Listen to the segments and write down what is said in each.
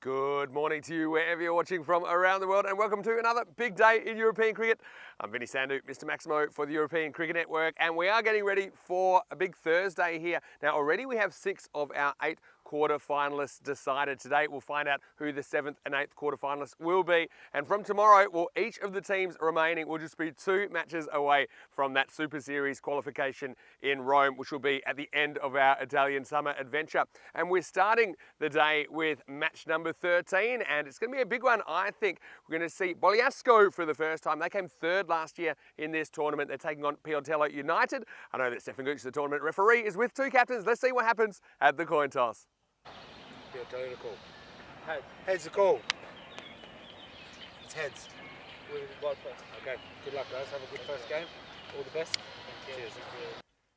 Good morning to you wherever you're watching from around the world, and welcome to another big day in European cricket. I'm Vinny Sandhu, Mr. Maximo for the European Cricket Network, and we are getting ready for a big Thursday here. Now already we have 6 of our 8 quarter-finalists decided. Today we'll find out who the 7th and 8th quarter-finalists will be, and from tomorrow, well, each of the teams remaining will just be 2 matches away from that Super Series qualification in Rome, which will be at the end of our Italian summer adventure. And we're starting the day with match number 13, and it's going to be a big one, I think. We're going to see Bogliasco for the first time. They came third last year in this tournament. They're taking on Pioltello United. I know that Stefan Gooch, the tournament referee, is with 2 captains. Let's see what happens at the coin toss. Pioltello the call. Heads the call. It's heads. What first? Okay. Good luck, guys. Have a good first game. All the best. Cheers.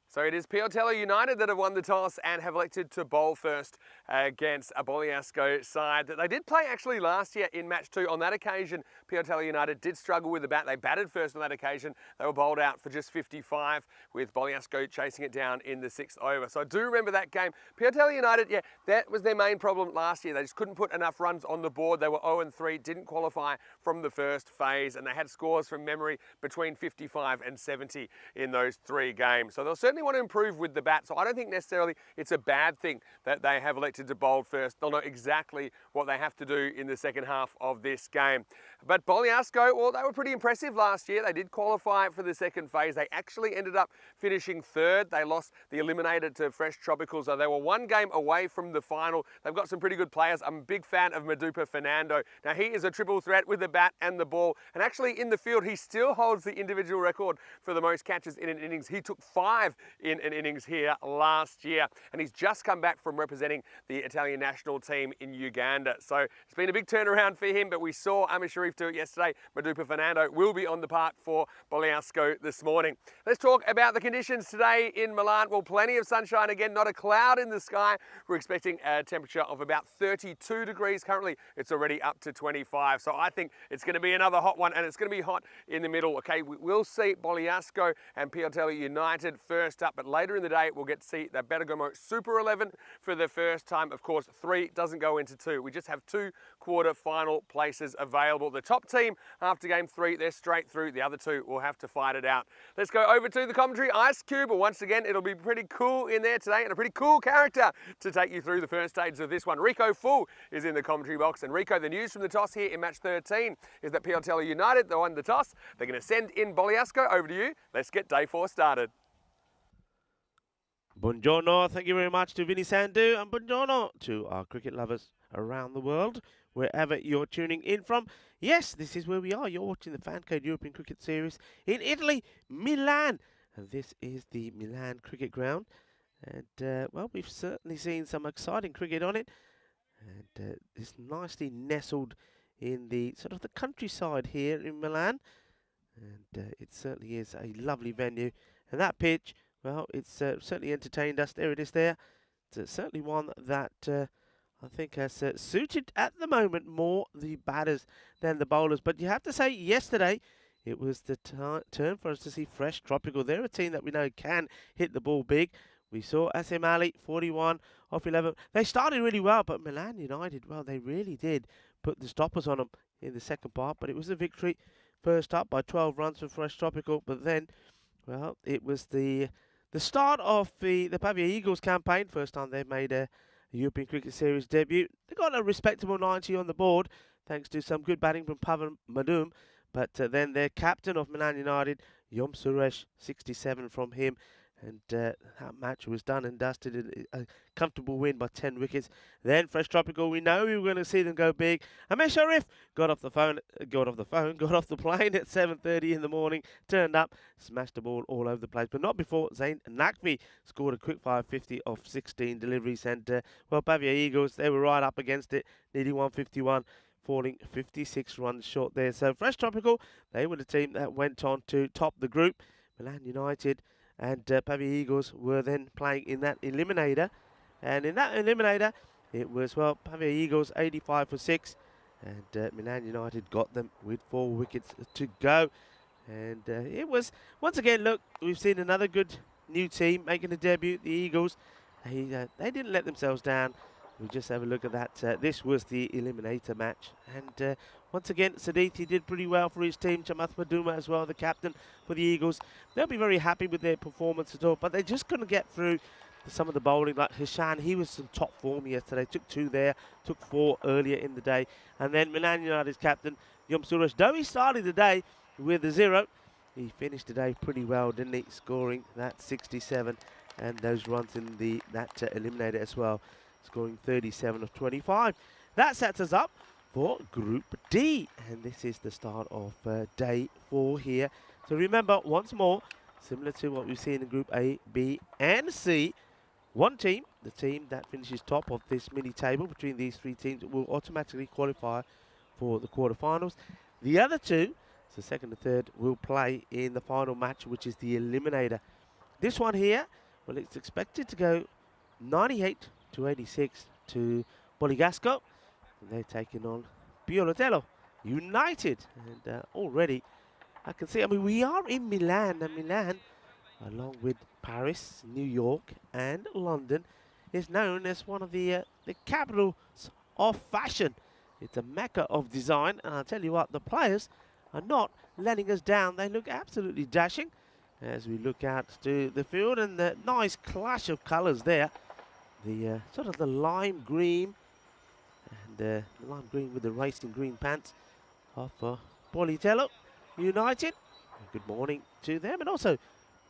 So it is Pioltello United that have won the toss and have elected to bowl first against a Bogliasco side that they did play actually last year in match 2. On that occasion, Pioltello United did struggle with the bat. They batted first on that occasion. They were bowled out for just 55, with Bogliasco chasing it down in the 6th over. So I do remember that game. Pioltello United, yeah, that was their main problem last year. They just couldn't put enough runs on the board. They were 0-3, didn't qualify from the first phase, and they had scores from memory between 55 and 70 in those 3 games. So they'll certainly want to improve with the bat, so I don't think necessarily it's a bad thing that they have elected to bowl first. They'll know exactly what they have to do in the second half of this game. But Bogliasco, well, they were pretty impressive last year. They did qualify for the second phase. They actually ended up finishing third. They lost the eliminator to Fresh Tropical, so they were 1 game away from the final. They've got some pretty good players. I'm a big fan of Madupa Fernando. Now, he is a triple threat with the bat and the ball, and actually in the field, he still holds the individual record for the most catches in an innings. He took 5 in an innings here last year, and he's just come back from representing the Italian national team in Uganda. So it's been a big turnaround for him, but we saw Amir Sharif do it yesterday. Madupa Fernando will be on the park for Bogliasco this morning. Let's talk about the conditions today in Milan. Well, plenty of sunshine again, not a cloud in the sky. We're expecting a temperature of about 32 degrees. Currently, it's already up to 25. So I think it's going to be another hot one, and it's going to be hot in the middle. Okay, we will see Bogliasco and Pioltello United first up, but later in the day, we'll get to see the Bergamo Super 11 for the first time. Of course, 3 doesn't go into 2. We just have 2 quarter-final places available. The top team after game 3, they're straight through. The other 2 will have to fight it out. Let's go over to the commentary ice cube. Once again, it'll be pretty cool in there today, and a pretty cool character to take you through the first stages of this one. Rico Full is in the commentary box, and Rico, the news from the toss here in match 13 is that Pioltello United, they won the toss. They're going to send in Bogliasco. Over to you. Let's get day 4 started. Buongiorno, thank you very much to Vinny Sandhu, and buongiorno to our cricket lovers around the world, wherever you're tuning in from. Yes, this is where we are. You're watching the FanCode European Cricket Series in Italy, Milan. And this is the Milan cricket ground. And, well, we've certainly seen some exciting cricket on it. And it's nicely nestled in the sort of the countryside here in Milan. And it certainly is a lovely venue. And that pitch, well, it's certainly entertained us. There it is there. It's certainly one that I think has suited at the moment more the batters than the bowlers. But you have to say, yesterday, it was the turn for us to see Fresh Tropical. They're a team that we know can hit the ball big. We saw Asim Ali, 41 off 11. They started really well, but Milan United, well, they really did put the stoppers on them in the second part. But it was a victory first up by 12 runs for Fresh Tropical. But then, well, it was the start of the Pavia Eagles campaign. First time they've made a European Cricket Series debut. They got a respectable 90 on the board, thanks to some good batting from Pavan Madum. But then their captain of Milan United, Yom Suresh, 67 from him. And that match was done and dusted. A comfortable win by 10 wickets. Then Fresh Tropical, we know we were going to see them go big. Amir Sharif got off the plane at 7:30 in the morning, turned up, smashed the ball all over the place. But not before Zain Naqvi scored a quick 550 off 16 deliveries. And, well, Pavia Eagles, they were right up against it, nearly 151. Falling 56 runs short there. So Fresh Tropical, they were the team that went on to top the group. Milan United and Pavia Eagles were then playing in that eliminator. And in that eliminator, it was, well, Pavia Eagles 85 for 6. And Milan United got them with 4 wickets to go. And it was, once again, look, we've seen another good new team making a debut, the Eagles. They didn't let themselves down. We'll just have a look at that. This was the eliminator match. And once again, Saditi did pretty well for his team. Chamath Maduma as well, the captain for the Eagles. They'll be very happy with their performance at all, but they just couldn't get through some of the bowling. Like Hishan, he was in top form yesterday. Took 2 there, took 4 earlier in the day. And then Milan United's captain, Yom Suresh, though he started the day with a 0, he finished the day pretty well, didn't he? Scoring that 67 and those runs in that eliminator as well. Scoring 37 of 25. That sets us up for Group D. And this is the start of day 4 here. So remember, once more, similar to what we've seen in Group A, B, and C, one team, the team that finishes top of this mini table between these 3 teams, will automatically qualify for the quarterfinals. The other 2, so second and third, will play in the final match, which is the eliminator. This one here, well, it's expected to go 98 to 86 to Boligasco. And they're taking on Piolotello United. And already, I can see, I mean, we are in Milan. And Milan, along with Paris, New York, and London, is known as one of the capitals of fashion. It's a mecca of design. And I'll tell you what, the players are not letting us down. They look absolutely dashing as we look out to the field. And the nice clash of colours there. The sort of the lime green and the lime green with the racing green pants of Politello United. Good morning to them, and also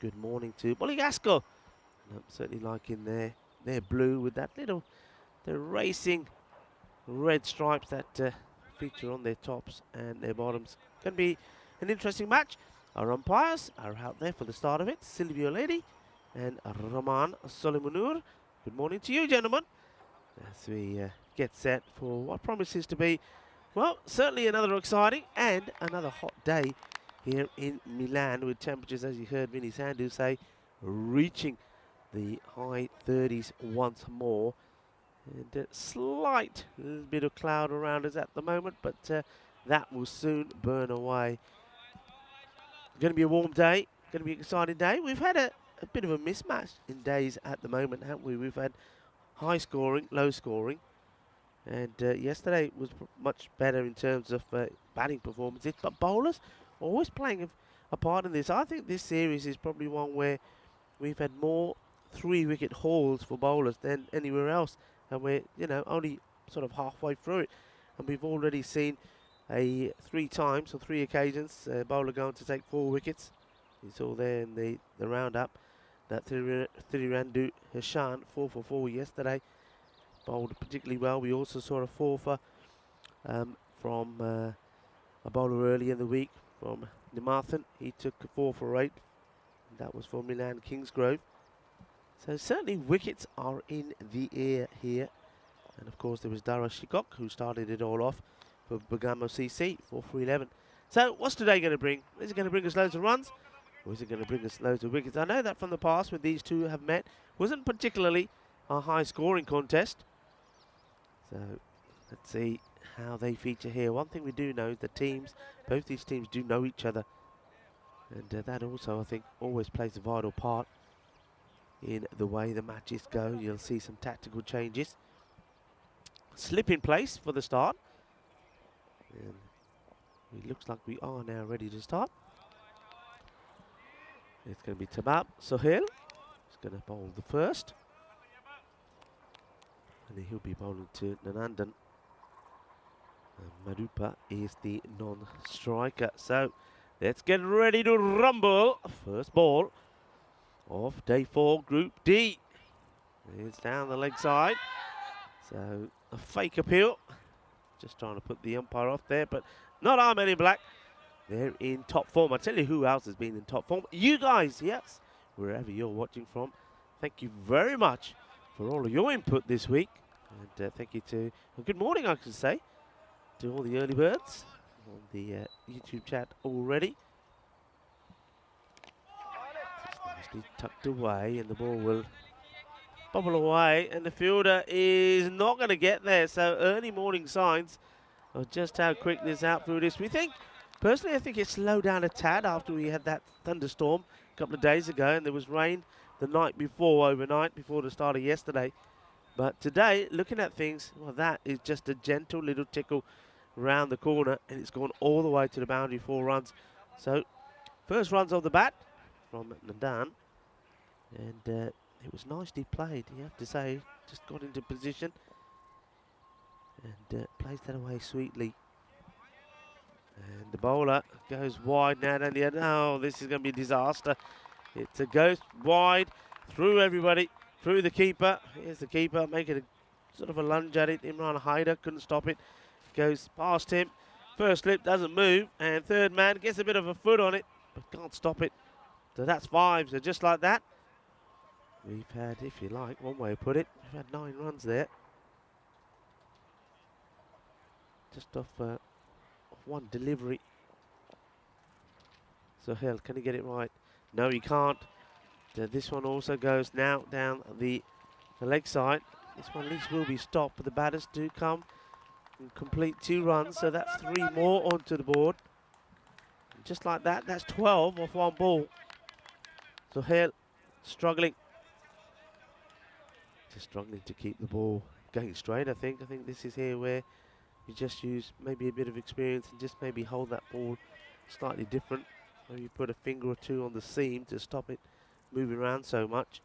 good morning to Boligasco. I'm certainly liking their blue with that the racing red stripes that feature on their tops and their bottoms. Can be an interesting match. Our umpires are out there for the start of it. Silvio Ledi and Roman Solimunur. Good morning to you, gentlemen, as we get set for what promises to be, well, certainly another exciting and another hot day here in Milan, with temperatures, as you heard Vinny Sandhu say, reaching the high 30s once more. And a slight little bit of cloud around us at the moment, but that will soon burn away. Going to be a warm day, going to be an exciting day. We've had a bit of a mismatch in days at the moment, haven't we? We've had high scoring, low scoring, and yesterday was much better in terms of batting performances, but bowlers always playing a part in this. I think this series is probably one where we've had more 3-wicket hauls for bowlers than anywhere else, and we're only sort of halfway through it, and we've already seen 3 times, on 3 occasions, a bowler going to take 4 wickets. You saw there in the roundup that Thirurandu Hashan 4 for 4 yesterday, bowled particularly well. We also saw a 4 for from a bowler early in the week from Nimathan. He took 4 for 8. That was for Milan Kingsgrove. So certainly wickets are in the air here. And of course there was Dara Shikok who started it all off for Bergamo CC, 4 for 11. So what's today going to bring? Is it going to bring us loads of runs? Or is it going to bring us loads of wickets? I know that from the past when these two have met, wasn't particularly a high scoring contest. So let's see how they feature here. One thing we do know is the teams, both these teams do know each other. And that also, I think, always plays a vital part in the way the matches go. You'll see some tactical changes. Slip in place for the start. And it looks like we are now ready to start. It's going to be Tabab Sohail. He's going to bowl the first. And he'll be bowling to Nanandan. And Madupa is the non-striker. So let's get ready to rumble. First ball of day 4, Group D. It's down the leg side. So a fake appeal. Just trying to put the umpire off there, but not our men in black. They're in top form. I tell you who else has been in top form. You guys, yes, wherever you're watching from. Thank you very much for all of your input this week. And thank you to, well, good morning, I can say, to all the early birds on the YouTube chat already. Just nicely tucked away, and the ball will bobble away, and the fielder is not going to get there. So early morning signs of just how quick this outfield is. We think, personally, I think it slowed down a tad after we had that thunderstorm a couple of days ago, and there was rain the night before, overnight, before the start of yesterday. But today, looking at things, well, that is just a gentle little tickle round the corner, and it's gone all the way to the boundary, 4 runs. So, first runs of the bat from Nadan, and it was nicely played, you have to say. Just got into position and plays that away sweetly. And the bowler goes wide now down the end. Oh, this is going to be a disaster. It's a ghost wide through everybody, through the keeper. Here's the keeper making a sort of a lunge at it. Imran Haider couldn't stop it. Goes past him. First slip doesn't move, and third man gets a bit of a foot on it, but can't stop it. So that's 5. So just like that, we've had, if you like, one way to put it, we've had 9 runs there. Just off one delivery. So Hill, can he get it right? No, he can't. This one also goes now down the leg side. This one at least will be stopped, but the batters do come and complete 2 runs, so that's 3 more onto the board. And just like that, that's 12 off 1 ball. So Hill struggling. Just struggling to keep the ball going straight, I think. I think this is here where you just use maybe a bit of experience and just maybe hold that ball slightly different. Maybe put a finger or 2 on the seam to stop it moving around so much.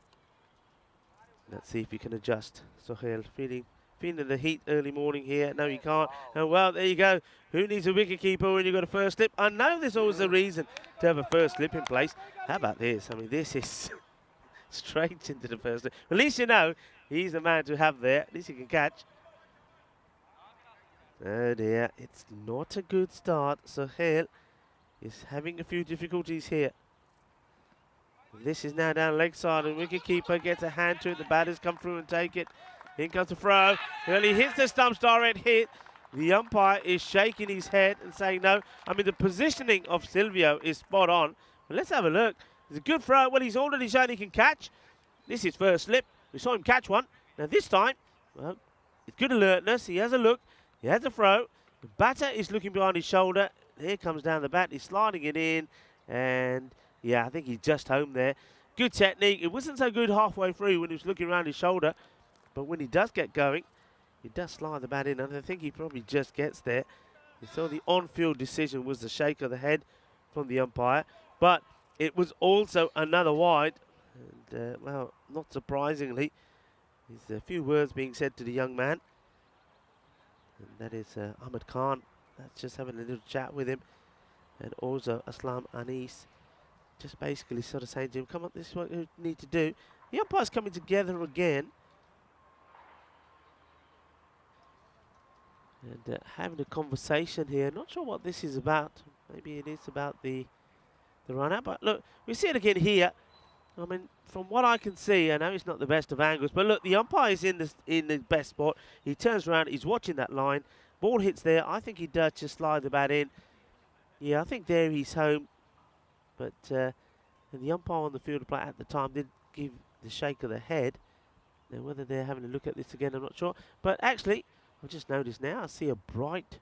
Let's see if you can adjust. Sohail feeling the heat early morning here. No, you can't. And well, there you go. Who needs a wicket keeper when you've got a first slip? I know there's always a reason to have a first slip in place. How about this? I mean, this is straight into the first slip. At least you know he's the man to have there. At least he can catch. Oh dear, it's not a good start. Sohail is having a few difficulties here. And this is now down leg side, and wicketkeeper gets a hand to it. The batters come through and take it. In comes the throw. Well, he hits the stumps, direct hit. The umpire is shaking his head and saying no. I mean, the positioning of Silvio is spot on. But let's have a look. It's a good throw. Well, he's already shown he can catch. This is first slip. We saw him catch one. Now this time, well, it's good alertness. He has a look. He has a throw. The batter is looking behind his shoulder. Here comes down the bat. He's sliding it in. And, yeah, I think he's just home there. Good technique. It wasn't so good halfway through when he was looking around his shoulder. But when he does get going, he does slide the bat in. And I think he probably just gets there. You saw the on-field decision was the shake of the head from the umpire. But it was also another wide. And, well, not surprisingly, there's a few words being said to the young man. And that is Ahmed Khan. That's just having a little chat with him. And also Aslam Anis. Just basically sort of saying to him, come on, this is what you need to do. The umpire's coming together again. And having a conversation here. Not sure what this is about. Maybe it is about the run out. But look, we see it again here. I mean, from what I can see, I know it's not the best of angles, but look, the umpire is in the best spot. He turns around, he's watching that line. Ball hits there. I think he does just slide the bat in. Yeah, I think there he's home. But and the umpire on the field of play at the time did give the shake of the head. Now, whether they're having a look at this again, I'm not sure. But actually, I've just noticed now, I see a bright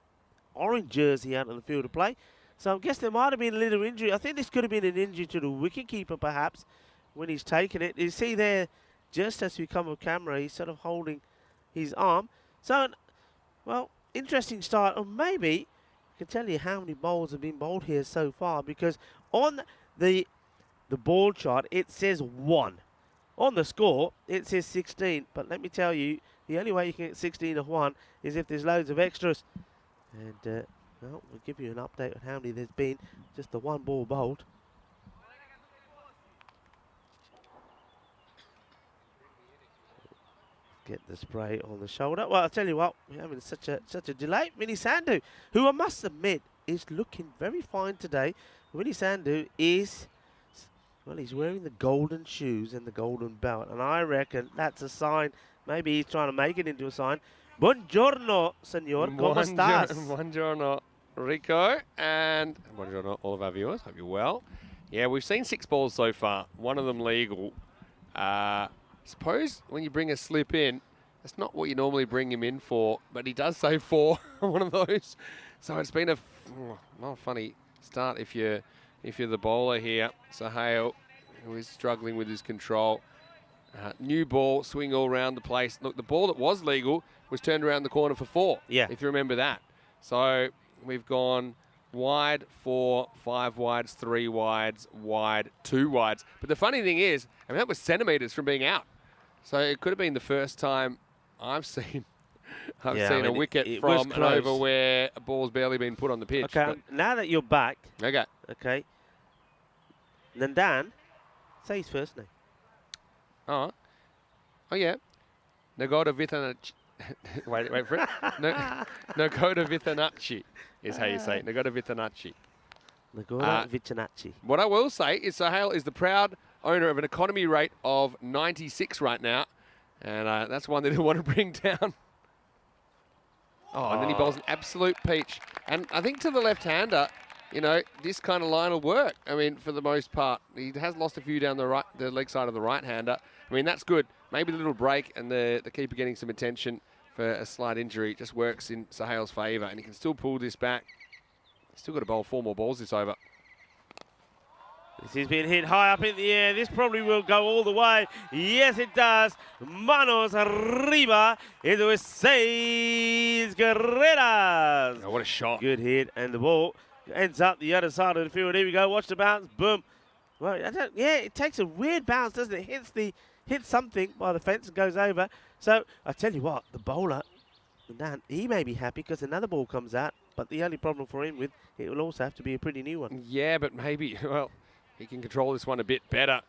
orange jersey out on the field of play. So I guess there might have been a little injury. I think this could have been an injury to the wicketkeeper, perhaps, when he's taken it. You see there, just as we come on camera, he's sort of holding his arm. So, well, interesting start. Or maybe I can tell you how many bowls have been bowled here so far, because on the ball chart it says 1. On the score it says 16. But let me tell you, the only way you can get 16 of 1 is if there's loads of extras. And well, we'll give you an update on how many there's been. Just the 1 ball bowled. Get the spray on the shoulder. Well, I'll tell you what, we're having such a delay. Vinny Sandhu, who I must admit is looking very fine today. Vinny Sandhu is, well, he's wearing the golden shoes and the golden belt, and I reckon that's a sign. Maybe he's trying to make it into a sign. Buongiorno, senor. ¿Cómo estás? Buongiorno, Rico, and buongiorno, all of our viewers. Hope you're well. Yeah, we've seen 6 balls so far. 1 of them legal. Suppose when you bring a slip in, that's not what you normally bring him in for, but he does say 4 on one of those. So it's been not a funny start if you're the bowler here. Sohail, who is struggling with his control. New ball, swing all around the place. Look, the ball that was legal was turned around the corner for 4. Yeah. If you remember that. So we've gone wide 4, 5 wides, 3 wides, wide, 2 wides. But the funny thing is, I mean, that was centimetres from being out. So it could have been the first time I've seen a wicket from and over where a ball's barely been put on the pitch. Okay, now that you're back. Okay. Nandan, say his first name. Oh yeah. Nagoda Vitanachi. wait for it. Nagoda Vitanachi is how you say it. Nagoda Vitanachi. Nagoda Vitanachi. What I will say is Sahel is the proud owner of an economy rate of 96 right now. And that's one they didn't want to bring down. And then he bowls an absolute peach. And I think to the left-hander, you know, this kind of line will work. I mean, for the most part. He has lost a few down the leg side of the right-hander. I mean, that's good. Maybe the little break and the keeper getting some attention for a slight injury just works in Sahel's favour. And he can still pull this back. He's still got to bowl 4 more balls this over. This is being hit high up in the air. This probably will go all the way. Yes, it does. Manos arriba. Into a 6 carreras. Oh, what a shot. Good hit. And the ball ends up the other side of the field. Here we go. Watch the bounce. Boom. Well, it takes a weird bounce, doesn't it? Hits something by the fence and goes over. So, I tell you what, the bowler, he may be happy because another ball comes out. But the only problem for him it will also have to be a pretty new one. Yeah, but maybe, well, he can control this one a bit better.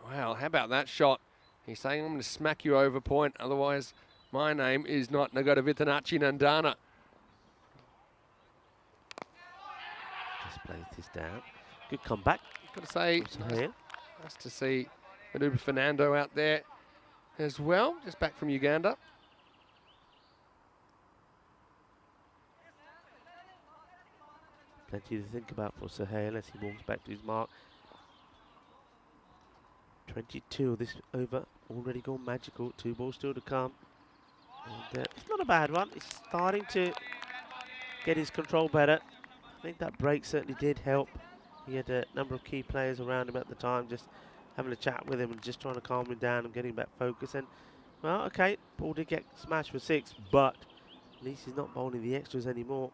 Wow, how about that shot? He's saying, I'm going to smack you over point. Otherwise, my name is not Nagoda Vitanachi Nandana. Just plays this down. Good comeback. Got to say, nice to see Maduba Fernando out there as well. Just back from Uganda. Plenty to think about for Sahel as he walks back to his mark. 22 this over, already gone magical. 2 balls still to come. And, it's not a bad one. It's starting to get his control better. I think that break certainly did help. He had a number of key players around him at the time, just having a chat with him and just trying to calm him down and getting back focus. And, well, okay, ball did get smashed for 6, but at least he's not bowling the extras anymore.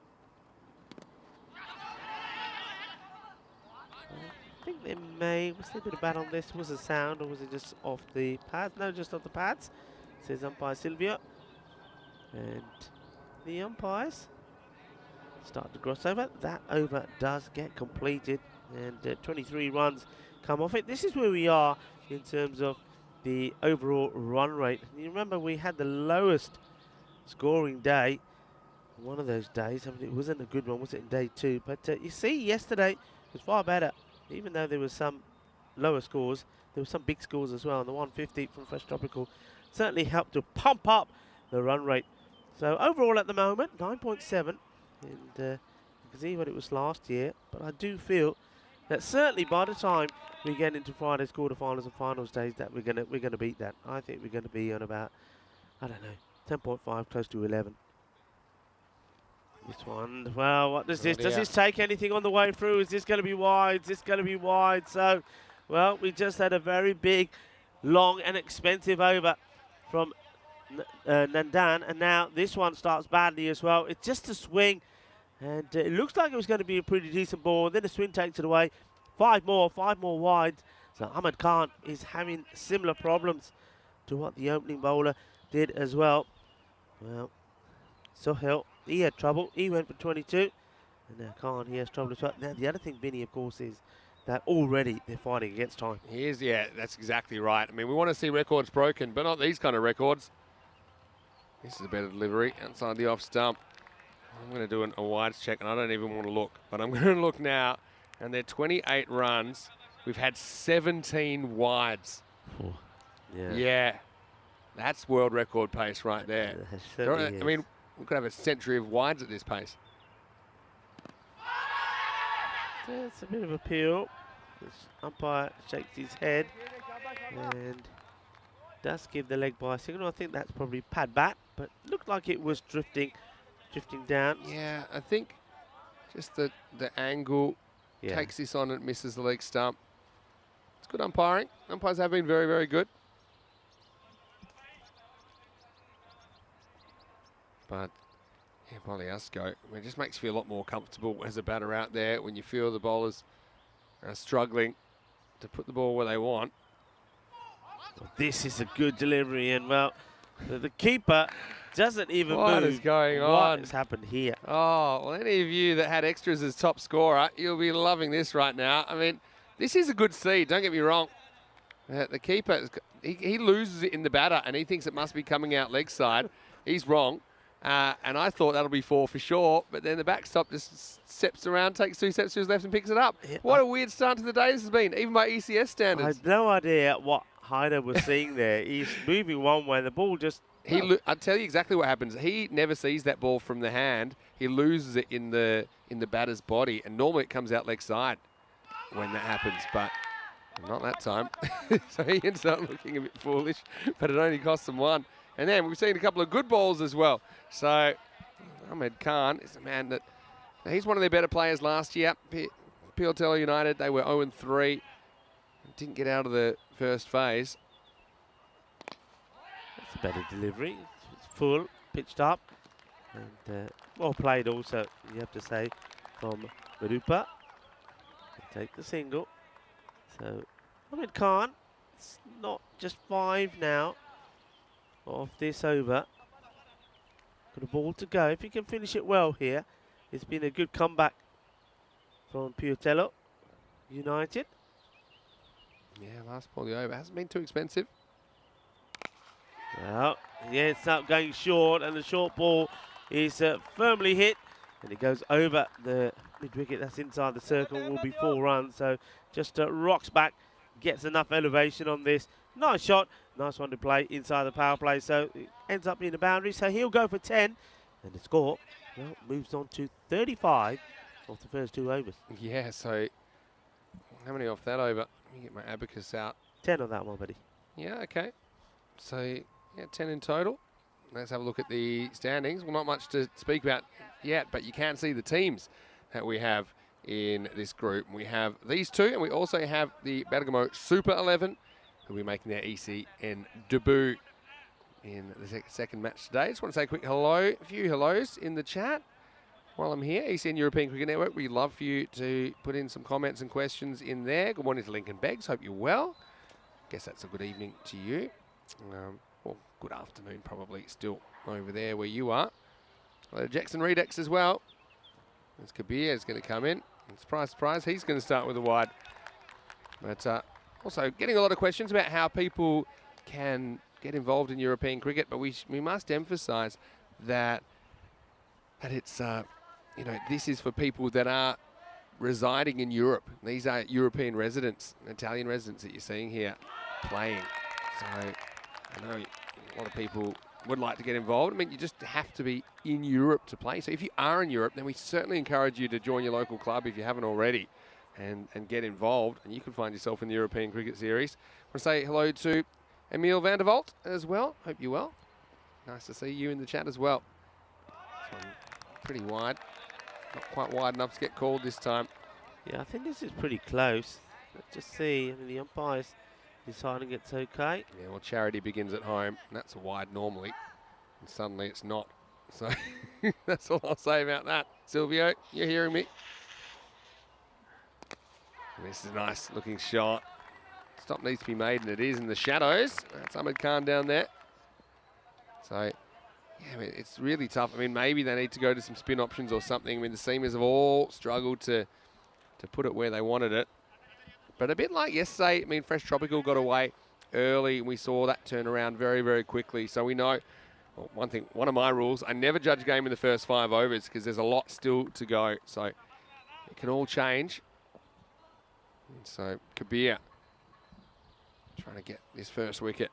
I think they was there a bit of bat on this? Was it sound or was it just off the pads? No, just off the pads, says umpire Sylvia. And the umpires start to cross over. That over does get completed and 23 runs come off it. This is where we are in terms of the overall run rate. And you remember we had the lowest scoring day, one of those days. I mean, it wasn't a good one, was it, in day 2? But you see, yesterday was far better. Even though there was some lower scores, there were some big scores as well. And the 150 from Fresh Tropical certainly helped to pump up the run rate. So overall at the moment, 9.7. And you can see what it was last year. But I do feel that certainly by the time we get into Friday's quarterfinals and finals days, that we're gonna beat that. I think we're gonna be on about, I don't know, 10.5, close to 11. This one, well, what does this? Does this take anything on the way through? Is this going to be wide? Is this going to be wide? So, well, we just had a very big, long and expensive over from Nandan. And now this one starts badly as well. It's just a swing. And it looks like it was going to be a pretty decent ball. And then the swing takes it away. 5 more wide. So Ahmed Khan is having similar problems to what the opening bowler did as well. Well, Sohail, he had trouble. He went for 22. And now Khan, he has trouble as well. Now, the other thing, Vinny, of course, is that already they're fighting against time. He is, yeah, that's exactly right. I mean, we want to see records broken, but not these kind of records. This is a better delivery outside the off stump. I'm going to do a wides check, and I don't even want to look. But I'm going to look now, and they're 28 runs. We've had 17 wides. Oh, yeah. Yeah. That's world record pace right there. I mean, we could have a century of wides at this pace. It's a bit of a peel. This umpire shakes his head and does give the leg by signal. I think that's probably pad bat, but looked like it was drifting down. Yeah, I think just the angle takes this on and misses the leg stump. It's good umpiring. Umpires have been very, very good. But yeah, Boliasco, it just makes you feel a lot more comfortable as a batter out there when you feel the bowlers are struggling to put the ball where they want. Well, this is a good delivery, and well, the keeper doesn't even move. What is going on? What has happened here? Oh, well, any of you that had extras as top scorer, you'll be loving this right now. I mean, this is a good seed, don't get me wrong. The keeper, he loses it in the batter, and he thinks it must be coming out leg side. He's wrong. And I thought that'll be 4 for sure, but then the backstop just steps around, takes 2 steps to his left and picks it up. Yeah, what a weird start to the day this has been, even by ECS standards. I had no idea what Hyder was seeing there. He's moving one way, the ball just... I'll tell you exactly what happens. He never sees that ball from the hand. He loses it in the batter's body, and normally it comes out leg side when that happens, but not that time. So he ends up looking a bit foolish, but it only costs him 1. And then we've seen a couple of good balls as well. So Ahmed Khan is a man that, he's one of their better players last year. Piotella United, they were 0-3. Didn't get out of the first phase. That's a better delivery. It's full, pitched up. And well played also, you have to say, from Marupa. Take the single. So Ahmed Khan, it's not just 5 now off this over. Got a ball to go. If he can finish it well here, it's been a good comeback from Piotella United. Yeah, last ball of the over. Hasn't been too expensive. Well, yeah, it's up going short, and the short ball is firmly hit, and it goes over the mid-wicket. That's inside the circle, will be 4 runs. So just rocks back, gets enough elevation on this. Nice shot, nice one to play inside the power play. So it ends up being a boundary. So he'll go for 10, and the score, well, moves on to 35 off the first 2 overs. Yeah, so how many off that over? Let me get my abacus out. 10 on that one, buddy. Yeah, okay. So, yeah, 10 in total. Let's have a look at the standings. Well, not much to speak about yet, but you can see the teams that we have in this group. We have these 2, and we also have the Bergamo Super 11, who will be making their ECN debut in the second match today. Just want to say a quick hello, a few hellos in the chat while I'm here. ECN European Cricket Network, we'd love for you to put in some comments and questions in there. Good morning to Lincoln Beggs, hope you're well. Guess that's a good evening to you. Well, good afternoon probably still over there where you are. Hello, Jackson Redex as well. There's Kabir is going to come in. And surprise, surprise, he's going to start with a wide. But also getting a lot of questions about how people can get involved in European cricket, but we must emphasise that it's you know, this is for people that are residing in Europe. These are European residents, Italian residents that you're seeing here playing. So I know a lot of people would like to get involved. I mean, you just have to be in Europe to play. So if you are in Europe, then we certainly encourage you to join your local club if you haven't already and get involved. And you can find yourself in the European Cricket Series. I want to say hello to Emil van der Walt as well. Hope you're well. Nice to see you in the chat as well. This one pretty wide. Not quite wide enough to get called this time. Yeah, I think this is pretty close. Let's just see. I mean, the umpire's deciding it's okay. Yeah, well, charity begins at home. And that's a wide normally. And suddenly it's not. So that's all I'll say about that. Silvio, you're hearing me? This is a nice looking shot. Stop needs to be made, and it is in the shadows. That's Ahmed Khan down there. So, yeah, I mean, it's really tough. I mean, maybe they need to go to some spin options or something. I mean, the seamers have all struggled to put it where they wanted it. But a bit like yesterday, I mean, Fresh Tropical got away early, and we saw that turn around very, very quickly. So we know, well, one of my rules, I never judge a game in the first 5 overs because there's a lot still to go. So it can all change. And so Kabir trying to get his first wicket.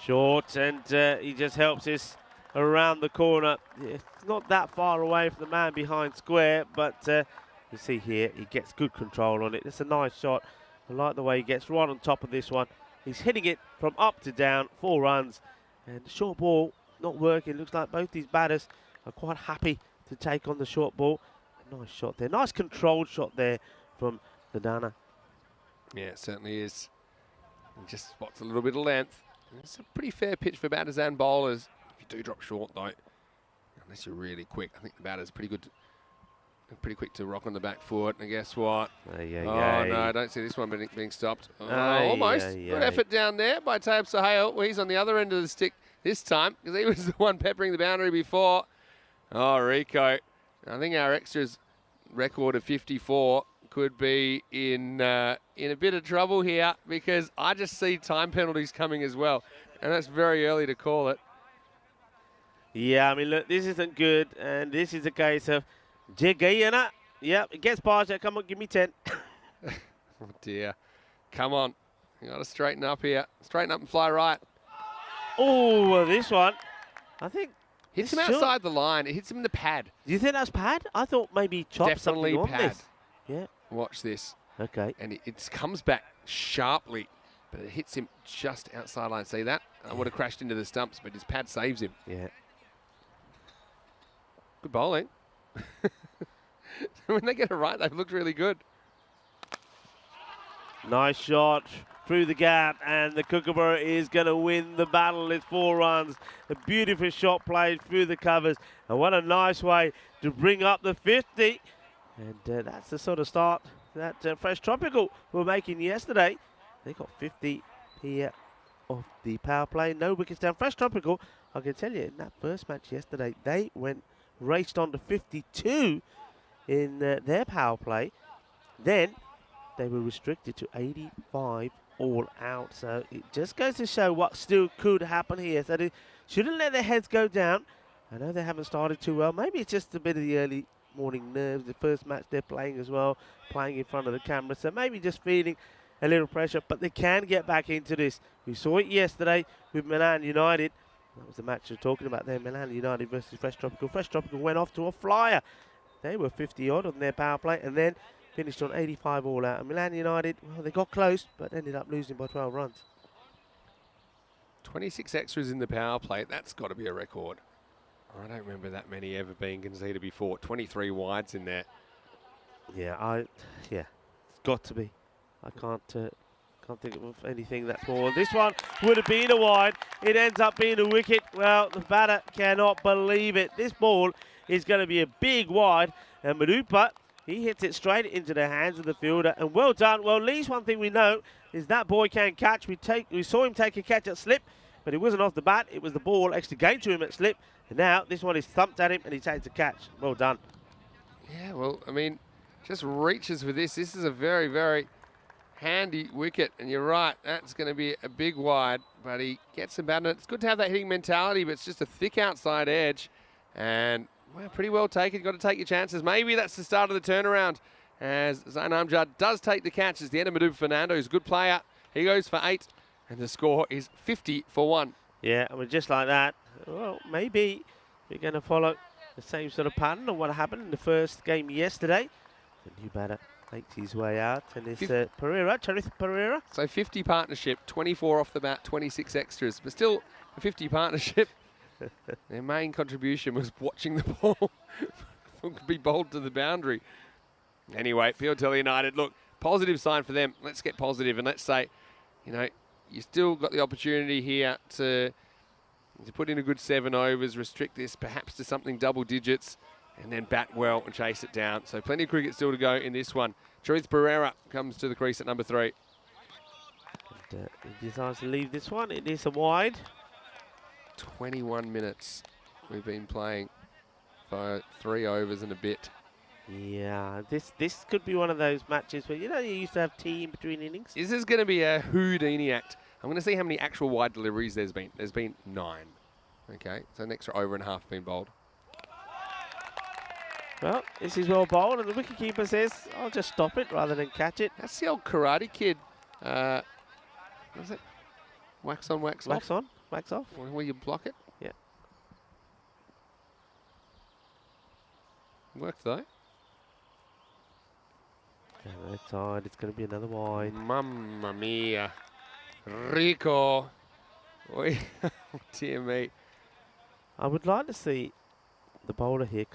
Short, and he just helps us around the corner. It's not that far away from the man behind square, but you see here, he gets good control on it. It's a nice shot. I like the way he gets right on top of this one. He's hitting it from up to down, 4 runs. And the short ball not working. Looks like both these batters are quite happy to take on the short ball. A nice shot there. Nice controlled shot there from Nadana. Yeah, it certainly is. He just spots a little bit of length. And it's a pretty fair pitch for batters and bowlers. If you do drop short though, unless you're really quick. I think the batter's pretty good. Pretty quick to rock on the back foot, and guess what? No, I don't see this one being stopped. Almost. Good effort down there by Taib Sahel. Well, he's on the other end of the stick this time, because he was the one peppering the boundary before. Oh, Rico. I think our extras record of 54 could be in a bit of trouble here, because I just see time penalties coming as well, and that's very early to call it. Yeah, I mean, look, this isn't good, and this is a case of Jigayana. Yep, it gets past it. Come on, give me 10. Oh, dear. Come on. You got to straighten up here. Straighten up and fly right. Oh, this one. I think hits him outside the line. It hits him in the pad. Do you think that's pad? I thought maybe he chopped something on pad. this. Yeah. Watch this. Okay. And it comes back sharply, but it hits him just outside line. See that? I would have crashed into the stumps, but his pad saves him. Yeah. Good bowling. When they get it right, they've looked really good. Nice shot through the gap, and the Kookaburra is going to win the battle. It's 4 runs. A beautiful shot played through the covers, and what a nice way to bring up the 50. And that's the sort of start that Fresh Tropical were making yesterday. They got 50 here off the power play. No wickets down. Fresh Tropical, I can tell you, in that first match yesterday, they raced on to 52 in their power play. Then they were restricted to 85 all out. So it just goes to show what still could happen here. So they shouldn't let their heads go down. I know they haven't started too well. Maybe it's just a bit of the early morning nerves. The first match they're playing as well, playing in front of the camera. So maybe just feeling a little pressure, but they can get back into this. We saw it yesterday with Milan United. That was the match we're talking about there, Milan United versus Fresh Tropical. Fresh Tropical went off to a flyer. They were 50-odd on their power play and then finished on 85 all out. And Milan United, well, they got close, but ended up losing by 12 runs. 26 extras in the power play. That's got to be a record. I don't remember that many ever being conceded before. 23 wides in there. Yeah, it's got to be. I can't think of anything that's more. This one would have been a wide. It ends up being a wicket. Well, the batter cannot believe it. This ball is going to be a big wide. And Madupa, he hits it straight into the hands of the fielder. And well done. Well, at least one thing we know is that boy can catch. We saw him take a catch at slip, but it wasn't off the bat. It was the ball actually going to him at slip. And now this one is thumped at him and he takes a catch. Well done. Yeah, well, I mean, just reaches with this. This is a very, very handy wicket, and you're right, that's going to be a big wide, but he gets some bat. It's good to have that hitting mentality, but it's just a thick outside edge, and well, pretty well taken. You've got to take your chances. Maybe that's the start of the turnaround, as Zain Amjad does take the catch. It's the end of Madupa Fernando, who's a good player. He goes for 8, and the score is 50 for 1. Yeah, I mean, just like that, well, maybe we're going to follow the same sort of pattern of what happened in the first game yesterday. The new batter makes his way out, and it's Pereira, Charith Pereira. So 50 partnership, 24 off the bat, 26 extras, but still a 50 partnership. Their main contribution was watching the ball be bowled to the boundary. Anyway, Piotelli United, look, positive sign for them. Let's get positive, and let's say, you know, you still got the opportunity here to put in a good 7 overs, restrict this perhaps to something double digits, and then bat well and chase it down. So plenty of cricket still to go in this one. Charith Pereira comes to the crease at number 3. And, he decides to leave this one. It is a wide. 21 minutes we've been playing for 3 overs and a bit. Yeah, this could be one of those matches where, you know, you used to have tea in between innings. This is going to be a Houdini act. I'm going to see how many actual wide deliveries there's been. There's been 9. Okay, so an extra over and a half been bowled. Well, this is well bowled, and the wicketkeeper says, I'll just stop it rather than catch it. That's the old Karate Kid. What is it? Wax on, wax off? Wax on, wax off. Where you block it? Yeah. Worked though. That's side, it's going to be another wide. Mamma mia. Rico. Oi. Dear me. I would like to see the bowler here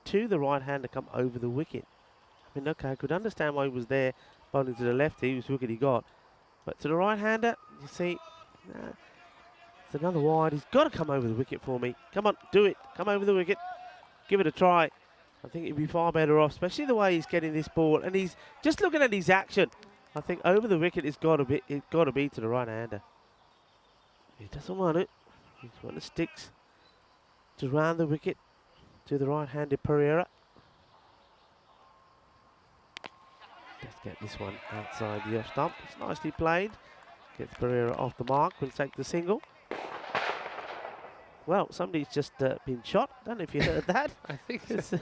to the right hander come over the wicket. I mean, okay, I could understand why he was there bowling to the lefty, whose wicket he got. But to the right hander, you see, It's another wide. He's got to come over the wicket for me. Come on, do it. Come over the wicket. Give it a try. I think he'd be far better off, especially the way he's getting this ball. And he's just looking at his action. I think over the wicket it's got to be to the right-hander. He doesn't want it. He's want the sticks to round the wicket to the right-handed Pereira. Let's get this one outside the off stump. It's nicely played. Gets Pereira off the mark. Will take the single. Well, somebody's just been shot. Don't know if you heard that. I think this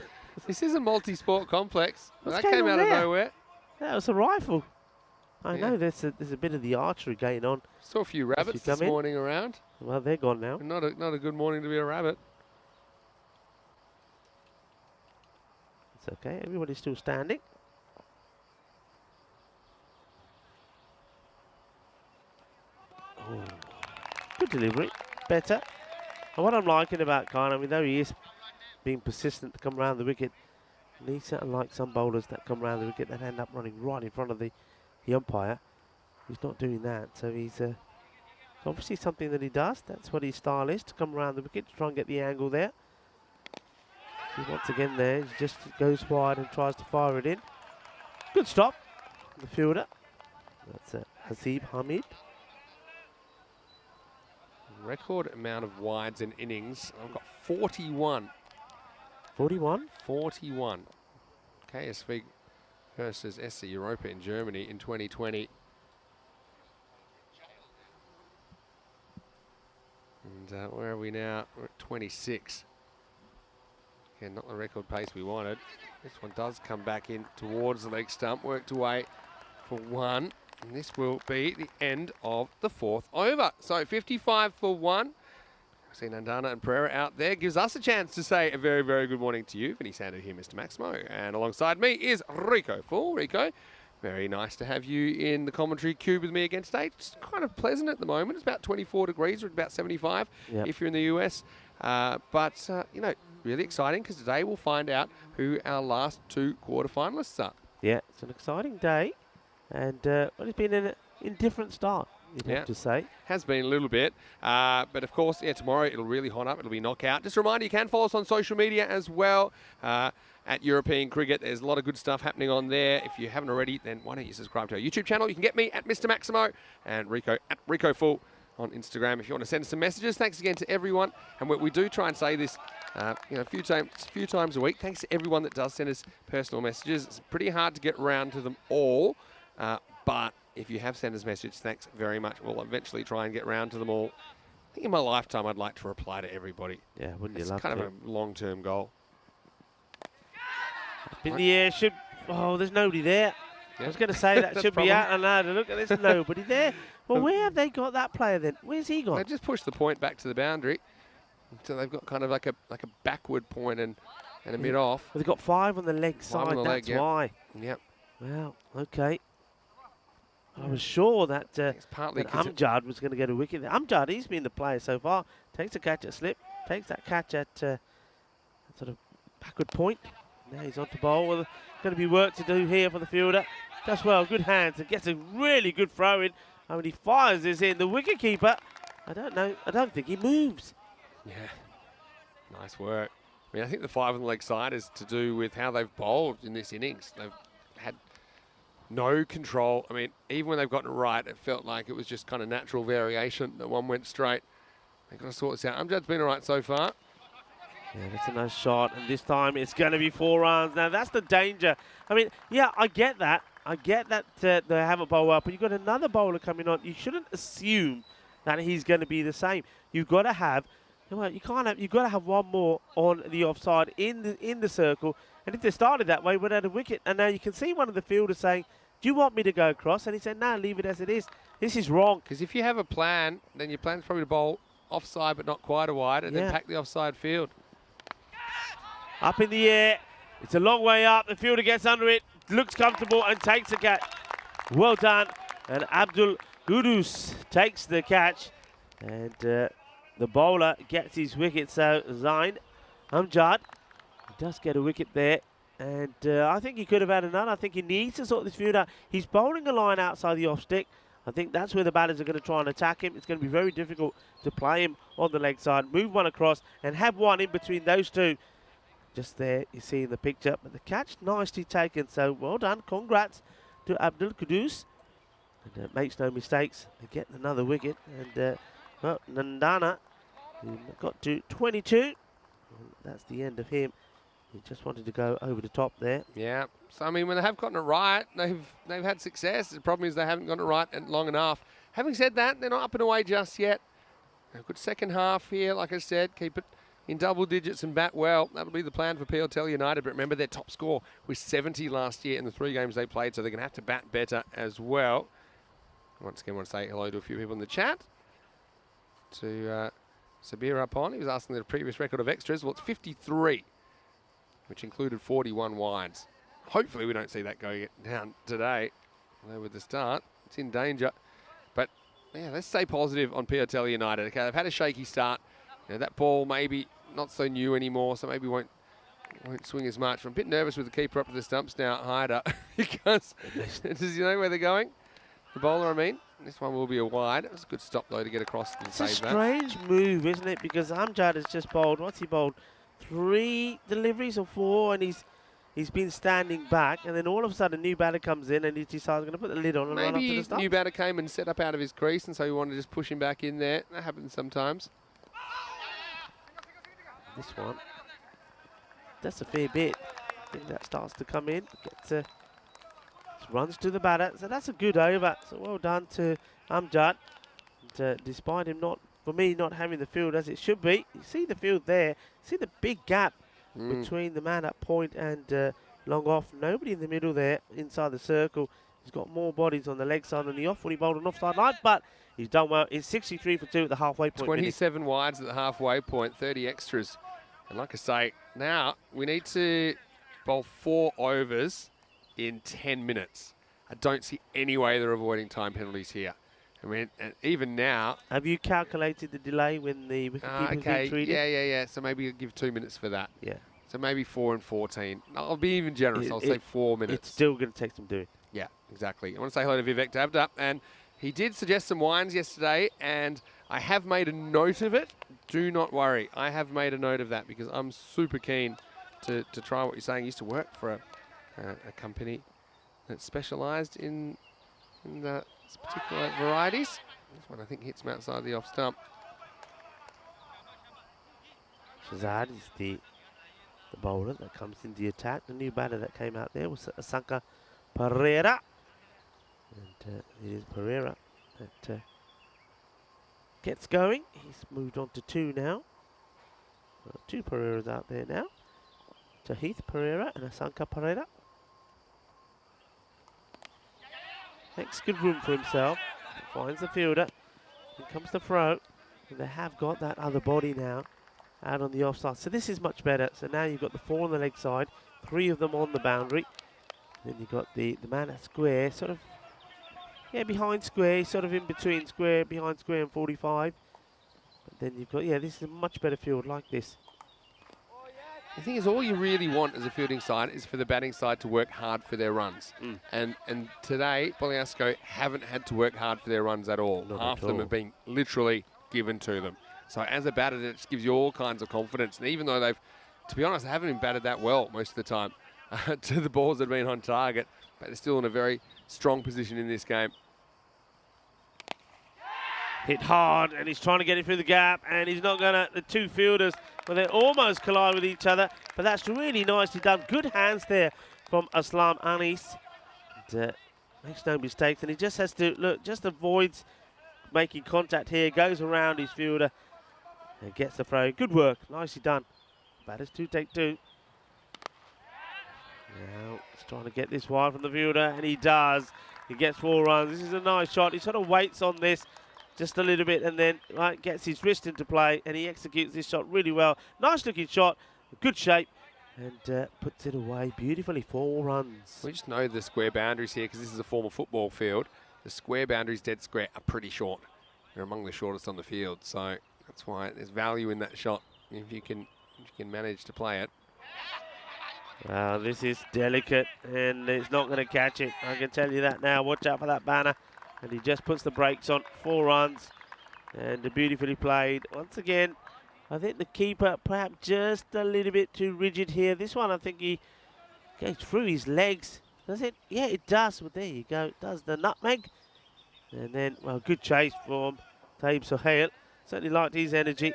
is a multi-sport complex. That going came on out of there? nowhere. That was a rifle. I Yeah. know there's a bit of the archery going on. Saw a few rabbits this come in. morning around. Well, they're gone now. Not a good morning to be a rabbit. It's okay. Everybody's still standing. Oh, good delivery. Better. And what I'm liking about Khan, I mean, though he is being persistent to come around the wicket, and he's unlike some bowlers that come around the wicket that end up running right in front of the umpire. He's not doing that. So he's obviously something that he does. That's what his style is, to come around the wicket to try and get the angle there. See, once again there, he just goes wide and tries to fire it in. Good stop. The fielder. That's Hasib Hamid. Record amount of wides in innings. I've got 41. 41. 41. KSV versus SC Europa in Germany in 2020. And where are we now? We're at 26. Again, not the record pace we wanted. This one does come back in towards the leg stump. Worked away for one. And this will be the end of the fourth over. So 55 for one. I've seen Andana and Pereira out there. Gives us a chance to say a very, very good morning to you. Vinny Sando here, Mr. Maximo. And alongside me is Rico Full. Rico, very nice to have you in the commentary cube with me again today. It's kind of pleasant at the moment. It's about 24 degrees or about 75 if you're in the US. But you know, really exciting because today we'll find out who our last two quarterfinalists are. Yeah, it's an exciting day. And well, it's been an indifferent start, you'd have to say. Has been a little bit. But of course, tomorrow it'll really hot up. It'll be knockout. Just a reminder, you can follow us on social media as well. At European Cricket, there's a lot of good stuff happening on there. If you haven't already, then why don't you subscribe to our YouTube channel? You can get me at Mr. Maximo and Rico at Rico Full on Instagram if you want to send us some messages. Thanks again to everyone. And we do try and say this you know, a few times a week. Thanks to everyone that does send us personal messages. It's pretty hard to get around to them all. But if you have sent us messages, thanks very much. We'll eventually try and get round to them all. I think in my lifetime, I'd like to reply to everybody. Yeah, wouldn't you it's love kind to? of a long-term goal. Up in the air, should... Oh, there's nobody there. I was going to say that should be out. And now look at this, nobody there. Well, where have they got that player then? Where's he gone? They just pushed the point back to the boundary. So they've got kind of like a backward point and a mid-off. Well, they've got 5 on the leg side, that's why. Yep. Well, okay. I was sure that, that Amjad was going to get a wicket there. Amjad, he's been the player so far. Takes a catch at slip. Takes that catch at sort of backward point. Now he's on to bowl. Well, going to be work to do here for the fielder. Does well, good hands, and gets a really good throw in. I mean, he fires this in. The wicket keeper, I don't know. I don't think he moves. Yeah, nice work. I mean, I think the 5 on the leg side is to do with how they've bowled in this innings. They've had no control. I mean, even when they've gotten it right, it felt like it was just kind of natural variation that one went straight. They've got to sort this out. Amjad's been all right so far. Yeah, that's a nice shot. And this time it's going to be 4 runs. Now, that's the danger. I mean, yeah, I get that. I get that they have a bowler, but you've got another bowler coming on. You shouldn't assume that he's going to be the same. You've got to have, you can't have, you've got to have one more on the offside in the circle. And if they started that way, without a wicket, and now you can see one of the fielders saying, "Do you want me to go across?" And he said, "No, leave it as it is. This is wrong." Because if you have a plan, then your plan's probably to bowl offside, but not quite a wide, and then pack the offside field. Up in the air. It's a long way up. The fielder gets under it, looks comfortable, and takes the catch. Well done. And Abdul Gudus takes the catch. And the bowler gets his wicket. So Zain Amjad does get a wicket there. And I think he could have had another. I think he needs to sort this field out. He's bowling a line outside the off stick. I think that's where the batters are going to try and attack him. It's going to be very difficult to play him on the leg side, move one across, and have one in between those two. Just there, you see in the picture. But the catch, nicely taken. So well done. Congrats to Abdul Qudus. And makes no mistakes. They get another wicket. And well, Nandana got to 22. That's the end of him. He just wanted to go over the top there. Yeah. So I mean, when they have gotten it right, they've had success. The problem is they haven't gotten it right long enough. Having said that, they're not up and away just yet. A good second half here, like I said. Keep it in double digits and bat well. That'll be the plan for PLTL United. But remember, their top score was 70 last year in the 3 games they played, so they're going to have to bat better as well. Once again, I want to say hello to a few people in the chat. To Sabir up on. He was asking the previous record of extras. Well, it's 53, which included 41 wides. Hopefully, we don't see that going down today. Although with the start, it's in danger. But yeah, let's stay positive on PLTL United. Okay, they've had a shaky start. You know, that ball maybe not so new anymore, so maybe won't swing as much. I'm a bit nervous with the keeper up to the stumps now, Hyder, because does he know where they're going? The bowler, I mean. This one will be a wide. It was a good stop, though, to get across and save that. It's a strange move, isn't it? Because Amjad has just bowled, what's he bowled? 3 deliveries or 4, and he's been standing back, and then all of a sudden a new batter comes in and he decides going to put the lid on and run up to the stumps. Maybe new batter came and set up out of his crease, and so he wanted to just push him back in there. That happens sometimes. This one, that's a fair bit. I think that starts to come in. Gets runs to the batter, so that's a good over. So well done to Amjad. And, despite him not having the field as it should be, you see the field there. See the big gap between the man at point and long off. Nobody in the middle there inside the circle. He's got more bodies on the leg side than the off when he bowled an offside line, but he's done well. He's 63 for 2 at the halfway point. 27 wides at the halfway point, 30 extras. And like I say, now we need to bowl 4 overs in 10 minutes. I don't see any way they're avoiding time penalties here. I mean, and even now... Have you calculated the delay when the wicketkeeper's been treated? Yeah. So maybe I'll give 2 minutes for that. Yeah. So maybe 4 and 14. I'll be even generous. I'll say 4 minutes. It's still going to take some doing. Yeah, exactly. I want to say hello to Vivek Davda. And he did suggest some wines yesterday, and I have made a note of it. Do not worry. I have made a note of that because I'm super keen to try what you're saying. I used to work for a company that specialised in the particular varieties. This one I think hits him outside the off stump. Shazad is the bowler that comes in the attack. The new batter that came out there was Asanka Pereira. And it is Pereira that gets going. He's moved on to 2 now. 2 Pereiras out there now. To Heath Pereira and Asanka Pereira. Makes good room for himself. Finds the fielder. Here comes the throw. And they have got that other body now out on the offside. So this is much better. So now you've got the 4 on the leg side. 3 of them on the boundary. Then you've got the man at square. Sort of, yeah, behind square. Sort of in between square, behind square and 45. But then you've got, this is a much better field like this. The thing is, all you really want as a fielding side is for the batting side to work hard for their runs. And today, Boliasco haven't had to work hard for their runs at all. Half of them have been literally given to them. So as a batter, it just gives you all kinds of confidence. And even though they've, to be honest, they haven't been batted that well most of the time to the balls that have been on target, but they're still in a very strong position in this game. Hit hard, and he's trying to get it through the gap, and he's not going to. The 2 fielders, well, they almost collide with each other, but that's really nicely done. Good hands there from Aslam Anis. And, makes no mistakes, and he just has to, look, just avoids making contact here, goes around his fielder, and gets the throw. Good work, nicely done. Batters 2 take 2. Now, he's trying to get this wide from the fielder, and he does. He gets 4 runs. This is a nice shot. He sort of waits on this just a little bit and then gets his wrist into play, and he executes this shot really well. Nice looking shot, good shape, and puts it away beautifully. 4 runs. We just know the square boundaries here because this is a former football field. The square boundaries, dead square, are pretty short. They're among the shortest on the field, so that's why there's value in that shot if you can manage to play it. This is delicate, and it's not going to catch it. I can tell you that now. Watch out for that banner. and he just puts the brakes on. 4 runs, and beautifully played. Once again, I think the keeper perhaps just a little bit too rigid here. This one, I think he goes through his legs. Does it? Yeah, it does. Well, there you go. It does the nutmeg. And then, well, good chase from Taib Sohail. Certainly liked his energy,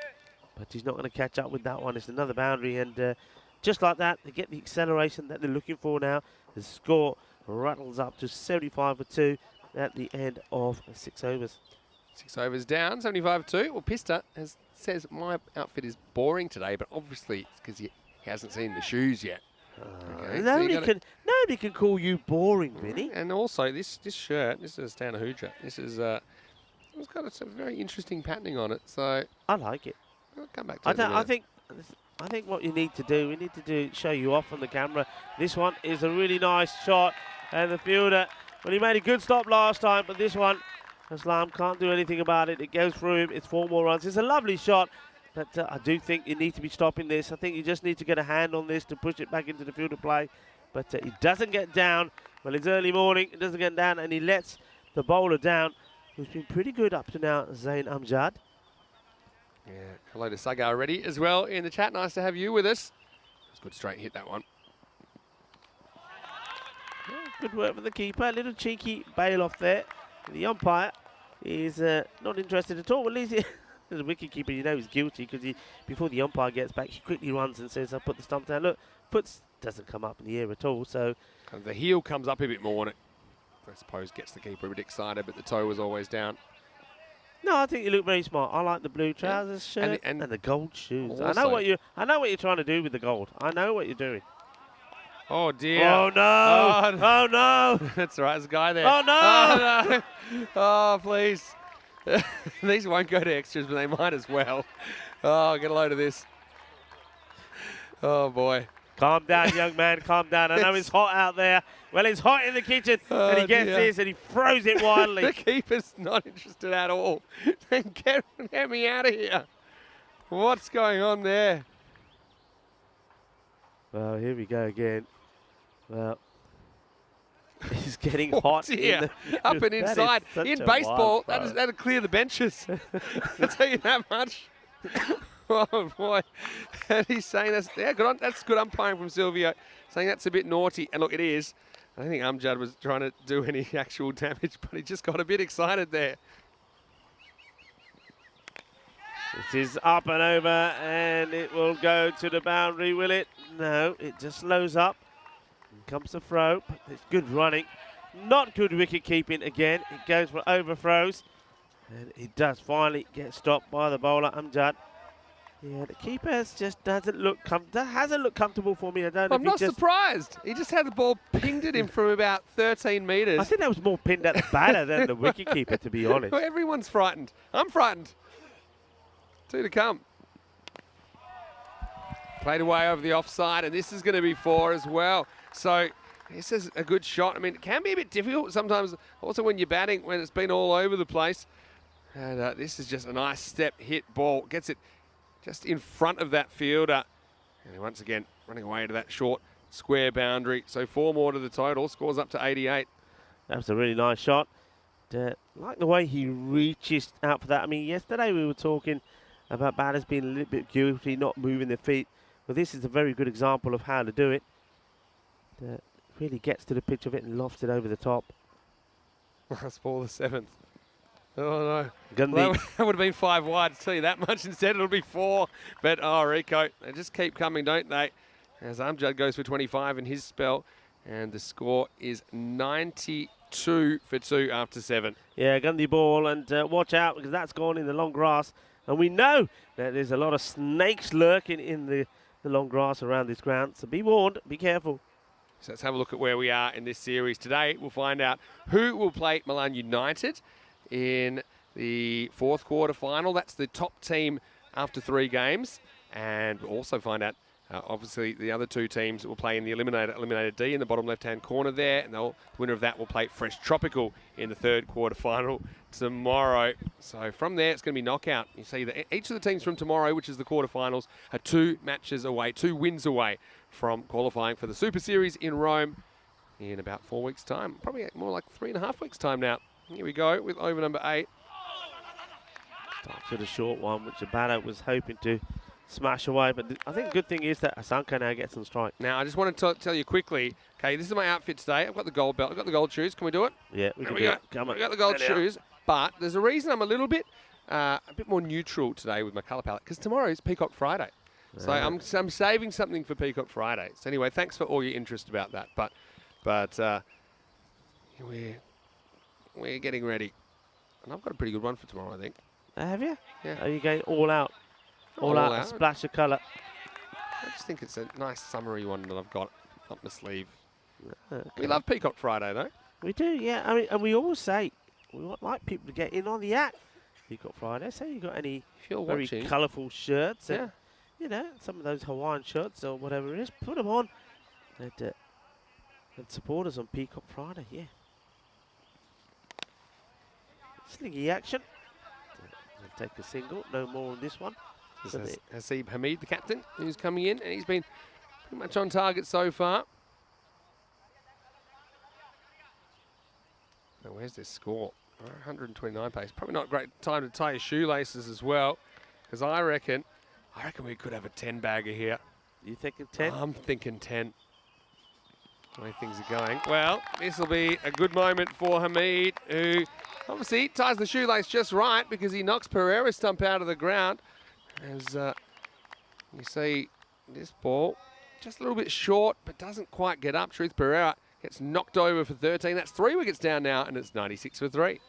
but he's not going to catch up with that one. It's another boundary, and just like that, they get the acceleration that they're looking for now. The score rattles up to 75 for 2 at the end of 6 overs. 6 overs down, 75-2. Well, Pista says my outfit is boring today, but obviously it's because he hasn't seen the shoes yet. Okay, nobody can call you boring, Vinny. And also this shirt, this is Stan Hooja. This is it's got some very interesting patterning on it. So I like it. I'll come back to it. I think what you need to do, we need to do show you off on the camera. This one is a really nice shot, and the fielder, well, he made a good stop last time, but this one, Aslam can't do anything about it. It goes through him. It's 4 more runs. It's a lovely shot. But I do think you need to be stopping this. I think you just need to get a hand on this to push it back into the field of play. But he doesn't get down. Well, it's early morning. It doesn't get down, and he lets the bowler down, who's been pretty good up to now, Zain Amjad. Yeah, hello to Saga already as well in the chat. Nice to have you with us. It's good straight hit, that one. Well, good work for the keeper. A little cheeky bail off there. The umpire is not interested at all. At least as a wicketkeeper, you know he's guilty because before the umpire gets back, he quickly runs and says, "I'll put the stump down." Look, puts doesn't come up in the air at all. So kind of the heel comes up a bit more, and it, I suppose, gets the keeper a bit excited. But the toe was always down. No, I think you look very smart. I like the blue trousers shirt and the gold shoes. I know what you're trying to do with the gold. I know what you're doing. Oh dear! Oh no! Oh no! That's all right. There's a guy there. Oh no! Oh no! Oh please! These won't go to extras, but they might as well. Oh, get a load of this. Oh, boy. Calm down, young man. Calm down. I know it's hot out there. Well, it's hot in the kitchen. And he gets this and he throws it wildly. The keeper's not interested at all. Get me out of here. What's going on there? Well, here we go again. Well, he's getting hot. Up and inside. In baseball, that'll clear the benches. I'll tell you that much. Oh, boy. And he's saying that's good umpiring from Silvio, saying that's a bit naughty. And look, it is. I don't think Amjad was trying to do any actual damage, but he just got a bit excited there. This is up and over, and it will go to the boundary, will it? No, it just slows up. And comes the throw. It's good running. Not good wicket keeping again. It goes for overthrows. And it does finally get stopped by the bowler, Amjad. Yeah, the keeper just hasn't looked comfortable for me. I don't know. I'm not surprised. He just had the ball pinged at him from about 13 metres. I think that was more pinned at the batter than the wicket keeper, to be honest. Well, everyone's frightened. I'm frightened. 2 to come. Played away over the offside, and this is going to be 4 as well. So this is a good shot. I mean, it can be a bit difficult sometimes, also when you're batting, when it's been all over the place. And this is just a nice step hit ball. Gets it just in front of that fielder. And once again, running away to that short square boundary. So 4 more to the total. Scores up to 88. That was a really nice shot. Like the way he reaches out for that. I mean, yesterday we were talking about batters being a little bit guilty, not moving their feet. Well, this is a very good example of how to do it. Really gets to the pitch of it and lofts it over the top. Last ball, the 7th. Oh, no. Well, that would have been 5 wide, to tell you that much. Instead, it'll be 4. But, oh, Rico, they just keep coming, don't they? As Amjad goes for 25 in his spell. And the score is 92 for 2 after 7. Yeah, Gundy ball. And watch out, because that's gone in the long grass. And we know that there's a lot of snakes lurking in the long grass around this ground. So be warned, be careful. So let's have a look at where we are in this series today. We'll find out who will play Milan United in the 4th quarter final. That's the top team after 3 games. And we'll also find out, obviously, the other 2 teams will play in the Eliminator D in the bottom left-hand corner there. And the winner of that will play Fresh Tropical in the 3rd quarter final tomorrow. So from there, it's going to be knockout. You see that each of the teams from tomorrow, which is the quarterfinals, are 2 matches away, 2 wins away from qualifying for the Super Series in Rome in about 4 weeks' time. Probably more like 3.5 weeks' time now. Here we go with over number 8. Starts with a short one, which the batter was hoping to smash away. But I think the good thing is that Asanka now gets on strike. Now, I just want to tell you quickly, okay, this is my outfit today. I've got the gold belt. I've got the gold shoes. Can we do it? Yeah, we There can we do go. it. Come on. I've got the gold There they are. shoes, but there's a reason I'm a bit more neutral today with my colour palette, because tomorrow is Peacock Friday. So I'm saving something for Peacock Friday. So anyway, thanks for all your interest about that. But we're getting ready. And I've got a pretty good one for tomorrow, I think. Have you? Yeah. Are you going all out? All out, a splash of colour. I just think it's a nice summery one that I've got up my sleeve. Okay. We love Peacock Friday, though. We do, yeah. I mean, and we always say we would like people to get in on the act. Peacock Friday. So you got any If you're very watching, colourful shirts? yeah. And, you know, some of those Hawaiian shirts or whatever it is, put them on and support us on Peacock Friday, yeah. Slingy action. Take a single, no more on this one. This is Hasib Hamid, the captain, who's coming in, and he's been pretty much on target so far. Now, where's this score? 129 pace. Probably not a great time to tie your shoelaces as well, because I reckon we could have a 10 bagger here. You thinking 10? I'm thinking 10. The way things are going. Well, this will be a good moment for Hamid, who obviously ties the shoelace just right because he knocks Pereira's stump out of the ground. As you see, this ball just a little bit short, but doesn't quite get up. Truth Pereira gets knocked over for 13. That's 3 wickets down now, and it's 96 for 3.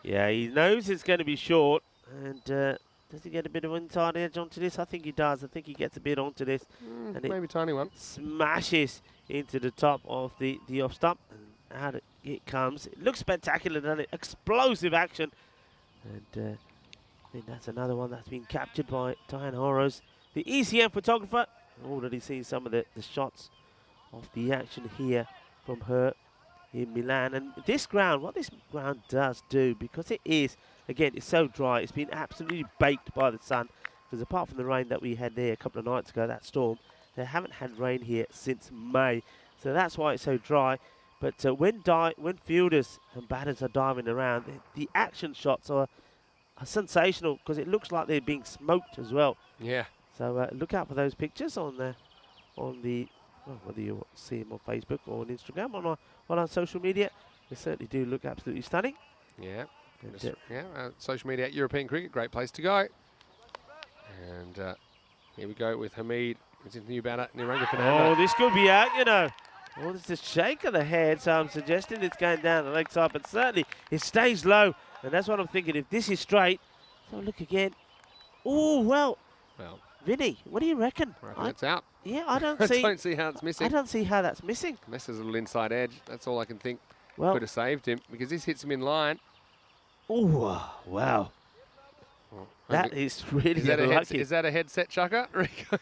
Yeah, he knows it's going to be short. And does he get a bit of inside edge onto this? I think he does. I think he gets a bit onto this. And Maybe a tiny one. Smashes into the top of the off stump. And out it comes. It looks spectacular, doesn't it? Explosive action. And I think that's another one that's been captured by Diane Horrors, the ECM photographer. Already seen some of the shots of the action here from her in Milan. And this ground, what this ground does do, because it is, again, it's so dry, it's been absolutely baked by the sun. Because apart from the rain that we had there a couple of nights ago, that storm, they haven't had rain here since May. So that's why it's so dry. But when fielders and batters are diving around, the action shots are sensational, because it looks like they're being smoked as well. Yeah. So look out for those pictures on the whether you see them on Facebook or on Instagram or on social media. They certainly do look absolutely stunning. Yeah. And, Social media at European Cricket, great place to go. And here we go with Hamid. It's a new batter, Niranga Fernando. oh, this could be out, you know. Oh, there's a shake of the head, so I'm suggesting it's going down the leg side, but certainly it stays low. And that's what I'm thinking. If this is straight, so look again. Oh, well, Vinny, what do you reckon? I reckon it's out. Yeah, I don't I see. don't see how it's missing. I don't see how that's missing. Unless there's a little inside edge. That's all I can think Well, could have saved him, because this hits him in line. oh, wow. Well, That is really is that, unlucky. is that a headset chucker, Rico?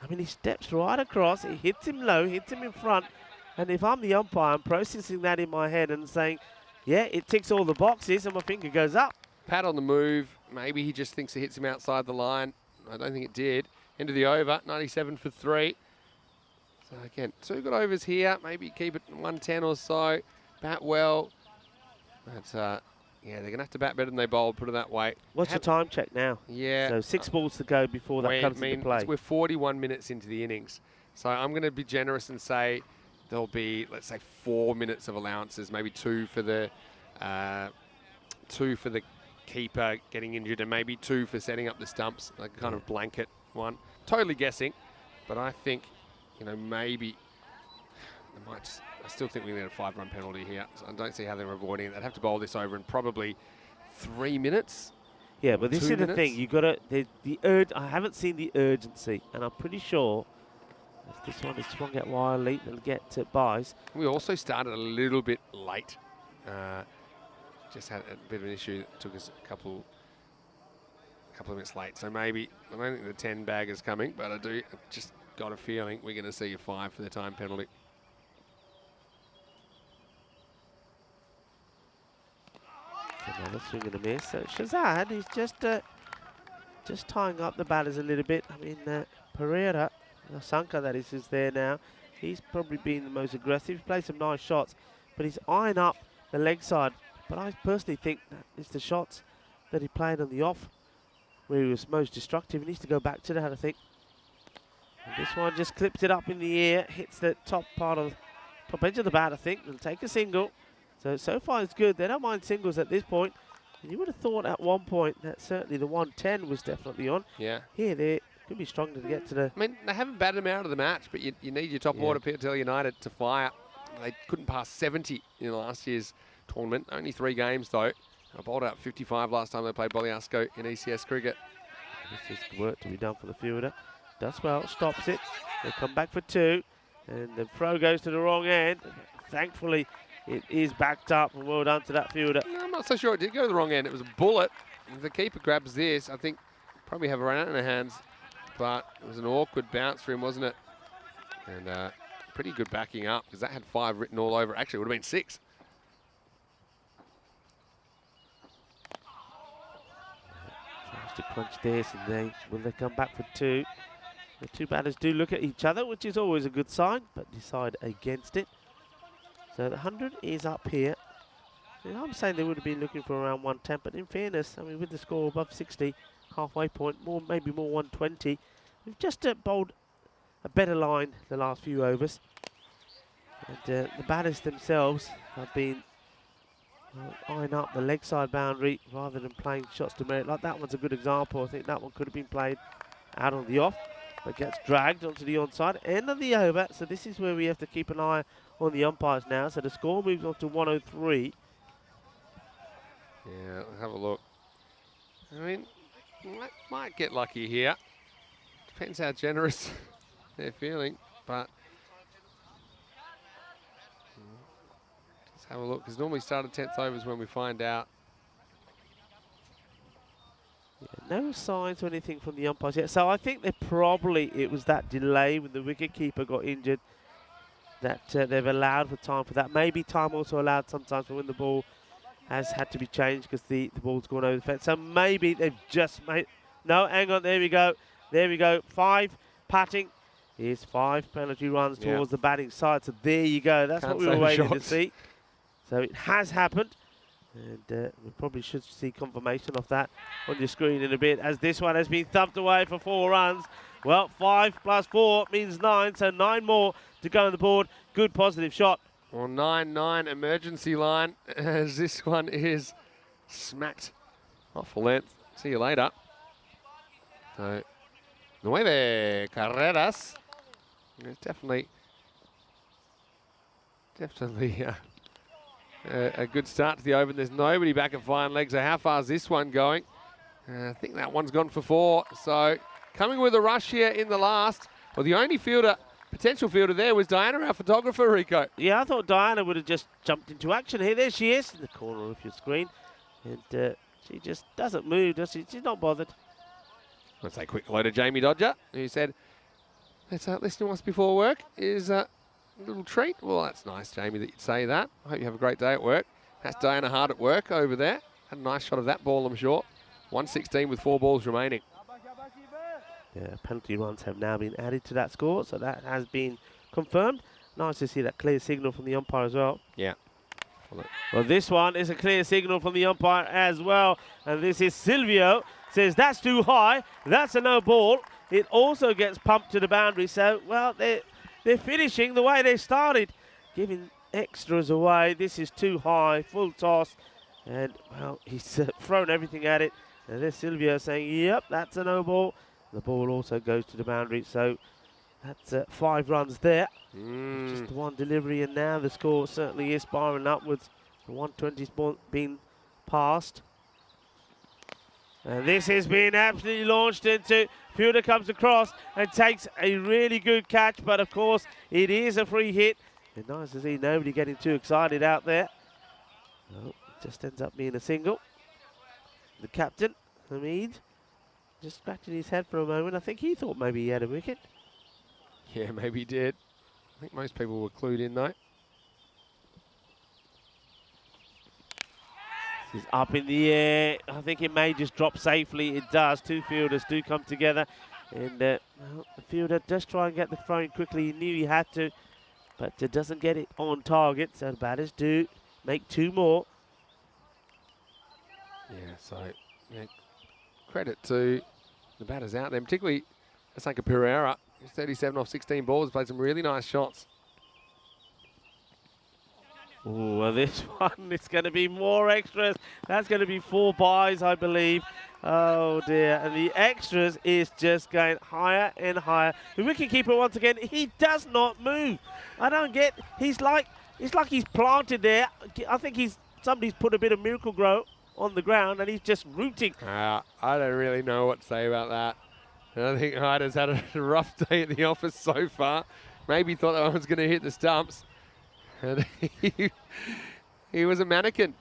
I mean, he steps right across, he hits him low, hits him in front, and if I'm the umpire, I'm processing that in my head and saying, yeah, it ticks all the boxes, and my finger goes up. Pat on the move. Maybe he just thinks it hits him outside the line. I don't think it did. Into the over, 97 for 3. So again, 2 good overs here. Maybe keep it 110 or so. Bat well. But yeah, they're going to have to bat better than they bowled, put it that way. What's your time check now? Yeah. So 6 balls to go before that comes into play. We're 41 minutes into the innings. So I'm going to be generous and say there'll be, let's say, 4 minutes of allowances, maybe 2 for the keeper getting injured, and maybe 2 for setting up the stumps, like kind of blanket one. Totally guessing, but I think, you know, maybe they might just, I still think we need a 5-run penalty here. So I don't see how they're avoiding it. They'd have to bowl this over in probably 3 minutes. Yeah, but this 2 is the minutes. thing. You got to the urge. I haven't seen the urgency, and I'm pretty sure if this one is swung out wildly, they'll get to buys. We also started a little bit late. Just had a bit of an issue that took us a couple of minutes late. So maybe, I don't think the 10 bag is coming, but I've just got a feeling we're going to see a 5 for the time penalty. Another swing and a miss. So Shazad is just tying up the batters a little bit. I mean, Pereira, Sanka that is there now. He's probably been the most aggressive. He's played some nice shots, but he's eyeing up the leg side. But I personally think that it's the shots that he played on the off where he was most destructive. He needs to go back to that, I think. And this one just clips it up in the air, hits the top edge of the bat, I think, and take a single. So far it's good. They don't mind singles at this point. And you would have thought at one point that certainly the 110 was definitely on. Yeah. Here, they could be strong to get to the... I mean, they haven't batted him out of the match, but you need your top order, PTL United, to fire. They couldn't pass 70 in last year's tournament. Only 3 games, though. I bowled out 55 last time they played Boliasco in ECS cricket. This is work to be done for the fielder. Does well, stops it. They come back for 2. And the throw goes to the wrong end. Thankfully, it is backed up, and well done to that fielder. No, I'm not so sure it did go to the wrong end. It was a bullet. If the keeper grabs this, I think probably have a run out in their hands. But it was an awkward bounce for him, wasn't it? And pretty good backing up, because that had 5 written all over it. Actually, it would have been 6. Tries to crunch this, and will they come back for 2? The 2 batters do look at each other, which is always a good sign, but decide against it. So the 100 is up here. I'm saying they would have been looking for around 110, but in fairness, I mean, with the score above 60, halfway point, maybe more 120, we've just bowled a better line the last few overs. And the batters themselves have been eyeing up the leg side boundary rather than playing shots to merit. Like that one's a good example. I think that one could have been played out on the off, but gets dragged onto the onside. End of the over, so this is where we have to keep an eye on the umpires now. So the score moves on to 103. Yeah, let's have a look. I mean, might get lucky here. Depends how generous they're feeling, but let's have a look, because normally start at 10th overs when we find out. Yeah, no signs or anything from the umpires yet. So I think it was that delay when the wicketkeeper got injured that they've allowed for time for that. Maybe time also allowed sometimes for when the ball has had to be changed because the ball's gone over the fence. So maybe they've just made... No, hang on, there we go. There we go. 5 patting. Here's 5 penalty runs towards the batting side. So there you go. That's what we were waiting to see. So it has happened. And we probably should see confirmation of that on your screen in a bit, as this one has been thumped away for 4 runs. Well, 5 plus 4 means 9, so 9 more to go on the board. Good positive shot. Well, 9-9 emergency line, as this one is smacked off a length. See you later. So, 9 carreras. It's definitely a good start to the over. There's nobody back at fine legs. So how far is this one going? I think that one's gone for 4. So coming with a rush here in the last. Well, the only potential fielder there was Diana, our photographer, Rico. Yeah, I thought Diana would have just jumped into action here. There she is in the corner of your screen. And she just doesn't move, does she? She's not bothered. Let's say quick hello to Jamie Dodger, who said, let's listen to us before work is a little treat. Well, that's nice, Jamie, that you'd say that. I hope you have a great day at work. That's Diana Hart at work over there. Had a nice shot of that ball, I'm sure. 116 with 4 balls remaining. Yeah, penalty runs have now been added to that score, so that has been confirmed. Nice to see that clear signal from the umpire as well. Yeah. Well, this one is a clear signal from the umpire as well. And this is Silvio. Says that's too high. That's a no ball. It also gets pumped to the boundary. So, well, they're finishing the way they started, giving extras away. This is too high, full toss. And, well, he's thrown everything at it. And there's Silvio saying, yep, that's a no ball. The ball also goes to the boundary. So that's 5 runs there. Just the one delivery, and now the score certainly is spiraling upwards. The 120's been passed. And this has been absolutely launched into. Fielder comes across and takes a really good catch, but of course it is a free hit. And nice to see nobody getting too excited out there. Well, it just ends up being a single. The captain, Hamid, just scratching his head for a moment. I think he thought maybe he had a wicket. Yeah, maybe he did. I think most people were clued in, though. This is up in the air. I think it may just drop safely. It does. 2 fielders do come together. And well, the fielder does try and get the throw in quickly. He knew he had to, but doesn't get it on target. So the batters do make 2 more. Yeah, so credit to the batters out there, particularly Asanka Pereira. He's 37 off 16 balls, played some really nice shots. Ooh, well, this one is going to be more extras. That's going to be 4 buys, I believe. Oh, dear. And the extras is just going higher and higher. The wicketkeeper, once again, he does not move. I don't get... It's like he's planted there. I think somebody's put a bit of Miracle Grow on the ground, and he's just rooting. I don't really know what to say about that. I think Hyder's had a rough day at the office so far. Maybe thought that one was going to hit the stumps. And he was a mannequin.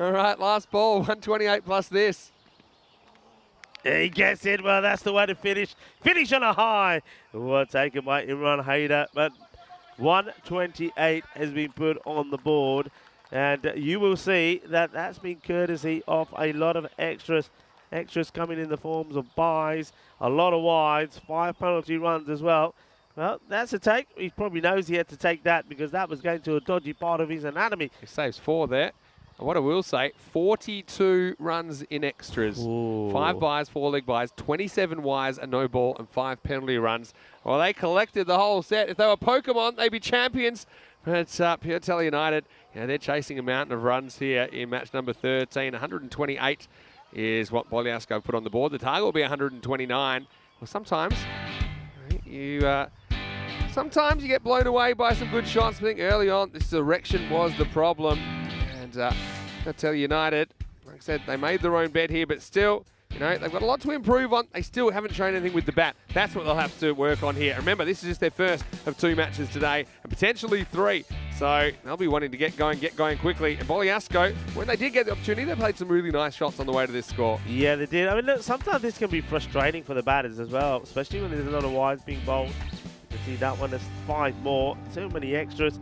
All right, last ball, 128 plus this. He gets it. Well, that's the way to finish. Finish on a high. Well, taken by Imran Haider. But 128 has been put on the board. And you will see that that's been courtesy of a lot of extras. Extras coming in the forms of buys, a lot of wides, 5 penalty runs as well. Well, that's a take. He probably knows he had to take that because that was going to a dodgy part of his anatomy. He saves 4 there. And what I will say, 42 runs in extras. Ooh. 5 buys, 4 leg buys, 27 wires, a no ball, and 5 penalty runs. Well, they collected the whole set. If they were Pokemon, they'd be champions. But Piotello United, they're chasing a mountain of runs here in match number 13. 128 is what Bogliasco put on the board. The target will be 129. Well, sometimes you get blown away by some good shots. I think early on, this direction was the problem. And Piotello United, like I said, they made their own bet here, but still, they've got a lot to improve on. They still haven't shown anything with the bat. That's what they'll have to work on here. Remember, this is just their first of 2 matches today, and potentially 3. So they'll be wanting to get going quickly. And Bogliasco, when they did get the opportunity, they played some really nice shots on the way to this score. Yeah, they did. I mean, look, sometimes this can be frustrating for the batters as well, especially when there's a lot of wides being bowled. You can see that one has 5 more. So many extras.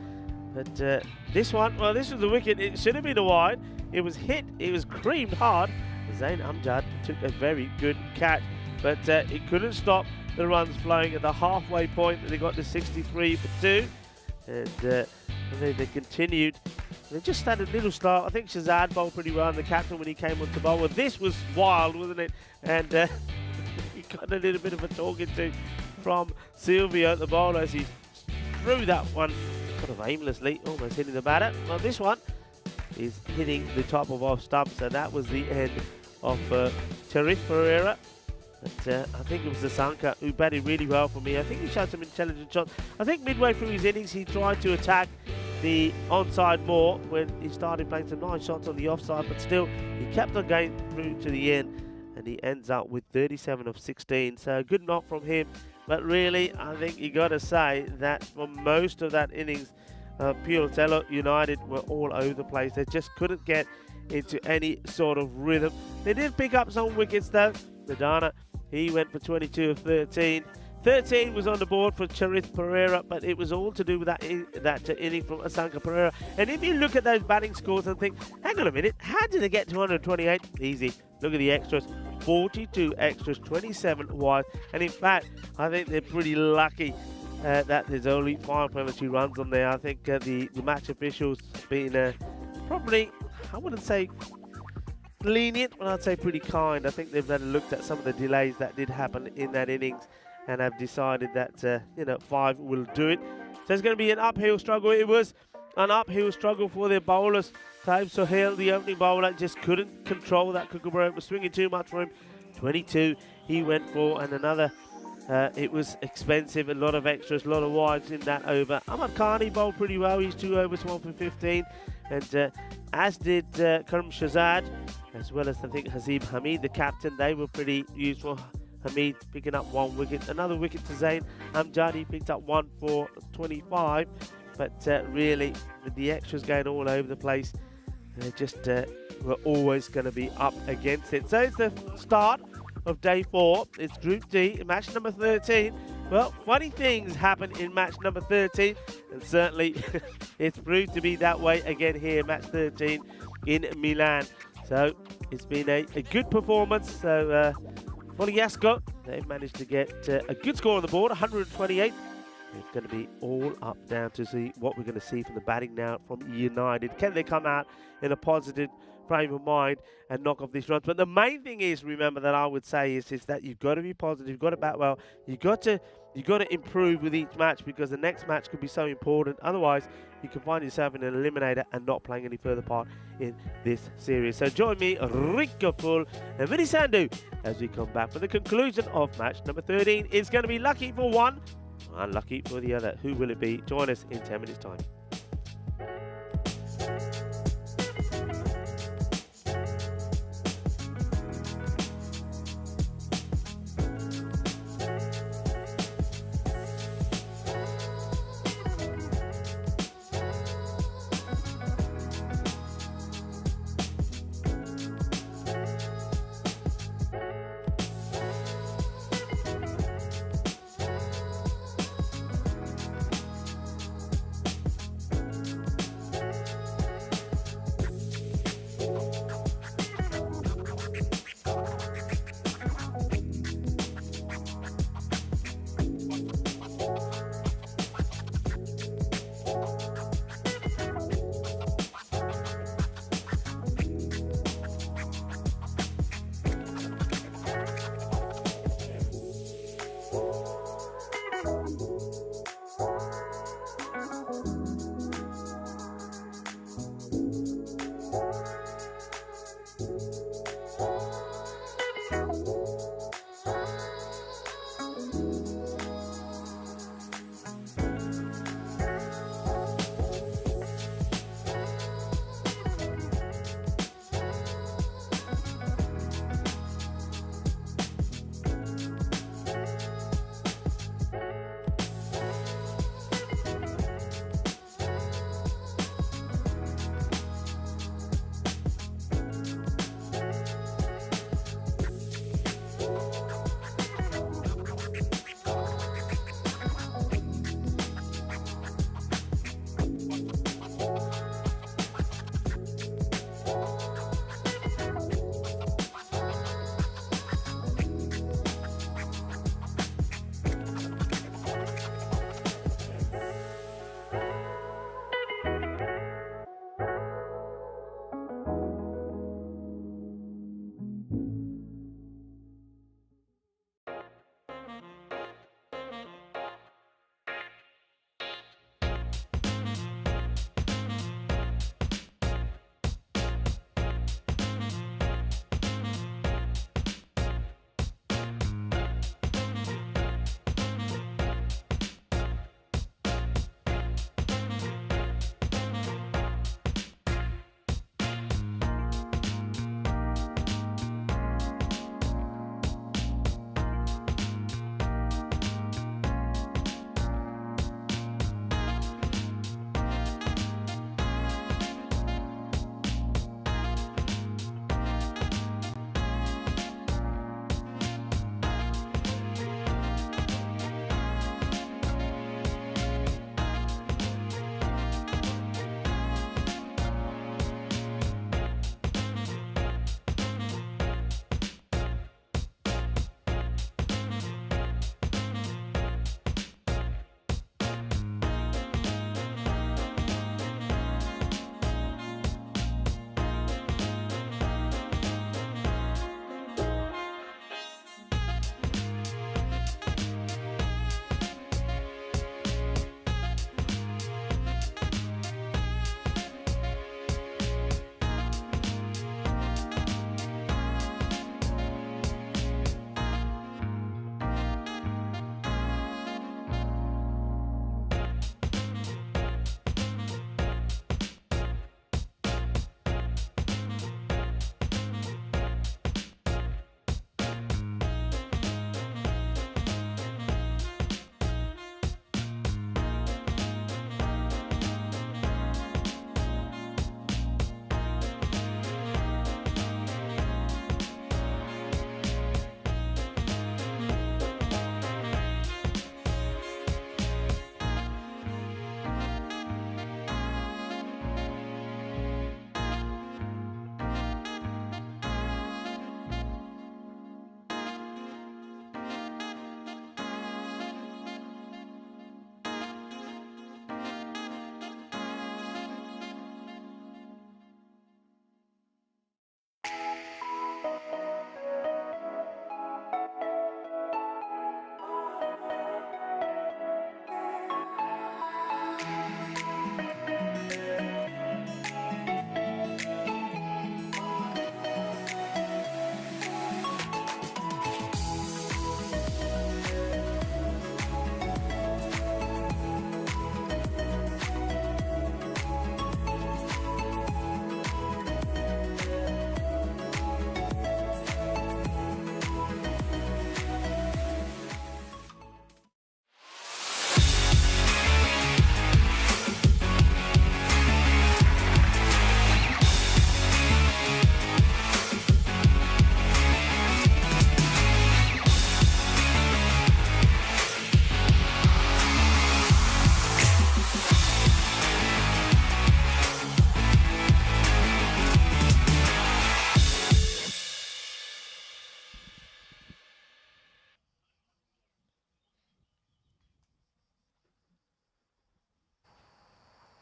But this one, well, this was the wicket. It should have been a wide. It was hit. It was creamed hard. Zain Amjad took a very good catch, but it couldn't stop the runs flowing at the halfway point. They got to 63 for 2, and they continued. They just had a little start. I think Shazad bowled pretty well, and the captain when he came on to bowl. Well, this was wild, wasn't it? And he got a little bit of a talking to from Silvio, the bowler, as he threw that one sort of aimlessly, almost hitting the batter. Well, this one is hitting the top of off stump, so that was the end of Sharif Pereira. But I think it was Asanka who batted really well for me. I think he showed some intelligent shots. I think midway through his innings he tried to attack the onside more when he started playing some nice shots on the offside, but still he kept on going through to the end, and he ends up with 37 of 16. So good knock from him, but really I think you got to say that for most of that innings, Piotello United were all over the place. They just couldn't get into any sort of rhythm. They did pick up some wickets though. Nadana, he went for 22 of 13. 13 was on the board for Sharif Pereira, but it was all to do with that inning from Asanka Pereira. And if you look at those batting scores and think, hang on a minute, how did they get to 128? Easy. Look at the extras. 42 extras, 27 wide. And in fact, I think they're pretty lucky that there's only 5 penalty runs on there. I think the match officials been probably, I wouldn't say lenient, but I'd say pretty kind. I think they've looked at some of the delays that did happen in that innings and have decided that 5 will do it. So it's going to be an uphill struggle. It was an uphill struggle for their bowlers. Taib Sohail, the opening bowler, just couldn't control that Kookaburra. It was swinging too much for him. 22 he went for, and another. It was expensive, a lot of extras, a lot of wides in that over. Ahmad Khan, he bowled pretty well. He's 2 overs, 1 for 15. And as did Karim Shazad, as well as I think Hazeeb Hamid, the captain. They were pretty useful. Hamid picking up 1 wicket. Another wicket to Zain Amjad. He picked up 1 for 25. But really, with the extras going all over the place, they just were always going to be up against it. So it's the start of day 4. It's Group D, match number 13. Well, funny things happen in match number 13, and certainly it's proved to be that way again here, match 13 in Milan. So it's been a good performance. So Bogliasco, they've managed to get a good score on the board, 128 It's going to be all up down to see what we're going to see from the batting now from United. Can they come out in a positive frame of mind and knock off these runs? But the main thing is, remember, that I would say is that you've got to be positive, you've got to bat well, you've got to improve with each match, because the next match could be so important. Otherwise, you can find yourself in an eliminator and not playing any further part in this series. So join me, Rico Pull and Vinny Sandhu, as we come back for the conclusion of match number 13. It's going to be lucky for one, unlucky for the other. Who will it be? Join us in 10 minutes' time.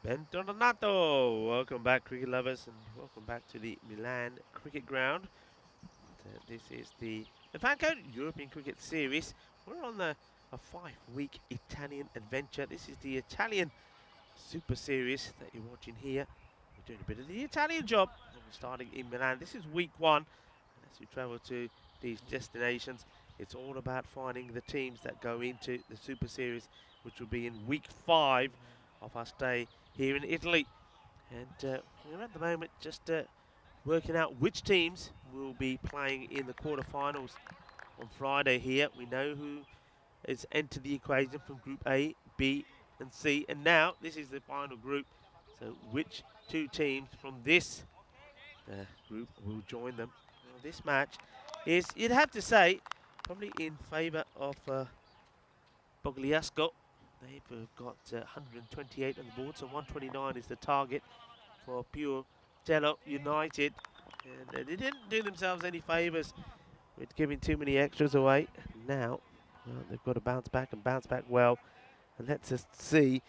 Bentornato! Welcome back, cricket lovers, and welcome back to the Milan cricket ground. This is the FanCode European Cricket Series. We're on a 5-week Italian adventure. This is the Italian Super Series that you're watching here. We're doing a bit of the Italian job, and we're starting in Milan. This is week 1. And as you travel to these destinations, it's all about finding the teams that go into the Super Series, which will be in week 5 of our stay here in Italy. And we're at the moment just working out which teams will be playing in the quarterfinals on Friday here. We know who has entered the equation from Group A, B and C, and now this is the final group. So which 2 teams from this group will join them? Well, this match is, you'd have to say, probably in favour of Bogliasco. They've got 128 on the board, so 129 is the target for Piotello United. And they didn't do themselves any favours with giving too many extras away. Now, well, they've got to bounce back and bounce back well. And let's just see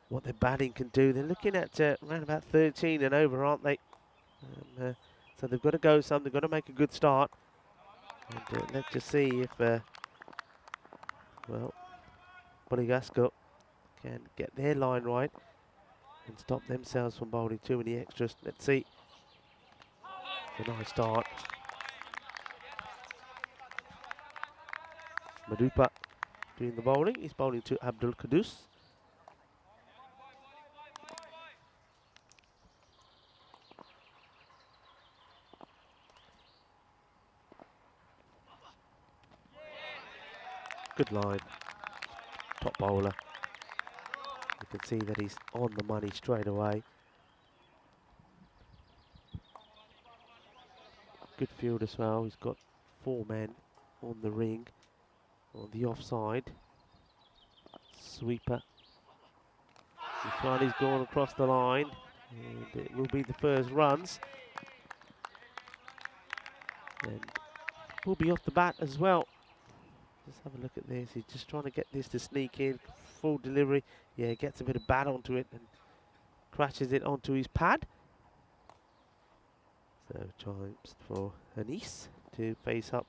what their batting can do. They're looking at around about 13 and over, aren't they? So they've got to go some. They've got to make a good start. And let's just see if, well, Bogliasco can get their line right and stop themselves from bowling too many extras. Let's see. It's a nice start. Madupa doing the bowling. He's bowling to Abdul Qudus. Good line. Top bowler. You can see that he's on the money straight away. Good field as well. He's got 4 men on the ring, on the offside. Sweeper. This one is gone across the line, and it will be the first runs. And will be off the bat as well. Let's have a look at this. He's just trying to get this to sneak in. Full delivery. Yeah, gets a bit of bat onto it and crashes it onto his pad. So times for Anis to face up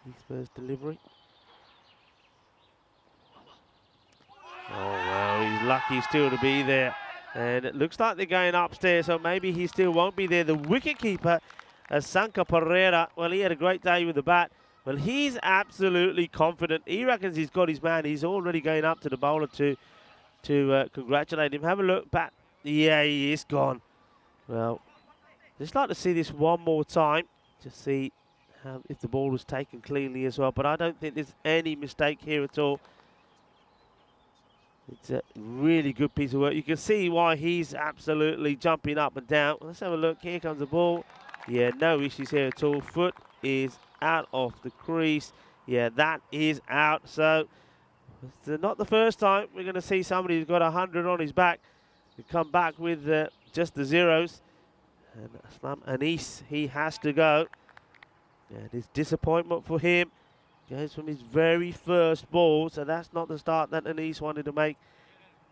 his first delivery. Oh well, he's lucky still to be there. And it looks like they're going upstairs, so maybe he still won't be there. The wicketkeeper, Sanka Pereira, well, he had a great day with the bat. Well, he's absolutely confident. He reckons he's got his man. He's already going up to the bowler to congratulate him. Have a look, bat. Yeah, he is gone. Well, just like to see this one more time to see if the ball was taken cleanly as well. But I don't think there's any mistake here at all. It's a really good piece of work. You can see why he's absolutely jumping up and down. Let's have a look. Here comes the ball. Yeah, no issues here at all. Foot is out of the crease. Yeah, that is out. So it's not the first time we're going to see somebody who's got 100 on his back to come back with just the zeros. And Aslam Anis, he has to go. And it's disappointment for him. Goes from his very first ball, so that's not the start that Anis wanted to make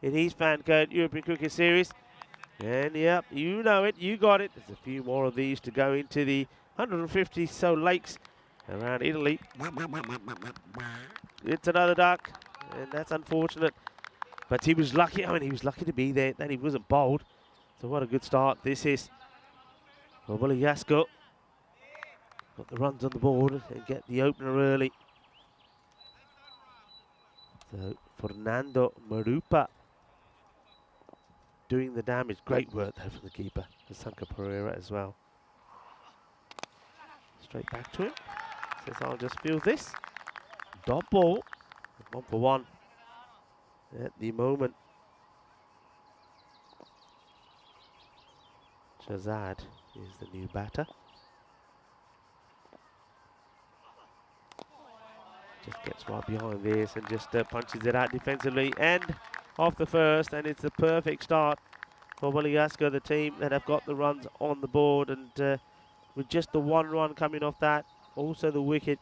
in his FanCode European Cricket Series. And yep, you know it, you got it. There's a few more of these to go into the 150 so lakes around Italy. It's another duck, and that's unfortunate. But he was lucky, I mean, he was lucky to be there, that he wasn't bowled. So what a good start this is for Bogliasco. Got the runs on the board and get the opener early. So Fernando Marupa doing the damage. Great work there from the keeper, Sanka Pereira as well. Straight back to him. Says I'll just field this. Dot ball. 1 for 1 at the moment. Shazad is the new batter. Just gets right behind this and just punches it out defensively and off the first, and it's a perfect start for Bogliasco, the team that have got the runs on the board, and with just the 1 run coming off that, also the wicket,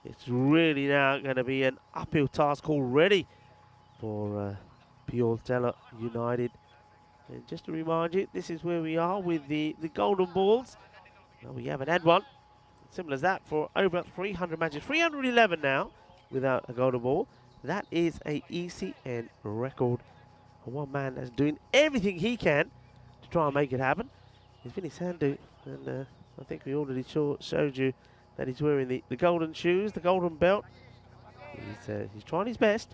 it's really now going to be an uphill task already for Pioltella United. And just to remind you, this is where we are with the golden balls. Well, we haven't had one. Simple as that for over 300 matches. 311 now without a golden ball. That is a ECN record. And one man that's doing everything he can to try and make it happen is Vinny Sandu. And I think we already showed you that he's wearing the golden shoes, the golden belt. He's trying his best.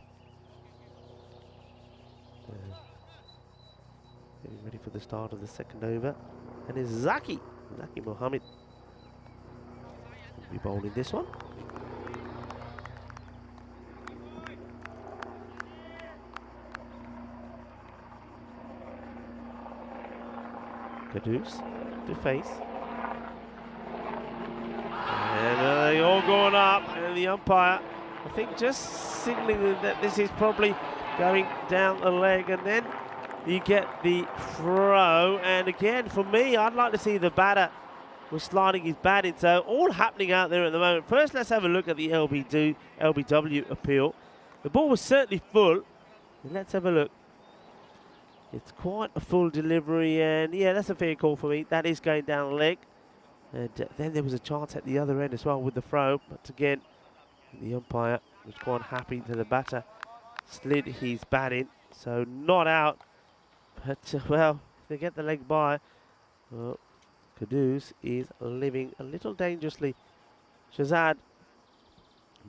Getting ready for the start of the second over. And it's Zaki Mohammed will be bowling this one. Caduce to face. And they all going up, and the umpire, I think, just signalling that this is probably going down the leg, and then you get the throw. And again, for me, I'd like to see the batter was sliding his bat in. So all happening out there at the moment. First, let's have a look at the LBW appeal. The ball was certainly full. And let's have a look. It's quite a full delivery, and yeah, that's a fair call for me. That is going down the leg. And then there was a chance at the other end as well with the throw. But again, the umpire was quite happy that the batter slid his bat in. So not out. But, well, they get the leg by. Well, Caduce is living a little dangerously. Shazad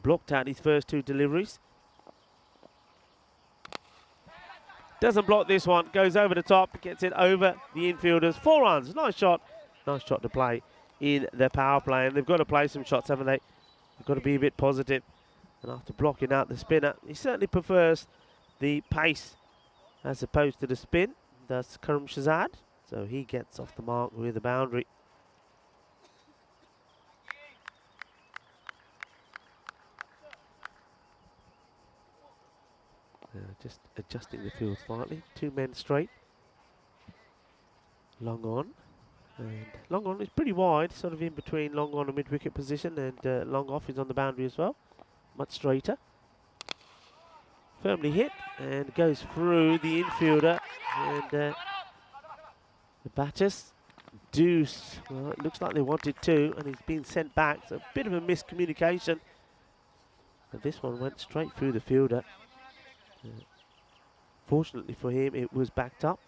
blocked out his first two deliveries. Doesn't block this one, goes over the top, gets it over the infielders. 4 runs, nice shot to play in their power play. And they've got to play some shots, haven't they? They've got to be a bit positive. And after blocking out the spinner, he certainly prefers the pace as opposed to the spin. That's Karim Shazad. So he gets off the mark with the boundary. Just adjusting the field slightly. 2 men straight. Long on. And long on is pretty wide, sort of in between long on and mid-wicket position. And long off is on the boundary as well. Much straighter. Firmly hit and goes through the infielder. And the batters, Deuce, well, it looks like they wanted to, and he's been sent back. So a bit of a miscommunication. But this one went straight through the fielder. Fortunately for him, it was backed up.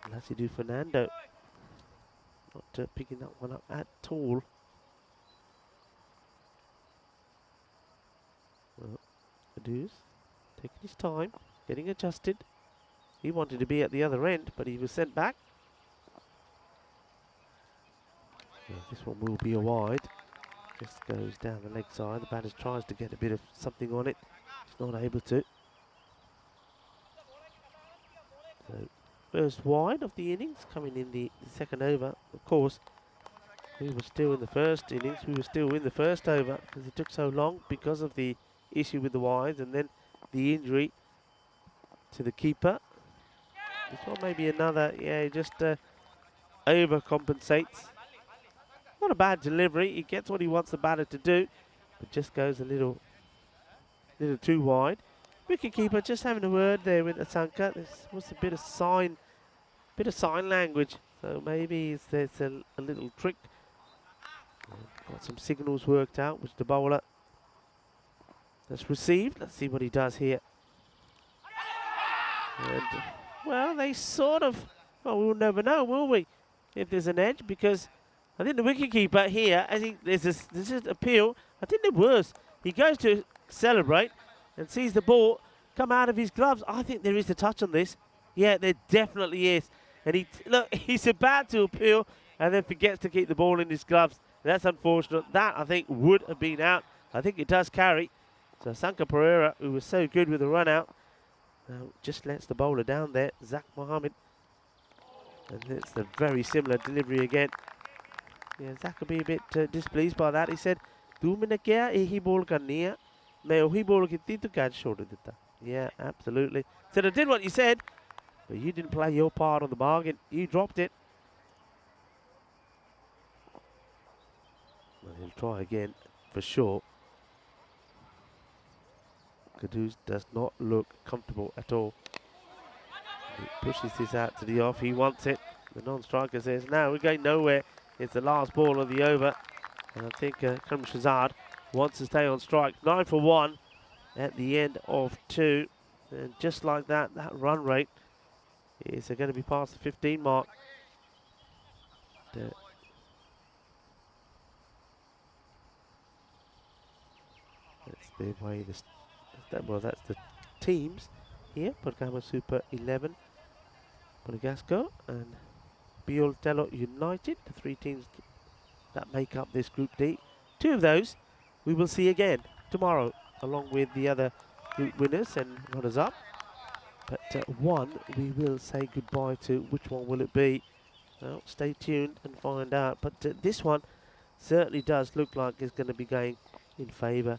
Lasidu Fernando not picking that one up at all. Well, Aduz taking his time, getting adjusted. He wanted to be at the other end, but he was sent back. Yeah, this one will be a wide. Just goes down the leg side. The batter tries to get a bit of something on it. He's not able to. So first wide of the innings coming in the second over. Of course, we were still in the first innings. We were still in the first over because it took so long because of the issue with the wides and then the injury to the keeper. This one may be another. Yeah, he just overcompensates. Not a bad delivery. He gets what he wants the batter to do, but just goes a little too wide. Wicketkeeper just having a word there with Asanka. This was a bit of sign language. So maybe there's a little trick. Got some signals worked out, which the bowler has received. Let's see what he does here. And well, they sort of. Well, we'll never know, will we? If there's an edge, because I think the wicketkeeper here, I think there's this appeal. I think it was. He goes to celebrate and sees the ball come out of his gloves. I think there is a touch on this. Yeah, there definitely is. And he's about to appeal and then forgets to keep the ball in his gloves. That's unfortunate. That, I think, would have been out. I think it does carry. So Sanka Pereira, who was so good with the run out, just lets the bowler down there, Zak Mohammed. And it's a very similar delivery again. Yeah, Zach will be a bit displeased by that. He said, "Tu maine kya ehi ball karni hai? Main ohi ball kiti tu catch chhod ditta." Yeah, absolutely. Said, "I did what you said, but you didn't play your part on the bargain. You dropped it." Well, he'll try again for sure. Caduce does not look comfortable at all. He pushes this out to the off. He wants it. The non-striker says, no, we're going nowhere. It's the last ball of the over. And I think Karim Shazad wants to stay on strike. 9 for 1 at the end of 2. And just like that, that run rate is going to be past the 15 mark. That's the way well, that's the teams here. Bergamo Super 11, Monegasco and Bioltello United, the 3 teams that make up this Group D. 2 of those we will see again tomorrow, along with the other group winners and runners-up. But one we will say goodbye to. Which one will it be? Well, stay tuned and find out. But this one certainly does look like it's going to be going in favour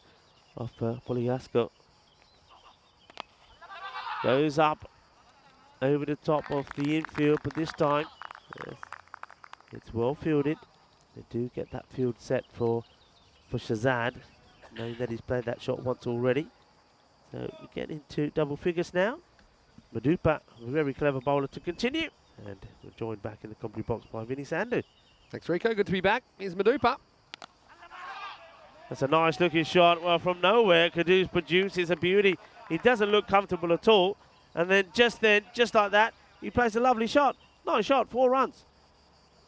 of Monegasco. Goes up over the top of the infield, but this time it's well fielded. They do get that field set for Shazad, knowing that he's played that shot once already. So we get into double figures now. Madupa, a very clever bowler to continue. And we're joined back in the commentary box by Vinny Sandhu. Thanks, Rico. Good to be back. Here's Madupa. That's a nice looking shot. Well, from nowhere, Caduce produces a beauty. He doesn't look comfortable at all. And then, just like that, he plays a lovely shot. Nice shot, 4 runs.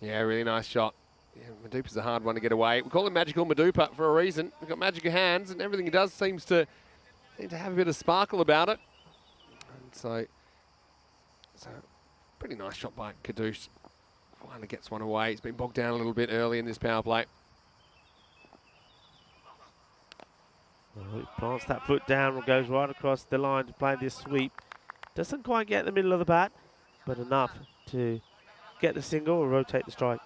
Yeah, really nice shot. Yeah, Madupa's a hard one to get away. We call him Magical Madupa for a reason. He's got magical hands, and everything he does seems to have a bit of sparkle about it. And so pretty nice shot by Caduce. Finally gets one away. He's been bogged down a little bit early in this power play. Well, he plants that foot down and goes right across the line to play this sweep. Doesn't quite get the middle of the bat, but enough to get the single or rotate the strike.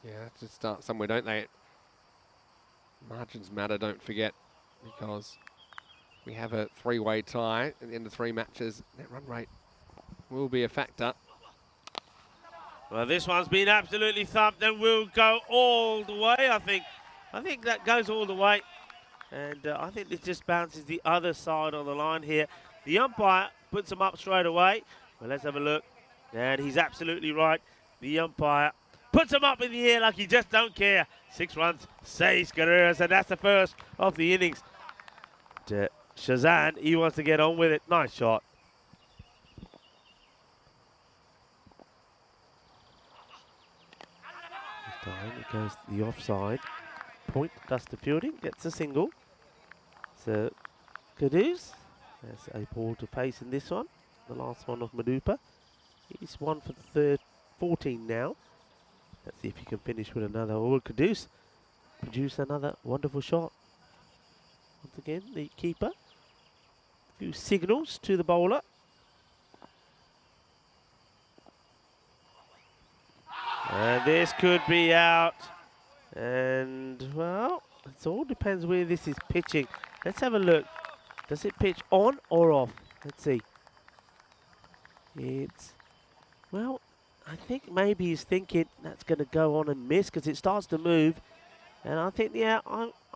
Yeah, just start somewhere, don't they? Margins matter, don't forget, because we have a 3-way tie at the end of 3 matches. That run rate will be a factor. Well, this one's been absolutely thumped and will go all the way, I think. I think that goes all the way. And I think it just bounces the other side on the line here. The umpire puts him up straight away. Well, let's have a look. And he's absolutely right. The umpire puts him up in the air like he just don't care. 6 runs, 6 carreras, and that's the first of the innings. Shazad, he wants to get on with it. Nice shot. This time it goes to the offside. Point, does the fielding, gets a single. So, Caduce has a ball to face in this one. The last one of Madupa. He's 1 for the 14 now. Let's see if he can finish with another. Or Caduce produce another wonderful shot. Once again, the keeper. A few signals to the bowler. And this could be out. And, well, it all depends where this is pitching. Let's have a look. Does it pitch on or off? Let's see. It's, well, I think maybe he's thinking that's going to go on and miss because it starts to move. And I think, yeah,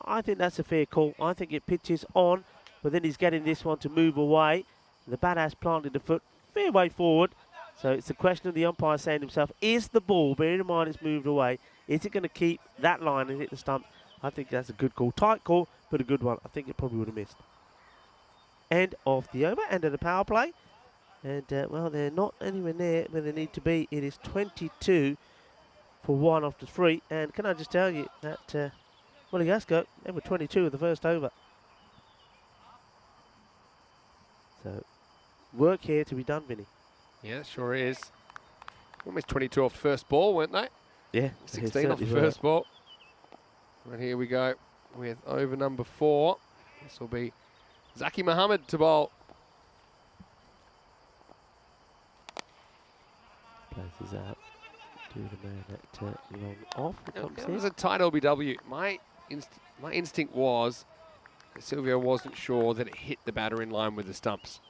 I think that's a fair call. I think it pitches on, but then he's getting this one to move away. The bat has planted the foot fair way forward. So it's a question of the umpire saying to himself, is the ball, bearing in mind it's moved away, is it going to keep that line and hit the stump? I think that's a good call. Tight call, but a good one. I think it probably would have missed. End of the over, end of the power play. And, well, they're not anywhere near where they need to be. It is 22 for 1 after 3. And can I just tell you that, Monegasco, they were 22 of the first over. So, work here to be done, Vinny. Yeah, sure is. Almost 22 off the first ball, weren't they? Yeah. 16 off the first ball. And here we go with over number 4. This will be Zaki Muhammad to bowl. Places out to the man at long off. It was a tight LBW. My instinct was that Silvio wasn't sure that it hit the batter in line with the stumps.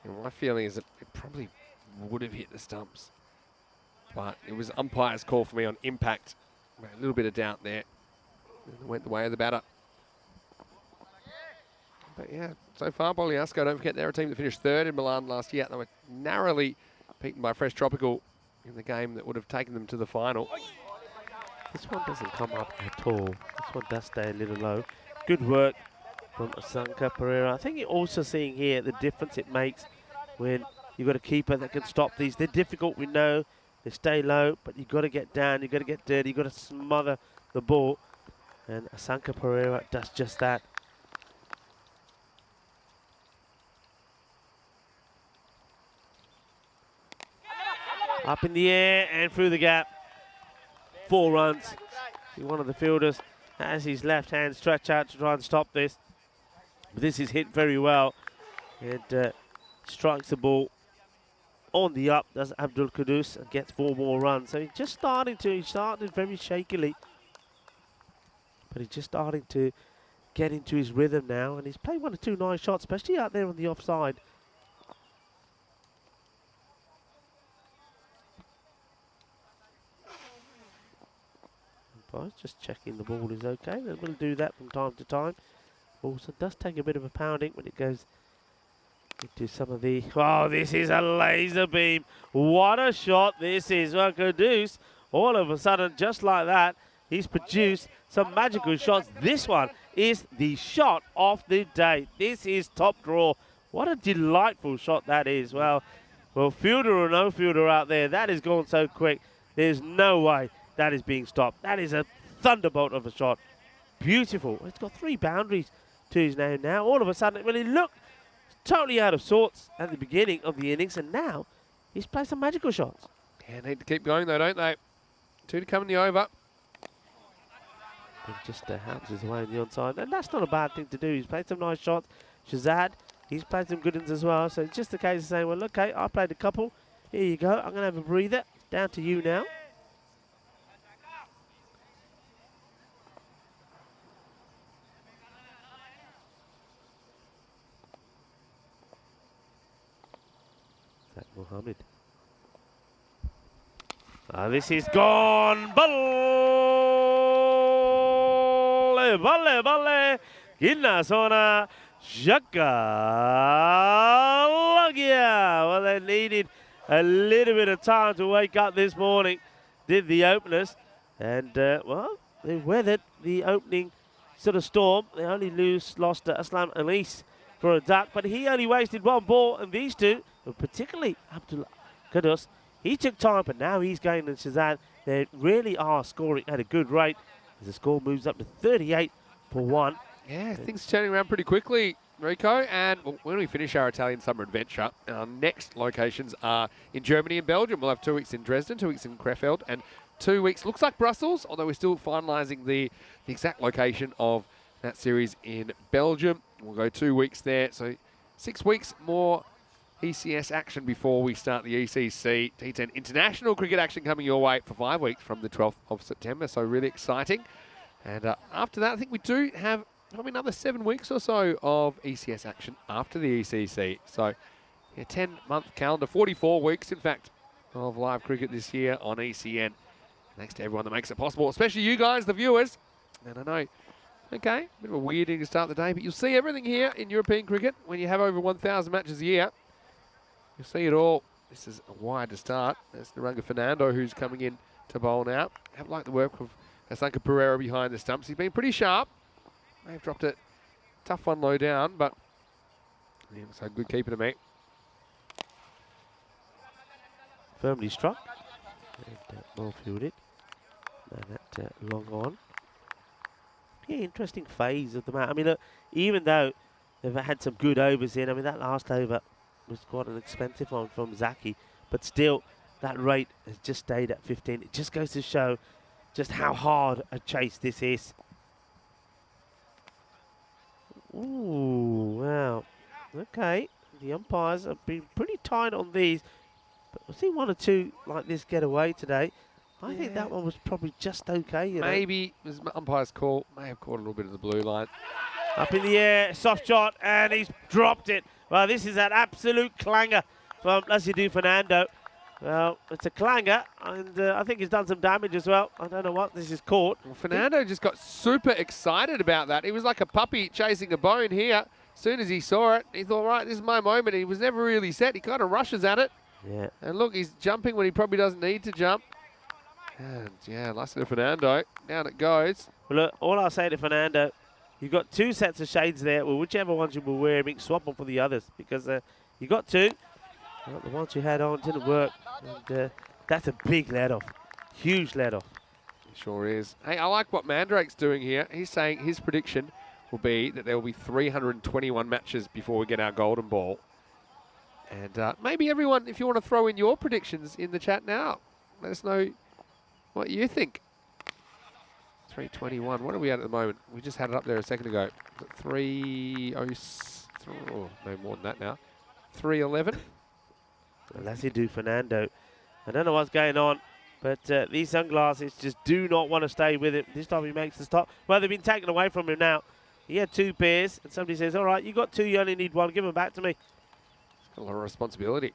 And my feeling is that it probably would have hit the stumps. But it was umpire's call for me on impact. A little bit of doubt there. It went the way of the batter. But yeah, so far, Boliasco, don't forget, they're a team that finished third in Milan last year. They were narrowly beaten by Fresh Tropical in the game that would have taken them to the final. This one doesn't come up at all. This one does stay a little low. Good work from Asanka Pereira. I think you're also seeing here the difference it makes when you've got a keeper that can stop these. They're difficult, we know. They stay low, but you've got to get down, you've got to get dirty, you've got to smother the ball. And Asanka Pereira does just that. Up in the air and through the gap. 4 runs. See one of the fielders has his left hand stretch out to try and stop this. But this is hit very well. And strikes the ball on the up, does Abdul Qudus, and gets 4 more runs. So he's just starting to, he started very shakily. But he's just starting to get into his rhythm now. And he's played 1 or 2 nice shots, especially out there on the offside. Just checking the ball is okay. And we'll do that from time to time. Also does take a bit of a pounding when it goes into some of the... Oh, this is a laser beam. What a shot this is. Well, Qudus, all of a sudden, just like that, he's produced some magical shots. This one is the shot of the day. This is top draw. What a delightful shot that is. Well, fielder or no fielder out there, that has gone so quick. There's no way that is being stopped. That is a thunderbolt of a shot. Beautiful. It's got 3 boundaries to his name now. All of a sudden, it really looked totally out of sorts at the beginning of the innings, and now he's played some magical shots. Yeah, need to keep going though, don't they? 2 to come in the over. And just bounces away on the onside, and that's not a bad thing to do. He's played some nice shots. Shazad, he's played some good ones as well. So it's just a case of saying, well, okay, I played a couple. Here you go. I'm going to have a breather. Down to you now. Mohammed. This is gone. Balle, balle, balle. Ginna sona. Shaka. Well, they needed a little bit of time to wake up this morning, did the openers. And, well, they weathered the opening sort of storm. They only lost Aslam Anis for a duck, but he only wasted 1 ball, and these 2, particularly Abdul Qudus, he took time, but now he's going to Shazad. They really are scoring at a good rate as the score moves up to 38 for 1. Yeah, things turning around pretty quickly, Rico. And when we finish our Italian summer adventure, our next locations are in Germany and Belgium. We'll have 2 weeks in Dresden, 2 weeks in Krefeld, and 2 weeks, looks like Brussels, although we're still finalising the exact location of that series in Belgium. We'll go 2 weeks there, so 6 weeks more ECS action before we start the ECC T10 international cricket action coming your way for 5 weeks from the 12th of September, so really exciting. And after that, I think we do have probably another 7 weeks or so of ECS action after the ECC. So, yeah, 10-month calendar, 44 weeks, in fact, of live cricket this year on ECN. Thanks to everyone that makes it possible, especially you guys, the viewers. And I know, okay, bit of a weird thing to start the day, but you'll see everything here in European cricket when you have over 1,000 matches a year. You'll see it all. This is a wide to start. There's Naranga Fernando, who's coming in to bowl now. Have liked the work of Asanka Pereira behind the stumps. He's been pretty sharp. May have dropped it. Tough one low down, but yeah, so good keeper to me. Firmly struck. And well fielded. And that long on. Yeah, interesting phase of the match. I mean, look, even though they've had some good overs in, I mean, that last over was quite an expensive one from Zaki, but still, that rate has just stayed at 15. It just goes to show just how hard a chase this is. Ooh, wow. Okay, the umpires have been pretty tight on these, but we've seen 1 or 2 like this get away today. I think that one was probably just okay. You Maybe it was umpire's call. May have caught a little bit of the blue line. Up in the air, soft shot, and he's dropped it. Well, this is an absolute clanger from Lasidu Fernando. Well, it's a clanger, and I think he's done some damage as well. I don't know what this is caught. Well, Fernando just got super excited about that. He was like a puppy chasing a bone here. As soon as he saw it, he thought, right, this is my moment. He was never really set. He kind of rushes at it. Yeah. And look, he's jumping when he probably doesn't need to jump. And yeah, Lassiter Fernando, down it goes. Well, look, all I'll say to Fernando, you've got 2 sets of shades there. Well, whichever ones you were wearing, swap them for the others because you got 2. Well, the ones you had on didn't work. And that's a big let-off. Huge let-off. It sure is. Hey, I like what Mandrake's doing here. He's saying his prediction will be that there will be 321 matches before we get our golden ball. And maybe everyone, if you want to throw in your predictions in the chat now, let us know what you think. 321. What are we at the moment? We just had it up there a second ago. 306. Oh, no more than that now. 311. Well, that's it, do Fernando. I don't know what's going on, but these sunglasses just do not want to stay with him. This time he makes the stop. Well, they've been taken away from him now. He had 2 pairs, and somebody says, all right, you got 2, you only need 1. Give them back to me. It's got a lot of responsibility.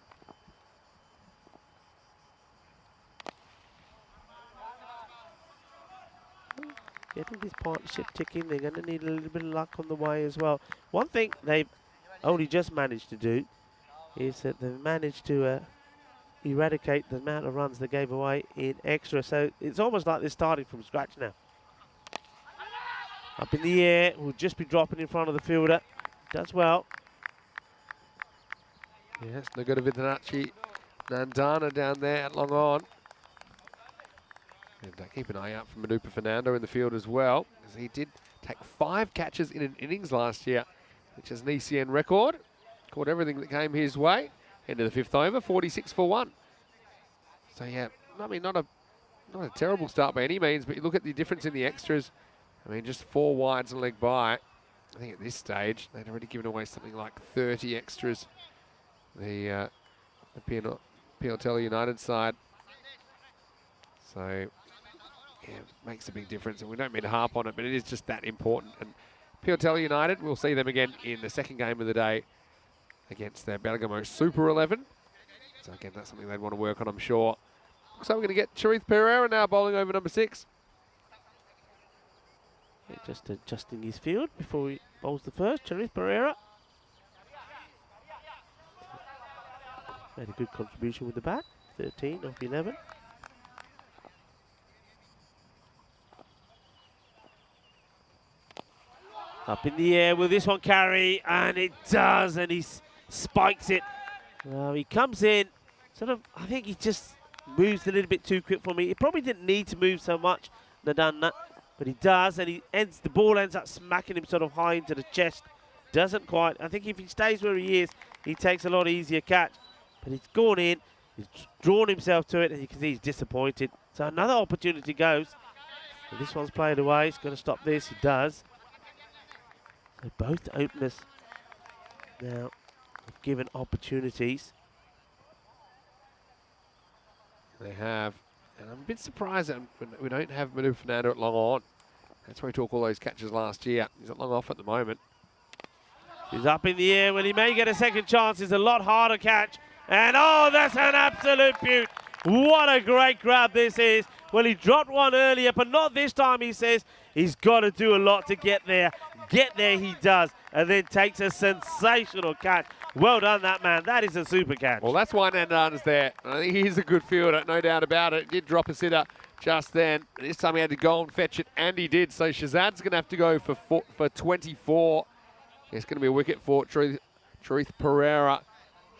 Getting this partnership ticking, they're going to need a little bit of luck on the way as well. One thing they've only just managed to do is that they've managed to eradicate the amount of runs they gave away in extra. So it's almost like they're starting from scratch now. Up in the air, will just be dropping in front of the fielder. Does well. Yes, no good of Vitanacci. Nandana down there at long on. And keep an eye out for Manupa Fernando in the field as well, as he did take 5 catches in an innings last year, which is an ECN record. Caught everything that came his way. Into the 5th over, 46 for 1. So yeah, I mean, not a terrible start by any means, but you look at the difference in the extras. I mean, just 4 wides and leg by. I think at this stage, they'd already given away something like 30 extras. The Piotelli United side. So, yeah, it makes a big difference, and we don't mean to harp on it, but it is just that important. And Piotelli United, we'll see them again in the second game of the day against their Bergamo Super 11. So again, that's something they'd want to work on, I'm sure. Looks like we're going to get Charith Pereira now bowling over number 6. Yeah, just adjusting his field before he bowls the first. Charith Pereira. Made a good contribution with the bat. 13 off 11. Up in the air, will this one carry? And it does, and he spikes it. Well, he comes in, sort of, I think he just moves a little bit too quick for me. He probably didn't need to move so much, Nadana, but he does, and the ball ends up smacking him sort of high into the chest. Doesn't quite. I think if he stays where he is, he takes a lot easier catch. But he's gone in, he's drawn himself to it, and you can see he's disappointed. So another opportunity goes. And this one's played away. He's going to stop this. He does. So both openers now have given opportunities. They have. And I'm a bit surprised that we don't have Manu Fernando at long on. That's where he took all those catches last year. He's at long off at the moment. He's up in the air. When he may get a second chance, it's a lot harder catch. And oh, that's an absolute beaut. What a great grab this is. Well, he dropped one earlier, but not this time, he says. He's got to do a lot to get there. Get there he does, and then takes a sensational catch. Well done, that man. That is a super catch. Well, that's why Nandana's there. I think he's a good fielder, no doubt about it. Did drop a sitter just then. This time he had to go and fetch it, and he did. So Shazad's going to have to go for 24. It's going to be a wicket for Charith Pereira.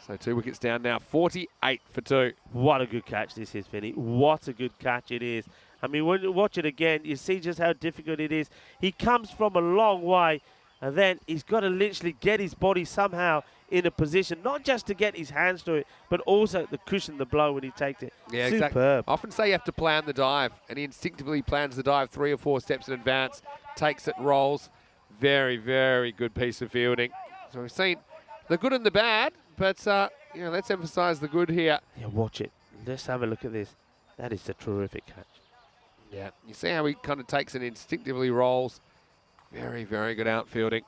So 2 wickets down now, 48 for 2. What a good catch this is, Vinny. What a good catch it is. I mean, when you watch it again, you see just how difficult it is. He comes from a long way, and then he's got to literally get his body somehow in a position, not just to get his hands to it, but also to cushion the blow when he takes it. Yeah, Superb. exactly. I often say you have to plan the dive, and he instinctively plans the dive 3 or 4 steps in advance, takes it, rolls. Very, very good piece of fielding. So we've seen the good and the bad, but you know, let's emphasise the good here. Yeah, watch it. Let's have a look at this. That is a terrific catch. Yeah, you see how he kind of takes and instinctively rolls. Very, very good outfielding.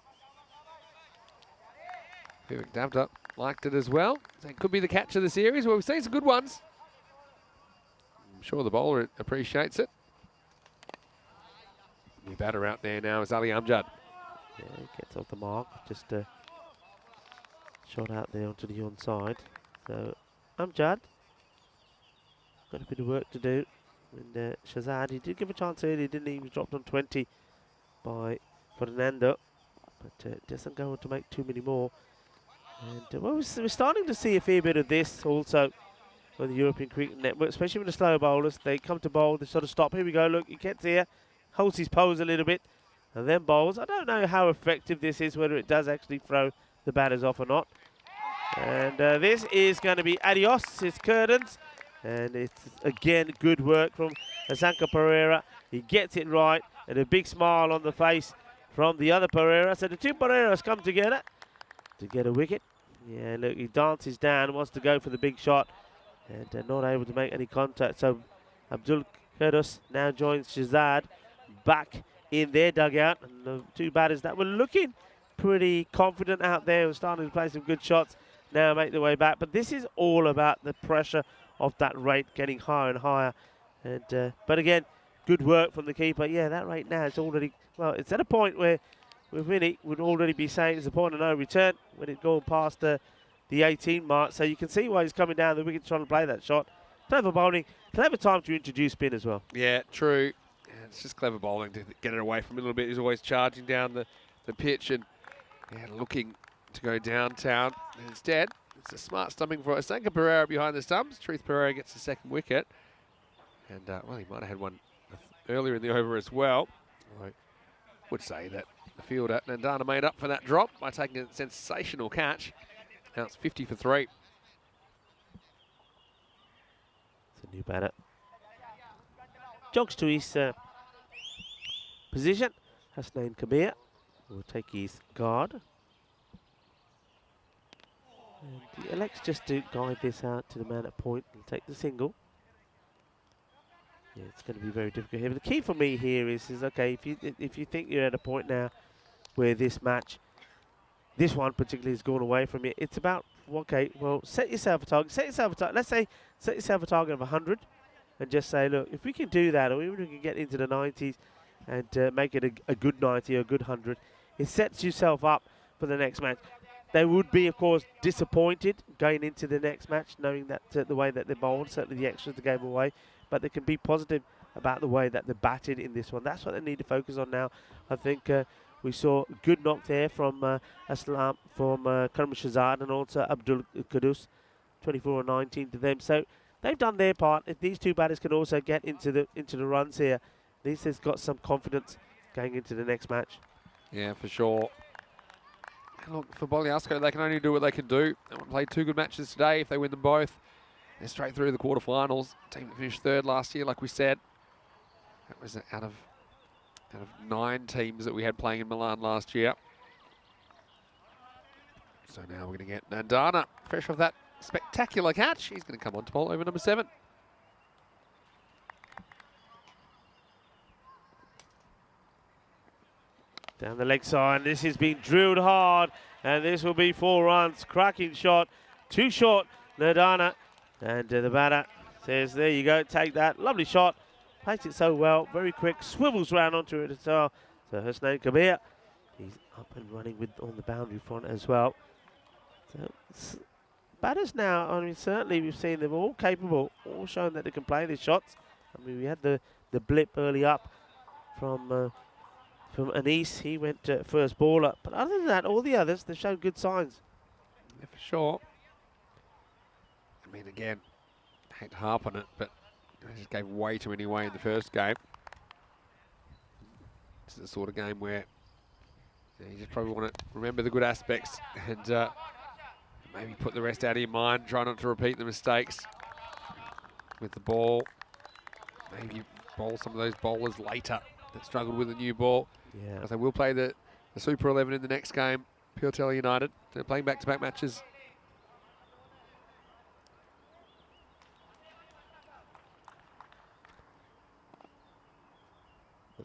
Vivek Davda liked it as well. So it could be the catch of the series. Well, we've seen some good ones. I'm sure the bowler appreciates it. New batter out there now is Ali Amjad. Yeah, gets off the mark. Just shot out there onto the onside. So Amjad got a bit of work to do. And Shazad, he did give a chance earlier, didn't he? He was dropped on 20 by Fernando, but doesn't go on to make too many more. And well, we're starting to see a fair bit of this also on the European Cricket Network, especially with the slow bowlers. They come to bowl, they sort of stop. Here we go, look, he gets here, holds his pose a little bit, and then bowls. I don't know how effective this is, whether it does actually throw the batters off or not. And this is going to be adios, it's curtains. And it's, again, good work from Asanka Pereira. He gets it right, and a big smile on the face from the other Pereira. So the two Pereiras come together to get a wicket. Yeah, look, he dances down, wants to go for the big shot, and not able to make any contact. So Abdul Kudus now joins Shazad back in their dugout. And the two batters that were looking pretty confident out there and starting to play some good shots now make their way back. But this is all about the pressure of that rate getting higher and higher. And but again, good work from the keeper. Yeah, that rate now is already, well, it's at a point where Winnie would already be saying it's a point of no return when it's gone past the 18 mark. So you can see why he's coming down the wicket trying to play that shot. Clever bowling, clever time to introduce spin as well. Yeah, true. Yeah, it's just clever bowling to get it away from a little bit. He's always charging down the pitch and looking to go downtown. And instead, it's a smart stumping for Asanka Pereira behind the stumps. Truth Pereira gets the second wicket. And, well, he might have had one earlier in the over as well. I would say that the fielder, Nandana, made up for that drop by taking a sensational catch. Now it's 50 for 3. It's a new batter. Jogs to his position. Hasnain Kabir will take his guard. And he elects just to guide this out to the man at point and take the single. Yeah, it's going to be very difficult here. But the key for me here is okay, if you think you're at a point now where this match, this one particularly, has gone away from you, it's about, okay, well, set yourself a target. Let's say, set yourself a target of 100 and just say, look, if we can do that, or even if we can get into the 90s and make it a good 90 or a good 100, it sets yourself up for the next match. They would be, of course, disappointed going into the next match, knowing that the way that they bowled, certainly the extras, the game away, but they can be positive about the way that they batted in this one. That's what they need to focus on now. I think we saw a good knock there from Aslam, from Karim Shazad, and also Abdul Kudus, 24 and 19 to them. So they've done their part. If these two batters can also get into the runs here, at least they've got some confidence going into the next match. Yeah, for sure. Look, for Bogliasco, they can only do what they can do. They played 2 good matches today. If they win them both, they're straight through the quarterfinals. Team that finished 3rd last year, like we said. That was out of 9 teams that we had playing in Milan last year. So now we're going to get Nandana, fresh off that spectacular catch. He's going to come on to bowl over number 7. Down the leg side, this is being drilled hard, and this will be 4 runs. Cracking shot, too short, Nandana. And the batter says, there you go, take that. Lovely shot, plays it so well, very quick, swivels round onto it as well. So Hasnain Kabir, he's up and running on the boundary front as well. So batters now, I mean, certainly we've seen them all capable, all showing that they can play these shots. I mean, we had the blip early up from Anis. He went first baller. But other than that, all the others, they've shown good signs. Yeah, for sure. I mean, again, I hate to harp on it, but they just gave way too many away in the first game. This is the sort of game where you just probably want to remember the good aspects and maybe put the rest out of your mind. Try not to repeat the mistakes with the ball. Maybe bowl some of those bowlers later that struggled with a new ball. Yeah. As they will play the Super 11 in the next game. Pure United. They're playing back-to-back matches.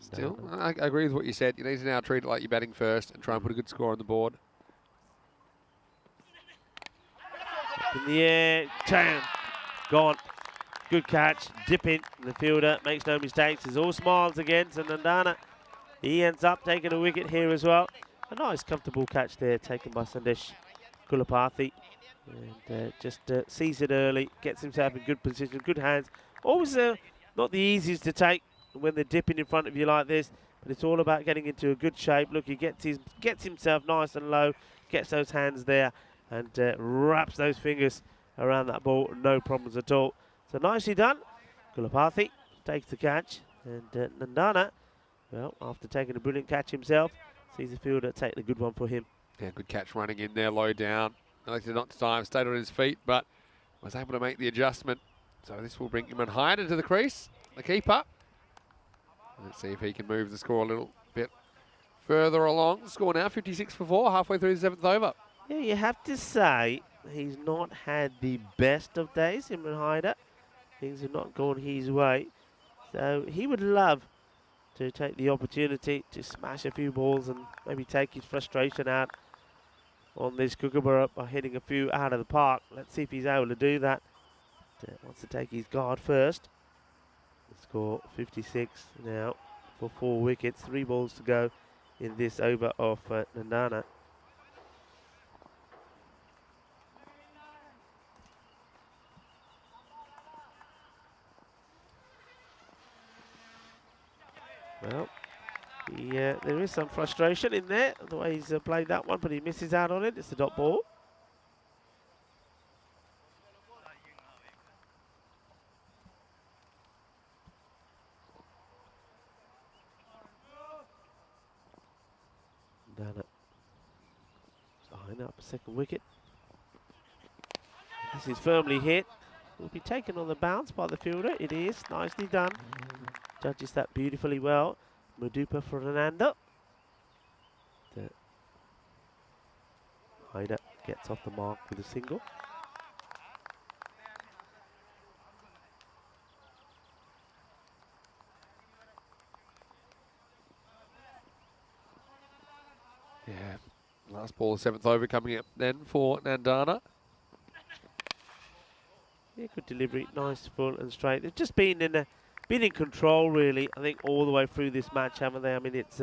Still, I agree with what you said. You need to now treat it like you're batting first and try and put a good score on the board. In the air, Chan, gone. Good catch, dip in. The fielder makes no mistakes. He's all smiles again. So Nandana, he ends up taking a wicket here as well. A nice, comfortable catch there taken by Sandesh Kulapathy. And just sees it early, gets himself in good position, good hands. Always not the easiest to take when they're dipping in front of you like this, but it's all about getting into a good shape. Look, he gets himself nice and low, gets those hands there, and wraps those fingers around that ball, no problems at all. So nicely done. Kulapathy takes the catch, and Nandana, well, after taking a brilliant catch himself, sees the fielder take the good one for him. Yeah, good catch running in there, low down. Elected not to dive, stayed on his feet, but was able to make the adjustment. So this will bring Milan Hyder to the crease, the keeper. Let's see if he can move the score a little bit further along. The score now 56 for 4, halfway through the 7th over. Yeah, you have to say he's not had the best of days, Milan Hyder. Things have not gone his way. So he would love to take the opportunity to smash a few balls and maybe take his frustration out on this Kookaburra by hitting a few out of the park. Let's see if he's able to do that. Wants to take his guard first. The score 56 now for 4 wickets. 3 balls to go in this over of Nandana. Well, there is some frustration in there, the way he's played that one, but he misses out on it. It's a dot ball. Down it. Line up, second wicket. This is firmly hit. Will be taken on the bounce by the fielder. It is nicely done. Judges that beautifully well. Madupa Fernando. Hyder gets off the mark with a single. Yeah, last ball of 7th over coming up then for Nandana. Yeah, good delivery, nice, full and straight. They've just been in control really, I think, all the way through this match, haven't they? I mean, it's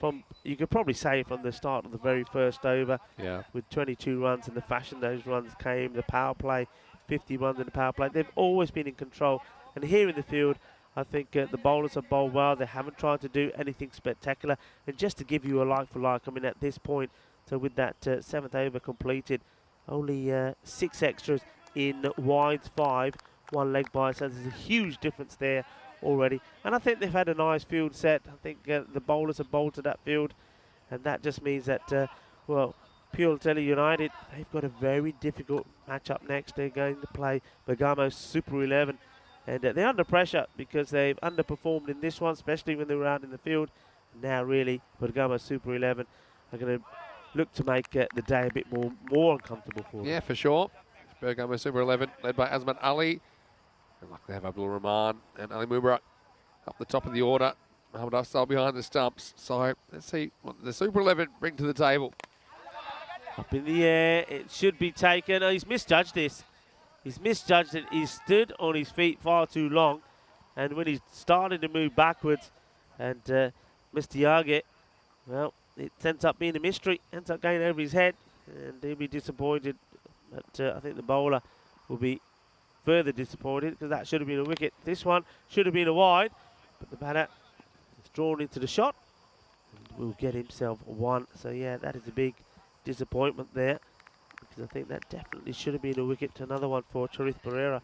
from, you could probably say from the start of the very first over, Yeah, with 22 runs and the fashion those runs came, the power play, 50 runs in the power play. They've always been in control. And here in the field, I think the bowlers have bowled well. They haven't tried to do anything spectacular. And just to give you a like for like, I mean, at this point, so with that 7th over completed, only 6 extras in wides 5, 1 leg by. So there's a huge difference there already. And I think they've had a nice field set. I think the bowlers have bowled to that field. And that just means that, well, Piyodhala United, they've got a very difficult matchup next. They're going to play Bergamo Super 11. And they're under pressure because they've underperformed in this one, especially when they were out in the field. Now, really, Bergamo Super 11 are going to look to make the day a bit more uncomfortable for them. yeah, for sure. Bergamo Super 11, led by Azmat Ali. And luckily they have Abdul Rahman and Ali Mubarak up the top of the order. Mohammad Afzal behind the stumps. So let's see what the Super 11 bring to the table. Up in the air, it should be taken. Oh, he's misjudged this. He's misjudged it. He stood on his feet far too long. And when he started to move backwards and Mr. Yage, well, it ends up being a mystery. Ends up going over his head. And he'll be disappointed. But I think the bowler will be further disappointed because that should have been a wicket. This one should have been a wide. But the batter is drawn into the shot and will get himself 1. So, yeah, that is a big disappointment there. Because I think that definitely should have been a wicket to another one for Charith Pereira.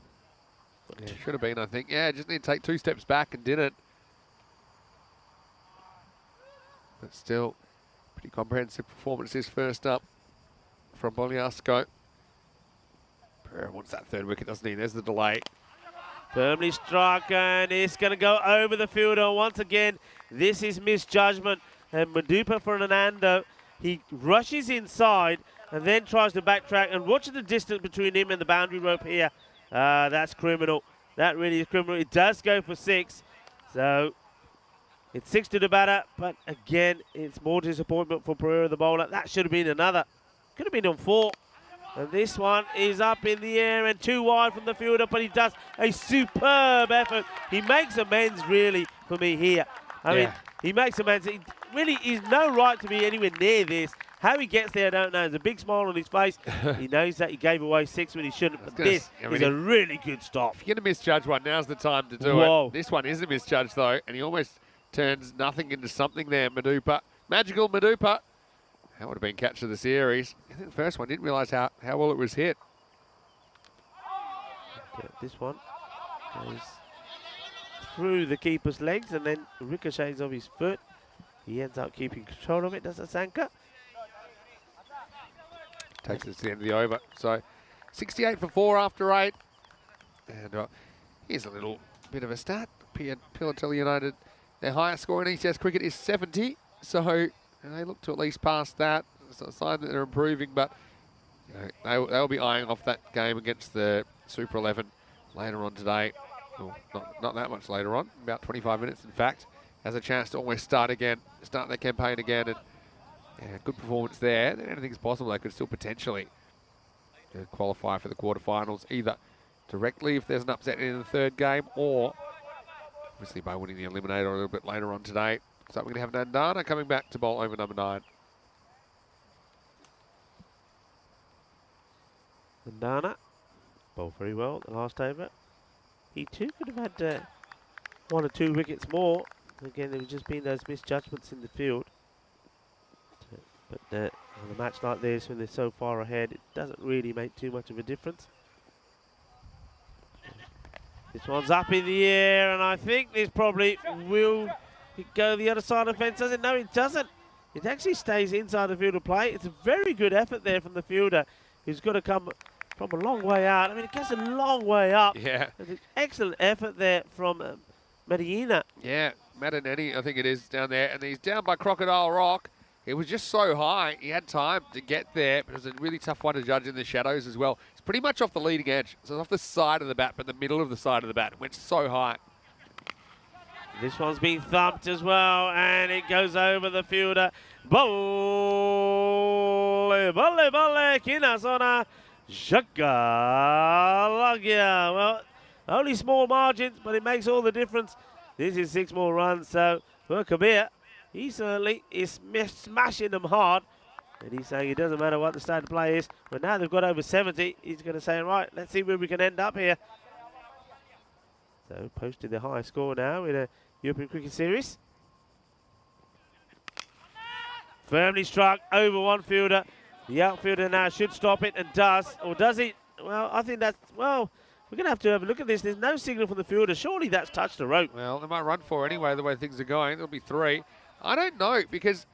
Yeah, should have been, I think. Yeah, just need to take 2 steps back and didn't. But still, pretty comprehensive performance this first up from Boliasco. Pereira wants that 3rd wicket, doesn't he? There's the delay. Firmly struck, and it's going to go over the fielder once again. This is misjudgment. And Madupa Fernando, he rushes inside and then tries to backtrack. And watch the distance between him and the boundary rope here. That's criminal. That really is criminal. It does go for 6. So it's 6 to the batter. But again, it's more disappointment for Pereira, the bowler. That should have been another. Could have been on 4. And this one is up in the air and too wide from the fielder, but he does a superb effort. He makes amends, really, for me here. I mean, he makes amends. He really is no right to be anywhere near this. How he gets there, I don't know. There's a big smile on his face. He knows that he gave away 6 when he shouldn't. But this is a really good stop. If you're going to misjudge one, now's the time to do it. This one isn't misjudged, though, and he almost turns nothing into something there, Madupa. Magical Madupa. That would have been catch of the series. I think the first one didn't realise how well it was hit. Okay, this one goes through the keeper's legs and then ricochets off his foot. He ends up keeping control of it, does Asanka? Takes us to the end of the over. So 68 for 4 after 8. And here's a little bit of a stat. Philadelphia United, their highest score in ECS cricket is 70. So they look to at least pass that. It's a sign that they're improving, but they'll be eyeing off that game against the Super 11 later on today. Well, not that much later on, about 25 minutes in fact. Has a chance to almost start their campaign again. And yeah, good performance there. Then anything's possible. They could still potentially qualify for the quarterfinals, either directly if there's an upset in the third game, or obviously by winning the eliminator a little bit later on today. So we're going to have Nandana coming back to bowl over number 9. Nandana bowled very well the last over. He too could have had 1 or 2 wickets more. Again, there have just been those misjudgments in the field. But on a match like this, when they're so far ahead, it doesn't really make too much of a difference. This one's up in the air, and I think this probably will go the other side of the fence. Does it? No, it doesn't. It actually stays inside the field of play. It's a very good effort there from the fielder, who's got to come from a long way out. I mean, it gets a long way up. Yeah. It's an excellent effort there from Medina. Yeah, Madaneni, I think it is, down there. And he's down by Crocodile Rock. It was just so high. He had time to get there, but it was a really tough one to judge in the shadows as well. It's pretty much off the leading edge. So it's off the side of the bat, but the middle of the side of the bat. It went so high. This one's been thumped as well, and it goes over the fielder. Bolle, Kinasona, Shakalagia. Well, only small margins, but it makes all the difference. This is 6 more runs, so for Kabir, he certainly is smashing them hard. And he's saying it doesn't matter what the state of play is. But now they've got over 70, he's going to say, right, let's see where we can end up here. So posted the high score now in a European Cricket Series. Firmly struck over one fielder. The outfielder now should stop it and does. Or does he? Well, I think that's, well, we're going to have a look at this. There's no signal from the fielder. Surely that's touched the rope. Well, they might run 4 anyway, the way things are going. There'll be 3. I don't know, because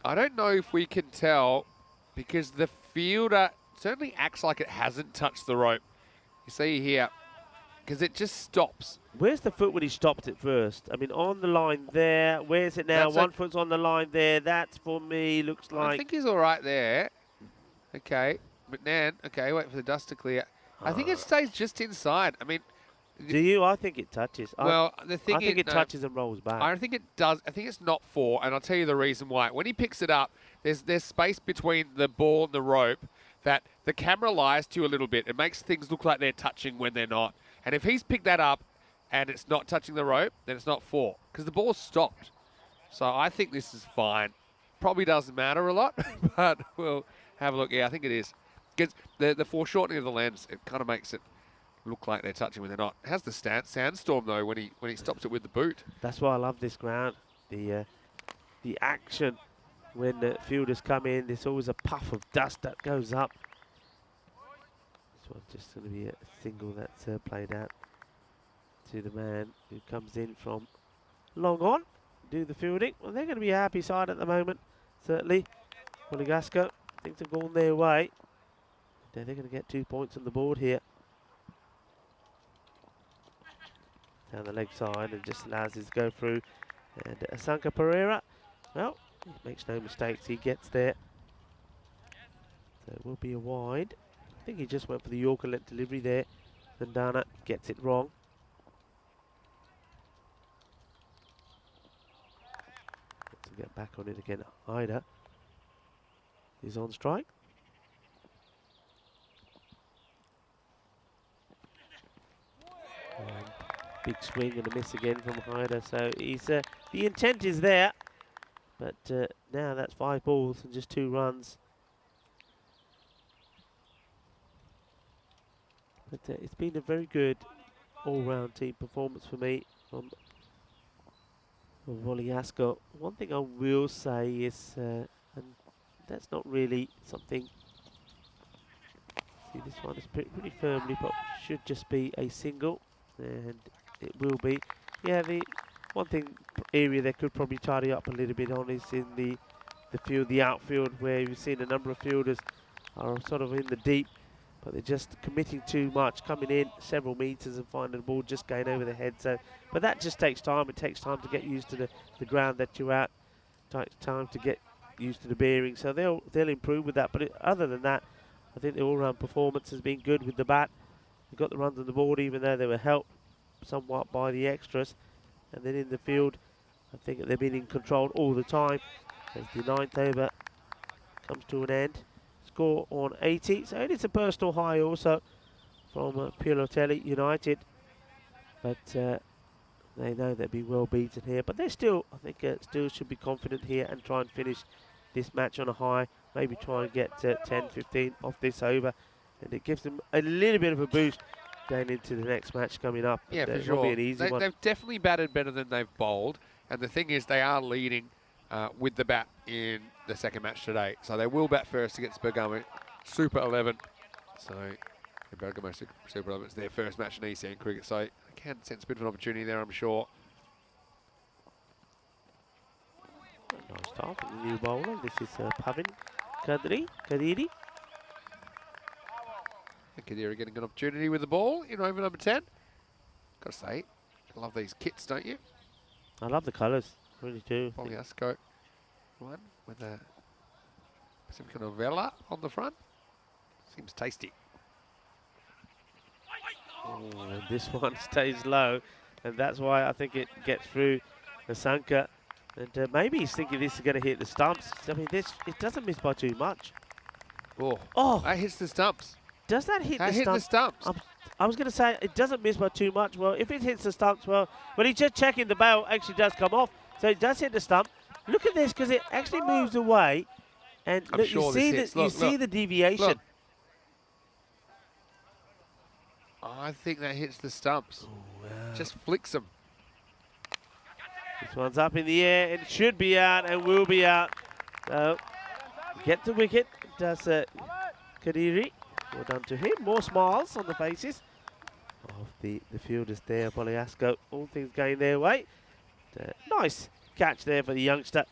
I don't know if we can tell, because the fielder certainly acts like it hasn't touched the rope. You see here, because it just stops. Where's the foot when he stopped it first? I mean, on the line there. Where's it now? One foot's on the line there. That's, for me, looks like... I think he's all right there. Okay. McNan, okay, wait for the dust to clear. I think it stays just inside. I mean... Do you? I think it touches. Well, the thing is... I think it touches and rolls back. I think it does. I think it's not 4, and I'll tell you the reason why. When he picks it up, there's space between the ball and the rope that the camera lies to you a little bit. It makes things look like they're touching when they're not. And if he's picked that up and it's not touching the rope, then it's not 4, because the ball's stopped. So I think this is fine. Probably doesn't matter a lot, but we'll have a look. Yeah, I think it is. Because the foreshortening of the lens, it kind of makes it look like they're touching when they're not. It has the sandstorm though when he stops it with the boot. That's why I love this ground. The action when the fielders come in, there's always a puff of dust that goes up. This one's just going to be a single that's played out to the man who comes in from long on, do the fielding. Well, they're going to be a happy side at the moment, certainly. Monegasco, things have gone their way. They're going to get 2 points on the board here. Down the leg side and just allows it to go through. And Asanka Pereira, well, he makes no mistakes, he gets there. So it will be a wide. I think he just went for the Yorker let delivery there. Nandana gets it wrong. Let's get back on it again. Ida is on strike. Big swing and a miss again from Hyder. So he's the intent is there, But now that's 5 balls and just 2 runs. But it's been a very good all-round team performance for me from Wally Ascot. One thing I will say is, and that's not really something. See, this one is pretty firmly, but should just be a single, and it will be. Yeah, the one thing area they could probably tidy up a little bit on is in the field, the outfield, where you've seen a number of fielders are sort of in the deep, but they're just committing too much, coming in several meters and finding the ball just going over the head. So, but that just takes time. It takes time to get used to the ground that you're at. Takes time to get used to the bearing. So they'll improve with that. But other than that, I think the all-round performance has been good with the bat. They got the runs on the board, even though they were helped somewhat by the extras. And then in the field, I think that they've been in control all the time as the 9th over comes to an end. Score on 80, so it is a personal high also from Pilotelli United, but they know they'll be well beaten here, but they're still, I think, still should be confident here and try and finish this match on a high, maybe try and get 10, 15 off this over, and it gives them a little bit of a boost going into the next match coming up. Yeah, for It'll sure. be an easy one. They've definitely batted better than they've bowled, and the thing is they are leading with the bat in the second match today. So they will bat first against Bergamo Super 11. So Bergamo Super 11 is their first match in ECN cricket. So they can sense a bit of an opportunity there, I'm sure. Nice start from the new bowler. This is Pavin Kadiri. And Kadiri getting an opportunity with the ball in over number 10. Got to say, I love these kits, don't you? I love the colours, really do. Polyasco one with a Pacifica Novella on the front. Seems tasty. Oh, and this one stays low, and that's why I think it gets through Asanka. And maybe he's thinking this is going to hit the stumps. I mean, it doesn't miss by too much. Oh, that hits the stumps. Does that hit the stumps? The stumps. I was going to say it doesn't miss by too much. Well, if it hits the stumps, well, when he's just checking, the bail actually does come off. So it does hit the stump. Look at this, because it actually moves away. And look, sure you see the deviation. Look. I think that hits the stumps. Oh, wow. Just flicks them. This one's up in the air. It should be out and will be out. So, get the wicket. Does Kadiri. Well done to him. More smiles on the faces of the fielders there. Polyasco. All things going their way. Nice catch there for the youngster.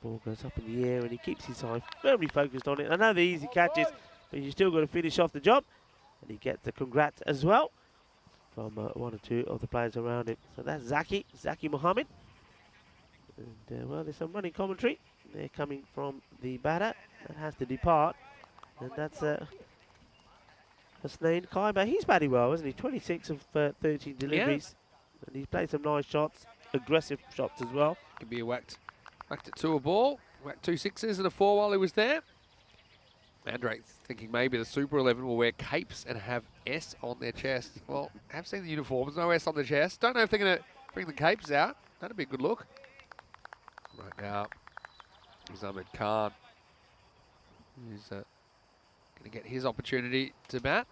Ball goes up in the air and he keeps his eye firmly focused on it. I know the easy catches, but you still got to finish off the job. And he gets the congrats as well from one or two of the players around him. So that's Zaki Mohammed. And well, there's some running commentary. They're coming from the batter that has to depart. And that's Hasnain Kaiba. He's batting well, isn't he? 26 of 13 deliveries. Yeah. And he's played some nice shots, aggressive shots as well. Could be a whacked it to a ball. Whacked 2 sixes and a 4 while he was there. Mandrake thinking maybe the Super 11 will wear capes and have S on their chest. Well, I have seen the uniforms, no S on the chest. Don't know if they're going to bring the capes out. That'd be a good look. Right now, here's Ahmed Khan. He's going to get his opportunity to bat.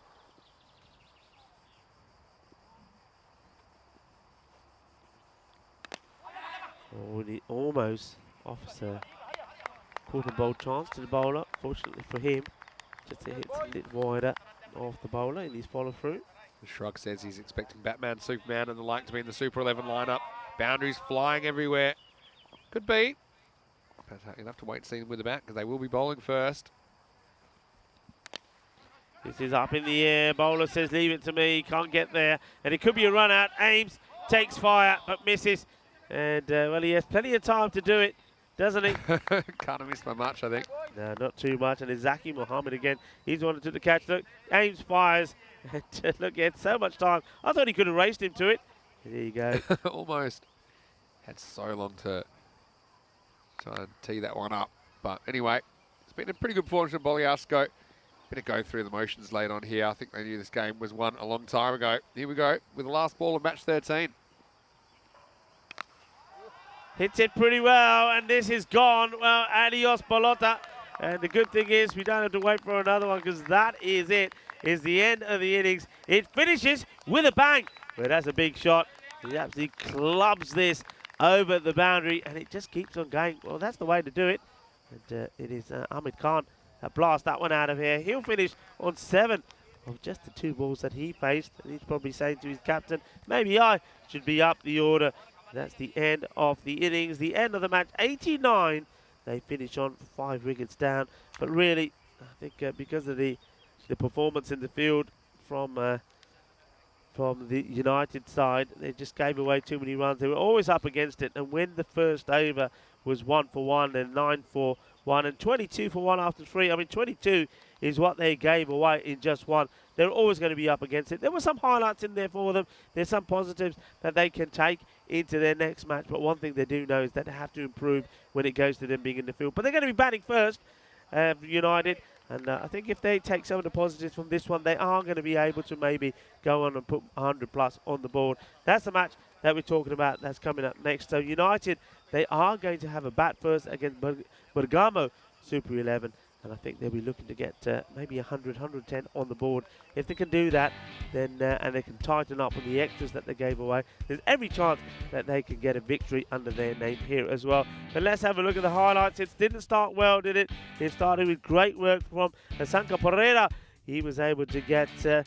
Oh, and he almost offers a quarter bowl chance to the bowler. Fortunately for him, just hits a bit wider off the bowler in his follow through. The Shrug says he's expecting Batman, Superman and the like to be in the Super 11 lineup. Boundaries flying everywhere. Could be. But you'll have to wait and see them with the bat because they will be bowling first. This is up in the air. Bowler says, leave it to me. Can't get there. And it could be a run out. Ames takes fire but misses. And, well, he has plenty of time to do it, doesn't he? Can't have missed by much, I think. No, not too much. And it's Zaki Mohammed again. He's the one who took the catch. Look, Ames fires. And look, he had so much time. I thought he could have raced him to it. There you go. Almost. Had so long to try and tee that one up. But anyway, it's been a pretty good performance from Bogliasco. Bit of go through the motions late on here. I think they knew this game was won a long time ago. Here we go with the last ball of match 13. hits it pretty well, and this is gone. Well, adios, pelota. And the good thing is we don't have to wait for another one, because that is it. Is the end of the innings. It finishes with a bang. But that's a big shot. He absolutely clubs this over the boundary, and it just keeps on going. Well, that's the way to do it. And it is Ahmed Khan that blasts that one out of here. He'll finish on 7 of just the 2 balls that he faced. And he's probably saying to his captain, maybe I should be up the order. That's the end of the innings, the end of the match. 89. They finish on 5 wickets down. But really, I think because of the performance in the field from the United side, they just gave away too many runs. They were always up against it. And when the first over was 1 for 1 and 9 for 1 and 22 for 1 after 3. I mean, 22 is what they gave away in just 1. They're always going to be up against it. There were some highlights in there for them. There's some positives that they can take into their next match. But one thing they do know is that they have to improve when it goes to them being in the field. But they're going to be batting first, United. And I think if they take some of the positives from this one, they are going to be able to maybe go on and put 100 plus on the board. That's the match that we're talking about that's coming up next. So United, they are going to have a bat first against Bergamo Super 11. And I think they'll be looking to get maybe 100, 110 on the board. If they can do that, then and they can tighten up with the extras that they gave away, there's every chance that they can get a victory under their name here as well. But let's have a look at the highlights. It didn't start well, did it? It started with great work from Asanka Pereira. He was able to get an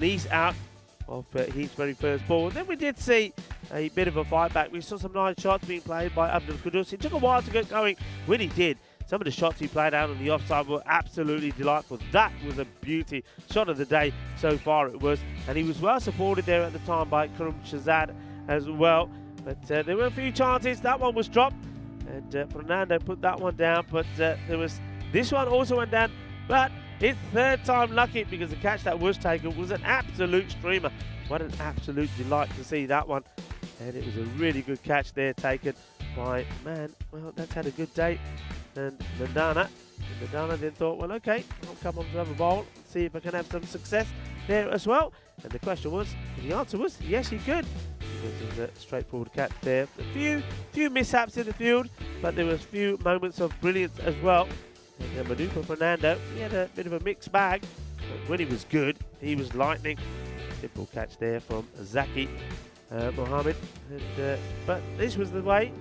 ease out of his very first ball. And then we did see a bit of a fight back. We saw some nice shots being played by Abdul Qudus. It took a while to get going when he did. Some of the shots he played out on the offside were absolutely delightful. That was a beauty. Shot of the day so far it was. And he was well supported there at the time by Karim Shazad as well. But there were a few chances. That one was dropped. And Fernando put that one down. But this one also went down. But his 3rd time lucky, because the catch that was taken was an absolute streamer. What an absolute delight to see that one. And it was a really good catch there taken by, man, well, that's had a good day. And Mandana then thought, well, okay, I'll come on to have a bowl, see if I can have some success there as well. And the question was, the answer was, yes, he could. Because it was a straightforward catch there. A few mishaps in the field, but there was a few moments of brilliance as well. And Manupa Fernando, he had a bit of a mixed bag. But when he was good, he was lightning. Simple catch there from Zaki Mohammed. But this was the way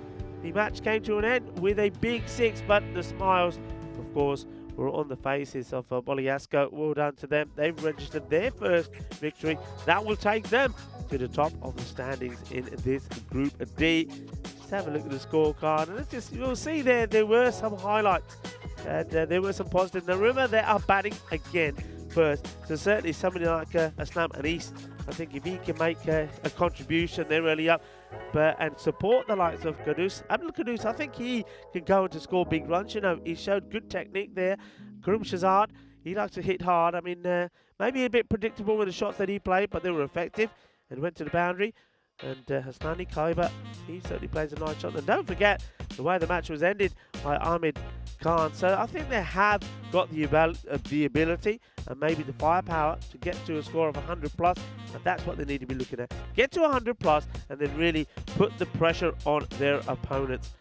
the match came to an end with a big 6, but the smiles, of course, were on the faces of Boliasco. Well done to them. They've registered their first victory. That will take them to the top of the standings in this Group D. Just have a look at the scorecard, and it's just, you'll see there were some highlights, and there were some positives. Now remember, they are batting again first, so certainly somebody like Aslam Anis, I think if he can make a contribution, they're really up. And support the likes of Qudus. Abdul Qudus, I think he can go on to score big runs. You know, he showed good technique there. Karim Shazad, he likes to hit hard. I mean, maybe a bit predictable with the shots that he played, but they were effective and went to the boundary. And Hasnani Kaiba, he certainly plays a nice shot. And don't forget the way the match was ended by Ahmed Khan. So I think they have got the ability and maybe the firepower to get to a score of 100 plus. And that's what they need to be looking at. Get to 100 plus and then really put the pressure on their opponents.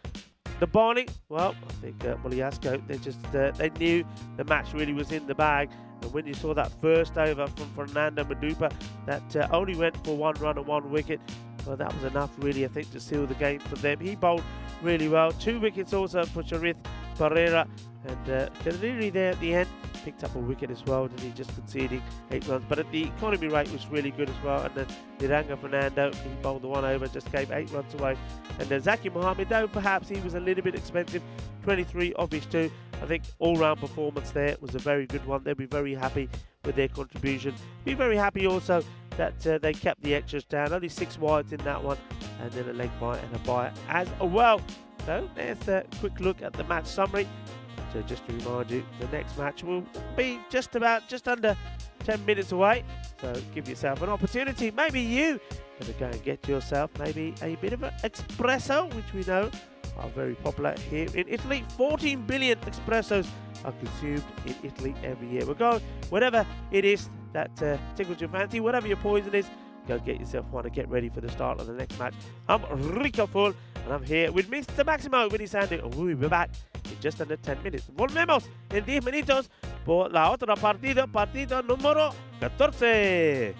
The bowling, well, I think Boliasco, they knew the match really was in the bag. And when you saw that first over from Fernando Madupa, that only went for 1 run and 1 wicket, well, that was enough really, I think, to seal the game for them. He bowled really well. 2 wickets also for Sharif Pereira. And Kadiri there at the end picked up a wicket as well, and he just conceding 8 runs. But the economy rate was really good as well. And then Niranga Fernando, he bowled the 1 over, just gave 8 runs away. And Zaki Mohammed, though perhaps he was a little bit expensive, 23 of his 2. I think all-round performance there was a very good one. They'll be very happy with their contribution. Be very happy also that they kept the extras down. Only 6 wides in that one, and then a leg bite and a bite as well. So there's a quick look at the match summary. So just to remind you, the next match will be just under 10 minutes away. So give yourself an opportunity. Maybe you better go and get yourself maybe a bit of an espresso, which we know are very popular here in Italy. 14 billion espressos are consumed in Italy every year. We're going, whatever it is that tickles your fancy, whatever your poison is, go get yourself one and get ready for the start of the next match. I'm Rico Full, And I'm here with Mr. Maximo, Vinny Sandu, and we'll be back in just under 10 minutes. Volvemos en 10 minutos por la otra partida, partido número 14.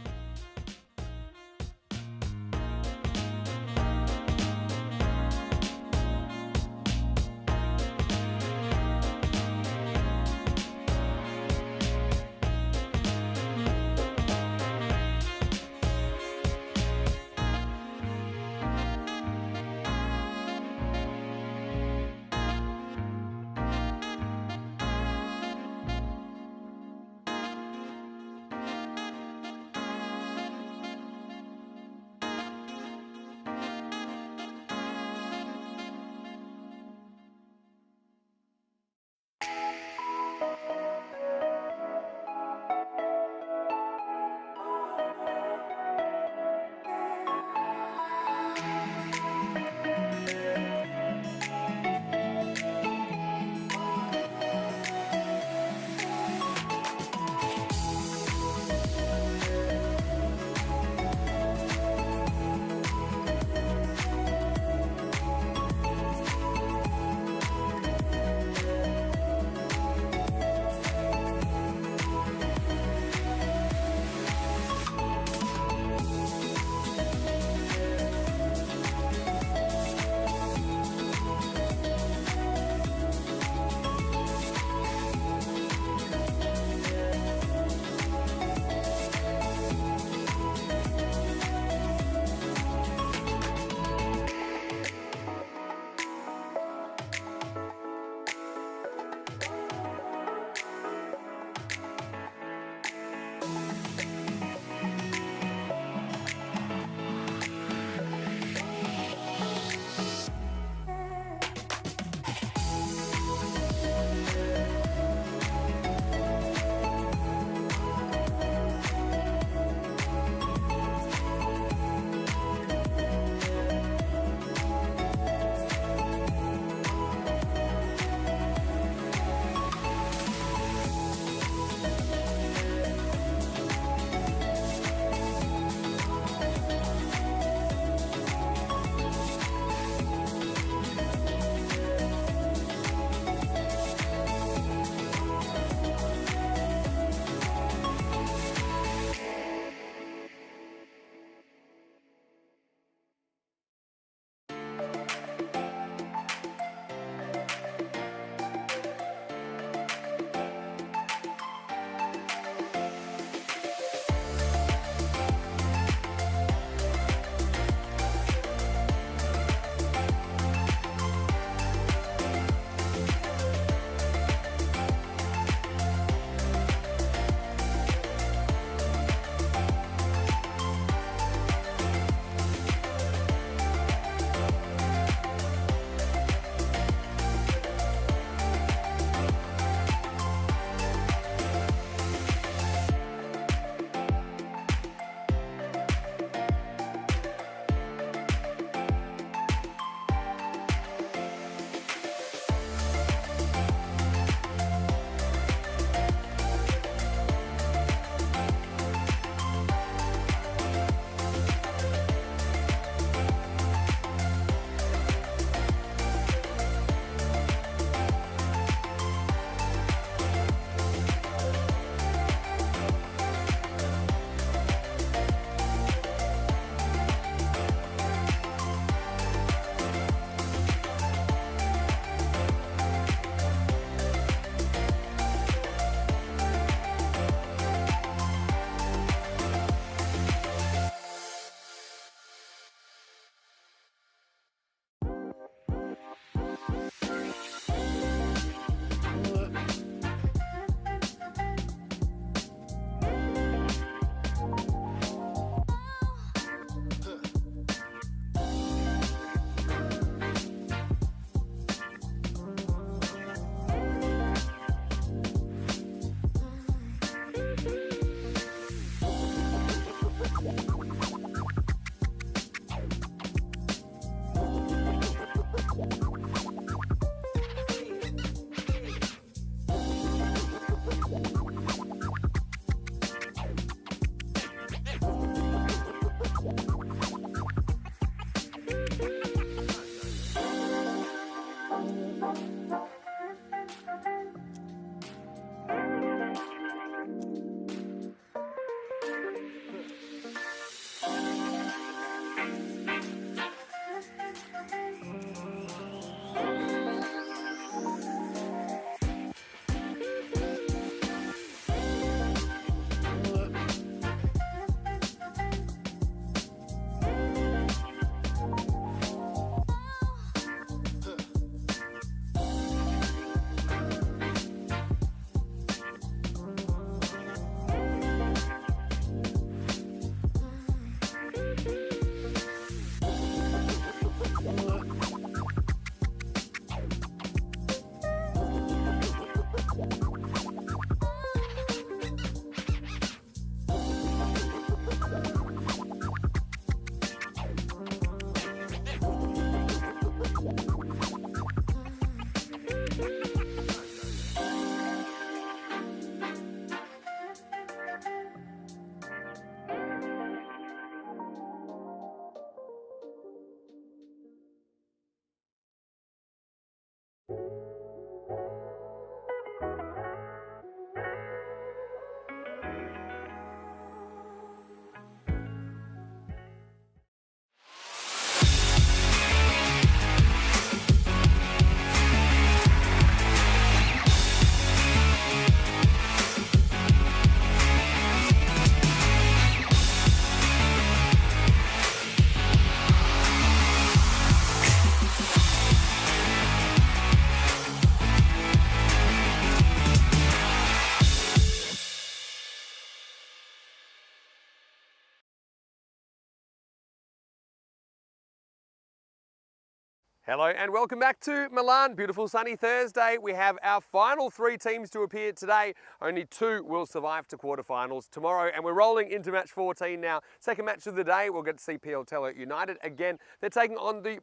Hello and welcome back to Milan. Beautiful sunny Thursday. We have our final 3 teams to appear today. Only 2 will survive to quarterfinals tomorrow, and we're rolling into match 14 now. Second match of the day, we'll get to see Pioltello United again. They're taking on the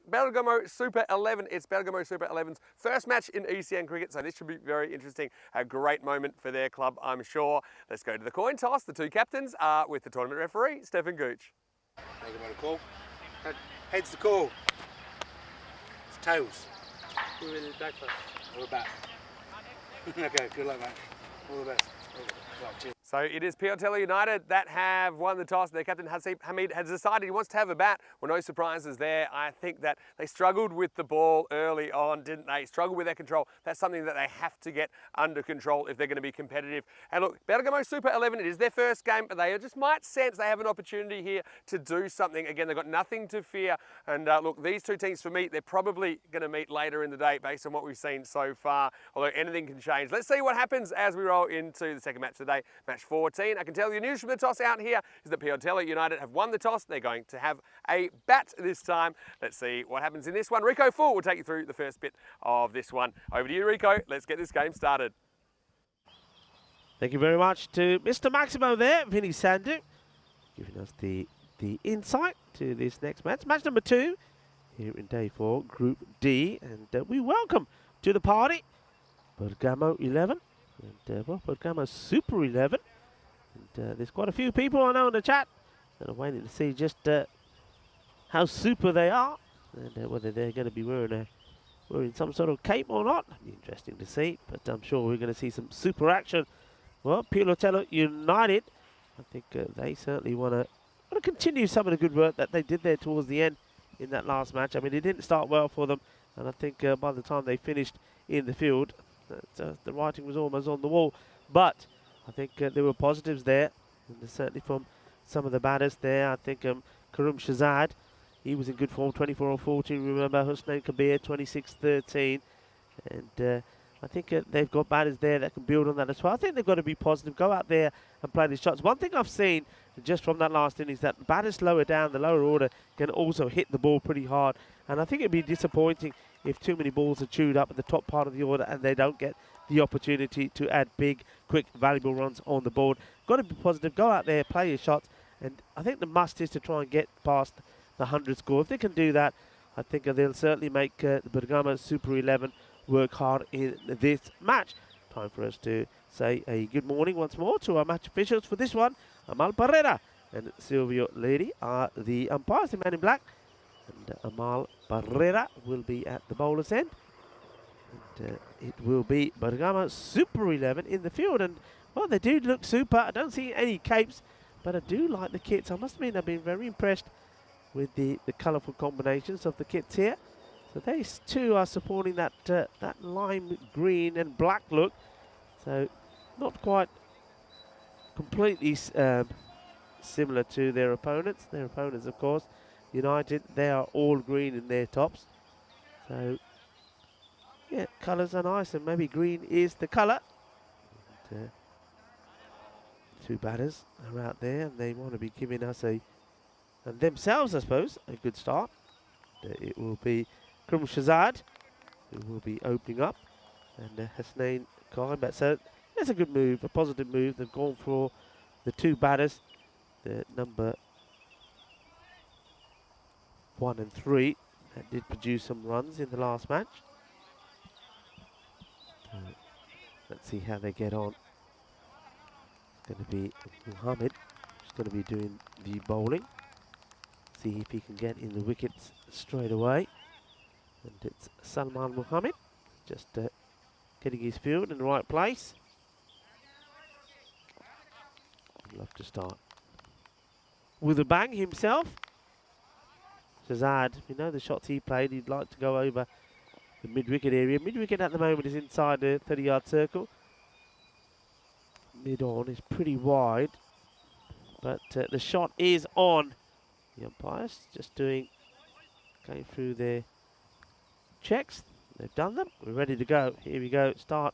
Bergamo Super 11. It's Bergamo Super 11's first match in ECN cricket, so this should be very interesting. A great moment for their club, I'm sure. Let's go to the coin toss. The 2 captains are with the tournament referee, Stefan Gooch. Bergamo to call. Heads to call. Toes. We will back first. We're back. Okay, good luck, mate. All the best. Cheers. So it is Pioltello United that have won the toss. Their captain Hasib Hamid has decided he wants to have a bat. Well, no surprises there. I think that they struggled with the ball early on, didn't they? Struggled with their control. That's something that they have to get under control if they're going to be competitive. And look, Bergamo Super 11, it is their first game, but they just might sense they have an opportunity here to do something. Again, they've got nothing to fear. And look, these 2 teams, for me, they're probably going to meet later in the day based on what we've seen so far, although anything can change. Let's see what happens as we roll into the second match of the day, match 14. I can tell you news from the toss out here is that Pioltello United have won the toss. They're going to have a bat this time. Let's see what happens in this one. Rico Full will take you through the first bit of this one. Over to you, Rico. Let's get this game started. Thank you very much to Mr. Maximo there, Vinny Sandu, giving us the insight to this next match. Match number 2 here in day 4, Group D. And we welcome to the party Bergamo 11 and well, Bergamo Super 11. And there's quite a few people I know in the chat that are waiting to see just how super they are and whether they're going to be wearing some sort of cape or not. It'll be interesting to see, but I'm sure we're going to see some super action. Well, Pioltello United, I think they certainly want to continue some of the good work that they did there towards the end in that last match. I mean, it didn't start well for them, and I think by the time they finished in the field, the writing was almost on the wall. But I think there were positives there, and certainly from some of the batters there. I think Karim Shahzad, he was in good form, 24 or 14. Remember Husnain Kabir, 26-13. And I think they've got batters there that can build on that as well. I think they've got to be positive, go out there and play the shots. One thing I've seen just from that last innings, that batters lower down, the lower order, can also hit the ball pretty hard. And I think it'd be disappointing if too many balls are chewed up at the top part of the order and they don't get the opportunity to add big, quick, valuable runs on the board. Got to be positive, go out there, play your shots. And I think the must is to try and get past the 100 score. If they can do that, I think they'll certainly make the Bergamo Super 11 work hard in this match. Time for us to say a good morning once more to our match officials for this one. Amal Barrera and Silvio Lady are the umpires, the man in black. And Amal Barrera will be at the bowler's end. And it will be Bergamo Super 11 in the field. And, well, they do look super. I don't see any capes, but I do like the kits. I must admit I've been very impressed with the colourful combinations of the kits here. So these 2 are supporting that lime green and black look. So not quite completely similar to their opponents. Their opponents, of course, United, they are all green in their tops. So, yeah, colours are nice, and maybe green is the colour. 2 batters are out there, and they want to be giving us and themselves, I suppose, a good start. It will be Karim Shahzad who will be opening up, and Husnain Kabir. So it's a good move, a positive move. They've gone for the 2 batters, the number 1 and 3, that did produce some runs in the last match. Let's see how they get on. It's going to be Muhammad who's going to be doing the bowling. See if he can get in the wickets straight away. And it's Salman Muhammad just getting his field in the right place. I'd love to start with a bang himself. Shahzad, you know the shots he played, he'd like to go over the mid-wicket area. Mid-wicket at the moment is inside the 30-yard circle. Mid-on is pretty wide, but the shot is on. The umpires just going through their checks. They've done them. We're ready to go. Here we go. Start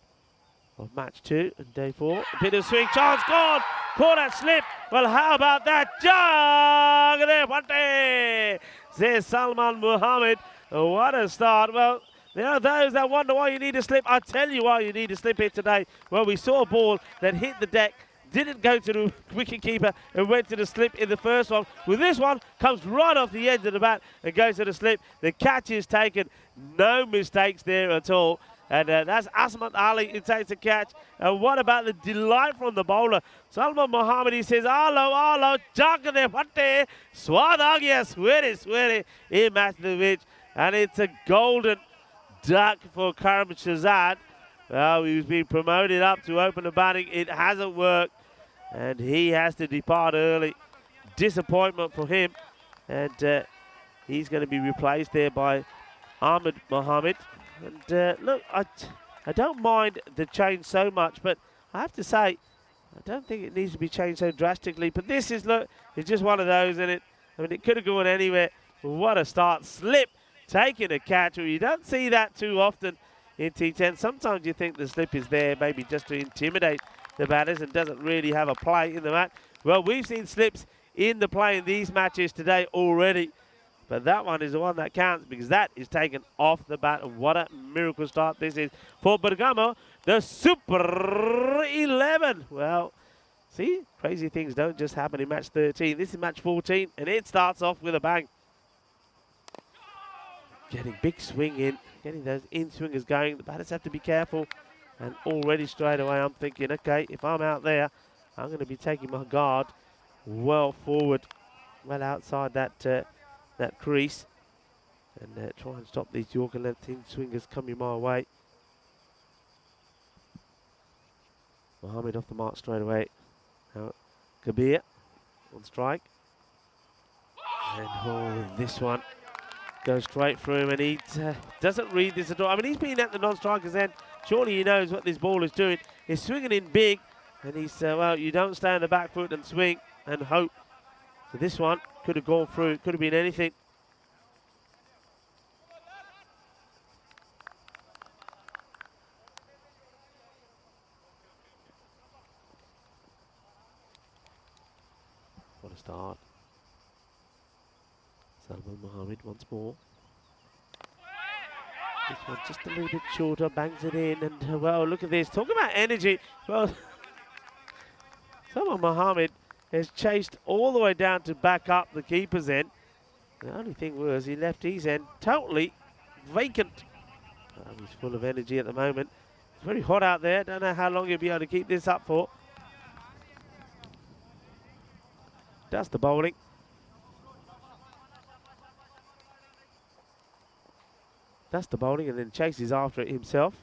of match 2 and day 4. A bit of swing chance gone. Caught that slip. Well, how about that jug? They're Wante, says Salman Muhammad. What a start. Well, there are those that wonder why you need to slip. I'll tell you why you need to slip here today. Well, we saw a ball that hit the deck, didn't go to the wicketkeeper and went to the slip in the first one. With this one, comes right off the edge of the bat and goes to the slip. The catch is taken. No mistakes there at all. And that's Asmat Ali who takes the catch. And what about the delight from the bowler? Salman Muhammad, he says, Alo, Jakane Pate, Swad aa gaya, swere, he matched the pitch. And it's a golden duck for Karam Shahzad. Well, he's been promoted up to open the batting. It hasn't worked. And he has to depart early. Disappointment for him. And he's going to be replaced there by Ahmed Mohammed. And look, I don't mind the change so much, but I have to say, I don't think it needs to be changed so drastically. But this is, look, it's just one of those, isn't it? I mean, it could have gone anywhere. What a start. Slip, taking a catch. Well, you don't see that too often in T10. Sometimes you think the slip is there maybe just to intimidate the batters and doesn't really have a play in the match. Well, we've seen slips in the play in these matches today already. But that one is the one that counts because that is taken off the bat. And what a miracle start this is for Bergamo, the Super 11. Well, see, crazy things don't just happen in match 13. This is match 14, and it starts off with a bang. Getting big swing in, getting those in-swingers going. The batters have to be careful. And already straight away I'm thinking, okay, if I'm out there, I'm going to be taking my guard well forward, well outside that crease, and try and stop these Yorker length in-swingers coming my way. Mohammed off the mark straight away. Now Kabir on strike. And oh, this one goes straight through him, and he doesn't read this at all. I mean, he's been at the non-striker's end. Surely he knows what this ball is doing. He's swinging in big, and he's, well, you don't stay on the back foot and swing and hope. So this one could have gone through. Could have been anything. What a start. Salman Mohammed once more. This one just a little bit shorter, bangs it in, and well, look at this. Talk about energy. Well, Salman Mohammed has chased all the way down to back up the keeper's end. The only thing was he left his end totally vacant. He's full of energy at the moment. It's very hot out there. Don't know how long he'll be able to keep this up for. Does the bowling. That's the bowling, and then chases after it himself.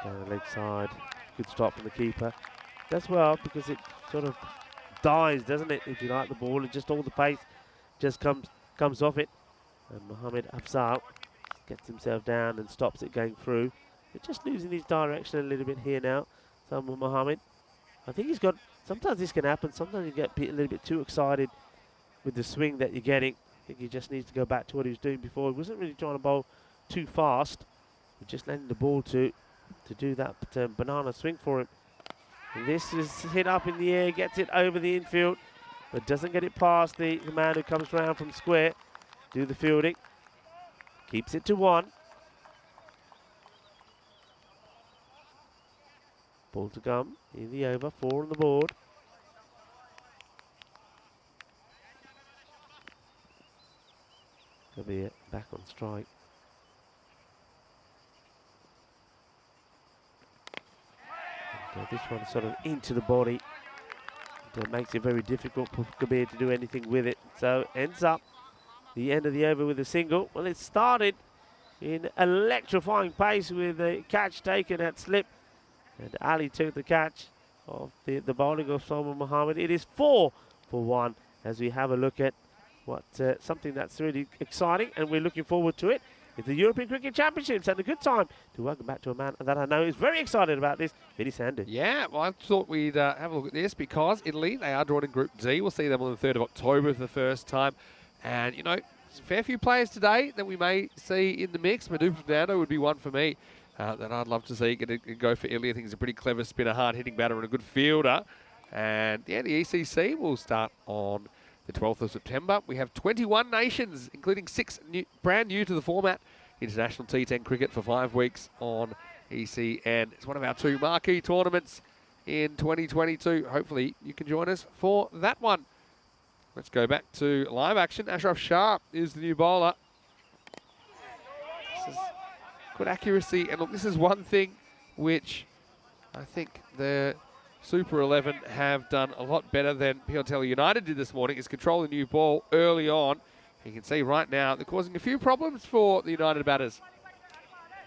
Down the leg side, good stop from the keeper. Does well because it sort of dies, doesn't it? If you like the ball, and just all the pace just comes off it. And Mohammed Afzal gets himself down and stops it going through. But just losing his direction a little bit here now. Salman Mohammed. I think he's got, sometimes this can happen, sometimes you get a little bit too excited with the swing that you're getting. I think he just needs to go back to what he was doing before. He wasn't really trying to bowl too fast, but just letting the ball to do that banana swing for him. And this is hit up in the air, gets it over the infield, but doesn't get it past the man who comes round from square, do the fielding. Keeps it to 1. Ball to come in the over, 4 on the board. Kabir back on strike. And, this one sort of into the body. That makes it very difficult for Kabir to do anything with it. So ends up the end of the over with a single. Well, it started in electrifying pace with a catch taken at slip. And Ali took the catch of the bowling of Salman Mohammed. It is 4 for 1 as we have a look at what something that's really exciting, and we're looking forward to it. It's the European Cricket Championships, and a good time to welcome back to a man that I know is very excited about this, Vinny Sandhu. Yeah, well, I thought we'd have a look at this because Italy, they are drawn in Group D. We'll see them on the 3rd of October for the first time. And, you know, there's a fair few players today that we may see in the mix. Madhu Fernando would be one for me. that I'd love to see go for Italy. I think he's a pretty clever spinner, hard-hitting batter and a good fielder. And yeah, the ECC will start on the 12th of September. We have 21 nations, including 6 brand new to the format. International T10 cricket for 5 weeks on ECN. It's one of our 2 marquee tournaments in 2022. Hopefully you can join us for that one. Let's go back to live action. Ashraf Shah is the new bowler. This is good accuracy. And look, this is one thing which I think the Super 11 have done a lot better than Piotella United did this morning, is control the new ball early on. You can see right now they're causing a few problems for the United batters.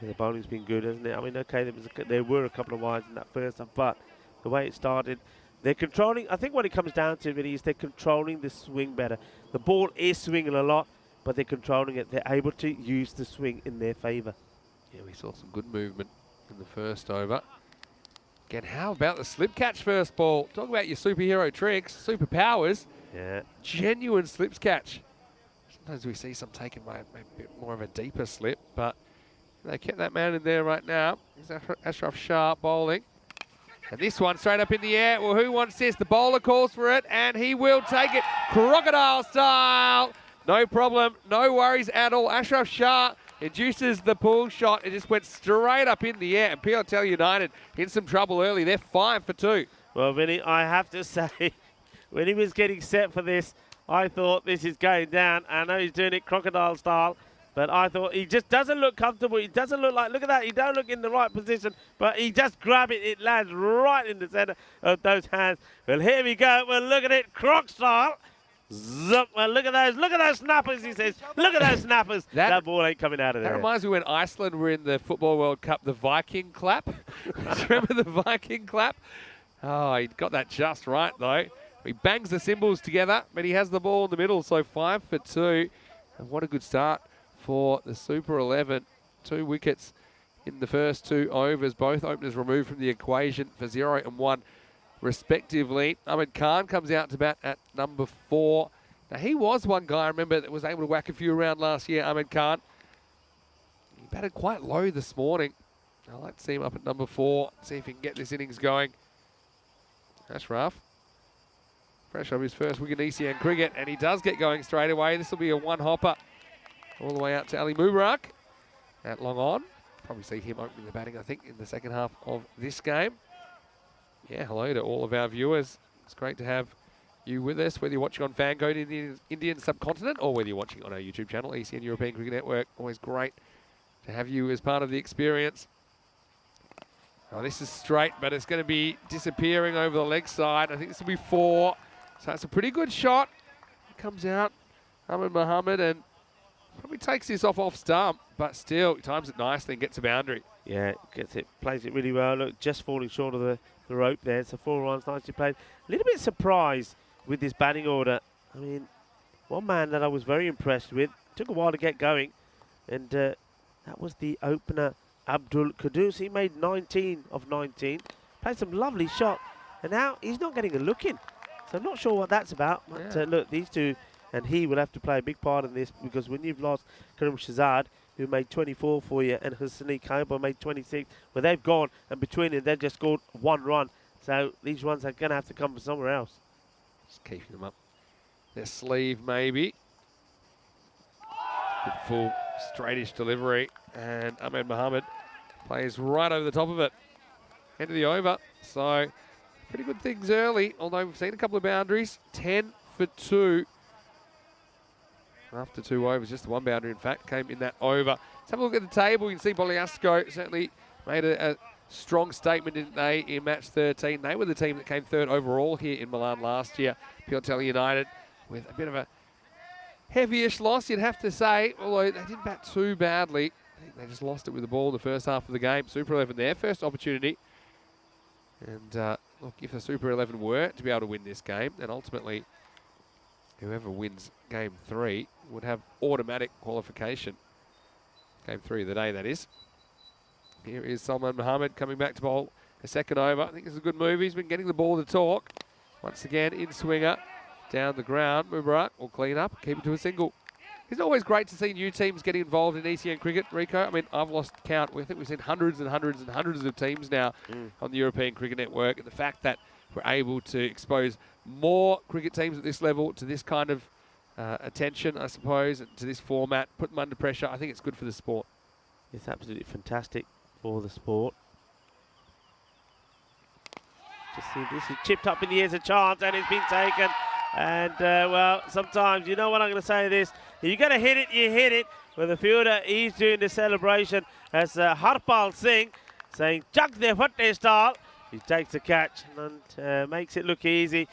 Yeah, the bowling's been good, hasn't it? I mean, okay, there were a couple of wides in that first half, but the way it started, they're controlling. I think what it comes down to really is they're controlling the swing better. The ball is swinging a lot, but they're controlling it. They're able to use the swing in their favour. Yeah, we saw some good movement in the first over. Again, how about the slip catch first ball? Talk about your superhero tricks, superpowers. Yeah. Genuine slips catch. Sometimes we see some taken by a bit more of a deeper slip, but they kept that man in there right now. It's Ashraf Shah bowling. And this one straight up in the air. Well, who wants this? The bowler calls for it, and he will take it crocodile style. No problem, no worries at all. Ashraf Shah induces the pull shot. It just went straight up in the air. And Piotella United in some trouble early. They're 5 for 2. Well, Vinny, I have to say, when he was getting set for this, I thought this is going down. I know he's doing it crocodile style, but I thought he just doesn't look comfortable. He doesn't look like, look at that, he don't look in the right position, but he just grab it. It lands right in the center of those hands. Well, here we go. Well, look at it, croc style. Zup. Well, look at those snappers, he says. Look at those snappers. That ball ain't coming out of there. That reminds me when Iceland were in the Football World Cup, the Viking clap. Remember the Viking clap? Oh, he got that just right, though. He bangs the cymbals together, but he has the ball in the middle, so 5 for 2. And what a good start for the Super 11. 2 wickets in the first 2 overs. Both openers removed from the equation for 0 and 1. Respectively. Ahmed Khan comes out to bat at number 4. Now, he was one guy, I remember, that was able to whack a few around last year, Ahmed Khan. He batted quite low this morning. I'd like to see him up at number 4, see if he can get this innings going. That's rough. Fresh off his first wicket in ECN cricket, and he does get going straight away. This will be a one-hopper all the way out to Ali Mubarak at long on. Probably see him opening the batting, I think, in the second half of this game. Yeah, hello to all of our viewers. It's great to have you with us, whether you're watching on FanCode in the Indian subcontinent or whether you're watching on our YouTube channel, ECN European Cricket Network. Always great to have you as part of the experience. Oh, this is straight, but it's going to be disappearing over the leg side. I think this will be 4. So it's a pretty good shot. Comes out, Ahmed Mohammed, and probably takes this off stump, but still, he times it nicely and gets a boundary. Yeah, gets it, plays it really well. Look, just falling short of the rope there. So 4 runs, nicely played. A little bit surprised with this batting order. I mean, one man that I was very impressed with, took a while to get going, and that was the opener, Abdul Qudus. He made 19 of 19, played some lovely shot, and now he's not getting a look in. So I'm not sure what that's about. But Yeah. look, these two and he will have to play a big part in this, because when you've lost Karim Shazad, who made 24 for you, and Hassani Kaiba made 26, well, they've gone, and between them, they've just scored 1 run. So these runs are going to have to come from somewhere else. Just keeping them up their sleeve, maybe. Good full straightish delivery, and Ahmed Mohammed plays right over the top of it. End of the over, so pretty good things early, although we've seen a couple of boundaries. 10 for 2. After 2 overs, just the 1 boundary, in fact, came in that over. Let's have a look at the table. You can see Boliasco certainly made a strong statement, didn't they, in match 13. They were the team that came 3rd overall here in Milan last year. Piotella United with a bit of a heavyish loss, you'd have to say, although they didn't bat too badly. I think they just lost it with the ball in the first half of the game. Super 11, their first opportunity. And look, if the Super 11 were to be able to win this game, then ultimately whoever wins Game 3 would have automatic qualification. Game 3 of the day, that is. Here is Salman Mohammed coming back to bowl a second over. I think this is a good move. He's been getting the ball to talk. Once again, in swinger, down the ground. Mubarak will clean up, keep it to a single. It's always great to see new teams getting involved in ECN cricket, Rico. I mean, I've lost count. I think we've seen hundreds and hundreds and hundreds of teams now on the European Cricket Network. And the fact that we're able to expose more cricket teams at this level to this kind of attention, I suppose, and to this format, put them under pressure, I think it's good for the sport. It's absolutely fantastic for the sport. Just see this is chipped up in the air as a chance, and it's been taken. And, well, sometimes, you know what I'm going to say this, if you're going to hit it, you hit it. Well, the fielder, he's doing the celebration as Harpal Singh saying, "Chak de fatte style." He takes the catch and makes it look easy.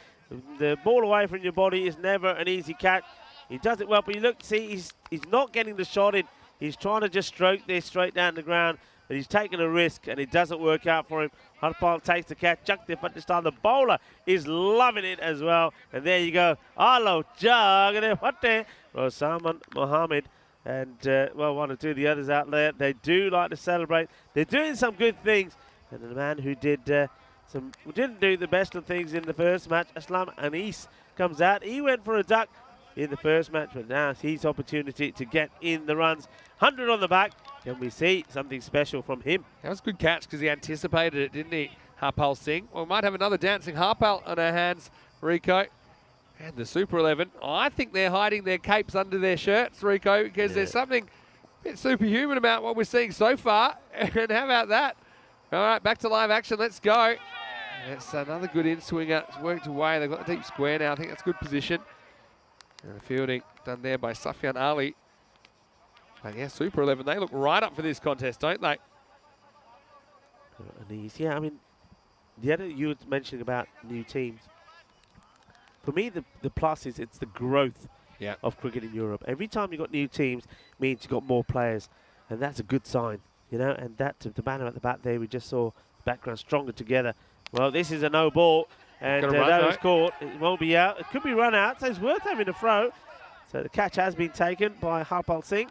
The ball away from your body is never an easy catch. He does it well, but you look, see, he's not getting the shot in. He's trying to just stroke this straight down the ground, but he's taking a risk, and it doesn't work out for him. Harpal takes the catch. Chak de fatte style. The bowler is loving it as well. And there you go. Alo chak de fatte. Well, Salman Mohammed and, well, one or two of the others out there, they do like to celebrate. They're doing some good things. And the man who didn't do the best of things in the first match, Aslam Anis, comes out. He went for a duck in the first match, but now it's his opportunity to get in the runs. 100 on the back. Can we see something special from him? That was a good catch because he anticipated it, didn't he, Harpal Singh? Well, we might have another dancing Harpal on our hands, Rico. And the Super 11, I think they're hiding their capes under their shirts, Rico, because there's something a bit superhuman about what we're seeing so far. And how about that? All right, back to live action. Let's go. It's another good in-swinger. It's worked away. They've got the deep square now. I think that's good position. And the fielding done there by Safyan Ali. But yeah, Super 11, they look right up for this contest, don't they? Yeah, I mean, the other you were mentioning about new teams. For me, the plus is it's the growth of cricket in Europe. Every time you've got new teams, means you've got more players. And that's a good sign, you know. And that, the banner at the back there, we just saw the background stronger together. Well, this is a no ball. And that was caught. It won't be out. It could be run out, so it's worth having a throw. So the catch has been taken by Harpal Singh.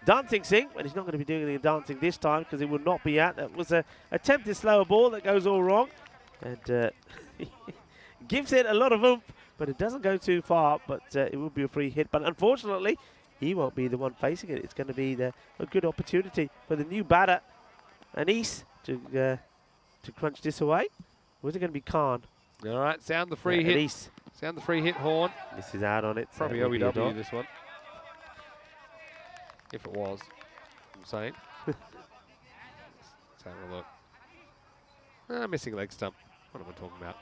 Dancing Singh, but he's not going to be doing any dancing this time because it will not be out. That was an attempted slower ball that goes all wrong. And gives it a lot of oomph, but it doesn't go too far, but it will be a free hit. But unfortunately, he won't be the one facing it. It's going to be a good opportunity for the new batter, Anis, to crunch this away. Or is it going to be Khan? All right, sound the free hit. Anis. Sound the free hit horn. This is out on it. Probably OEW this one. If it was, I'm saying. Let's have a look. Missing leg stump. What am I talking about?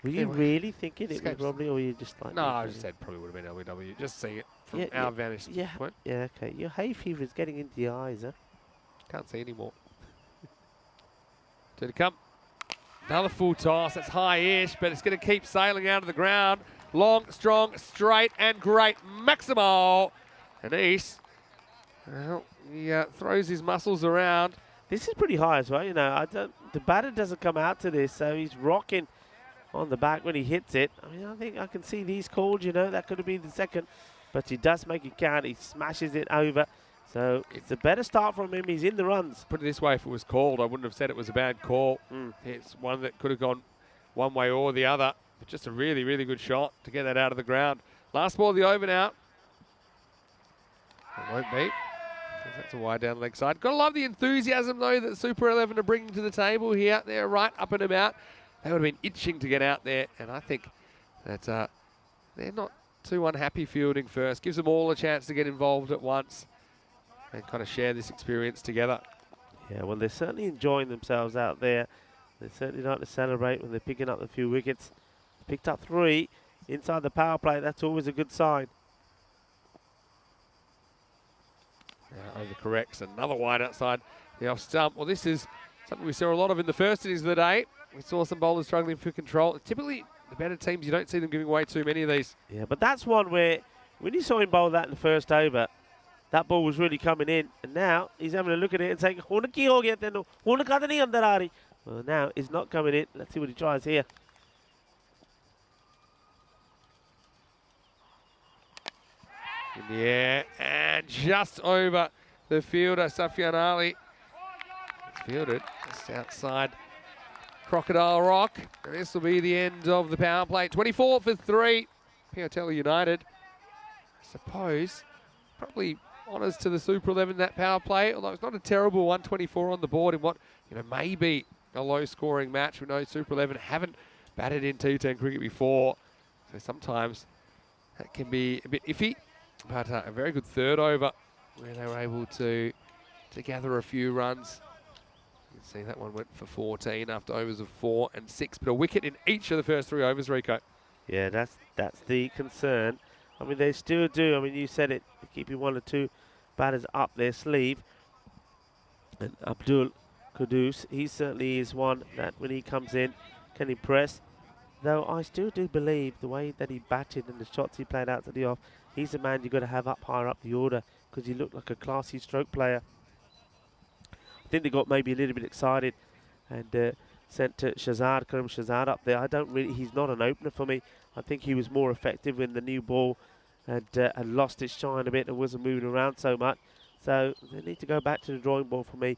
Were you really thinking it was probably, or were you just like... No, I just said probably would have been LBW. Just seeing it from our vantage point. Yeah, okay. Your hay fever is getting into the eyes, huh? Can't see anymore. Did it come? Another full toss. That's high-ish, but it's going to keep sailing out of the ground. Long, strong, straight, and great. Maximal. Anis, well, he throws his muscles around. This is pretty high as well, you know. The batter doesn't come out to this, so he's rocking on the back when he hits it. I mean, I think I can see these called, you know. That could have been the second, but he does make it count. He smashes it over. So it's a better start from him. He's in the runs. Put it this way, if it was called, I wouldn't have said it was a bad call. It's one that could have gone one way or the other. But just a really, really good shot to get that out of the ground. Last ball of the over now. It won't be. That's a wide down leg side. Got to love the enthusiasm, though, that Super 11 are bringing to the table here. They're right up and about. They would have been itching to get out there. And I think that they're not too unhappy fielding first. Gives them all a chance to get involved at once and kind of share this experience together. Yeah, well, they're certainly enjoying themselves out there. They certainly like to celebrate when they're picking up a few wickets. Picked up 3 inside the power play. That's always a good sign. Overcorrects. Another wide outside the off stump. Well, this is something we saw a lot of in the first innings of the day. We saw some bowlers struggling for control. Typically, the better teams, you don't see them giving away too many of these. Yeah, but that's one where, when you saw him bowl that in the first over, that ball was really coming in. And now, he's having a look at it and saying, well, now it's not coming in. Let's see what he tries here. In the air, and just over the fielder, Safyan Ali. It's fielded just outside Crocodile Rock. And this will be the end of the power play. 24 for 3, Piotella United. suppose probably honours to the Super 11 that power play, although it's not a terrible 124 on the board in what may be a low-scoring match. We know Super 11 haven't batted in T10 cricket before, so sometimes that can be a bit iffy. But a very good third over where they were able to gather a few runs. You can see that one went for 14 after overs of 4 and 6, but a wicket in each of the first 3 overs, Rico. Yeah, that's the concern. I mean, they still do. I mean, you said it, keeping 1 or 2 batters up their sleeve. And Abdul Qudus, he certainly is one that when he comes in can impress. Though I still do believe the way that he batted and the shots he played out to the off, he's a man you've got to have up higher up the order because he looked like a classy stroke player. I think they got maybe a little bit excited and sent to Karim Shazad up there. He's not an opener for me. I think he was more effective when the new ball had lost its shine a bit and wasn't moving around so much. So they need to go back to the drawing board for me.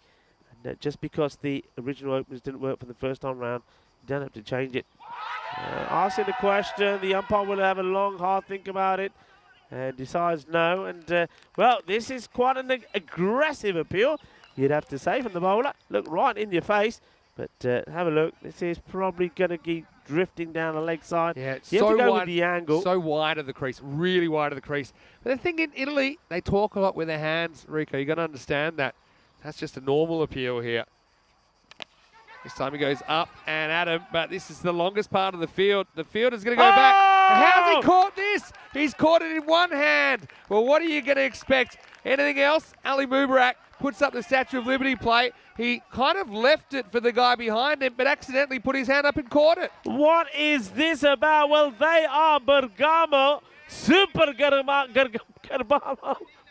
And just because the original openers didn't work for the first time round, you don't have to change it. Asking the question, the umpire will have a long, hard think about it and decides no. And, well, this is quite an aggressive appeal, you'd have to say, from the bowler. Look right in your face. But have a look. This is probably going to keep drifting down the leg side. Yeah, it's you have so to go wide, with the angle. So wide of the crease, really wide of the crease. But the thing in Italy, they talk a lot with their hands, Rico. You've got to understand that. That's just a normal appeal here. This time he goes up and at him, but this is the longest part of the field. The field is going to go back. How's he caught this? He's caught it in one hand. Well, what are you going to expect? Anything else? Ali Mubarak puts up the Statue of Liberty plate. He kind of left it for the guy behind him, but accidentally put his hand up and caught it. What is this about? Well, they are Bergamo. Super Bergamo.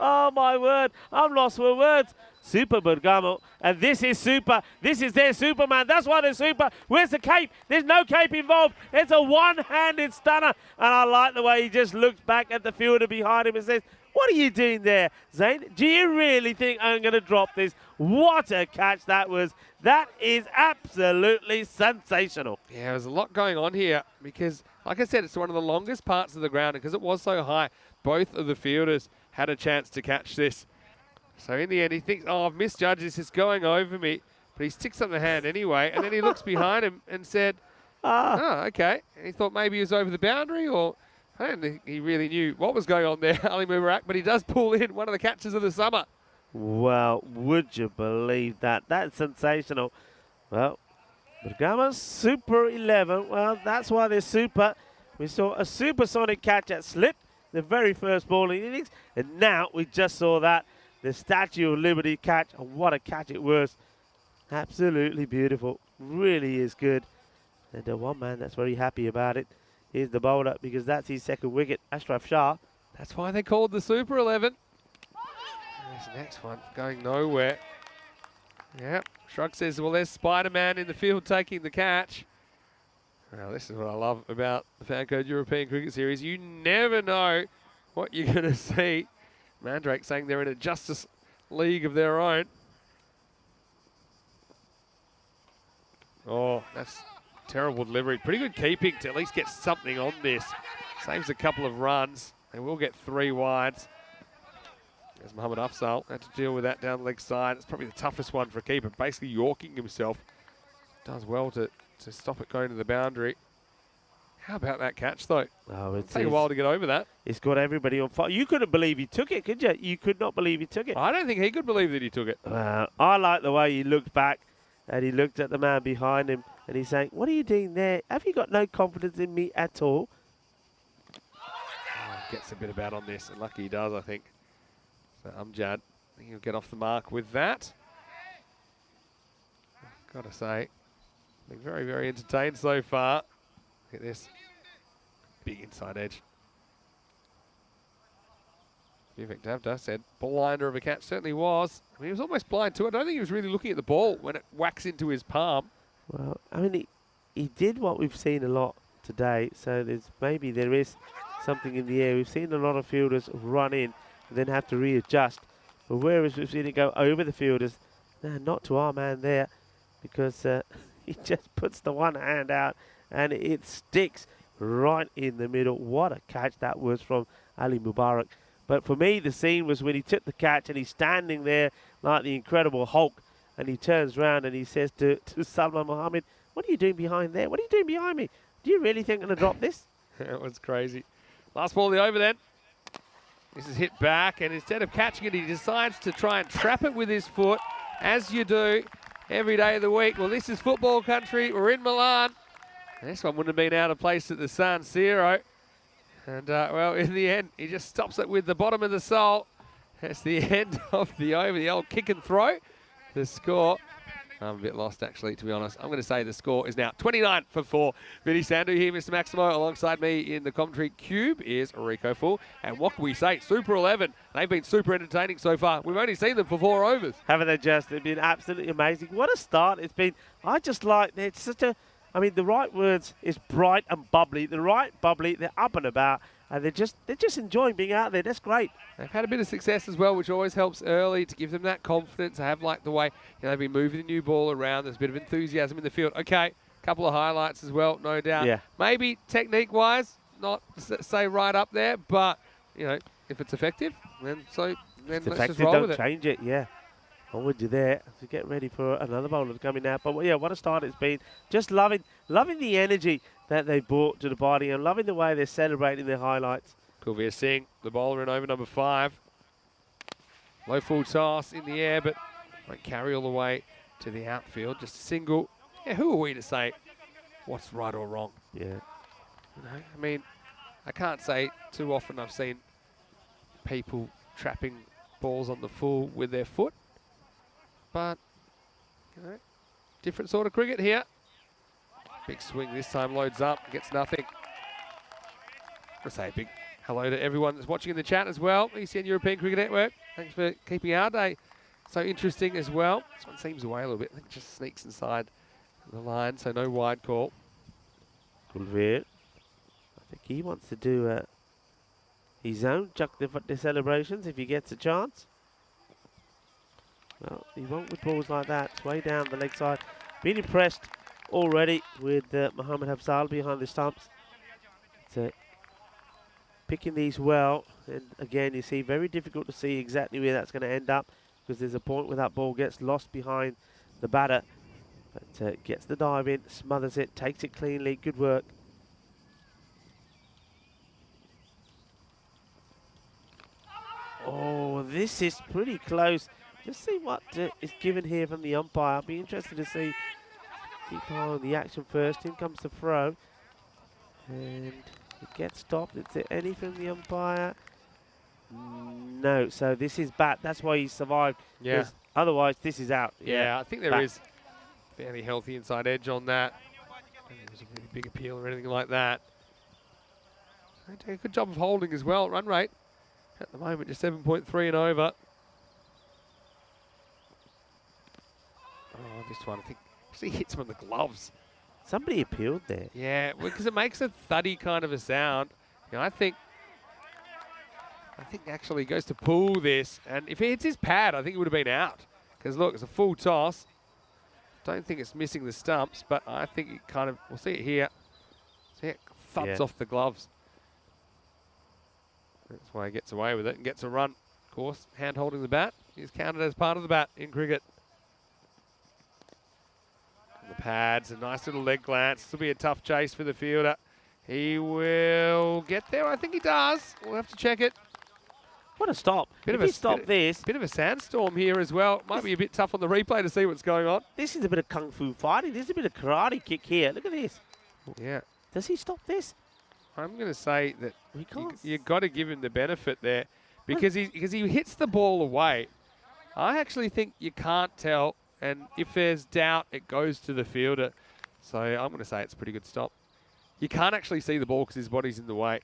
Oh, my word. I'm lost for words. Super Bergamo. And this is super. This is their Superman. That's why they're super. Where's the cape? There's no cape involved. It's a one-handed stunner. And I like the way he just looks back at the fielder behind him and says, what are you doing there, Zayn? Do you really think I'm going to drop this? What a catch that was. That is absolutely sensational. Yeah, there's a lot going on here because, like I said, it's one of the longest parts of the ground. And because it was so high, both of the fielders had a chance to catch this. So in the end, he thinks, oh, I've misjudged this. It's going over me. But he sticks up the hand anyway. And then he looks behind him and said, oh, okay. And he thought maybe he was over the boundary, or I don't think he really knew what was going on there, Ali Mubarak. But he does pull in one of the catches of the summer. Well, would you believe that? That's sensational. Well, Bergamo's Super 11. Well, that's why they're super. We saw a supersonic catch at slip, the very first ball in the innings. And now we just saw that. The Statue of Liberty catch, and what a catch it was. Absolutely beautiful. Really is good. And the one man that's very happy about it is the bowler, because that's his second wicket, Ashraf Shah. That's why they called the Super 11. There's the next one, going nowhere. Yep, Shrug says, well, there's Spider-Man in the field taking the catch. Well, this is what I love about the FanCode European Cricket Series. You never know what you're going to see. Mandrake saying they're in a Justice League of their own. Oh, that's terrible delivery. Pretty good keeping to at least get something on this. Saves a couple of runs. They will get 3 wides. There's Mohammad Afzal. Had to deal with that down the leg side. It's probably the toughest one for a keeper. Basically yorking himself. Does well to stop it going to the boundary. How about that catch, though? Oh, It'll take a while to get over that. It's got everybody on fire. You couldn't believe he took it, could you? You could not believe he took it. I don't think he could believe that he took it. I like the way he looked back and he looked at the man behind him and he's saying, what are you doing there? Have you got no confidence in me at all? Oh, gets a bit of bat on this, and lucky he does, I think. So Amjad, I think he'll get off the mark with that. Got to say, been very, very entertained so far. Look at this. Big inside edge. Vivek Davda said blinder of a catch. Certainly was. I mean, he was almost blind to it. I don't think he was really looking at the ball when it whacks into his palm. Well, I mean, he did what we've seen a lot today. So maybe there is something in the air. We've seen a lot of fielders run in and then have to readjust. But whereas we've seen it go over the fielders, no, not to our man there, because he just puts the one hand out and it sticks right in the middle. What a catch that was from Ali Mubarak. But for me, the scene was when he took the catch and he's standing there like the Incredible Hulk, and he turns around and he says to Salman Mohammed, "What are you doing behind there? What are you doing behind me? Do you really think I'm going to drop this?" That was crazy. Last ball of the over then. This is hit back, and instead of catching it, he decides to try and trap it with his foot, as you do every day of the week. Well, this is football country. We're in Milan. This one wouldn't have been out of place at the San Siro. And, well, in the end, he just stops it with the bottom of the sole. That's the end of the over, the old kick and throw. The score, I'm a bit lost, actually, to be honest. I'm going to say the score is now 29 for 4. Vinny Sandu here, Mr. Maximo. Alongside me in the commentary cube is Rico Full. And what can we say? Super 11. They've been super entertaining so far. We've only seen them for 4 overs. Haven't they just? They've been absolutely amazing. What a start it's been. I just like, it's such a, I mean, the right words is bright and bubbly. They're right bubbly, they're up and about, and they're just enjoying being out there. That's great. They've had a bit of success as well, which always helps early to give them that confidence. I have liked the way they've been moving the new ball around. There's a bit of enthusiasm in the field. Okay, a couple of highlights as well, no doubt. Yeah. Maybe technique-wise, not say right up there, but you know, if it's effective, then let's just roll with it. Don't change it. Yeah. Onward you there to get ready for another bowler coming out. But yeah, what a start it's been. Just loving the energy that they brought to the party and loving the way they're celebrating their highlights. Kulveer Singh, the bowler in over number 5. Low full toss in the air, but won't carry all the way to the outfield. Just a single. Yeah, who are we to say what's right or wrong? Yeah. You know, I mean, I can't say too often I've seen people trapping balls on the full with their foot. But, you know, different sort of cricket here. Big swing this time, loads up, gets nothing. I say a big hello to everyone that's watching in the chat as well. ECN European Cricket Network. Thanks for keeping our day so interesting as well. This one seems away a little bit. I think it just sneaks inside the line, so no wide call. Kulveer. I think he wants to do his own chuck the celebrations if he gets a chance. Well, he won't with balls like that. It's way down the leg side. Been impressed already with Mohammed Hafsal behind the stumps. So picking these well. And again, you see, very difficult to see exactly where that's going to end up because there's a point where that ball gets lost behind the batter. But gets the dive in, smothers it, takes it cleanly. Good work. Oh, this is pretty close. Just see what is given here from the umpire. I'll be interested to see. Keep an eye on the action first. In comes the throw. And it gets stopped. Is there any from the umpire? No. So this is bat. That's why he survived. Yeah. Otherwise, this is out. Yeah, I think there is fairly healthy inside edge on that. I don't think it was a really big appeal or anything like that. They take a good job of holding as well. Run rate at the moment just 7.3 and over. Oh, this one, I think, actually hits him on the gloves. Somebody appealed there. Yeah, because it makes a thuddy kind of a sound. You know, I think actually he goes to pull this, and if it hits his pad, I think it would have been out. Because look, it's a full toss. Don't think it's missing the stumps, but I think it kind of, we'll see it here. See it thuds off the gloves. That's why he gets away with it and gets a run. Of course, hand holding the bat is counted as part of the bat in cricket. The pads, a nice little leg glance. This will be a tough chase for the fielder. He will get there. I think he does. We'll have to check it. What a stop. Bit of a sandstorm here as well. Might be a bit tough on the replay to see what's going on. This is a bit of kung fu fighting. There's a bit of karate kick here. Look at this. Yeah. Does he stop this? I'm going to say that you've got to give him the benefit there because he hits the ball away. I actually think you can't tell. And if there's doubt, it goes to the fielder. So I'm going to say it's a pretty good stop. You can't actually see the ball because his body's in the way.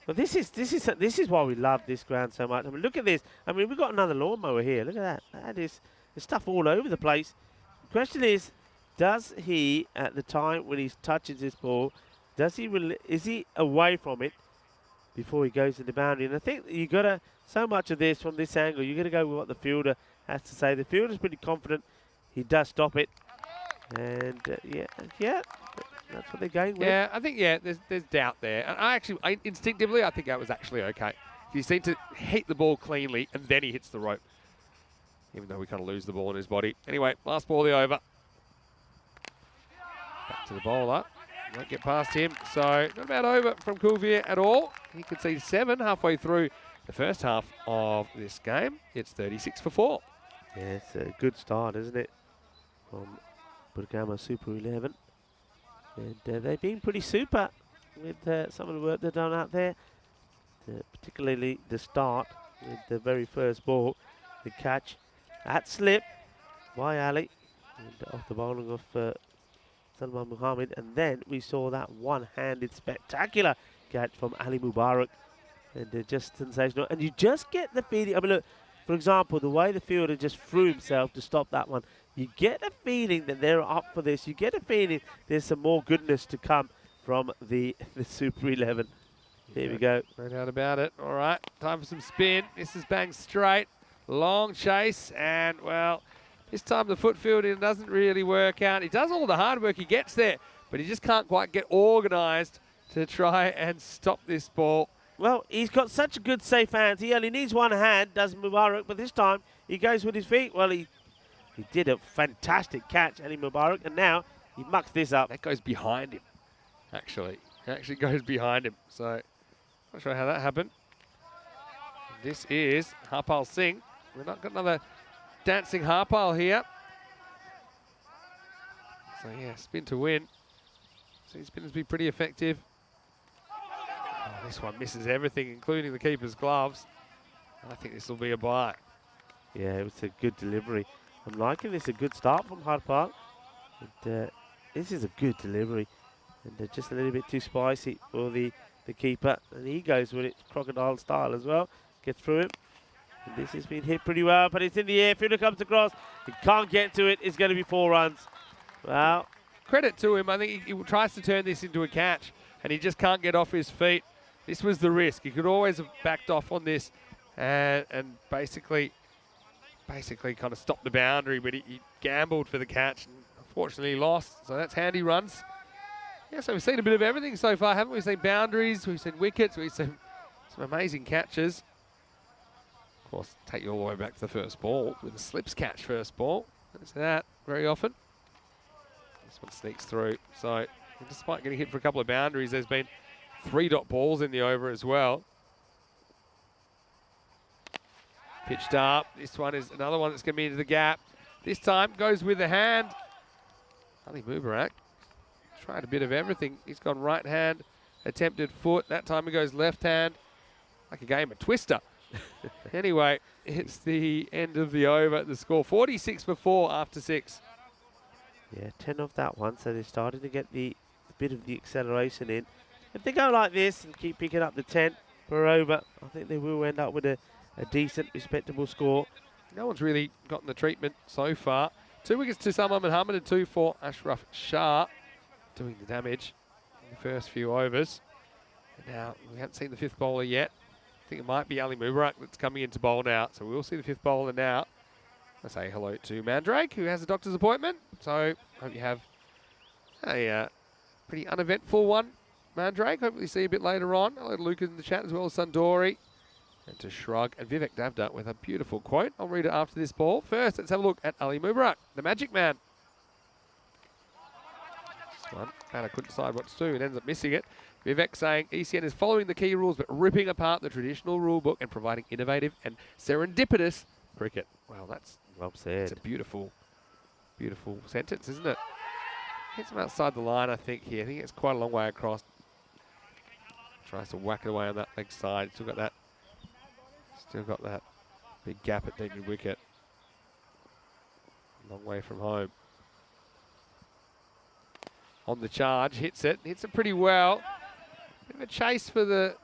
Well, this is why we love this ground so much. I mean, look at this. I mean, we've got another lawnmower here. Look at that. There's stuff all over the place. The question is, does he, at the time when he touches this ball, is he away from it before he goes to the boundary? And I think you got to, so much of this from this angle, you got to go with what the fielder has to say. The fielder's pretty confident. He does stop it. And, That's what they're going with. Yeah, I think, there's doubt there. And instinctively, I think that was actually okay. He seemed to hit the ball cleanly, and then he hits the rope. Even though we kind of lose the ball in his body. Anyway, last ball of the over. Back to the bowler. Won't get past him. So, not a bad over from Cuvier at all. He conceded 7 halfway through the first half of this game. It's 36 for 4. Yeah, it's a good start, isn't it? From Bergamo Super 11. And they've been pretty super with some of the work they've done out there. Particularly the start with the very first ball. The catch at slip by Ali. And off the bowling of Salman Muhammad. And then we saw that one-handed spectacular catch from Ali Mubarak. And just sensational. And you just get the feeling, I mean, look, for example, the way the fielder just threw himself to stop that one, you get a feeling that they're up for this. You get a feeling there's some more goodness to come from the Super 11. Here we go. No doubt about it. All right, time for some spin. This is bang straight. Long chase. And, well, this time the foot fielding doesn't really work out. He does all the hard work. He gets there, but he just can't quite get organised to try and stop this ball. Well, he's got such a good safe hands. He only needs one hand, does Mubarak, but this time he goes with his feet. Well, he did a fantastic catch, Ali Mubarak, and now he mucks this up. That goes behind him, actually. It actually goes behind him. So, not sure how that happened. This is Harpal Singh. We've not got another dancing Harpal here. So, yeah, spin to win. So, his spin has been pretty effective. Oh, this one misses everything, including the keeper's gloves. I think this will be a bye. Yeah, it was a good delivery. I'm liking this. A good start from Harpal. This is a good delivery. And just a little bit too spicy for the keeper. And he goes with it, crocodile style as well. Gets through him. And this has been hit pretty well, but it's in the air. Fielder comes across. He can't get to it. It's going to be 4 runs. Well, credit to him. I think he tries to turn this into a catch, and he just can't get off his feet. This was the risk. He could always have backed off on this and basically kind of stopped the boundary, but he gambled for the catch and unfortunately lost. So that's handy runs. Yeah, so we've seen a bit of everything so far, haven't we? We've seen boundaries, we've seen wickets, we've seen some amazing catches. Of course, take you all the way back to the first ball with a slips catch first ball. Don't see that very often. This one sneaks through. So despite getting hit for a couple of boundaries, there's been 3-dot balls in the over as well. Pitched up. This one is another one that's going to be into the gap. This time goes with the hand. Ali Mubarak tried a bit of everything. He's gone right hand, attempted foot. That time he goes left hand. Like a game of Twister. Anyway, it's the end of the over. The score 46 for 4 after 6. yeah, 10 off that one. So they're starting to get the bit of the acceleration in. If they go like this and keep picking up the 10 per over, I think they will end up with a decent, respectable score. No one's really gotten the treatment so far. 2 wickets to Salman Muhammad and 2 for Ashraf Shah, doing the damage in the first few overs. And now, we haven't seen the 5th bowler yet. I think it might be Ali Mubarak that's coming into bowl now. So we'll see the 5th bowler now. I say hello to Mandrake, who has a doctor's appointment. So hope you have a pretty uneventful one, Mandrake. Hopefully see you a bit later on. Hello to Lucas in the chat as well as Sundori. And to Shrug and Vivek Davda with a beautiful quote. I'll read it after this ball. First, let's have a look at Ali Mubarak, the magic man. This one, Batter couldn't decide what to do and ends up missing it. Vivek saying ECN is following the key rules but ripping apart the traditional rule book and providing innovative and serendipitous cricket. Well, that's Well said. it's a beautiful, beautiful sentence, isn't it? Hits him outside the line, I think, here. I think it's quite a long way across. Tries to whack it away on that leg side. Still got that big gap at deep mid wicket. Long way from home. On the charge, hits it pretty well. Bit of a chase for the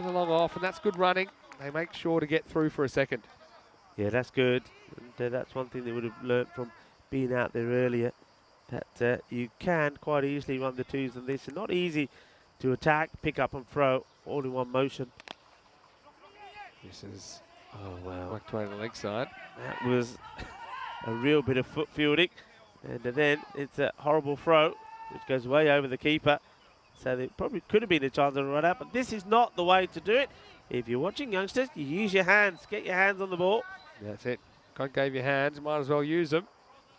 long off, and that's good running. They make sure to get through for a second. Yeah, that's good. And that's one thing they would have learnt from being out there earlier, that you can quite easily run the twos and this. It's not easy to attack, pick up and throw all in one motion. This is whacked away to the leg side. That was a real bit of foot fielding. And then it's a horrible throw which goes way over the keeper. So there probably could have been a chance of a run out, but this is not the way to do it. If you're watching, youngsters, you use your hands. Get your hands on the ball. That's it. God gave you hands, might as well use them.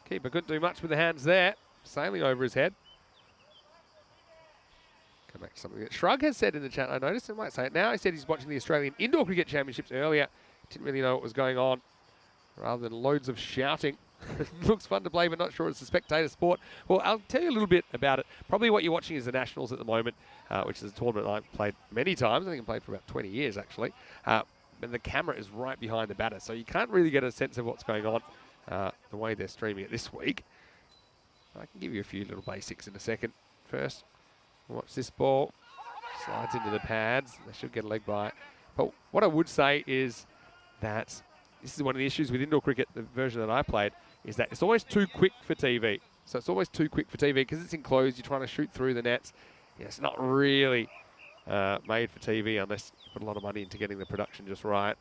Keeper couldn't do much with the hands there. Sailing over his head. Come back to something that Shrug has said in the chat. I noticed, I might say it now. He said he's watching the Australian Indoor Cricket Championships earlier. Didn't really know what was going on, rather than loads of shouting. Looks fun to play, but not sure it's a spectator sport. Well, I'll tell you a little bit about it. Probably what you're watching is the Nationals at the moment, which is a tournament I've played many times. I think I've played for about 20 years, actually. And the camera is right behind the batter, so you can't really get a sense of what's going on the way they're streaming it this week. I can give you a few little basics in a second. First, watch this ball. Slides into the pads. They should get a leg by it. But what I would say is that this is one of the issues with indoor cricket, the version that I played, is that it's always too quick for TV. So it's always too quick for TV because it's enclosed. You're trying to shoot through the nets. Yeah, it's not really made for TV unless you put a lot of money into getting the production just right.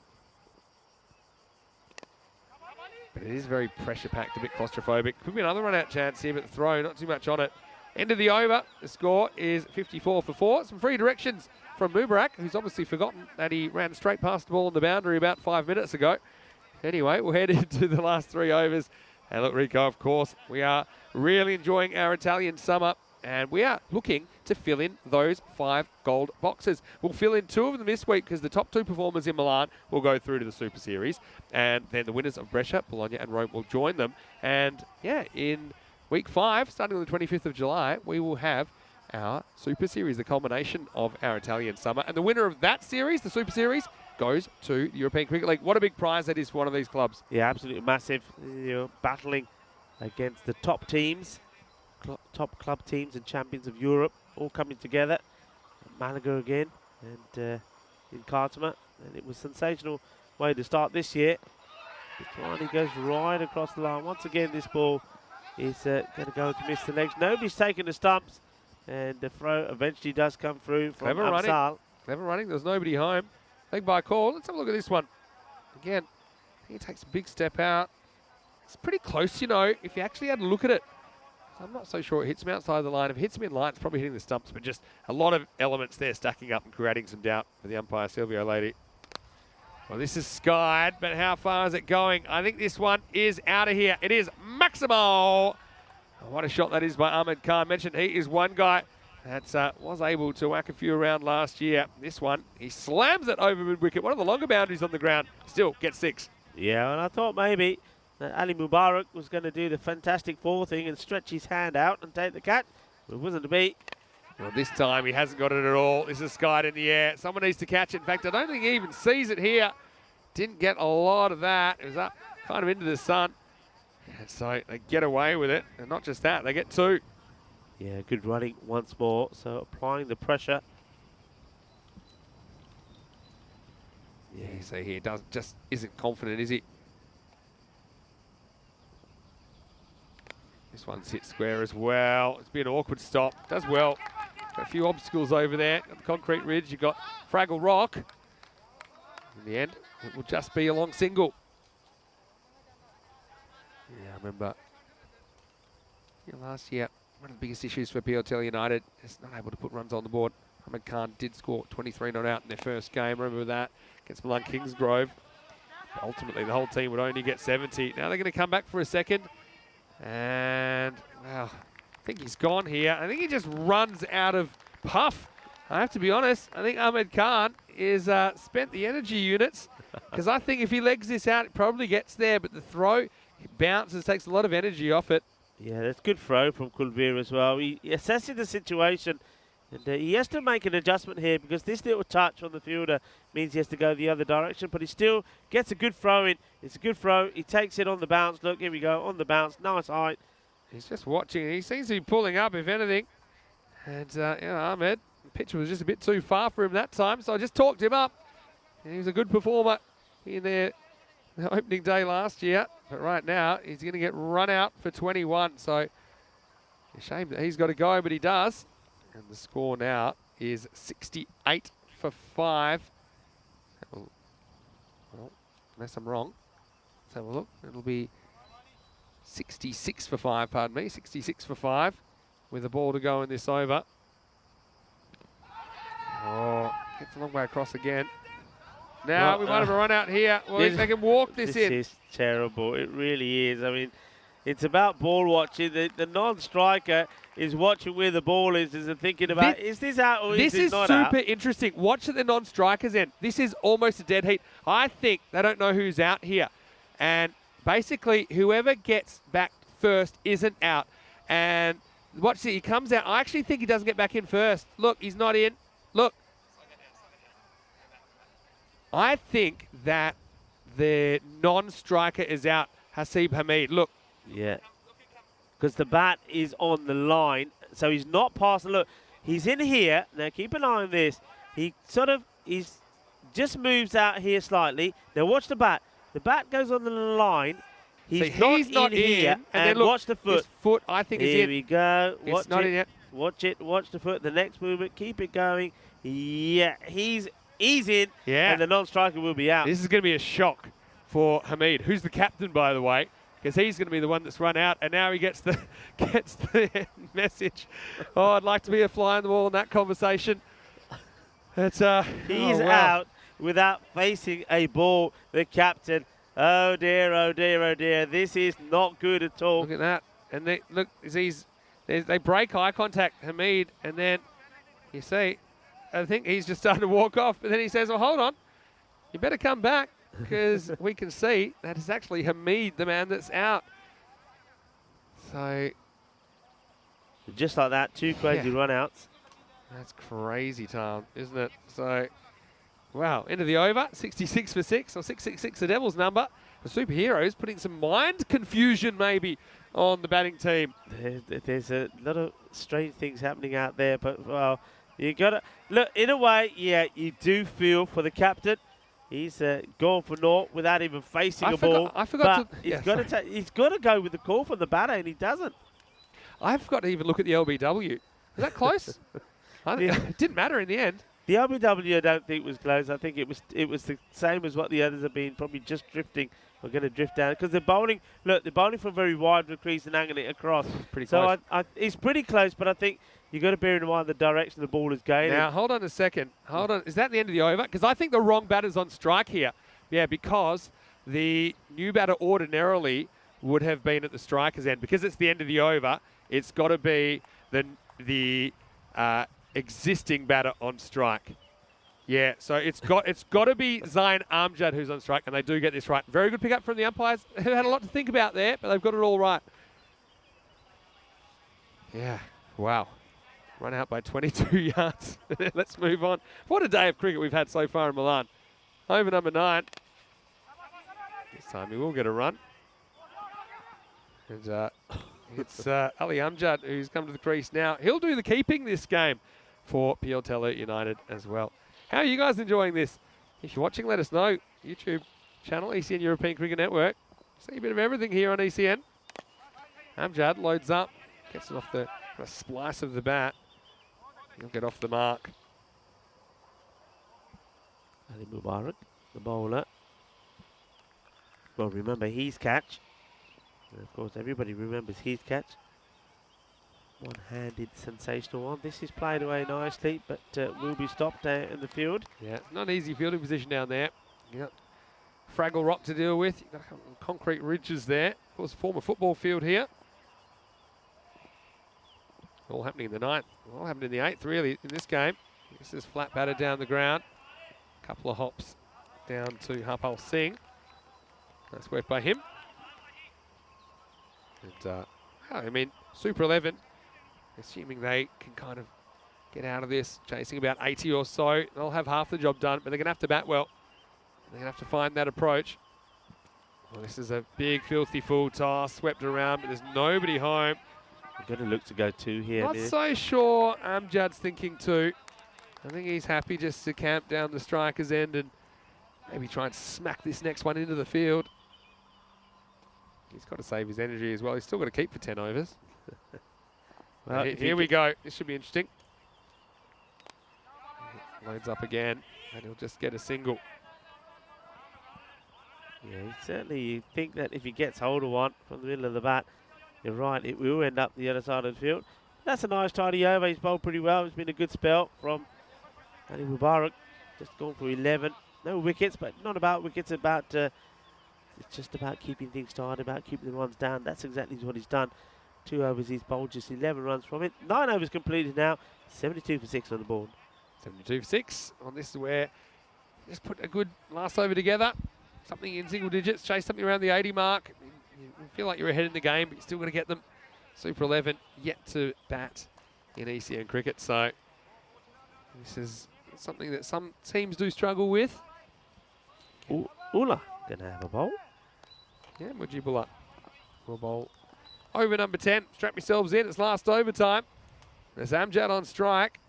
But it is very pressure-packed, a bit claustrophobic. Could be another run-out chance here, but the throw, not too much on it. End of the over. The score is 54 for 4. Some free directions from Mubarak, who's obviously forgotten that he ran straight past the ball on the boundary about 5 minutes ago. Anyway, we'll head into the last 3 overs. And look, Rico, of course, we are really enjoying our Italian summer. And we are looking to fill in those 5 gold boxes. We'll fill in 2 of them this week because the top 2 performers in Milan will go through to the Super Series. And then the winners of Brescia, Bologna and Rome will join them. And yeah, in week 5, starting on the 25th of July, we will have our Super Series, the culmination of our Italian summer. And the winner of that series, the Super Series, goes to the European Cricket League. What a big prize that is for one of these clubs. Yeah, absolutely massive. You're battling against the top teams, top club teams and champions of Europe, all coming together. Malaga again, and in Khartoum. And it was a sensational way to start this year. He goes right across the line. Once again, this ball is going to go to miss the legs. Nobody's taking the stumps. And the throw eventually does come through from Amsal. Clever running. There's nobody home. Leg by call. Let's have a look at this one. Again, I think he takes a big step out. It's pretty close, you know, if you actually had a look at it. So I'm not so sure it hits him outside the line. If it hits him in line, it's probably hitting the stumps, but just a lot of elements there stacking up and creating some doubt for the umpire, Silvio Lady. Well, this is skied, but how far is it going? I think this one is out of here. It is Maximo. Oh, what a shot that is by Ahmed Khan. Mentioned he is one guy that was able to whack a few around last year. This one, he slams it over mid-wicket. One of the longer boundaries on the ground. Still gets 6. Yeah, and I thought maybe that Ali Mubarak was going to do the fantastic 4 thing and stretch his hand out and take the catch. But it wasn't to be. Well, this time he hasn't got it at all. This is skied in the air. Someone needs to catch it. In fact, I don't think he even sees it here. Didn't get a lot of that. It was up kind of into the sun. And so they get away with it. And not just that, they get 2. Yeah, good running once more. So applying the pressure. Yeah, you see here, just isn't confident, is he? This one sits square as well. It's been an awkward stop. Does well. Got a few obstacles over there. Got the concrete ridge. You've got Fraggle Rock. In the end, it will just be a long single. Yeah, I remember last year, one of the biggest issues for PLTL United is not able to put runs on the board. Ahmed Khan did score 23 not out in their first game. Remember that against Milan Kingsgrove. But ultimately, the whole team would only get 70. Now they're going to come back for a second. And, wow, I think he's gone here. I think he just runs out of puff. I have to be honest. I think Ahmed Khan is spent the energy units because I think if he legs this out, it probably gets there. But the throw, it bounces, takes a lot of energy off it. Yeah, that's good throw from Kulveer as well. He assessing the situation, and he has to make an adjustment here because this little touch on the fielder means he has to go the other direction, but he still gets a good throw in. It's a good throw. He takes it on the bounce. Look, here we go, on the bounce. Nice height. He's just watching. He seems to be pulling up, if anything. And, Ahmed, the pitch was just a bit too far for him that time, so I just talked him up. And he was a good performer in their opening day last year. But right now, he's going to get run out for 21. So, a shame that he's got to go, but he does. And the score now is 68 for 5. Well, unless I'm wrong. Let's have a look. It'll be 66 for 5, pardon me. 66 for 5. with the ball to go in this over. Oh, gets a long way across again. Now Well, we might have a run out here. Well, they can walk this in. This is terrible. It really is. I mean, it's about ball watching. The non-striker is watching where the ball is and thinking about, is this out or is this not out? This is super interesting. Watch at the non-strikers end. This is almost a dead heat. I think they don't know who's out here. And basically, whoever gets back first isn't out. And watch it. He comes out. I actually think he doesn't get back in first. Look, he's not in. Look. I think that the non-striker is out, Hasib Hamid. Look. Yeah. Because the bat is on the line, so he's not passing. Look, he's in here. Now, keep an eye on this. He just moves out here slightly. Now, watch the bat. The bat goes on the line. He's not in here. And then look, watch the foot. His foot, I think, is in. Here we go. It's not in yet. Watch it. Watch the foot. The next movement. Keep it going. Yeah, he's in. Yeah. And the non-striker will be out. This is going to be a shock for Hamid, who's the captain, by the way, because he's going to be the one that's run out, and now he gets the message. Oh, I'd like to be a fly on the wall in that conversation. It's he's out without facing a ball. The captain. Oh dear, oh dear, oh dear. This is not good at all. Look at that. And they break eye contact, Hamid, and then you see, I think he's just starting to walk off, but then he says, well, hold on, you better come back, because we can see that it's actually Hamid, the man that's out. So just like that, two crazy run-outs. That's crazy, Tom, isn't it? So, wow, end of the over, 66 for 6, or 666 the Devils' number. The Superheroes putting some mind confusion maybe on the batting team. There's a lot of strange things happening out there, but, well, you got to look, in a way, yeah, you do feel for the captain. He's gone for naught without even facing a ball. I forgot to. He's got to go with the call from the batter, and he doesn't. I forgot to even look at the LBW. Is that close? It didn't matter in the end. The LBW, I don't think was close. I think it was the same as what the others have been, probably just drifting. We're going to drift down because they're bowling. Look, they're bowling from very wide with the crease and angling it across. Pretty close. So it's pretty close, but I think you've got to bear in mind the direction the ball is going. Now, hold on a second. Hold on. Is that the end of the over? Because I think the wrong batter's on strike here. Yeah, because the new batter ordinarily would have been at the striker's end. Because it's the end of the over, it's got to be the existing batter on strike. Yeah, so it's got to be Zain Amjad who's on strike, and they do get this right. Very good pickup from the umpires. Who had a lot to think about there, but they've got it all right. Yeah, wow. Run out by 22 yards. Let's move on. What a day of cricket we've had so far in Milan. Over number 9. This time he will get a run. And it's Ali Amjad who's come to the crease now. He'll do the keeping this game for Piotella United as well. How are you guys enjoying this? If you're watching, let us know. YouTube channel, ECN European Cricket Network. See a bit of everything here on ECN. Amjad loads up, gets it off the splice of the bat. He'll get off the mark. Ali Mubarak, the bowler. Well, remember his catch. And of course, everybody remembers his catch. One-handed sensational one. This is played away nicely, but will be stopped out in the field. Yeah, not an easy fielding position down there. You got Fraggle Rock to deal with. You've got a couple of concrete ridges there. Of course, former football field here. All happening in the 9th. All happened in the 8th, really, in this game. This is flat batter down the ground. A couple of hops down to Harpal Singh. Nice work by him. And, I mean, Super 11, assuming they can kind of get out of this, chasing about 80 or so, they'll have half the job done, but they're going to have to bat well. They're going to have to find that approach. Well, this is a big, filthy full toss, swept around, but there's nobody home. You've got to look to go 2 here. Not so sure Amjad's thinking 2. I think he's happy just to camp down the striker's end and maybe try and smack this next one into the field. He's got to save his energy as well. He's still got to keep for 10 overs. Well, here we go. This should be interesting. Loads up again, and he'll just get a single. Yeah, certainly you think that if he gets hold of one from the middle of the bat, you're right, it will end up the other side of the field. That's a nice tidy over. He's bowled pretty well. It's been a good spell from Ali Mubarak. Just gone for 11. No wickets, but not about wickets. It's just about keeping things tight, about keeping the runs down. That's exactly what he's done. 2 overs, he's bowled just 11 runs from it. 9 overs completed now. 72 for 6 on the board. 72 for 6. On this is where you just put a good last over together. Something in single digits. Chase something around the 80 mark. You feel like you're ahead in the game, but you're still going to get them. Super 11 yet to bat in ECN cricket. So this is something that some teams do struggle with. Ula going to have a bowl. Yeah, Mujibullah will bowl over number 10. Strap yourselves in. It's last overtime. There's Amjad on strike.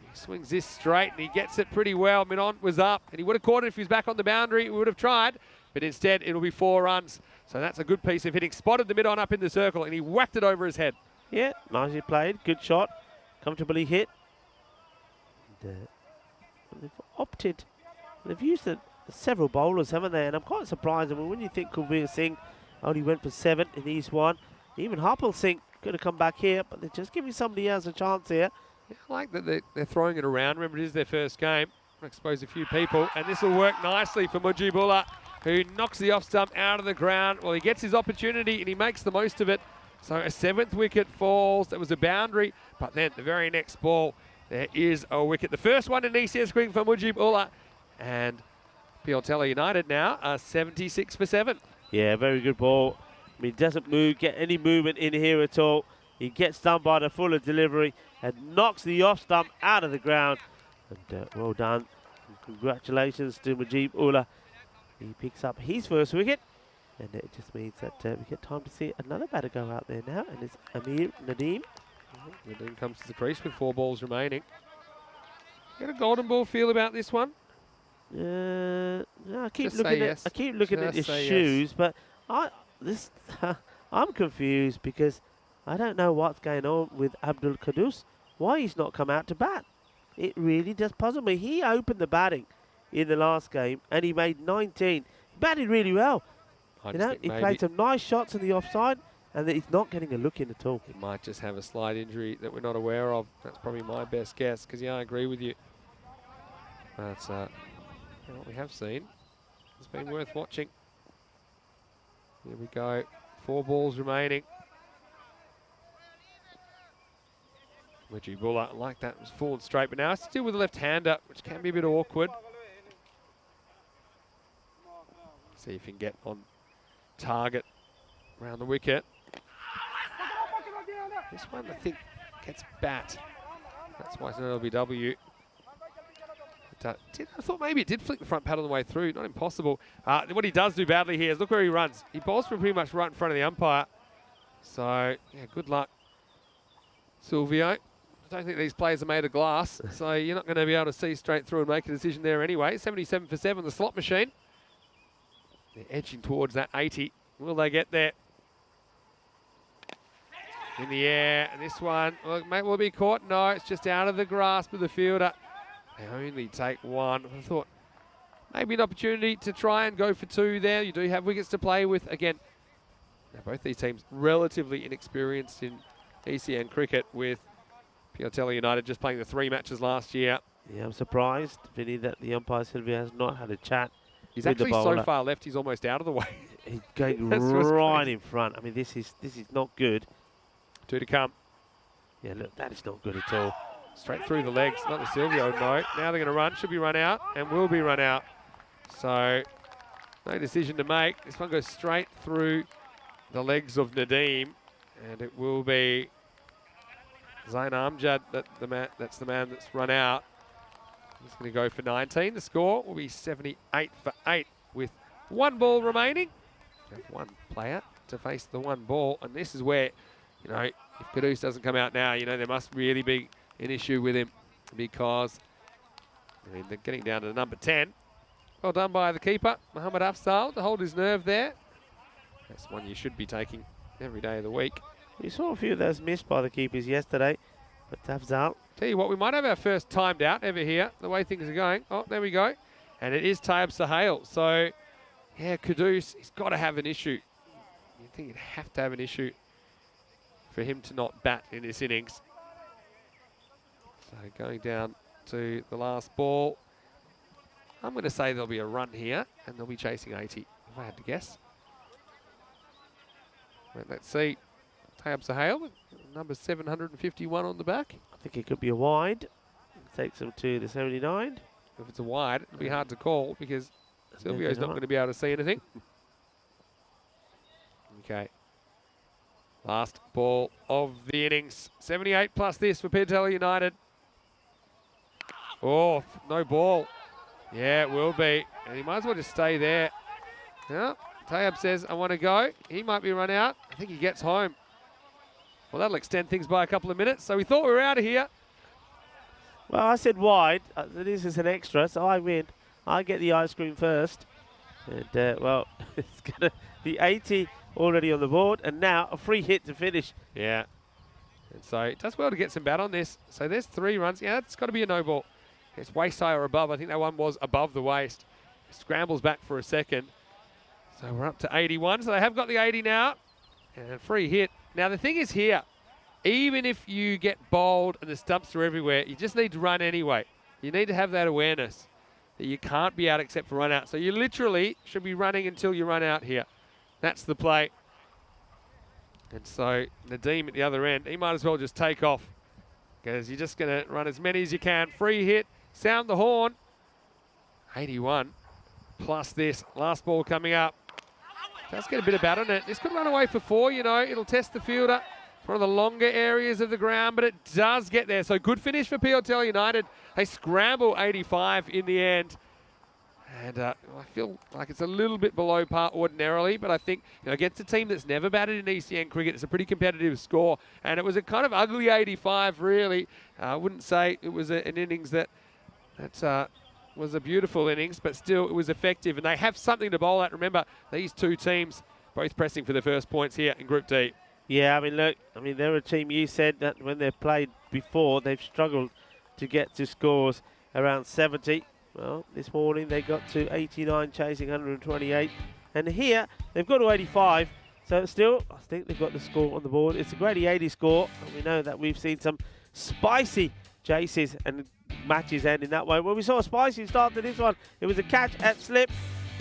He swings this straight and he gets it pretty well. Milan was up and he would have caught it if he was back on the boundary. He would have tried, but instead it'll be 4 runs. So that's a good piece of hitting. Spotted the mid-on up in the circle and he whacked it over his head. Yeah, nicely played. Good shot. Comfortably hit. And, they've opted. They've used several bowlers, haven't they? And I'm quite surprised. I mean, when you think Kulveer Singh only went for 7 in East 1, even Harpal Singh could have come back here, but they're just giving somebody else a chance here. Yeah, I like that they're throwing it around. Remember, it is their first game. I'll expose a few people, and this will work nicely for Mujibullah, who knocks the off stump out of the ground. Well, he gets his opportunity, and he makes the most of it. So a 7th wicket falls. That was a boundary, but then the very next ball, there is a wicket. The first one in ECS cricket for Mujibullah, and Piotella United now are 76 for 7. Yeah, very good ball. I mean, doesn't get any movement in here at all. He gets done by the fuller delivery and knocks the off stump out of the ground. And well done. And congratulations to Mujibullah. He picks up his first wicket. And it just means that we get time to see another batter go out there now. And it's Amir Nadeem. Nadeem comes to the crease with 4 balls remaining. You got a golden ball feel about this one? No, I keep Just looking say at yes. I keep looking at Just his say shoes, but I'm confused because I don't know what's going on with Abdul Qudus. Why he's not come out to bat? It really does puzzle me. He opened the batting in the last game and he made 19. He batted really well. He played some nice shots in the offside, and he's not getting a look in at all. He might just have a slight injury that we're not aware of. That's probably my best guess, because yeah, I agree with you. But what we have seen has been worth watching. Here we go. 4 balls remaining. Mujibullah, I like that, was falling straight, but now it's still with a left-hander, which can be a bit awkward. See if he can get on target around the wicket. This one, I think, gets bat. That's why it's an LBW. But, I thought maybe it did flick the front pad on the way through. Not impossible. What he does do badly here is look where he runs. He bowls from pretty much right in front of the umpire. So, yeah, good luck, Silvio. I don't think these players are made of glass, so you're not going to be able to see straight through and make a decision there anyway. 77 for 7, the slot machine. They're edging towards that 80. Will they get there? In the air, and this one, will it be caught? No, it's just out of the grasp of the fielder. They only take 1. I thought maybe an opportunity to try and go for 2 there. You do have wickets to play with. Again, now both these teams relatively inexperienced in ECN cricket, with Piotella United just playing the 3 matches last year. Yeah, I'm surprised, Vinny, that the umpire Silvio has not had a chat. He's actually so far left, he's almost out of the way. He's going right in front. I mean, this is not good. 2 to come. Yeah, look, that is not good at all. Straight through the legs, not the Silvio, no. Now they're going to run, should be run out, and will be run out. So, no decision to make. This one goes straight through the legs of Nadeem, and it will be Zain Amjad, that's the man that's run out. He's going to go for 19. The score will be 78 for 8 with 1 ball remaining. We have 1 player to face the 1 ball, and this is where, if Qudus doesn't come out now, there must really be an issue with him, because they're getting down to number 10. Well done by the keeper, Mohammad Afzal, to hold his nerve there. That's one you should be taking every day of the week. We saw a few of those missed by the keepers yesterday, but Afzal. Tell you what, we might have our first timed out ever here, the way things are going. Oh, there we go. And it is Tayyab Sahel. So, yeah, Qudus, he's got to have an issue. You'd think he'd have to have an issue for him to not bat in this innings. So going down to the last ball. I'm going to say there'll be a run here, and they'll be chasing 80, if I had to guess. Well, let's see. Tayyab Sahel, number 751 on the back. I think it could be a wide. Takes him to the 79. If it's a wide, it'll be hard to call because Silvio's not going to be able to see anything. Okay. Last ball of the innings. 78 plus this for Piatella United. Oh, no ball. Yeah, it will be. And he might as well just stay there. Yeah, Tayyab says, I want to go. He might be run out. I think he gets home. Well, that'll extend things by a couple of minutes. So we thought we were out of here. Well, I said wide. This is an extra, so I win. I get the ice cream first. And, well, it's going to be 80 already on the board. And now a free hit to finish. Yeah. And so it does well to get some bat on this. So there's 3 runs. Yeah, that's got to be a no ball. It's waist high or above. I think that one was above the waist. Scrambles back for a second. So we're up to 81. So they have got the 80 now. And free hit. Now the thing is here, even if you get bowled and the stumps are everywhere, you just need to run anyway. You need to have that awareness that you can't be out except for run out. So you literally should be running until you run out here. That's the play. And so Nadeem at the other end, he might as well just take off because you're just going to run as many as you can. Free hit, sound the horn. 81 plus this. Last ball coming up. Does get a bit of bat on it. This could run away for 4, you know. It'll test the fielder. One of the longer areas of the ground, but it does get there. So good finish for Piatella United. They scramble 85 in the end. And I feel like it's a little bit below par ordinarily, but I think, you know, against a team that's never batted in ECN cricket, it's a pretty competitive score. And it was a kind of ugly 85, really. I wouldn't say it was an innings that was a beautiful innings, but still it was effective. And they have something to bowl at. Remember, these 2 teams both pressing for the first points here in Group D. Yeah, I mean, look, they're a team, you said that when they've played before, they've struggled to get to scores around 70. Well, this morning they got to 89, chasing 128. And here, they've got to 85. So still, I think they've got the score on the board. It's a grade 80 score. And we know that we've seen some spicy chases and matches ending that way. Well, we saw a spicy start to this one. It was a catch at slip.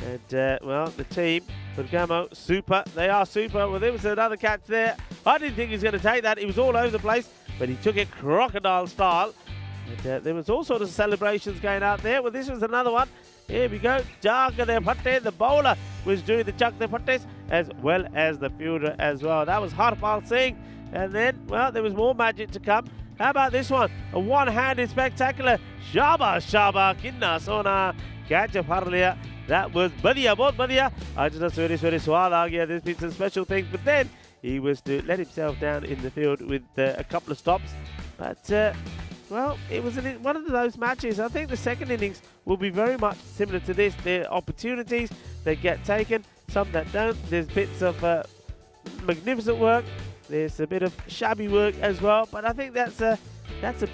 And, well, the team, Bergamo, super. They are super. Well, there was another catch there. I didn't think he was going to take that. He was all over the place, but he took it crocodile style. And there was all sorts of celebrations going out there. Well, this was another one. Here we go. Jaga de Patte, the bowler, was doing the Chak de Pattes as well as the fielder as well. That was Harpal Singh. And then, well, there was more magic to come. How about this one? A one-handed spectacular. Shaba, Shaba, Kinna, Sona, catch of Harlia. That was Badhiya, bahut badhiya. I just very swal aa gaya. There's been some special things, but then he was to let himself down in the field with a couple of stops. But, well, it was one of those matches. I think the second innings will be very much similar to this. There are opportunities that get taken, some that don't. There's bits of magnificent work. There's a bit of shabby work as well. But I think that's a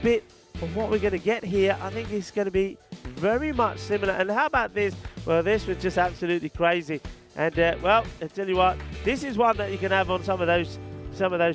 bit of what we're going to get here. I think it's going to be very much similar. And how about this? Well, this was just absolutely crazy. And, well, I tell you what, this is one that you can have on some of those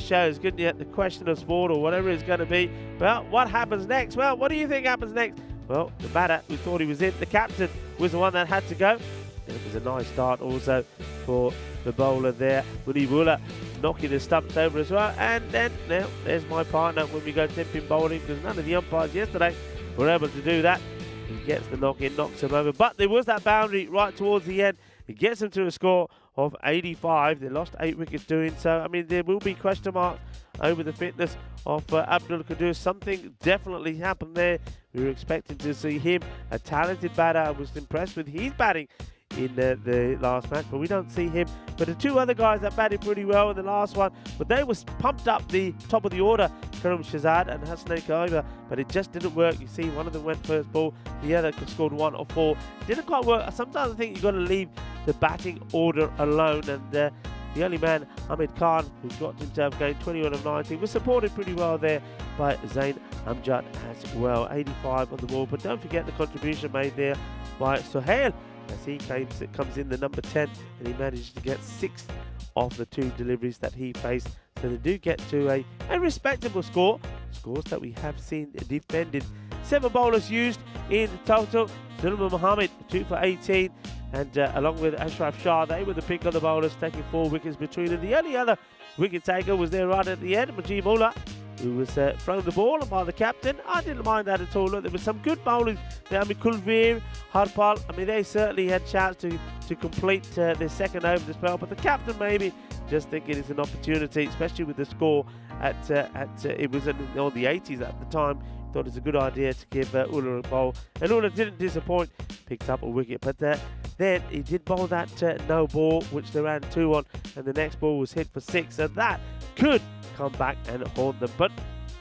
shows, couldn't you? The Question of Sport or whatever it's going to be. Well, what happens next? Well, what do you think happens next? Well, the batter, we thought he was in. The captain was the one that had to go. It was a nice start also for the bowler there, Munibula, knocking the stumps over as well. And then, now, there's my partner when we go tipping bowling, because none of the umpires yesterday were able to do that. He gets the knock in, knocks him over. But there was that boundary right towards the end. It gets them to a score of 85. They lost 8 wickets doing so. I mean, there will be question marks over the fitness of Abdul Qadir. Something definitely happened there. We were expecting to see him, a talented batter. I was impressed with his batting in the last match, but we don't see him. But the 2 other guys that batted pretty well in the last one, but they was pumped up the top of the order, Karim Shazad and Hassan Kaiba, but it just didn't work. You see, one of them went first ball, the other scored 1 or 4. Didn't quite work. Sometimes I think you've got to leave the batting order alone, and the only man, Ahmed Khan, who's got himself going 21 of 19, was supported pretty well there by Zain Amjad as well. 85 on the ball, but don't forget the contribution made there by Sohail, as he comes in the number 10, and he managed to get 6 of the 2 deliveries that he faced. So they do get to a respectable score. Scores that we have seen defended. 7 bowlers used in total. Sulaiman Mohammed, 2 for 18. And along with Ashraf Shah, they were the pick of the bowlers, taking 4 wickets between them. The only other wicket taker was there right at the end, Mujib Ullah, who was thrown the ball by the captain. I didn't mind that at all. Look, there was some good bowling there. I mean, Kulveer, Harpal, I mean, they certainly had chance to complete their second over the spell, but the captain maybe just thinking it's an opportunity, especially with the score it was on the 80s at the time. Thought it's a good idea to give Ullah a bowl, and Ullah didn't disappoint, picked up a wicket, but then he did bowl that no ball, which they ran 2 on, and the next ball was hit for 6, so that could come back and haunt them. But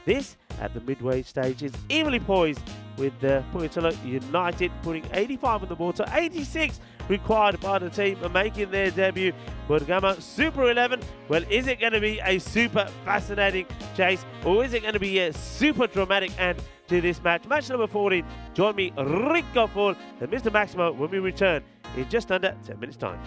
this, at the midway stage, is evenly poised, with Puyatala United putting 85 on the board, so 86 required by the team and making their debut. Burgama Super 11. Well, is it going to be a super fascinating chase, or is it going to be a super dramatic end to this match? Match number 14. Join me, Rick Gofford and Mr. Maximo, when we return in just under 10 minutes' time.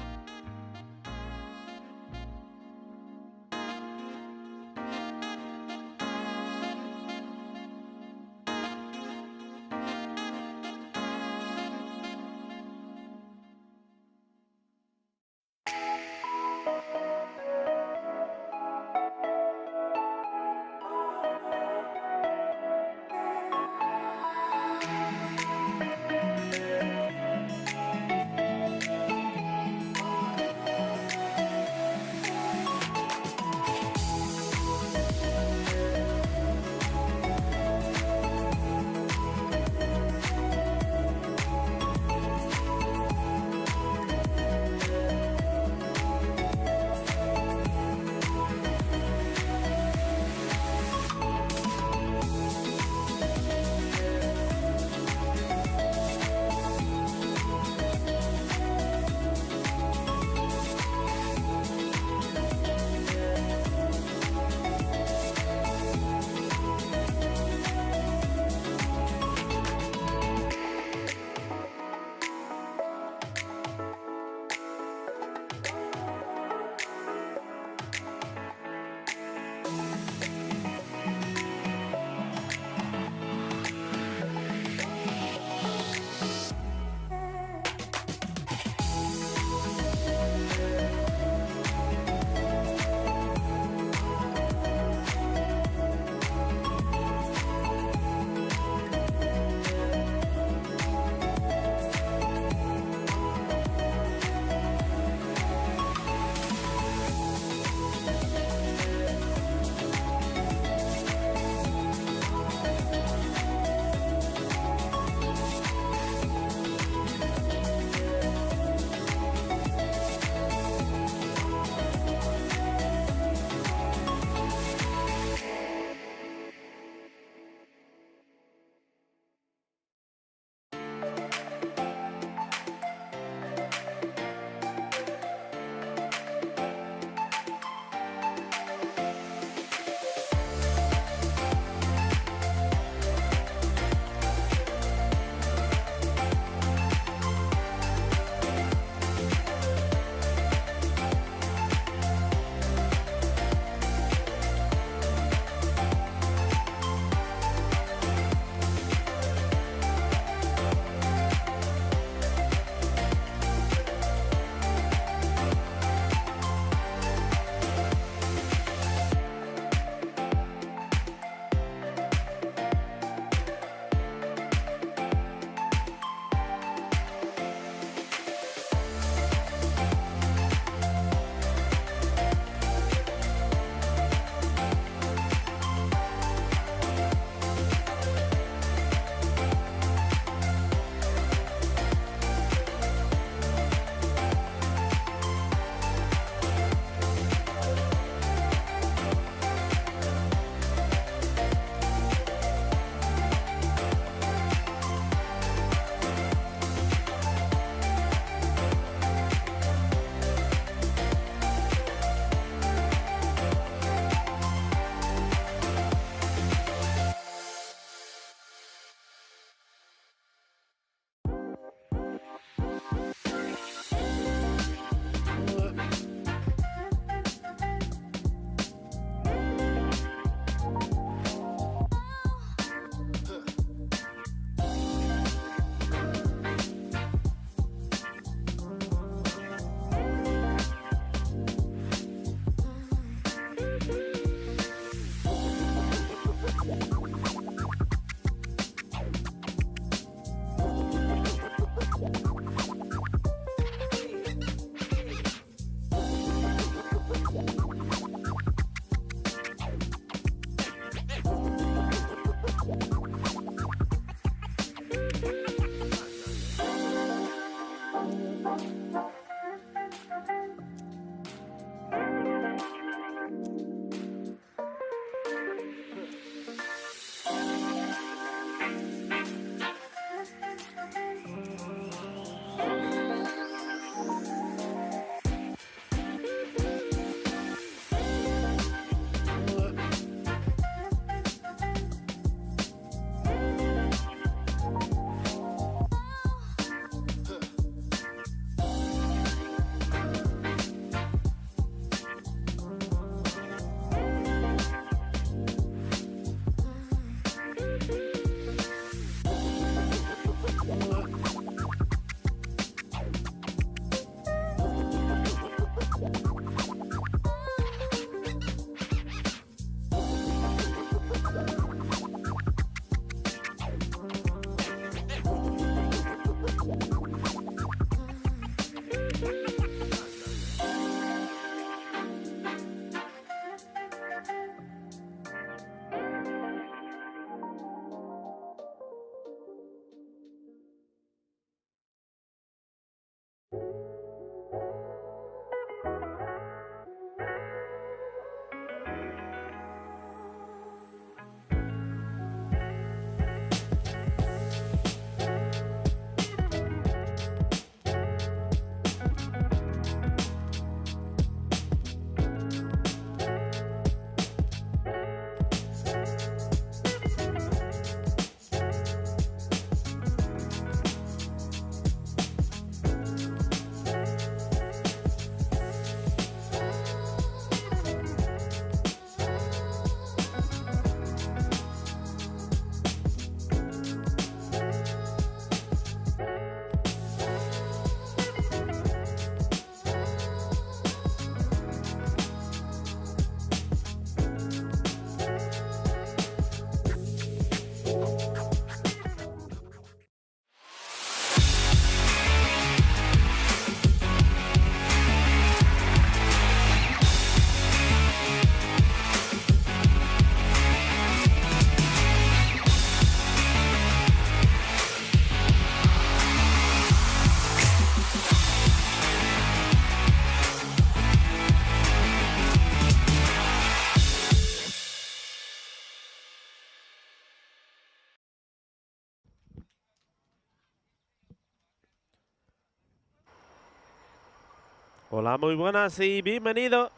Hola, muy buenas y bienvenido.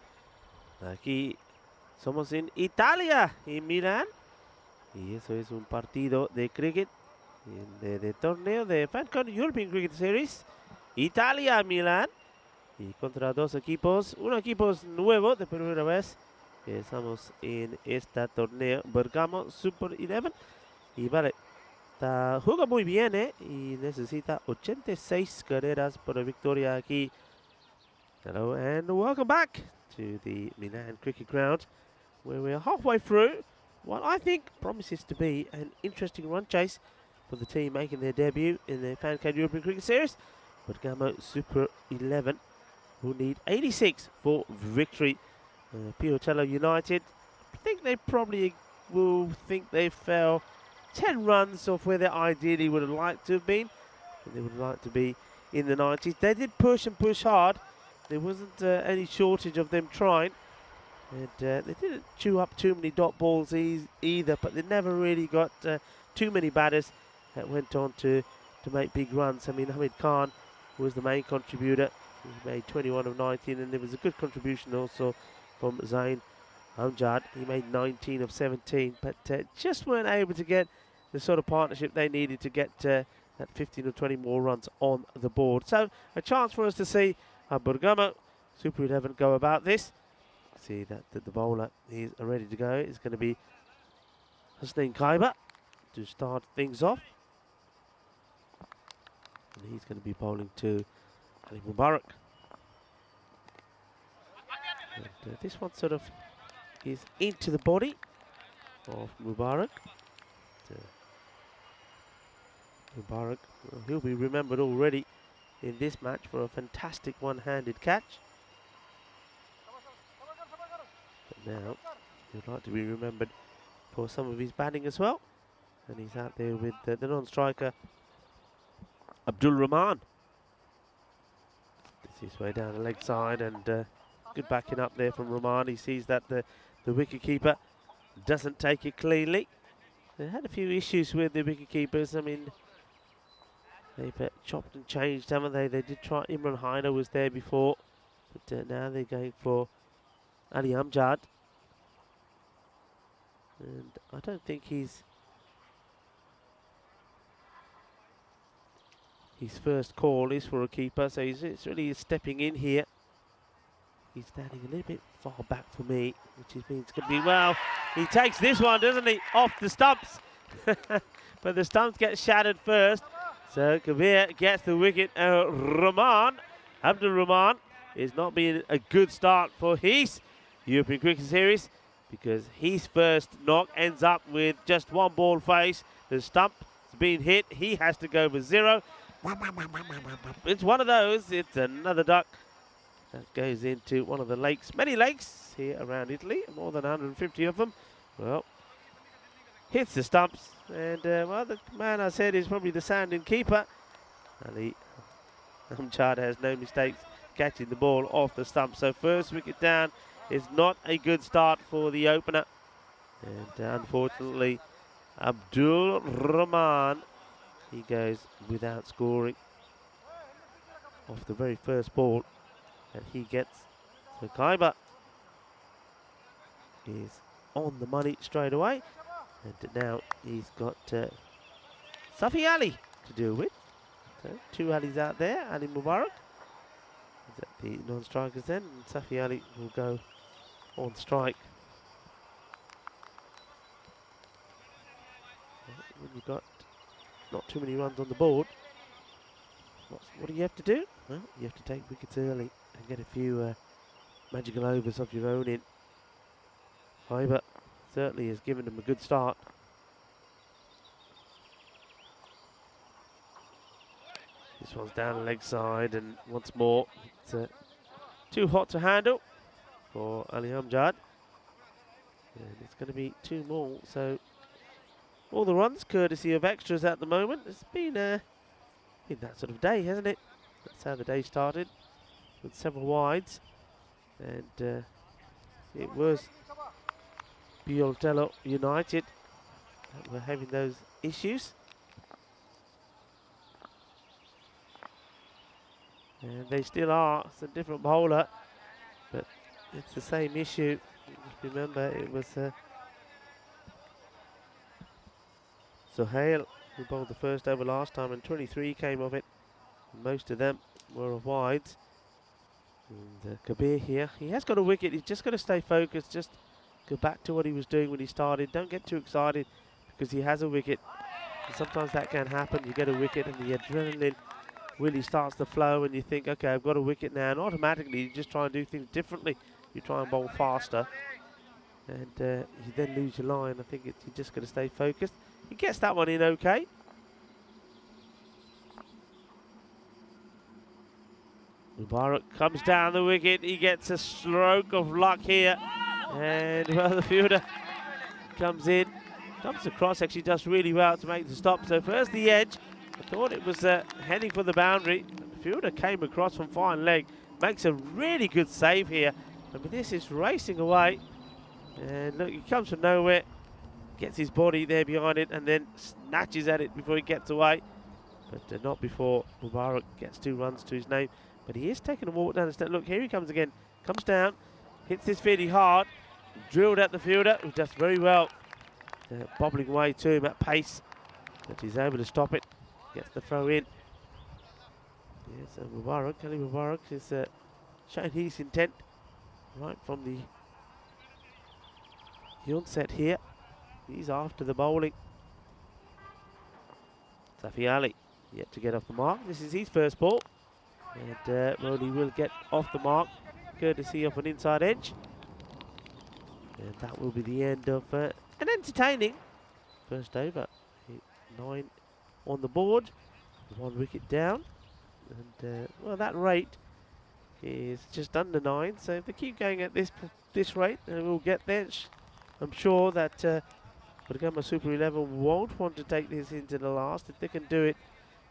Aquí somos en Italia, en Milán. Y eso es un partido de cricket de torneo de FanCode European Cricket Series. Italia, Milán. Y contra dos equipos. Un equipo es nuevo de primera vez. Estamos en este torneo. Bergamo Super 11. Y vale, juega muy bien, y necesita 86 carreras para victoria aquí. Hello and welcome back to the Milan Cricket Ground, where we're halfway through what I think promises to be an interesting run chase for the team making their debut in the FanCode European Cricket Series. Bergamo Super 11 will need 86 for victory. Piatello United, I think they probably will think they fell 10 runs off where they ideally would have liked to have been. They would like to be in the 90s. They did push and push hard. There wasn't any shortage of them trying. And they didn't chew up too many dot balls either, but they never really got too many batters that went on to make big runs. I mean, Hamid Khan was the main contributor. He made 21 of 19, and there was a good contribution also from Zain Amjad. He made 19 of 17, but just weren't able to get the sort of partnership they needed to get that 15 or 20 more runs on the board. So a chance for us to see Bergamo Super 11 go about this. See that the bowler is ready to go. It's going to be Hussein Kaiba to start things off. And he's going to be bowling to Ali Mubarak. And, this one sort of is into the body of Mubarak. Mubarak, well, he'll be remembered already in this match for a fantastic one-handed catch. But now he'd like to be remembered for some of his batting as well. And he's out there with the non-striker Abdul Rahman. Gets his way down the leg side, and good backing up there from Rahman. He sees that the wicket keeper doesn't take it cleanly. They had a few issues with the wicket keepers. I mean, they've chopped and changed, haven't they? They did try, Imran Hainer was there before, but now they're going for Ali Amjad. And I don't think his first call is for a keeper, so it's really stepping in here. He's standing a little bit far back for me, which means it's going to be, well, he takes this one, doesn't he, off the stumps. But the stumps get shattered first. So Kabir gets the wicket. Rahman, Abdul Rahman, is not being a good start for his European Cricket Series, because his first knock ends up with just one ball face. The stump has been hit. He has to go for 0. It's one of those. It's another duck that goes into one of the lakes. Many lakes here around Italy, more than 150 of them. Well, hits the stumps, and well, the man I said is probably the sounding keeper. Ali Amjad has no mistakes catching the ball off the stump. So first wicket down is not a good start for the opener, and unfortunately Abdul Rahman, he goes without scoring off the very first ball that he gets. So Kaiba is on the money straight away. And now he's got Safi Ali to deal with. So 2 Alis out there. Ali Mubarak is at the non-strikers then, and Safi Ali will go on strike. When you've got not too many runs on the board, what do you have to do? Well, you have to take wickets early and get a few magical overs of your own in. Kaiba certainly has given them a good start. This one's down the leg side, and once more it's too hot to handle for Ali Amjad. And it's going to be 2 more, so all the runs courtesy of extras at the moment. It's been that sort of day, hasn't it? That's how the day started, with several wides, and it was Piatello United that were having those issues. And they still are. It's a different bowler, but it's the same issue. Just remember, it was Sohail who bowled the first over last time, and 23 came of it. Most of them were of wides. And Kabir here, he has got a wicket. He's just got to stay focused. Just go back to what he was doing when he started. Don't get too excited because he has a wicket. And sometimes that can happen. You get a wicket and the adrenaline really starts to flow and you think, okay, I've got a wicket now, and automatically you just try and do things differently. You try and bowl faster and you then lose your line. I think you just got to stay focused. He gets that one in okay. Mubarak comes down the wicket. He gets a stroke of luck here, and well, the fielder comes in, comes across, actually does really well to make the stop. So first the edge, I thought it was heading for the boundary. The fielder came across from fine leg, makes a really good save here. I mean, this is racing away, and look, he comes from nowhere, gets his body there behind it, and then snatches at it before he gets away. But not before Mubarak gets 2 runs to his name. But he is taking a walk down the step. Look, here he comes again. Comes down, hits this fairly hard, drilled at the fielder, who does very well, bobbling away to him at pace. But he's able to stop it. Gets the throw in. Yes, Mubarak, Ali Mubarak is showing his intent right from the onset here. He's after the bowling. Safi Ali yet to get off the mark. This is his first ball. And well, he will get off the mark, courtesy of an inside edge. And that will be the end of an entertaining first over. 9 on the board, 1 wicket down. And well, that rate is just under 9. So if they keep going at this rate, we'll get there. I'm sure that Burgama Super 11 won't want to take this into the last. If they can do it,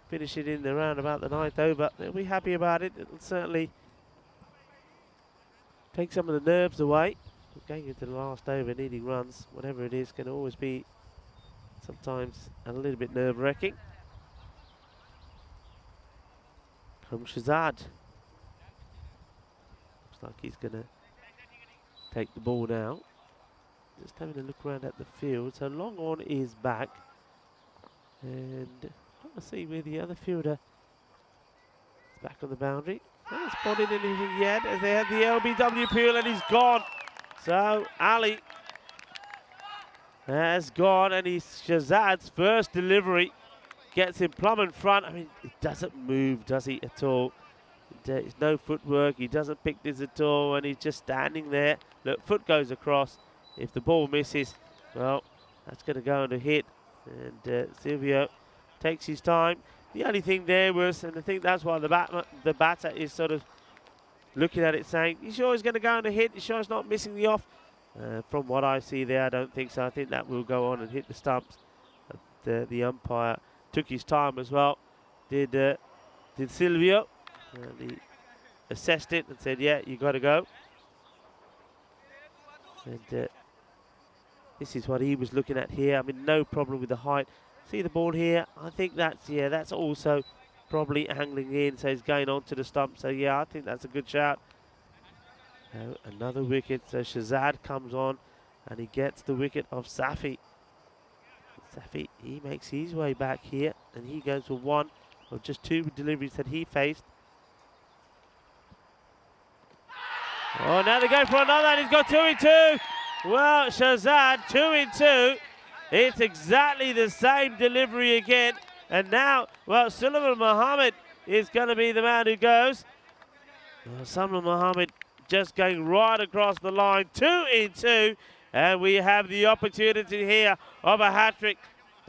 finish it in around about the 9th over, they'll be happy about it. It'll certainly take some of the nerves away. Going into the last over, needing runs, whatever it is, can always be sometimes a little bit nerve-wracking. From Shazad. Looks like he's going to take the ball now. Just having a look around at the field. So long on is back. And let's see where the other fielder is back on the boundary. Hasn't spotted anything yet as they have the LBW peel, and he's gone. So Ali has gone, and he's Shazad's first delivery. Gets him plumb in front. I mean, it doesn't move, does he, at all? There's no footwork. He doesn't pick this at all, and he's just standing there. Look, foot goes across. If the ball misses, well, that's going to go on a hit. And Silvio takes his time. The only thing there was, and I think that's why the batter is sort of looking at it saying, you sure he's going to go on a hit? You sure he's not missing the off? From what I see there, I don't think so. I think that will go on and hit the stumps. The umpire took his time as well. Did Silvio. And he assessed it and said, yeah, you got to go. And this is what he was looking at here. I mean, no problem with the height. See the ball here? I think that's also probably angling in, so he's going on to the stump. So yeah, I think that's a good shout. Another wicket, so Shazad comes on and he gets the wicket of Safi. Safi, he makes his way back here and he goes for 1 of just 2 deliveries that he faced. Oh, now they go for another, and he's got 2 in 2. Well, Shazad, 2 in 2. It's exactly the same delivery again. And now, well, Sulaiman Mohammed is going to be the man who goes. Well, Sulaiman Mohammed just going right across the line, 2 in 2. And we have the opportunity here of a hat-trick.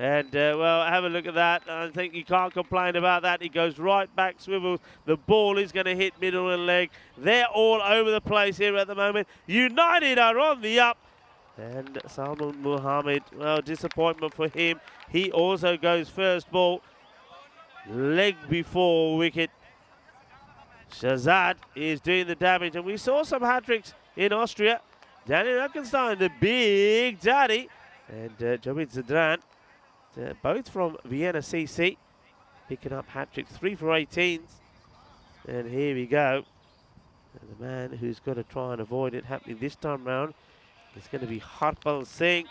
And, well, have a look at that. I think you can't complain about that. He goes right back, swivels. The ball is going to hit middle and leg. They're all over the place here at the moment. United are on the up. And Salman Muhammad, well, disappointment for him. He also goes first ball. Leg before wicket. Shazad is doing the damage. And we saw some hat-tricks in Austria. Danny Ruckenstein, the big daddy. And Jabid Zadran. Both from Vienna CC, picking up hat-tricks, 3 for 18s. And here we go. And the man who's got to try and avoid it happening this time round is going to be Harpal Singh.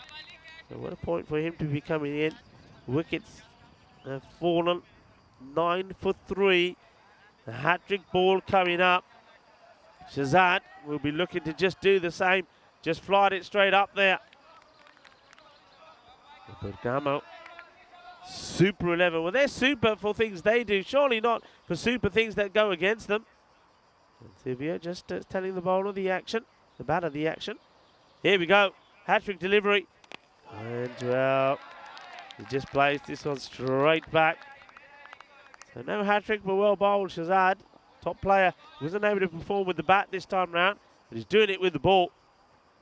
So what a point for him to be coming in. Wickets have fallen. 9 for 3. The hat-trick ball coming up. Shazad will be looking to just do the same. Just flight it straight up there. Gamo. Super 11. Well, they're super for things they do. Surely not for super things that go against them. And Sylvia just telling the bowler the action. The batter the action. Here we go. Hat-trick delivery. And, well, he just plays this one straight back. So no hat-trick, but well bowled. Shazad, top player, wasn't able to perform with the bat this time round, but he's doing it with the ball.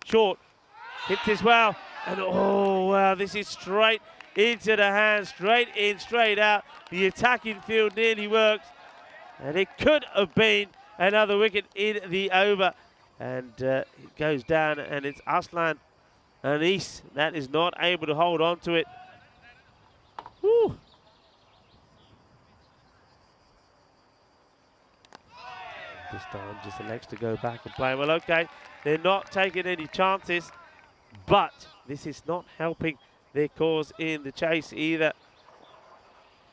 Short, hits this well, and oh wow, this is straight into the hands, straight in, straight out. The attacking field nearly works, and it could have been another wicket in the over. And it goes down, and it's Aslan Anis that is not able to hold on to it. Woo. This time just elects to go back and play. Well, okay, they're not taking any chances, but this is not helping their cause in the chase either.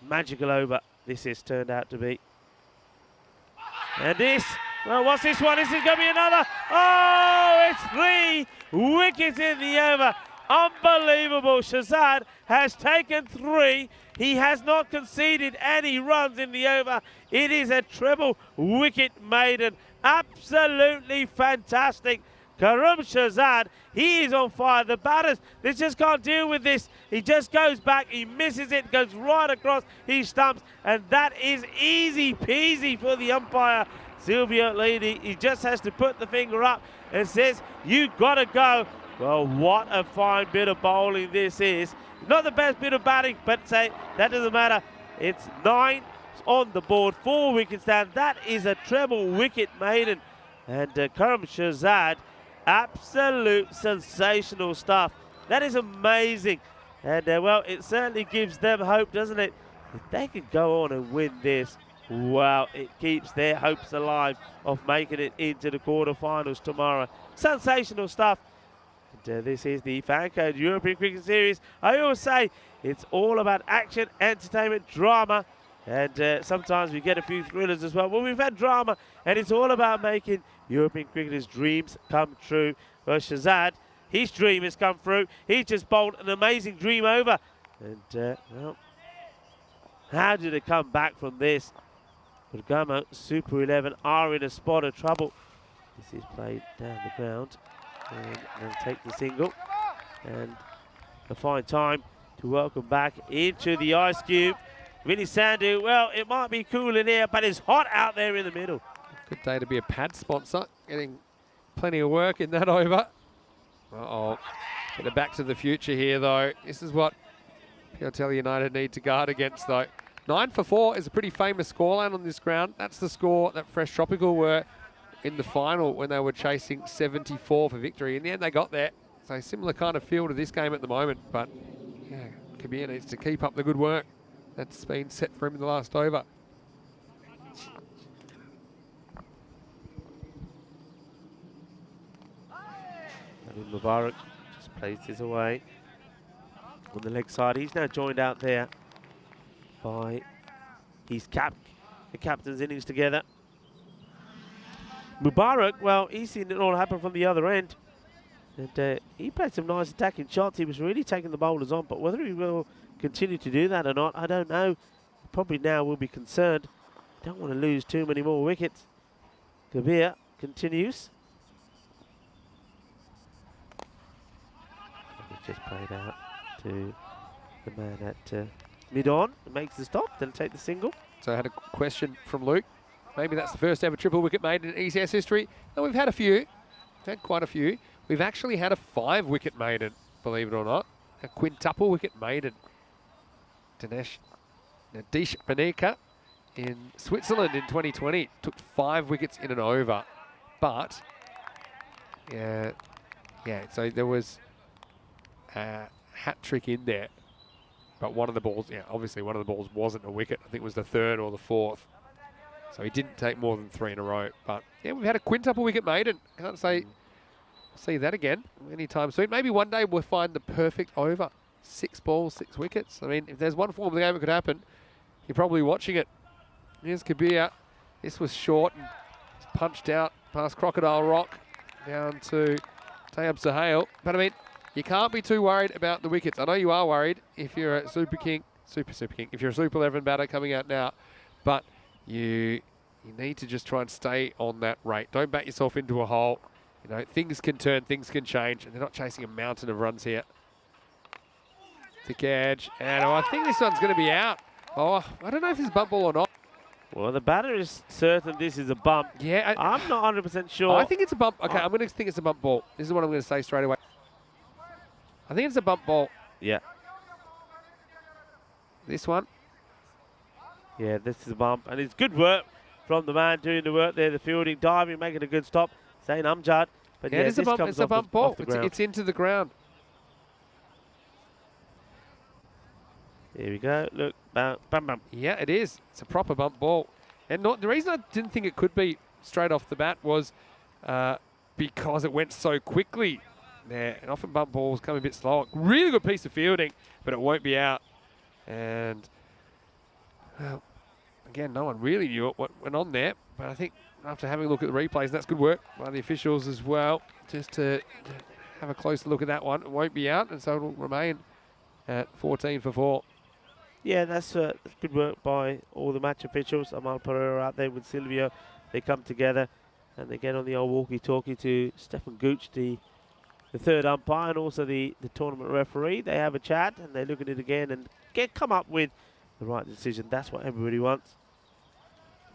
Magical over this has turned out to be. And this, well, what's this one? Is it going to be another? Oh, it's 3 wickets in the over. Unbelievable. Shazad has taken 3. He has not conceded any runs in the over. It is a treble wicket maiden. Absolutely fantastic. Karim Shazad, he is on fire. The batters, they just can't deal with this. He just goes back, he misses it, goes right across his stumps, and that is easy peasy for the umpire, Silvio Lidi. He just has to put the finger up and says, you gotta go. Well, what a fine bit of bowling this is. Not the best bit of batting, but say that doesn't matter. It's 9 on the board, 4 wickets down. That is a treble wicket maiden. And Karim Shazad, absolute sensational stuff. That is amazing. And well, it certainly gives them hope, doesn't it? If they can go on and win this, wow, it keeps their hopes alive of making it into the quarterfinals tomorrow. Sensational stuff. And this is the FanCode European Cricket Series. I always say it's all about action, entertainment, drama, and sometimes we get a few thrillers as well. Well, we've had drama, and it's all about making European cricketers' dreams come true. Well, Shazad, his dream has come through. He's just bowled an amazing dream over. And, well, how do they come back from this? Gamo, Super 11 are in a spot of trouble. This is played down the ground. And they'll take the single. And a fine time to welcome back into the ice cube. Vinny Sandhu, well, it might be cool in here, but it's hot out there in the middle. Good day to be a pad sponsor. Getting plenty of work in that over. Uh-oh. Get it back to the future here, though. This is what Piotelli United need to guard against, though. 9 for 4 is a pretty famous scoreline on this ground. That's the score that Fresh Tropical were in the final when they were chasing 74 for victory. In the end, they got there. So similar kind of feel to this game at the moment. But, yeah, Kabir needs to keep up the good work that's been set for him in the last over. Mubarak just plays this away on the leg side. He's now joined out there by his the captain's innings together. Mubarak, well, he's seen it all happen from the other end. And he played some nice attacking shots. He was really taking the bowlers on, but whether he will continue to do that or not, I don't know. Probably now will be concerned. Don't want to lose too many more wickets. Kabir continues. Just played out to the man at mid-on. Makes the stop, then take the single. So I had a question from Luke. Maybe that's the first ever triple wicket made in ECS history. No, we've had a few. We've had quite a few. We've actually had a 5 wicket maiden, believe it or not. A quintuple wicket maiden. Dinesh Panika in Switzerland in 2020 took 5 wickets in an over. But, yeah, so there was a hat trick in there. But one of the balls, obviously one of the balls wasn't a wicket. I think it was the 3rd or the 4th. So he didn't take more than 3 in a row. But yeah, we've had a quintuple wicket maiden. Can't say see that again anytime soon. Maybe one day we'll find the perfect over. 6 balls, 6 wickets. I mean, if there's one form of the game that could happen, you're probably watching it. Here's Kabir. This was short and punched out past Crocodile Rock down to Tayyab Suhail. But I mean, you can't be too worried about the wickets. I know you are worried if you're a Super King, if you're a Super 11 batter coming out now, but you need to just try and stay on that rate. Don't bat yourself into a hole. You know, things can turn, things can change, and they're not chasing a mountain of runs here. Thick edge, and I think this one's going to be out. Oh, I don't know if this is bump ball or not. Well, the batter is certain this is a bump. Yeah, I'm not 100% sure. I think it's a bump. Okay, I'm going to think it's a bump ball. This is what I'm going to say straight away. I think it's a bump ball. Yeah. This one. Yeah, this is a bump. And it's good work from the man doing the work there, the fielding, diving, making a good stop, saying Amjad. But yeah, it is a bump. It's a bump ball. It's into the ground. Here we go. Look, bam, bam, bam. Yeah, it is. It's a proper bump ball. And the reason I didn't think it could be straight off the bat was because it went so quickly there. And often bump balls come a bit slower. Really good piece of fielding, but it won't be out. And, well, again, no one really knew what went on there. But I think after having a look at the replays, and that's good work by the officials as well, just to have a closer look at that one. It won't be out, and so it will remain at 14 for 4. Yeah, that's good work by all the match officials. Amal Pereira out there with Silvio. They come together and they get on the old walkie-talkie to Stefan Gooch, the third umpire, and also the tournament referee. They have a chat and they look at it again and come up with the right decision. That's what everybody wants.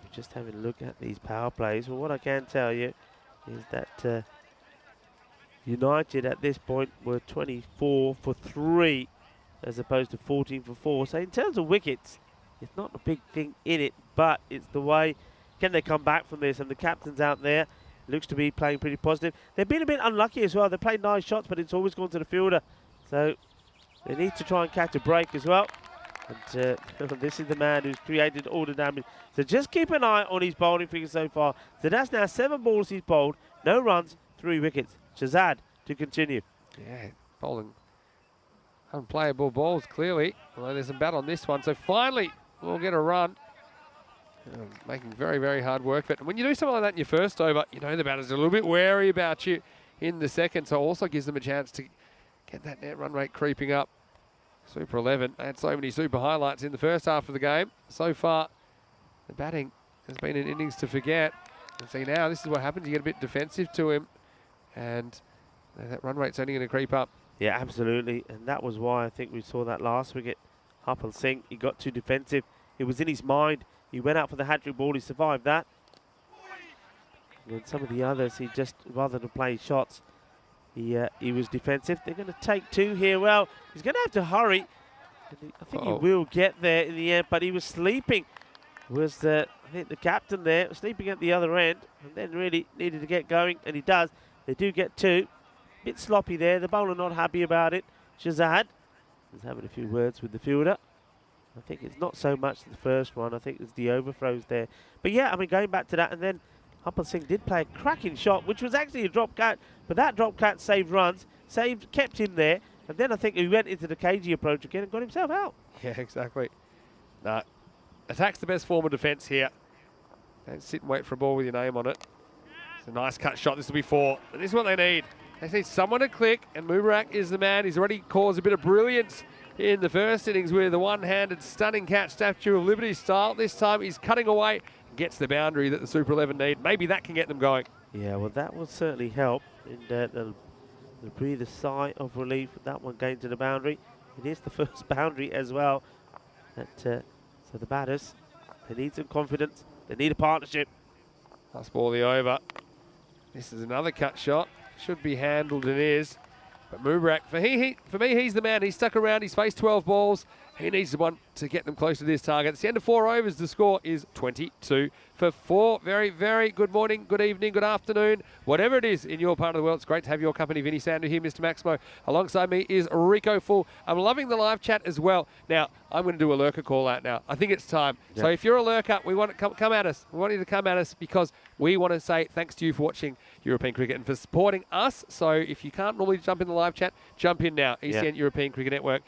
We're just having a look at these power plays. Well, what I can tell you is that United at this point were 24 for 3. As opposed to 14 for 4. So in terms of wickets, it's not a big thing in it, but it's the way, can they come back from this? And the captain's out there, looks to be playing pretty positive. They've been a bit unlucky as well. They played nice shots, but it's always gone to the fielder. So they need to try and catch a break as well. And this is the man who's created all the damage. So just keep an eye on his bowling figures so far. So that's now 7 balls he's bowled, no runs, 3 wickets. Shazad to continue. Yeah, bowling unplayable balls, clearly. Although there's a bat on this one. So finally, we'll get a run. Making very, very hard work of it. And when you do something like that in your first over, you know the batter's a little bit wary about you in the second. So it also gives them a chance to get that net run rate creeping up. Super 11. They had so many super highlights in the first half of the game. So far, the batting has been in innings to forget. And see now, this is what happens. You get a bit defensive to him. And that run rate's only going to creep up. Yeah, absolutely, and that was why I think we saw that last wicket. Harpal Singh, he got too defensive. It was in his mind. He went out for the hat-trick ball. He survived that. And some of the others, he just, rather than play shots, he was defensive. They're going to take 2 here. Well, he's going to have to hurry. And I think he will get there in the end, but he was sleeping. Was I think the captain there, sleeping at the other end, and then really needed to get going, and he does. They do get 2. Bit sloppy there. The bowler not happy about it. Shazad is having a few words with the fielder. I think it's not so much the first one. I think it's the overthrows there. But yeah, I mean, going back to that, and then Harpal Singh did play a cracking shot, which was actually a drop cat. But that drop cat saved runs, kept him there. And then I think he went into the cagey approach again and got himself out. Yeah, exactly. No, attack's the best form of defence here. Don't sit and wait for a ball with your name on it. It's a nice cut shot. This will be 4. And this is what they need. They need someone to click, and Mubarak is the man. He's already caused a bit of brilliance in the first innings with the one-handed stunning catch, Statue of Liberty style. This time he's cutting away and gets the boundary that the Super 11 need. Maybe that can get them going. Yeah, well, that will certainly help. And they'll breathe a sigh of relief. That one going to the boundary. It is the first boundary as well. So the batters, they need some confidence. They need a partnership. Last ball the over. This is another cut shot. Should be handled and is. But Mubarak, for me, he's the man. He's stuck around. He's faced 12 balls He needs one to get them close to this target. It's the end of 4 overs. The score is 22 for 4. Very, very good morning, good evening, good afternoon. Whatever it is in your part of the world, it's great to have your company. Vinny Sandu here, Mr. Maximo. Alongside me is Rico Full. I'm loving the live chat as well. Now, I'm going to do a lurker call out now. I think it's time. Yep. So if you're a lurker, we want to come at us. We want you to come at us because we want to say thanks to you for watching European cricket and for supporting us. So if you can't normally jump in the live chat, jump in now. ECN European Cricket Network.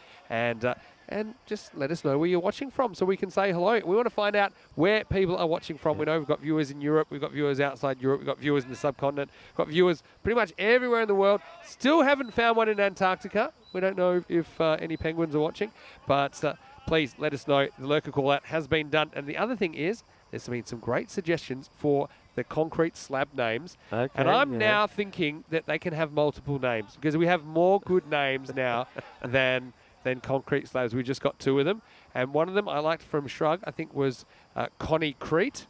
And just let us know where you're watching from so we can say hello. We want to find out where people are watching from. We know we've got viewers in Europe, we've got viewers outside Europe, we've got viewers in the subcontinent, we've got viewers pretty much everywhere in the world. Still haven't found one in Antarctica. We don't know if any penguins are watching, but please let us know. The lurker call out has been done. And the other thing is, there's been some great suggestions for the concrete slab names. Okay, and I'm now thinking that they can have multiple names because we have more good names now than concrete slabs. We just got 2 of them. And one of them I liked from Shrug, I think, was Connie Crete,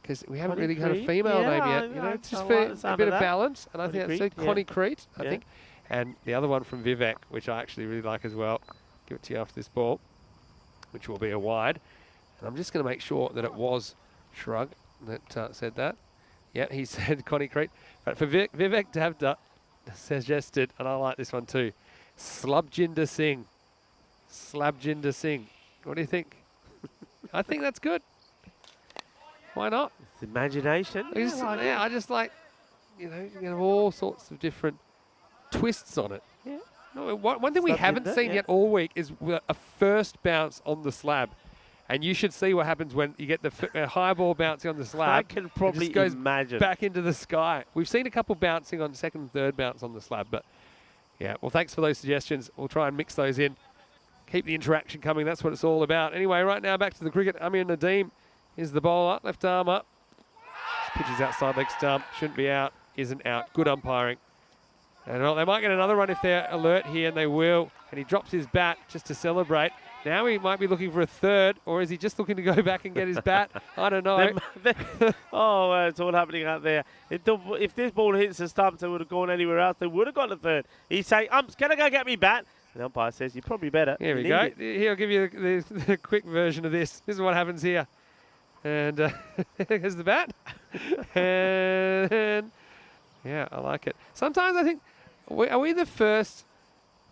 because we haven't really got a female name yet. You know, it's just for a bit of balance. And I think that's Connie Crete, I think. And the other one from Vivek, which I actually really like as well. Give it to you after this ball, which will be a wide. And I'm just going to make sure that it was Shrug that said that. Yeah, he said Connie Crete. But for Vivek Davda suggested, and I like this one too, Slabjinder Singh. Slabjinder Singh. What do you think? I think that's good. Why not? It's imagination. I just like, you know, you have all sorts of different twists on it. Yeah. No, one thing we haven't seen yet all week is a first bounce on the slab. And you should see what happens when you get the high ball bouncing on the slab. I can probably imagine. Back into the sky. We've seen a couple bouncing on second and third bounce on the slab. But, yeah, well, thanks for those suggestions. We'll try and mix those in. Keep the interaction coming. That's what it's all about. Anyway, right now back to the cricket. Amir Nadeem is the bowler. Left arm up. Pitch is outside leg stump. Shouldn't be out. Isn't out. Good umpiring. And they might get another run if they're alert here, and they will. And he drops his bat just to celebrate. Now he might be looking for a third, or is he just looking to go back and get his bat? I don't know. It's all happening out there. If this ball hits the stumps, they would have gone anywhere else. They would have got a third. He's saying, can I go get me bat? The umpire says, you're probably better. Here we go. Here, I'll give you the quick version of this. This is what happens here. And here's the bat. And yeah, I like it. Sometimes I think, are we the first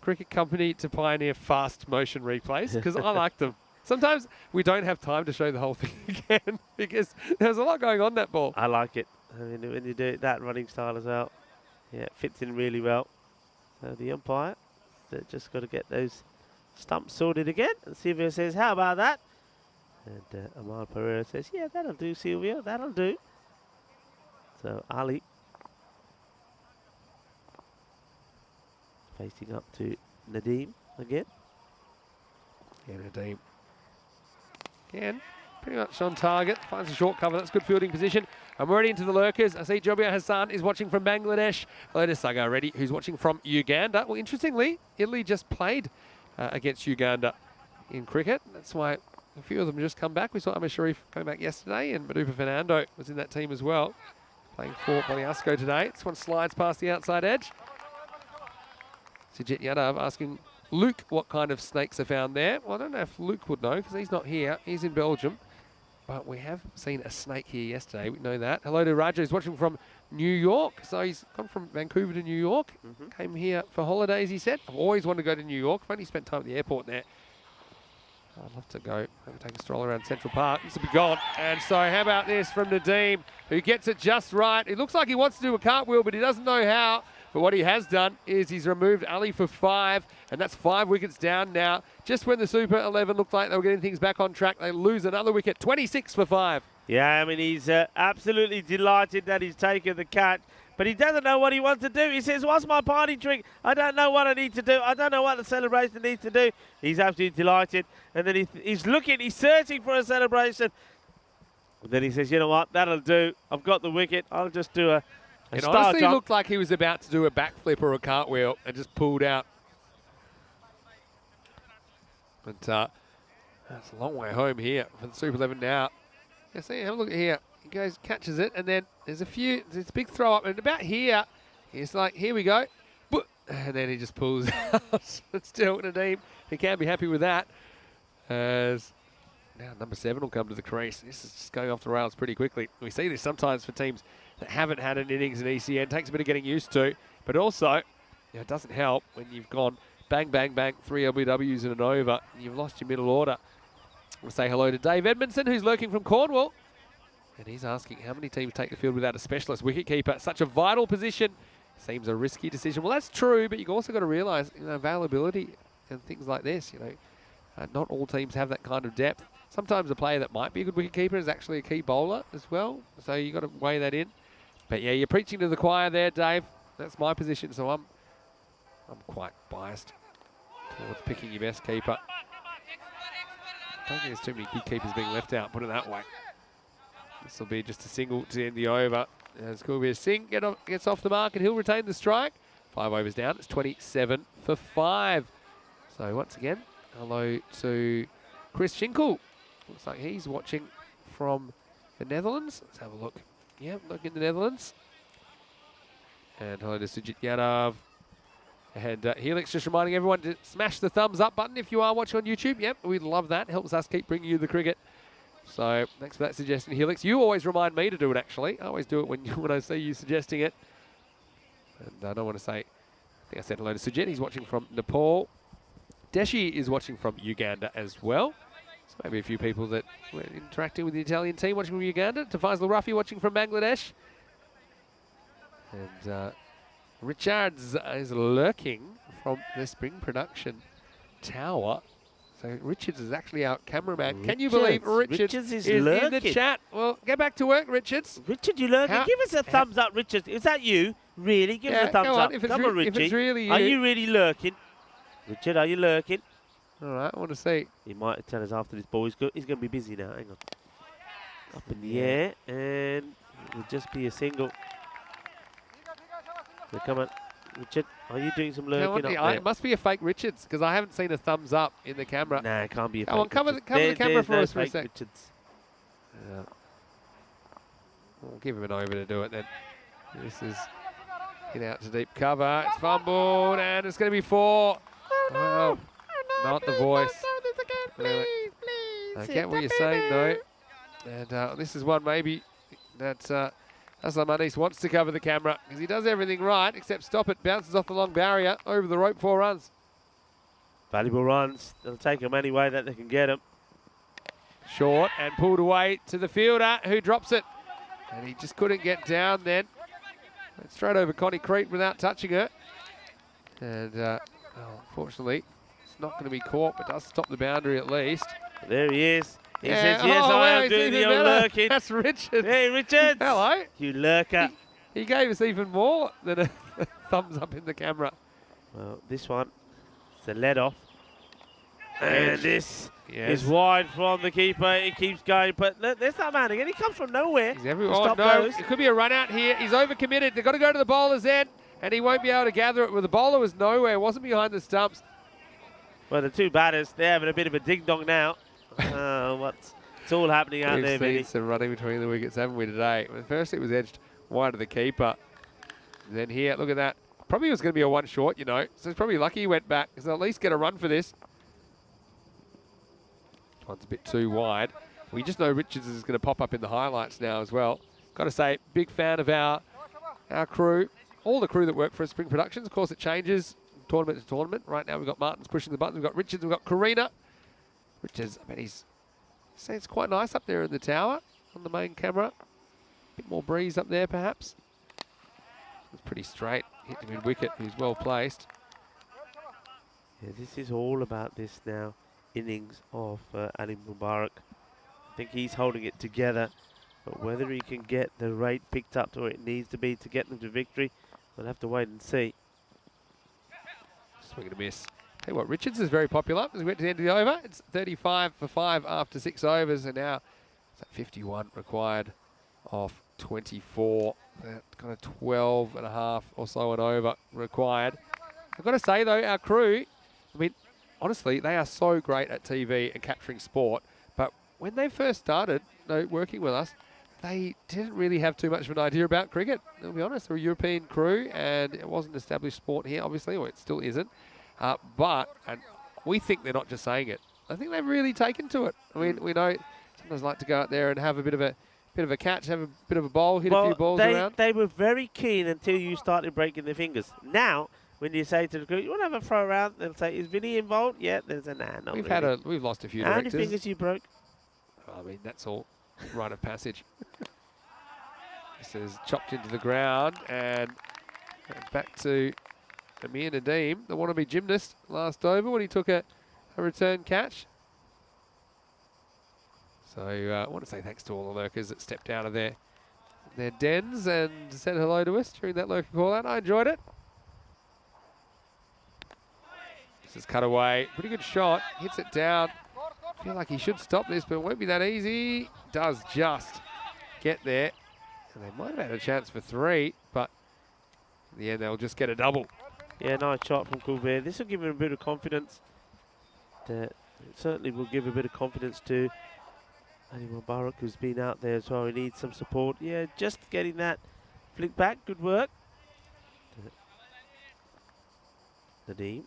cricket company to pioneer fast motion replays? Because I like them. Sometimes we don't have time to show the whole thing again because there's a lot going on that ball. I like it. I mean, when you do it, that running style as well, yeah, it fits in really well. So the umpire, they've just got to get those stumps sorted again. And Silvio says, how about that? And Amal Pereira says, yeah, that'll do, Silvio, that'll do. So Ali facing up to Nadeem again. Yeah, Nadeem. Again, pretty much on target. Finds a short cover. That's good fielding position. I'm already into the lurkers. I see Jobia Hassan is watching from Bangladesh. Hello Saga Reddy, who's watching from Uganda. Well, interestingly, Italy just played against Uganda in cricket. That's why a few of them just come back. We saw Amir Sharif coming back yesterday, and Madupa Fernando was in that team as well, playing for Boliasco today. This one slides past the outside edge. Sijit Yadav asking Luke what kind of snakes are found there. Well, I don't know if Luke would know because he's not here. He's in Belgium. But we have seen a snake here yesterday. We know that. Hello to Raja, who's watching from New York. So he's come from Vancouver to New York. Came here for holidays, he said. I've always wanted to go to New York. I've only spent time at the airport there. I'd love to go take a stroll around Central Park. This will be gone. And so how about this from Nadeem, who gets it just right. It looks like he wants to do a cartwheel, but he doesn't know how. But what he has done is he's removed Ali for 5, and that's 5 wickets down now. Just when the Super 11 looked like they were getting things back on track, they lose another wicket, 26 for 5. Yeah, I mean, he's absolutely delighted that he's taken the catch, but he doesn't know what he wants to do. He says, what's my party trick? I don't know what I need to do. I don't know what the celebration needs to do. He's absolutely delighted, and then he's looking, he's searching for a celebration. And then he says, you know what, that'll do. I've got the wicket. I'll just do a It honestly looked like he was about to do a backflip or a cartwheel and just pulled out. But that's a long way home here for the Super 11 now. Yeah, see, have a look at here. He goes, catches it, and then there's a big throw up, and about here, he's like, here we go. And then he just pulls out. Still Nadeem, he can't be happy with that. as now number 7 will come to the crease. This is just going off the rails pretty quickly. We see this sometimes for teams that haven't had an innings in ECN. Takes a bit of getting used to, but also it doesn't help when you've gone bang, bang, bang, 3 LBWs and an over, and you've lost your middle order. We'll say hello to Dave Edmondson, who's lurking from Cornwall. And he's asking how many teams take the field without a specialist wicketkeeper. Such a vital position. Seems a risky decision. Well, that's true, but you've also got to realise, availability and things like this. Not all teams have that kind of depth. Sometimes a player that might be a good wicketkeeper is actually a key bowler as well. So you've got to weigh that in. But yeah, you're preaching to the choir there, Dave. That's my position, so I'm quite biased towards picking your best keeper. I don't think there's too many good keepers being left out, put it that way. This will be just a single to end the over. As Kulbir Singh gets off the mark and he'll retain the strike. 5 overs down, it's 27 for 5. So once again, hello to Chris Schinkel. Looks like he's watching from the Netherlands. Let's have a look. Yep, look in the Netherlands. And hello to Sujit Yadav. And Helix just reminding everyone to smash the thumbs up button if you are watching on YouTube. Yep, we'd love that. Helps us keep bringing you the cricket. So thanks for that suggestion, Helix. You always remind me to do it, actually. I always do it when I see you suggesting it. And I don't want to say, I think I said hello to Sujit. He's watching from Nepal. Deshi is watching from Uganda as well. So maybe a few people that were interacting with the Italian team watching from Uganda. Tafazl Rafi watching from Bangladesh. And Richards is lurking from the Spring Production Tower. So Richards is actually our cameraman. Can you believe Richards is in the chat? Well, get back to work, Richards. Richard, you lurking? Give us a thumbs up, Richard. Is that you? Really? Give us a thumbs up. Come on, Richard. If it's really you. Are you really lurking? Richard, are you lurking? All right, I want to see. He might tell us after this ball. He's going to be busy now. Hang on. Up in the air, and it will just be a single. So come on, Richard. Are you doing some lurking up there? It must be a fake Richards, because I haven't seen a thumbs up in the camera. Nah, it can't be a fake. Come on, cover the camera for us for a sec. Richards. We'll give him an over to do it then. This is hit out to deep cover. It's fumbled, and it's going to be 4. Well, not the voice. I get what you're saying, though. And this is one maybe that Aslam Anis wants to cover the camera, because he does everything right except stop it. Bounces off the long barrier, over the rope, 4 runs. Valuable runs. They'll take them any way that they can get them. Short and pulled away to the fielder, who drops it. And he just couldn't get down then. Went straight over Connie Crete without touching her. And unfortunately, it's not going to be caught, but does stop the boundary at least. There he is. He says, yes, I am doing the old lurking. That's Richards. Hey, Richards. Hello. You lurker. He gave us even more than a thumbs up in the camera. Well, this one, it's a lead off. And this is wide from the keeper. He keeps going, but look, there's that man again. He comes from nowhere. He's everywhere. Oh, no, it could be a run out here. He's overcommitted. They've got to go to the bowler's end, and he won't be able to gather it. Well, the bowler was nowhere, wasn't behind the stumps. Well, the 2 batters, they're having a bit of a ding-dong now. It's all happening out there, Vinny. We've seen some running between the wickets, haven't we, today? Well, first it was edged wide of the keeper. And then here, look at that. Probably was going to be a 1 short, So it's probably lucky he went back, because they'll at least get a run for this. One's a bit too wide. We just know Richards is going to pop up in the highlights now as well. Got to say, big fan of our crew. All the crew that work for Spring Productions. Of course, it changes tournament to tournament. Right now, we've got Martins pushing the buttons. We've got Richards. We've got Karina. Richards, I bet he's saying it's quite nice up there in the tower on the main camera. Bit more breeze up there, perhaps. It's pretty straight. Hit the mid-wicket. He's well placed. Yeah, this is all about this now. Innings of Ali Mubarak. I think he's holding it together, but whether he can get the rate picked up to where it needs to be to get them to victory, we'll have to wait and see. Swing and a miss. Tell you what, Richards is very popular as we get to the end of the over. It's 35 for 5 after 6 overs, and now it's at 51 required off 24. Kind of 12 and a half or so and over required. I've got to say though, our crew, I mean, honestly, they are so great at TV and capturing sport, but when they first started working with us, they didn't really have too much of an idea about cricket. I'll be honest, they're a European crew, and it wasn't established sport here, obviously, or it still isn't. But we think they're not just saying it. I think they've really taken to it. I mean, we know sometimes like to go out there and have a bit of a catch, have a bit of a bowl, hit a few balls around. They were very keen until you started breaking their fingers. Now, when you say to the group, you want to have a throw around, they'll say, is Vinny involved? Yeah, there's a nah, not really. We've lost a few How directors. many fingers you broke? I mean, that's all rite of passage. This is chopped into the ground and back to Amir Nadeem, the wannabe gymnast, last over when he took a return catch. So I want to say thanks to all the lurkers that stepped out of their dens and said hello to us during that lurker call out. I enjoyed it. This is cut away. Pretty good shot. Hits it down. I feel like he should stop this, but it won't be that easy. Does just get there. And they might have had a chance for 3, but in the end they'll just get a double. Yeah, nice shot from Couvert. This will give him a bit of confidence. It certainly will give a bit of confidence to Ali Mubarak, who's been out there as well. He needs some support. Yeah, just getting that flick back. Good work. Nadeem.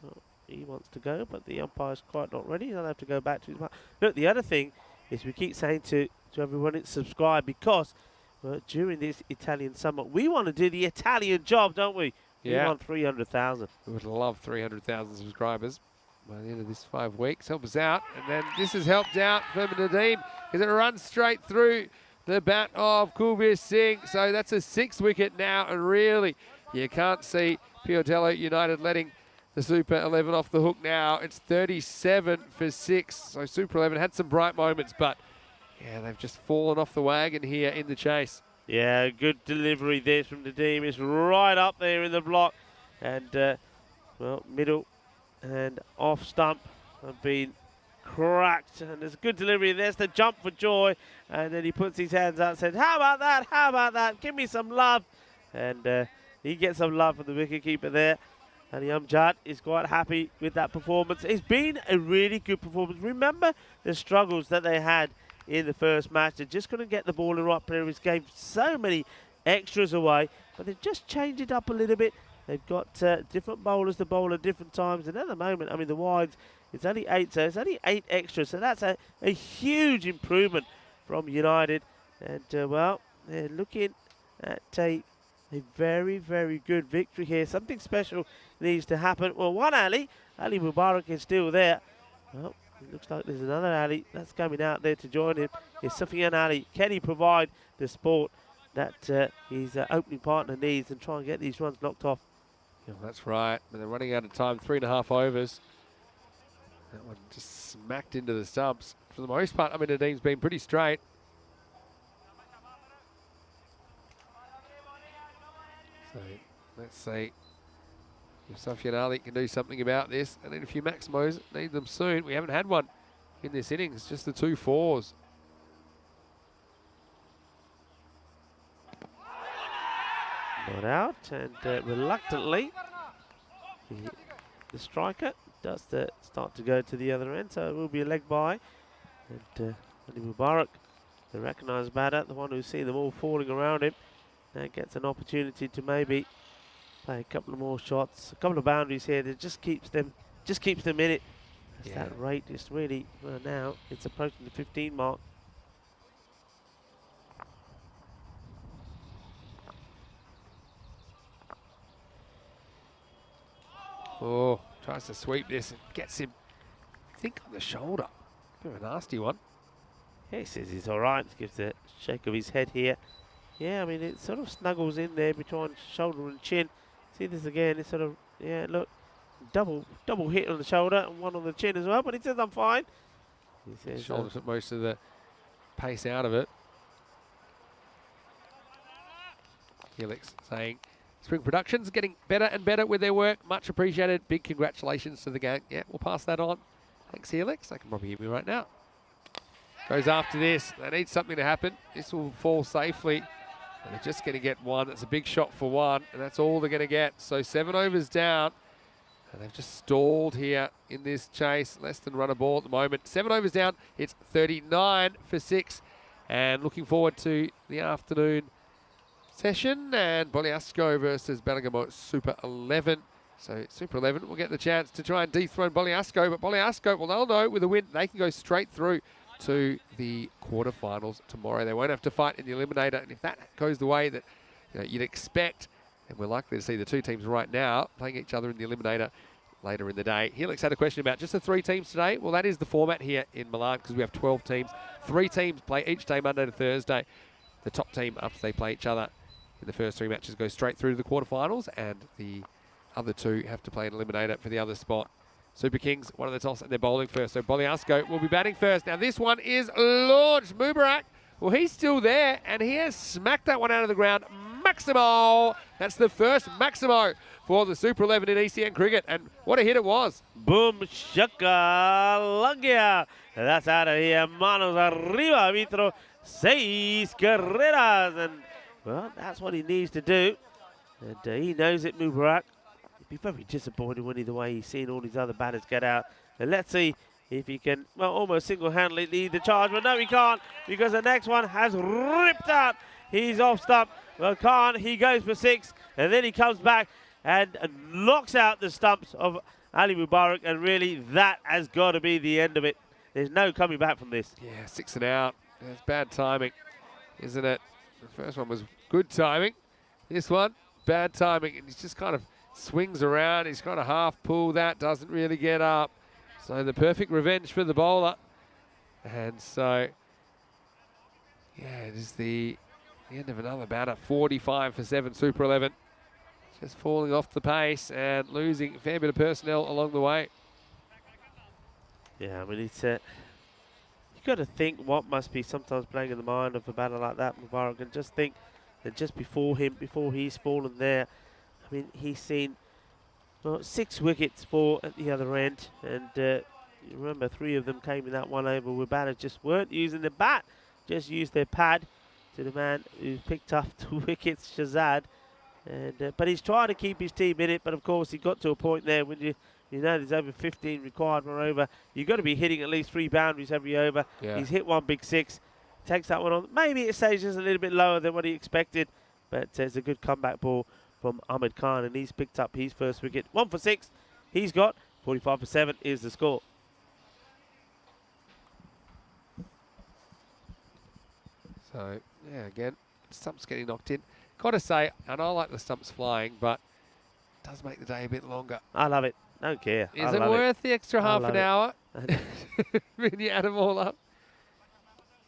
Oh, he wants to go, but the umpire's quite not ready. He'll have to go back to his mark. Look, the other thing is we keep saying to everyone, it's subscribe, because during this Italian summer, we want to do the Italian job, don't we? Yeah. We want 300,000. We would love 300,000 subscribers by the end of this 5 weeks. Help us out. And then this has helped out for Nadeem because it runs straight through the bat of Kulveer Singh. So that's a 6th wicket now. And really, you can't see Piotello United letting the Super 11 off the hook now. It's 37 for 6. So Super 11 had some bright moments, but yeah, they've just fallen off the wagon here in the chase. Yeah, good delivery there from Nadeem. It's right up there in the block. And, well, middle and off stump have been cracked. And there's a good delivery. There's the jump for joy. And then he puts his hands out and said, how about that? How about that? Give me some love. And he gets some love from the wicketkeeper there. And Amjad is quite happy with that performance. It's been a really good performance. Remember the struggles that they had in the first match. They just couldn't get the ball in the right place. Gave so many extras away, but they've just changed it up a little bit. They've got different bowlers to bowl at different times, and at the moment, I mean, the wides, it's only 8, so it's only 8 extras, so that's a huge improvement from United. And, well, they're looking at a very, very good victory here. Something special needs to happen. Well, one Ali Mubarak is still there. Well, it looks like there's another Ali that's coming out there to join him. It's Sufyan Ali. Can he provide the support that his opening partner needs and try and get these runs knocked off? Yeah, that's right. But they're running out of time. 3.5 overs. That one just smacked into the stumps. For the most part, I mean, Nadeem's been pretty straight. So let's see if Sufyan Ali can do something about this. And then a few Maximos, need them soon. We haven't had one in this innings, just the 2 4s. Not out, and reluctantly, the striker does start to go to the other end, so it will be a leg by. And Ali Mubarak, the recognised batter, the one who's seen them all falling around him, now gets an opportunity to maybe play a couple of more shots, a couple of boundaries here that just keeps them in it. Yeah. That rate is really, well, now it's approaching the 15 mark. Oh, tries to sweep this and gets him, I think, on the shoulder. Bit of a nasty one. Yeah, he says he's all right. Gives a shake of his head here. Yeah, I mean, it sort of snuggles in there between shoulder and chin. See this again, it's sort of, yeah, look, double hit on the shoulder and one on the chin as well, but he says, I'm fine. He says, Shoulder took most of the pace out of it. Helix saying, Spring Productions getting better and better with their work. Much appreciated. Big congratulations to the gang. Yeah, we'll pass that on. Thanks, Helix. They can probably hear me right now. Goes after this. They need something to happen. This will fall safely. And they're just going to get one. That's a big shot for one, and that's all they're going to get. So 7 overs down. And they've just stalled here in this chase. Less than run a ball at the moment. 7 overs down. It's 39 for 6. And looking forward to the afternoon session. And Boleasco versus Bergamo Super 11 So Super 11 will get the chance to try and dethrone Boliasco, but Boliasco, well, they'll know with a win, they can go straight through to the quarterfinals tomorrow. They won't have to fight in the eliminator, and if that goes the way that you'd expect, and we're likely to see the two teams right now playing each other in the eliminator later in the day. Helix had a question about just the 3 teams today. Well, that is the format here in Milan because we have 12 teams. 3 teams play each day, Monday to Thursday. The top team, after they play each other in the first 3 matches, goes straight through to the quarterfinals, and the other 2 have to play an eliminator for the other spot. Super Kings, one of the toss, and they're bowling first. So Boliasco will be batting first. Now this one is launched. Mubarak, well, he's still there, and he has smacked that one out of the ground. Maximo! That's the first Maximo for the Super 11 in ECN cricket, and what a hit it was. Boom, shaka, langia. That's out of here. Manos arriba, Vitro. 6 carreras. And, well, that's what he needs to do. And he knows it, Mubarak. He'd be very disappointed when the way he's seen all these other batters get out. And let's see if he can, well, almost single-handedly lead the charge. But no, he can't, because the next one has ripped out. He's off stump. Well, Khan, he goes for 6, and then he comes back and knocks out the stumps of Ali Mubarak, and really that has got to be the end of it. There's no coming back from this. Yeah, 6 and out. That's bad timing, isn't it? The first one was good timing. This one, bad timing, and he's just kind of swings around. He's kind of half pull that, doesn't really get up. So the perfect revenge for the bowler. And so, yeah, it is the end of another batter. 45 for 7, Super 11. Just falling off the pace and losing a fair bit of personnel along the way. Yeah, I mean, it's you got to think what must be sometimes playing in the mind of a batter like that, Mubarak, and just think that just before him, before he's fallen there, I mean, he's seen 6 wickets for at the other end, and you remember 3 of them came in that one over where batters just weren't using the bat, just used their pad to the man who picked up 2 wickets, Shazad. And but he's trying to keep his team in it, but of course he got to a point there when you know there's over 15 required per over. You've got to be hitting at least 3 boundaries every over. Yeah. He's hit one big 6, takes that one on. Maybe it stays just a little bit lower than what he expected, but it's a good comeback ball from Ahmed Khan, and he's picked up his first wicket. 1 for 6 he's got. 45 for 7 is the score. So, yeah, again, stumps getting knocked in. Got to say, and I like the stumps flying, but it does make the day a bit longer. I love it. Don't care. Is it worth the extra half an hour it. when you add them all up?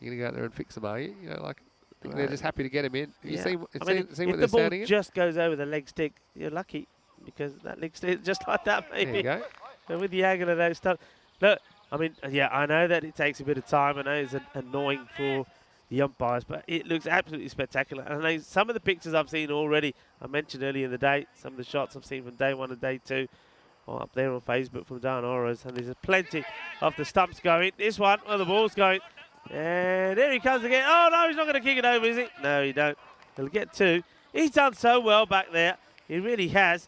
You're going to go out there and fix them, are you? You know, like, I think they're just happy to get him in. Have you seen what if they're the standing ball in? just goes over the leg stick, you're lucky, because that leg stick, just like that, maybe. There you go. And with the angle of those stuff. Look, I mean, yeah, I know that it takes a bit of time. I know it's annoying for the umpires, but it looks absolutely spectacular. And I know some of the pictures I've seen already, I mentioned earlier in the day, some of the shots I've seen from day 1 and day 2 are up there on Facebook from Dan Oras, and there's plenty of the stumps going. This one, the ball's going, and there he comes again. Oh, no, he's not going to kick it over, is he? No, he don't. He'll get 2. He's done so well back there. He really has.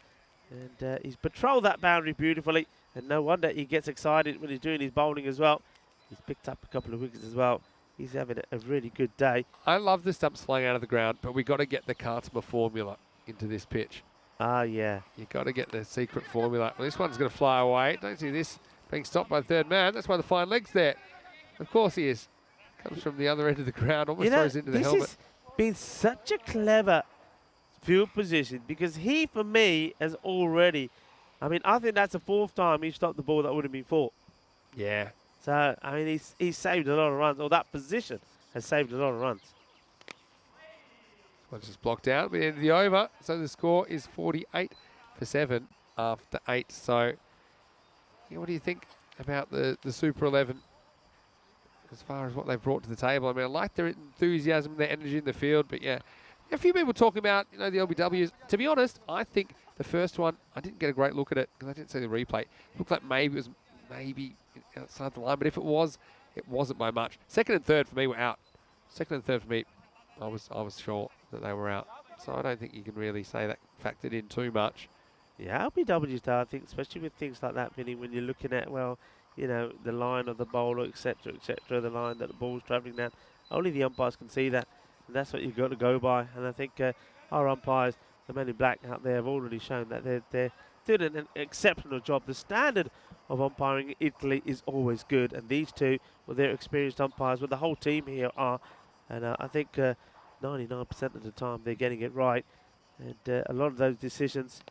And he's patrolled that boundary beautifully, and no wonder he gets excited when he's doing his bowling as well. He's picked up a couple of wickets as well. He's having a really good day. I love the stumps flying out of the ground, but we've got to get the Kartsma formula into this pitch. Ah, yeah. You've got to get the secret formula. Well, this one's going to fly away. Don't see this being stopped by the third man. That's why the fine leg's there. Of course he is. Comes from the other end of the ground, almost throws into the helmet. This has been such a clever field position, because he, for me, has already, I mean, I think that's the 4th time he stopped the ball that would have been 4. Yeah. So, I mean, he's saved a lot of runs, or that position has saved a lot of runs. One's just blocked out at the end of the over. So the score is 48 for 7 after 8. So, yeah, what do you think about the Super 11 as far as what they've brought to the table? I mean, I like their enthusiasm, their energy in the field, but yeah, a few people talking about, the LBWs. To be honest, I think the first one, I didn't get a great look at it because I didn't see the replay. It looked like maybe it was outside the line, but if it was, it wasn't by much. Second and third for me were out. Second and third for me, I was sure that they were out. So I don't think you can really say that factored in too much. Yeah, LBWs though, I think, especially with things like that, Vinny, when you're looking at, well, the line of the bowler, etc., the line that the ball's travelling down, only the umpires can see that. And that's what you've got to go by. And I think our umpires, the men in black out there, have already shown that they're did an exceptional job. The standard of umpiring in Italy is always good, and these two, well, they're experienced umpires, but the whole team here are, and I think 99% of the time they're getting it right. And a lot of those decisions,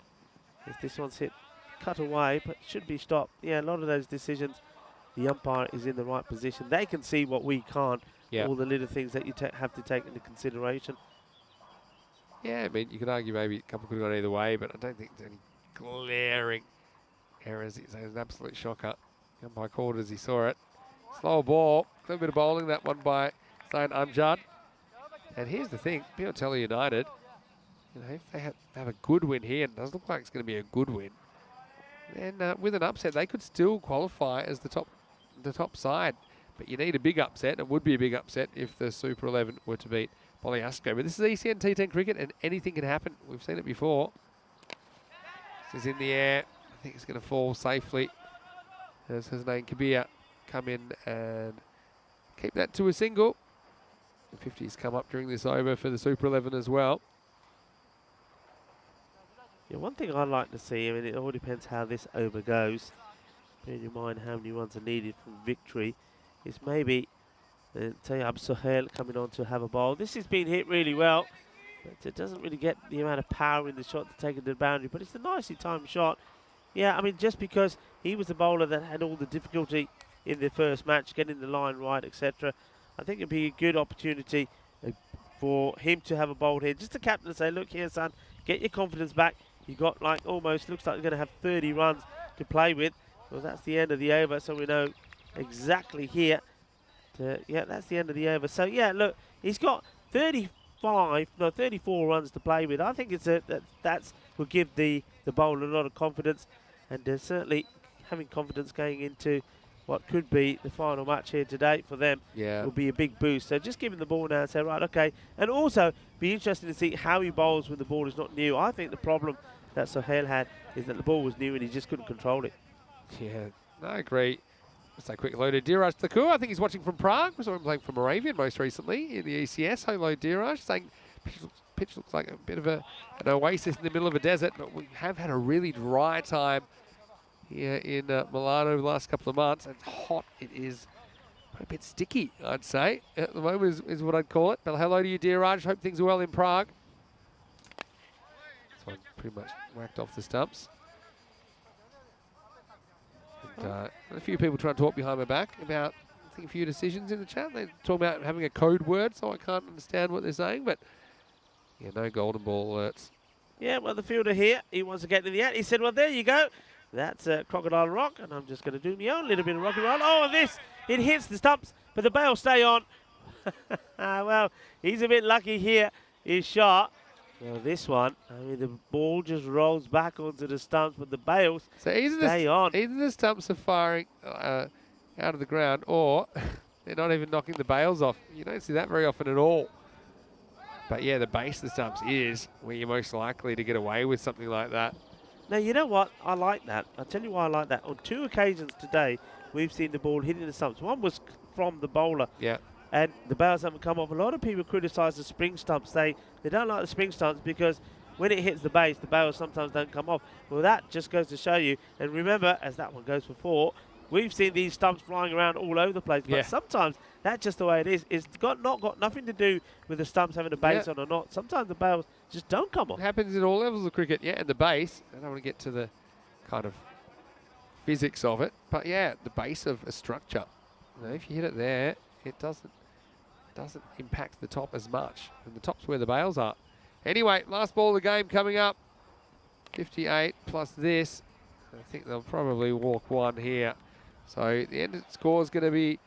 if this one's hit, cut away, but should be stopped. Yeah, a lot of those decisions, the umpire is in the right position. They can see what we can't. Yeah. All the little things that you have to take into consideration. Yeah, I mean, you could argue maybe a couple could have gone either way, but I don't think there's any glaring errors. It's an absolute shocker. The umpire called as he saw it. Slow ball. A little bit of bowling, that one by Zain Amjad. And here's the thing, Piatella United, you know, if they have a good win here, and it does look like it's going to be a good win, then with an upset, they could still qualify as the top side. But you need a big upset. It would be a big upset if the Super 11 were to beat Bogliasco. But this is ECN T10 cricket, and anything can happen. We've seen it before. This is in the air. I think it's going to fall safely. As his name Kabir come in and keep that to a single. The 50s come up during this over for the Super 11 as well. Yeah, one thing I'd like to see, I mean, it all depends how this over goes. Bearing in mind how many runs are needed for victory, is maybe Tayyab Sohail coming on to have a bowl. This has been hit really well, but it doesn't really get the amount of power in the shot to take it to the boundary, but it's a nicely timed shot. Yeah, I mean, just because he was the bowler that had all the difficulty in the first match, getting the line right, etc., I think it'd be a good opportunity for him to have a bowl here. Just the captain to say, look here, son, get your confidence back. You got like almost, looks like you're going to have 30 runs to play with. Well, that's the end of the over, so we know exactly here. Yeah, that's the end of the over. So, yeah, look, he's got 34 runs to play with. I think it's that's will give the bowler a lot of confidence, and certainly having confidence going into what could be the final match here today for them will be a big boost. So just give him the ball now and say, right, okay. And also be interesting to see how he bowls when the ball is not new. I think the problem that Sohail had is that the ball was new and he just couldn't control it. Yeah, I agree. Just a quick hello to Diraj Thakur. I think he's watching from Prague. We saw him playing for Moravian most recently in the ECS. Hello, Diraj. Saying pitch looks like a bit of an oasis in the middle of a desert, but we have had a really dry time here in Milan over the last couple of months. And hot it is. A bit sticky, I'd say. At the moment is what I'd call it. But hello to you, Diraj. Hope things are well in Prague. This one pretty much whacked off the stumps. And, a few people trying to talk behind my back about, I think, a few decisions in the chat. They talk about having a code word, so I can't understand what they're saying. But yeah, no golden ball alerts. Yeah, well, the fielder here, he wants to get to the end. He said, well, there you go. That's Crocodile Rock, and I'm just going to do my own little bit of rock and roll. Oh, and this, it hits the stumps, but the bails stay on. Well, he's a bit lucky here. His shot. Well, this one, I mean, the ball just rolls back onto the stumps, but the bails stay on. Either the stumps are firing out of the ground, or they're not even knocking the bails off. You don't see that very often at all. But yeah, the base of the stumps is where you're most likely to get away with something like that. Now, you know what? I like that. I'll tell you why I like that. On 2 occasions today, we've seen the ball hitting the stumps. One was from the bowler. Yeah. And the bails haven't come off. A lot of people criticise the spring stumps. They don't like the spring stumps because when it hits the base, the bails sometimes don't come off. Well, that just goes to show you. And remember, as that one goes for 4, we've seen these stumps flying around all over the place. But sometimes that's just the way it is. It's got nothing to do with the stumps having a base on or not. Sometimes the bails just don't come off. It happens in all levels of cricket. Yeah, and the base, I don't want to get to the kind of physics of it, but yeah, the base of a structure. You know, if you hit it there, it doesn't impact the top as much. And the top's where the bails are. Anyway, last ball of the game coming up. 58 plus this. I think they'll probably walk one here. So the end score is going to be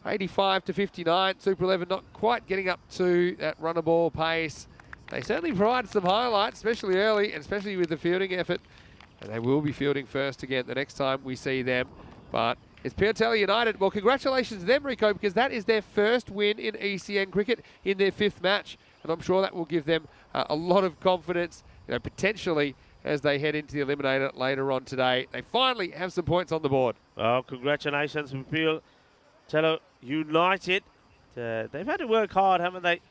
85 to 59. Super 11 not quite getting up to that runner ball pace. They certainly provided some highlights, especially early, and especially with the fielding effort. And they will be fielding first again the next time we see them. But it's Piatella United. Well, congratulations to them, Rico, because that is their first win in ECN cricket in their 5th match. And I'm sure that will give them a lot of confidence, potentially, as they head into the eliminator later on today. They finally have some points on the board. Well, congratulations to Piatella United. They've had to work hard, haven't they?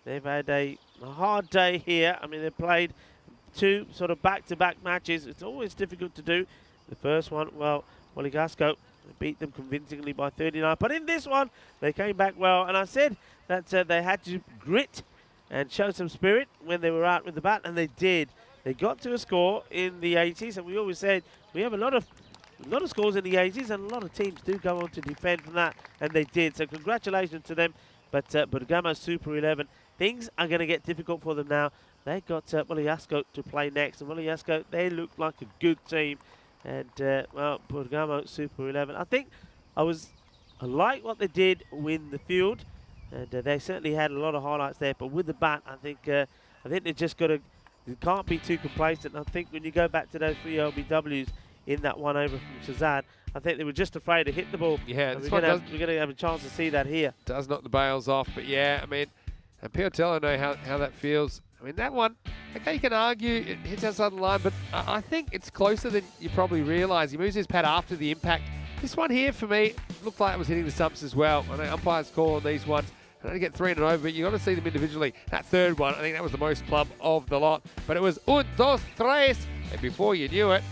They've had a hard day here. I mean, they played 2 sort of back-to-back matches. It's always difficult to do. The first one, well, Monegasco beat them convincingly by 39. But in this one, they came back well. And I said that they had to grit and show some spirit when they were out with the bat, and they did. They got to a score in the 80s, and we always said we have a lot of scores in the 80s, and a lot of teams do go on to defend from that, and they did. So congratulations to them. But Bergamo Super 11, things are going to get difficult for them now. They got Monegasco to play next, and Monegasco, they look like a good team. And, well, Bergamo Super 11, I think I like what they did win the field, and they certainly had a lot of highlights there. But with the bat, I think they just got to, you can't be too complacent. I think when you go back to those 3 LBWs in that one over from Shazad, I think they were just afraid to hit the ball. Yeah, we're going to have a chance to see that here. Does knock the bails off, but yeah, I mean, and Piotello know how that feels. I mean, that one, okay, you can argue it hits outside the line, but I think it's closer than you probably realise. He moves his pad after the impact. This one here, for me, looked like it was hitting the stumps as well. I know umpires call on these ones. I don't get 3 and over, but you've got to see them individually. That third one, I think that was the most plumb of the lot. But it was 1, 2, 3, and before you knew it,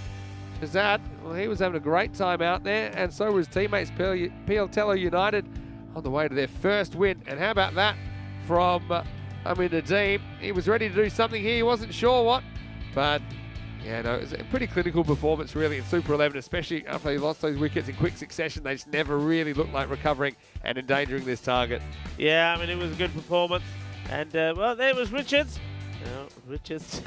Shazad, well, he was having a great time out there, and so was teammates Piotello United on the way to their first win. And how about that from Nadim? He was ready to do something here. He wasn't sure what, but yeah, no, it was a pretty clinical performance really in Super 11, especially after he lost those wickets in quick succession. They just never really looked like recovering and endangering this target. Yeah, I mean, it was a good performance. And, well, there was Richards. Richards,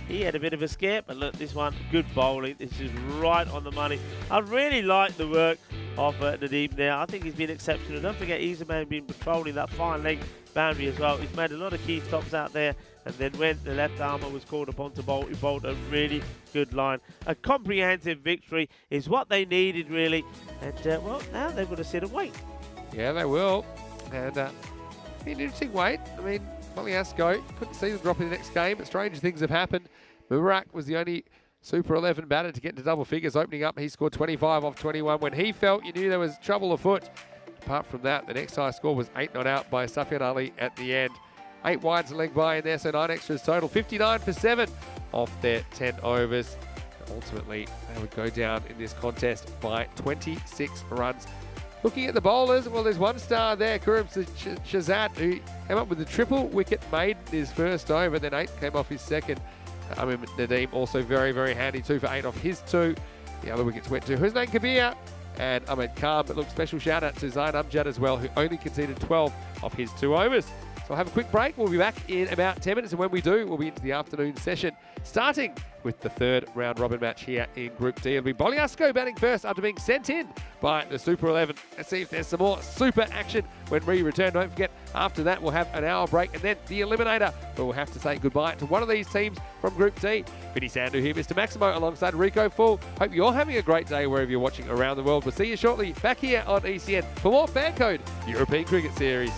he had a bit of a scare, but look, this one, good bowling. This is right on the money. I really like the work of Nadim there. I think he's been exceptional. Don't forget, he's the man been patrolling that fine leg boundary as well. He's made a lot of key stops out there. And then when the left armour was called upon to bowl, he bowled a really good line. A comprehensive victory is what they needed, really. And, well, now they've got to sit and wait. Yeah, they will. And an interesting wait. I mean, Monegasco couldn't see them drop in the next game, but strange things have happened. Mubarak was the only Super 11 batter to get into double figures. Opening up, he scored 25 off 21. When he felt, you knew there was trouble afoot. Apart from that, the next highest score was 8 not out by Safian Ali at the end. 8 wides and leg by in there, so 9 extras total. 59 for 7 off their 10 overs. Ultimately, they would go down in this contest by 26 runs. Looking at the bowlers, well, there's one star there, Kurum Shazad, who came up with a triple wicket made in his first over, then 8 came off his second. Nadim also very, very handy, 2 for 8 off his 2. The other wickets went to Husnain Kabir and Ahmed Khan, but look, special shout out to Zain Amjad as well, who only conceded 12 off his 2 overs. So we'll have a quick break. We'll be back in about 10 minutes, and when we do, we'll be into the afternoon session, starting with the third round robin match here in Group D. It'll be Monegasco batting first after being sent in by the Super 11. Let's see if there's some more super action when we return. Don't forget, after that, we'll have an hour break and then the Eliminator, but we'll have to say goodbye to one of these teams from Group D. Vinny Sandu here, Mr. Maximo, alongside Rico Full. Hope you're having a great day wherever you're watching around the world. We'll see you shortly back here on ECN for more FanCode European Cricket Series.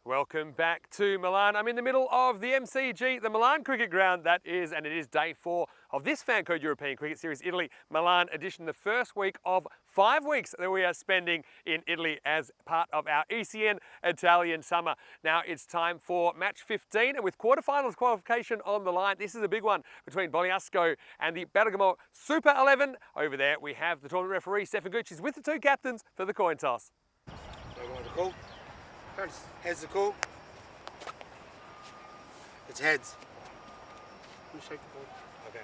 Welcome back to Milan. I'm in the middle of the MCG, the Milan Cricket Ground, that is, and it is day 4 of this FanCode European Cricket Series Italy Milan edition, the first week of 5 weeks that we are spending in Italy as part of our ECN Italian summer. Now it's time for match 15, and with quarterfinals qualification on the line, this is a big one between Bogliasco and the Bergamo Super 11. Over there we have the tournament referee, Stefan Gucci's with the 2 captains for the coin toss. Heads are cool. It's heads. You shake the ball. Okay.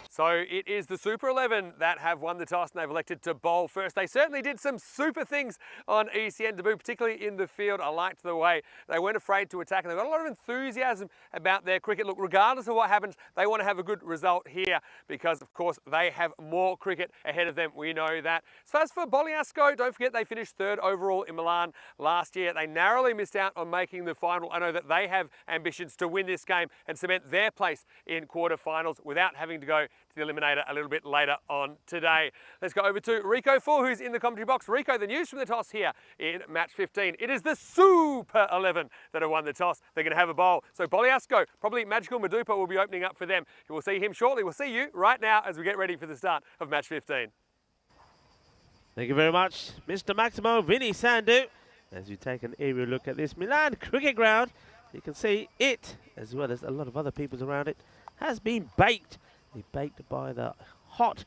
So it is the Super 11 that have won the toss and they've elected to bowl first. They certainly did some super things on ECN debut, particularly in the field. I liked the way they weren't afraid to attack and they've got a lot of enthusiasm about their cricket. Look, regardless of what happens, they want to have a good result here because, of course, they have more cricket ahead of them. We know that. So as for Bogliasco, don't forget they finished 3rd overall in Milan last year. They narrowly missed out on making the final. I know that they have ambitions to win this game and cement their place in quarterfinals without having to go to the eliminator a little bit later on today. Let's go over to Rico Full, who's in the commentary box. Rico, the news from the toss here in match 15. It is the Super 11 that have won the toss. They're going to have a bowl. So Bogliasco, probably Magical Madupa, will be opening up for them. We'll see him shortly. We'll see you right now as we get ready for the start of match 15. Thank you very much, Mr. Maximo Vinny Sandu. As you take an aerial look at this Milan cricket ground, you can see it, as well as a lot of other people's around it, has been baked. Baked by the hot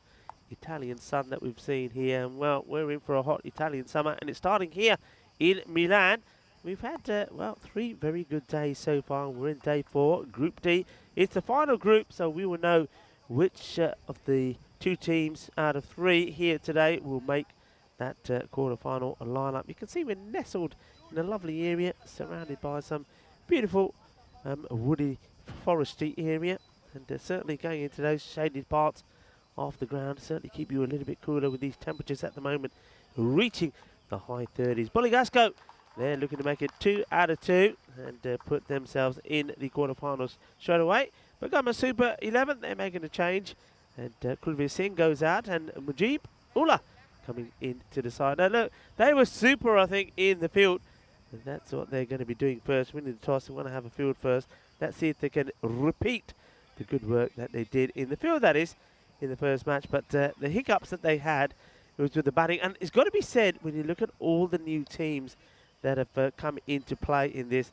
Italian sun that we've seen here. And well, we're in for a hot Italian summer, and it's starting here in Milan. We've had, well, 3 very good days so far. We're in day 4, Group D. It's the final group, so we will know which of the 2 teams out of 3 here today will make that quarter-final lineup. You can see we're nestled in a lovely area, surrounded by some beautiful woody, foresty area. And certainly going into those shaded parts of the ground, certainly keep you a little bit cooler with these temperatures at the moment, reaching the high 30s. Bogliasco, they're looking to make it 2 out of 2 and put themselves in the quarterfinals straight away. Bergamo Super 11, they're making a change. And Kulveer Singh goes out, and Mujib Ullah coming into the side. Now look, they were super, I think, in the field. And that's what they're going to be doing first. Winning the toss, they want to have a field first. Let's see if they can repeat the good work that they did in the field, that is, in the first match. But the hiccups that they had, it was with the batting. And it's got to be said, when you look at all the new teams that have come into play in this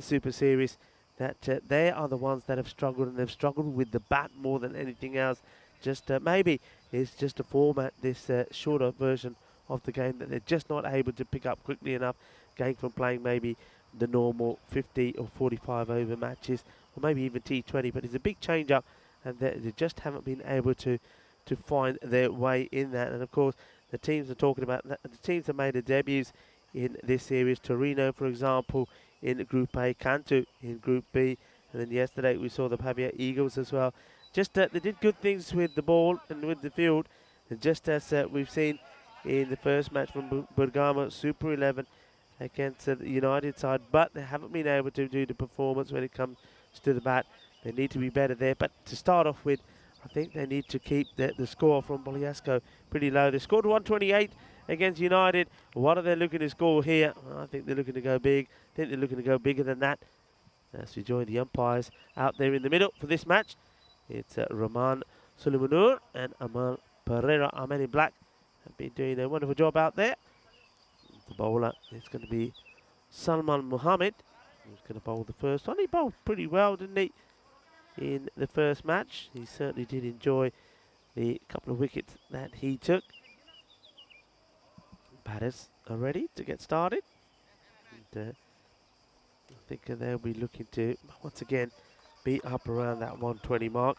Super Series, that they are the ones that have struggled, and they've struggled with the bat more than anything else. Just maybe it's just a format, this shorter version of the game, that they're just not able to pick up quickly enough, going from playing maybe the normal 50 or 45 over matches, or maybe even T20, but it's a big change up, and they just haven't been able to find their way in that. And of course, the teams are talking about that. The teams that made their debuts in this series, Torino, for example, in Group A, Cantu in Group B, and then yesterday we saw the Pavia Eagles as well. Just they did good things with the ball and with the field, and just as we've seen in the first match from Bergamo Super 11 against the United side, but they haven't been able to do the performance when it comes to the bat. They need to be better there. But to start off with, I think they need to keep the score from Bogliasco pretty low. They scored 128 against United. What are they looking to score here? Well, I think they're looking to go big. I think they're looking to go bigger than that. As we join the umpires out there in the middle for this match, it's Rahman Suleimanur and Amal Pereira. Amen in black have been doing a wonderful job out there. The bowler is going to be Salman Muhammad. He's going to bowl the first one. He bowled pretty well, didn't he, in the first match? He certainly did enjoy the couple of wickets that he took. Batters are ready to get started. And, I think they'll be looking to, once again, be up around that 120 mark.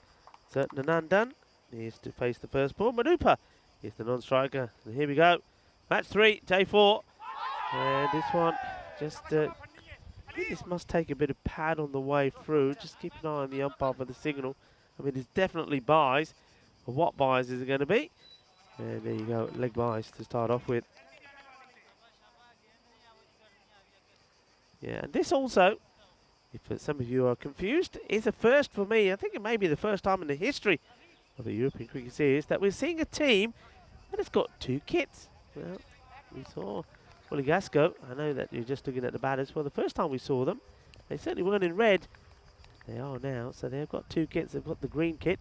Certain Nandan is to face the first ball. Madupa is the non-striker. And here we go. Match 3, day 4. And this one just... I think this must take a bit of pad on the way through. Just keep an eye on the umpire for the signal. I mean, it's definitely buys. But what buys is it going to be? And there you go, leg buys to start off with. Yeah, and this also, if some of you are confused, is a first for me. I think it may be the first time in the history of the European Cricket Series that we're seeing a team that has got 2 kits. Well, we saw Gasco, I know that you're just looking at the batters. Well, the first time we saw them, they certainly weren't in red. They are now, so they've got two kits. They've got the green kit,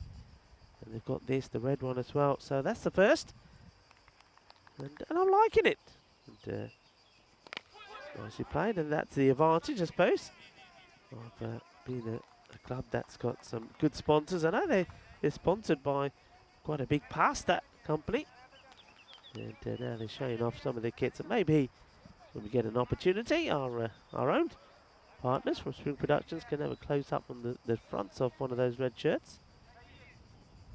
and they've got this, the red one as well. So that's the first, and I'm liking it. And, nicely played, and that's the advantage, I suppose, of being a club that's got some good sponsors. I know they're sponsored by quite a big pasta company, and now they're showing off some of their kits. And maybe when we get an opportunity, our own partners from Spring Productions can have a close-up on the fronts of one of those red shirts.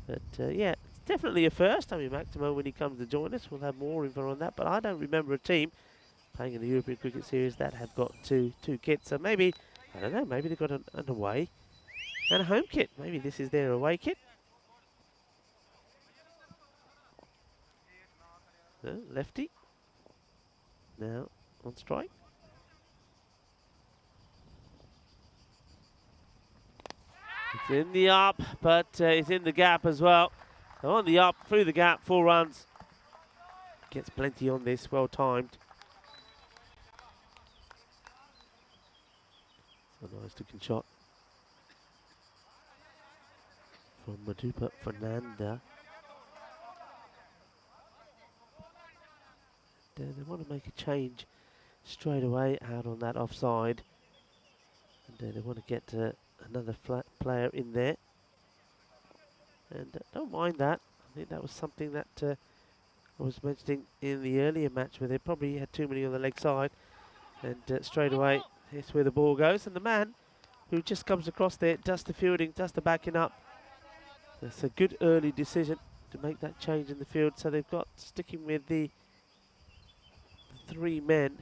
But yeah, it's definitely a first. I mean, Maximo, when he comes to join us, we'll have more info on that. But I don't remember a team playing in the European Cricket Series that have got two kits. So maybe, I don't know, maybe they've got an away and a home kit. Maybe this is their away kit. Lefty. Now on strike. It's in the up, but it's in the gap as well. So on the up, through the gap, 4 runs. Gets plenty on this, well timed. It's a nice looking shot from Madupa Fernanda. They want to make a change straight away out on that offside. And they want to get another flat player in there. And don't mind that. I think that was something that I was mentioning in the earlier match where they probably had too many on the leg side. And straight away, here's where the ball goes. And the man who just comes across there does the fielding, does the backing up. That's a good early decision to make that change in the field. So they've got sticking with the 3 men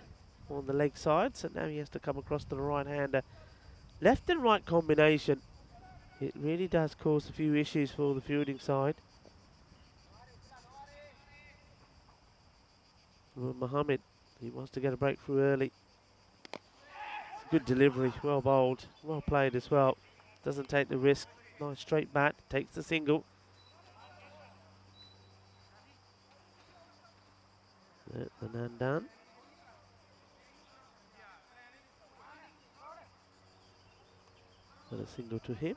on the leg side. So now he has to come across to the right-hander. Left and right combination. It really does cause a few issues for the fielding side. Well, Mohammed, he wants to get a breakthrough early. It's a good delivery, well bowled, well played as well. Doesn't take the risk. Nice straight bat, takes the single. The Nandan. And a single to him.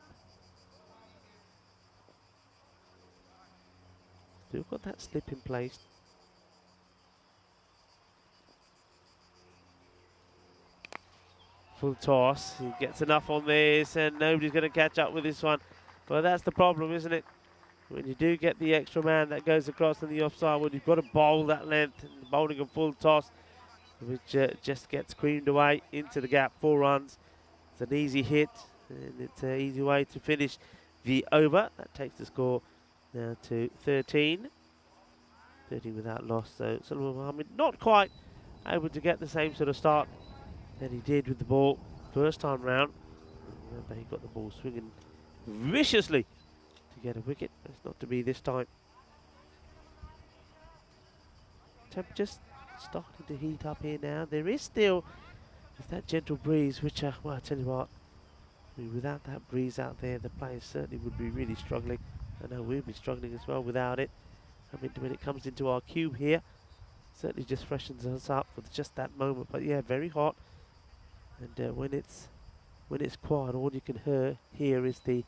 Still got that slip in place. Full toss. He gets enough on this, and nobody's going to catch up with this one. Well, that's the problem, isn't it? When you do get the extra man that goes across in the offside, well, you've got to bowl that length. And bowling a full toss, which just gets creamed away into the gap. 4 runs. It's an easy hit. And it's an easy way to finish the over. That takes the score now to 13. 13 without loss. So Sulaiman Mohammed not quite able to get the same sort of start that he did with the ball first time round. Remember, he got the ball swinging viciously to get a wicket. It's not to be this time. Temperature's starting to heat up here now. There is still that gentle breeze, which, well, I tell you what, without that breeze out there, the players certainly would be really struggling. I know we'll be struggling as well without it. I mean, when it comes into our cube here, certainly just freshens us up for just that moment. But yeah, very hot. And when it's quiet, all you can hear is the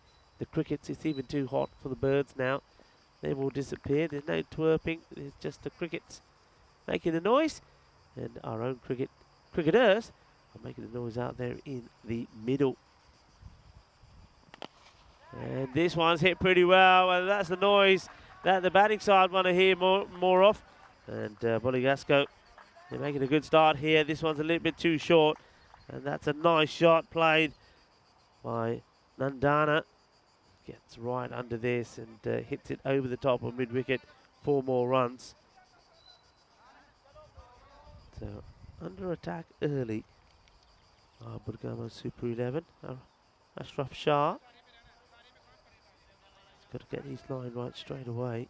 crickets. It's even too hot for the birds now. They've all disappeared. There's no twerping. It's just the crickets making the noise. And our own cricketers are making the noise out there in the middle. And this one's hit pretty well, and that's the noise that the batting side want to hear more of. And Boligasco, they're making a good start here. This one's a little bit too short, and that's a nice shot played by Nandana. Gets right under this and hits it over the top of mid-wicket. 4 more runs. So under attack early. Burgamo Super 11. Ashraf Shah. Got to get his line right straight away.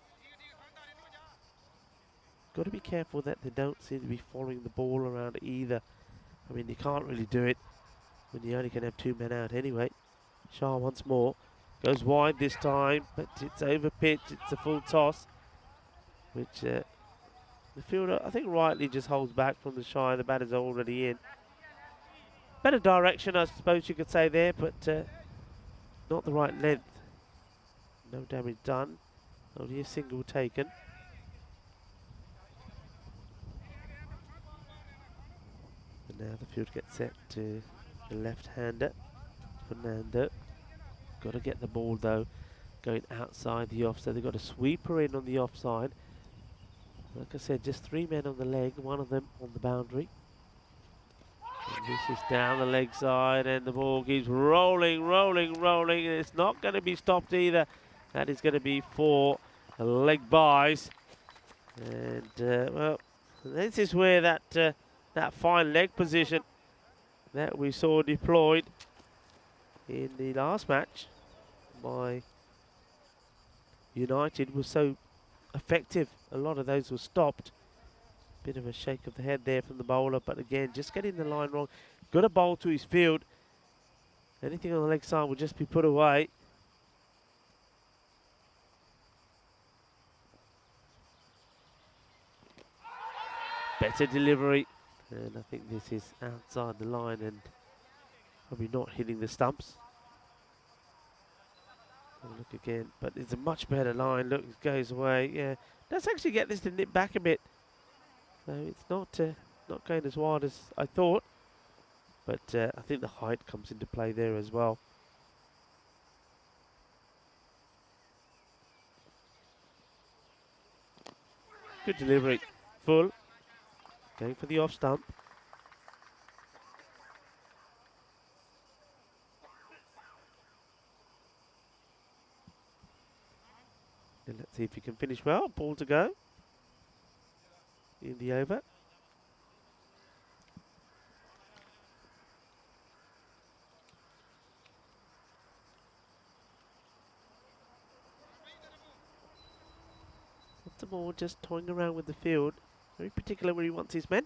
Got to be careful that they don't seem to be following the ball around either. I mean, you can't really do it when you only can have 2 men out anyway. Shah once more. Goes wide this time, but it's over pitch. It's a full toss, which The fielder, I think, rightly just holds back from the shy. The batter's already in. Better direction, I suppose you could say there, but not the right length. No damage done. Only a single taken. And now the field gets set to the left-hander, Fernando. Got to get the ball though, going outside the off. So they've got a sweeper in on the offside. Like I said, just 3 men on the leg, one of them on the boundary. And this is down the leg side, and the ball keeps rolling, rolling, rolling. And it's not going to be stopped either. That is going to be 4 leg byes. And well, this is where that that fine leg position that we saw deployed in the last match by United was so effective. A lot of those were stopped. Bit of a shake of the head there from the bowler, but again, just getting the line wrong. Got a bowl to his field. Anything on the leg side will just be put away. Better delivery. And I think this is outside the line and probably not hitting the stumps. Have a look again, but it's a much better line. Look, it goes away. Yeah, let's actually get this to nip back a bit. So it's not going as wide as I thought, but I think the height comes into play there as well. Good delivery, full. Going for the off stump. And let's see if he can finish well. Ball to go in the over. What's the ball just toying around with the field? Very particular where he wants his men.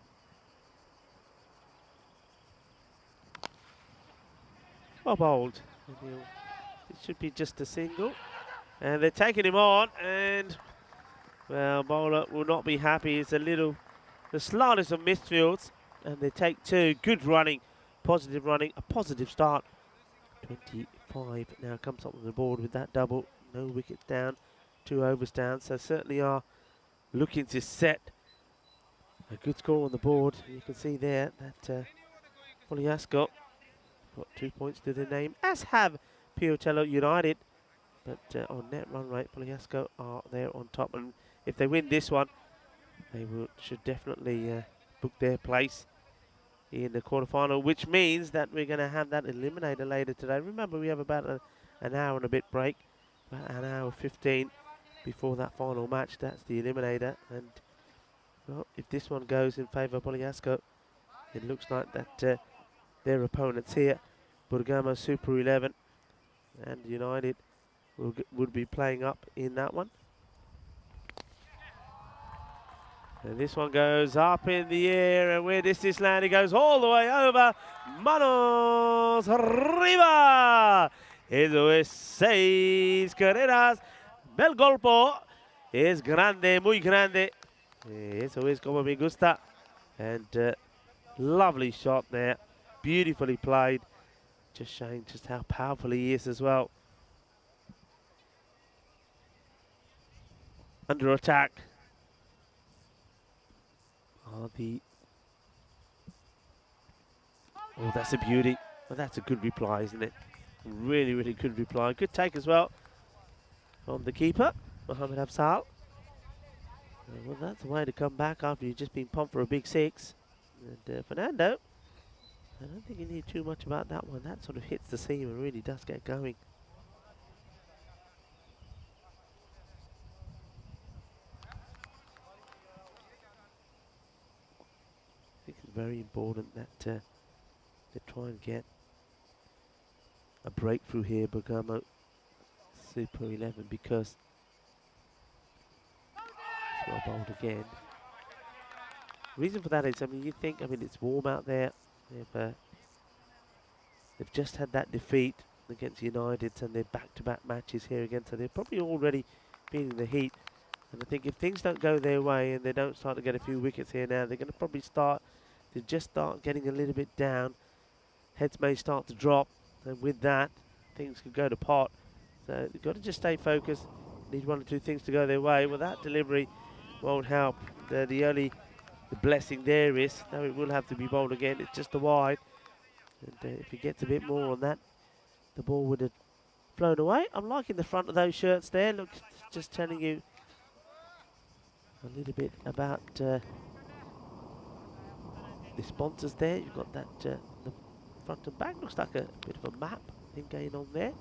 Well bowled. It should be just a single. And they're taking him on, and well, bowler will not be happy. It's the slightest of misfields, and they take 2. Good running, positive running, a positive start. 25 now comes up on the board with that double. No wickets down, 2 overs down, so certainly are looking to set a good score on the board. You can see there that Poliasco got 2 points to their name, as have Piotella United. But on net run rate, Poliasco are there on top, and if they win this one, they should definitely book their place in the quarterfinal, which means that we're going to have that eliminator later today. Remember, we have about an hour and a bit break, about an hour 15 before that final match. That's the eliminator, and well, if this one goes in favour of Poliasco, it looks like that their opponents here, Bergamo Super 11 and United, would be playing up in that one. And this one goes up in the air, and where does this land? It goes all the way over. Manos arriba. Eso es 6 carreras. Bel golpo. Es grande, muy grande. Eso es como me gusta. And lovely shot there. Beautifully played. Just showing just how powerful he is as well. Under attack are the... Oh, that's a beauty. Well, that's a good reply, isn't it? Really, really good reply. Good take as well from the keeper, Mohamed Afzal. Well, that's the way to come back after you've just been pumped for a big 6. And Fernando, I don't think you need too much about that one. That sort of hits the seam and really does get going. I think it's very important that they try and get a breakthrough here, Bergamo Super 11, because it's well bowled again. The reason for that is, I mean, you think, I mean, it's warm out there. They've just had that defeat against United, and they're back-to-back matches here again, so they're probably already feeling the heat. And I think if things don't go their way and they don't start to get a few wickets here now, they're going to probably start getting a little bit down. Heads may start to drop, and with that, things could go to pot. So you've got to just stay focused. Need one or two things to go their way. Well, that delivery won't help. The blessing there is, though it will have to be bowled again, it's just a wide. And if he gets a bit more on that, the ball would have flown away. I'm liking the front of those shirts there. Look, just telling you a little bit about the sponsors there. You've got that, the front and back. Looks like a bit of a map thing going on there.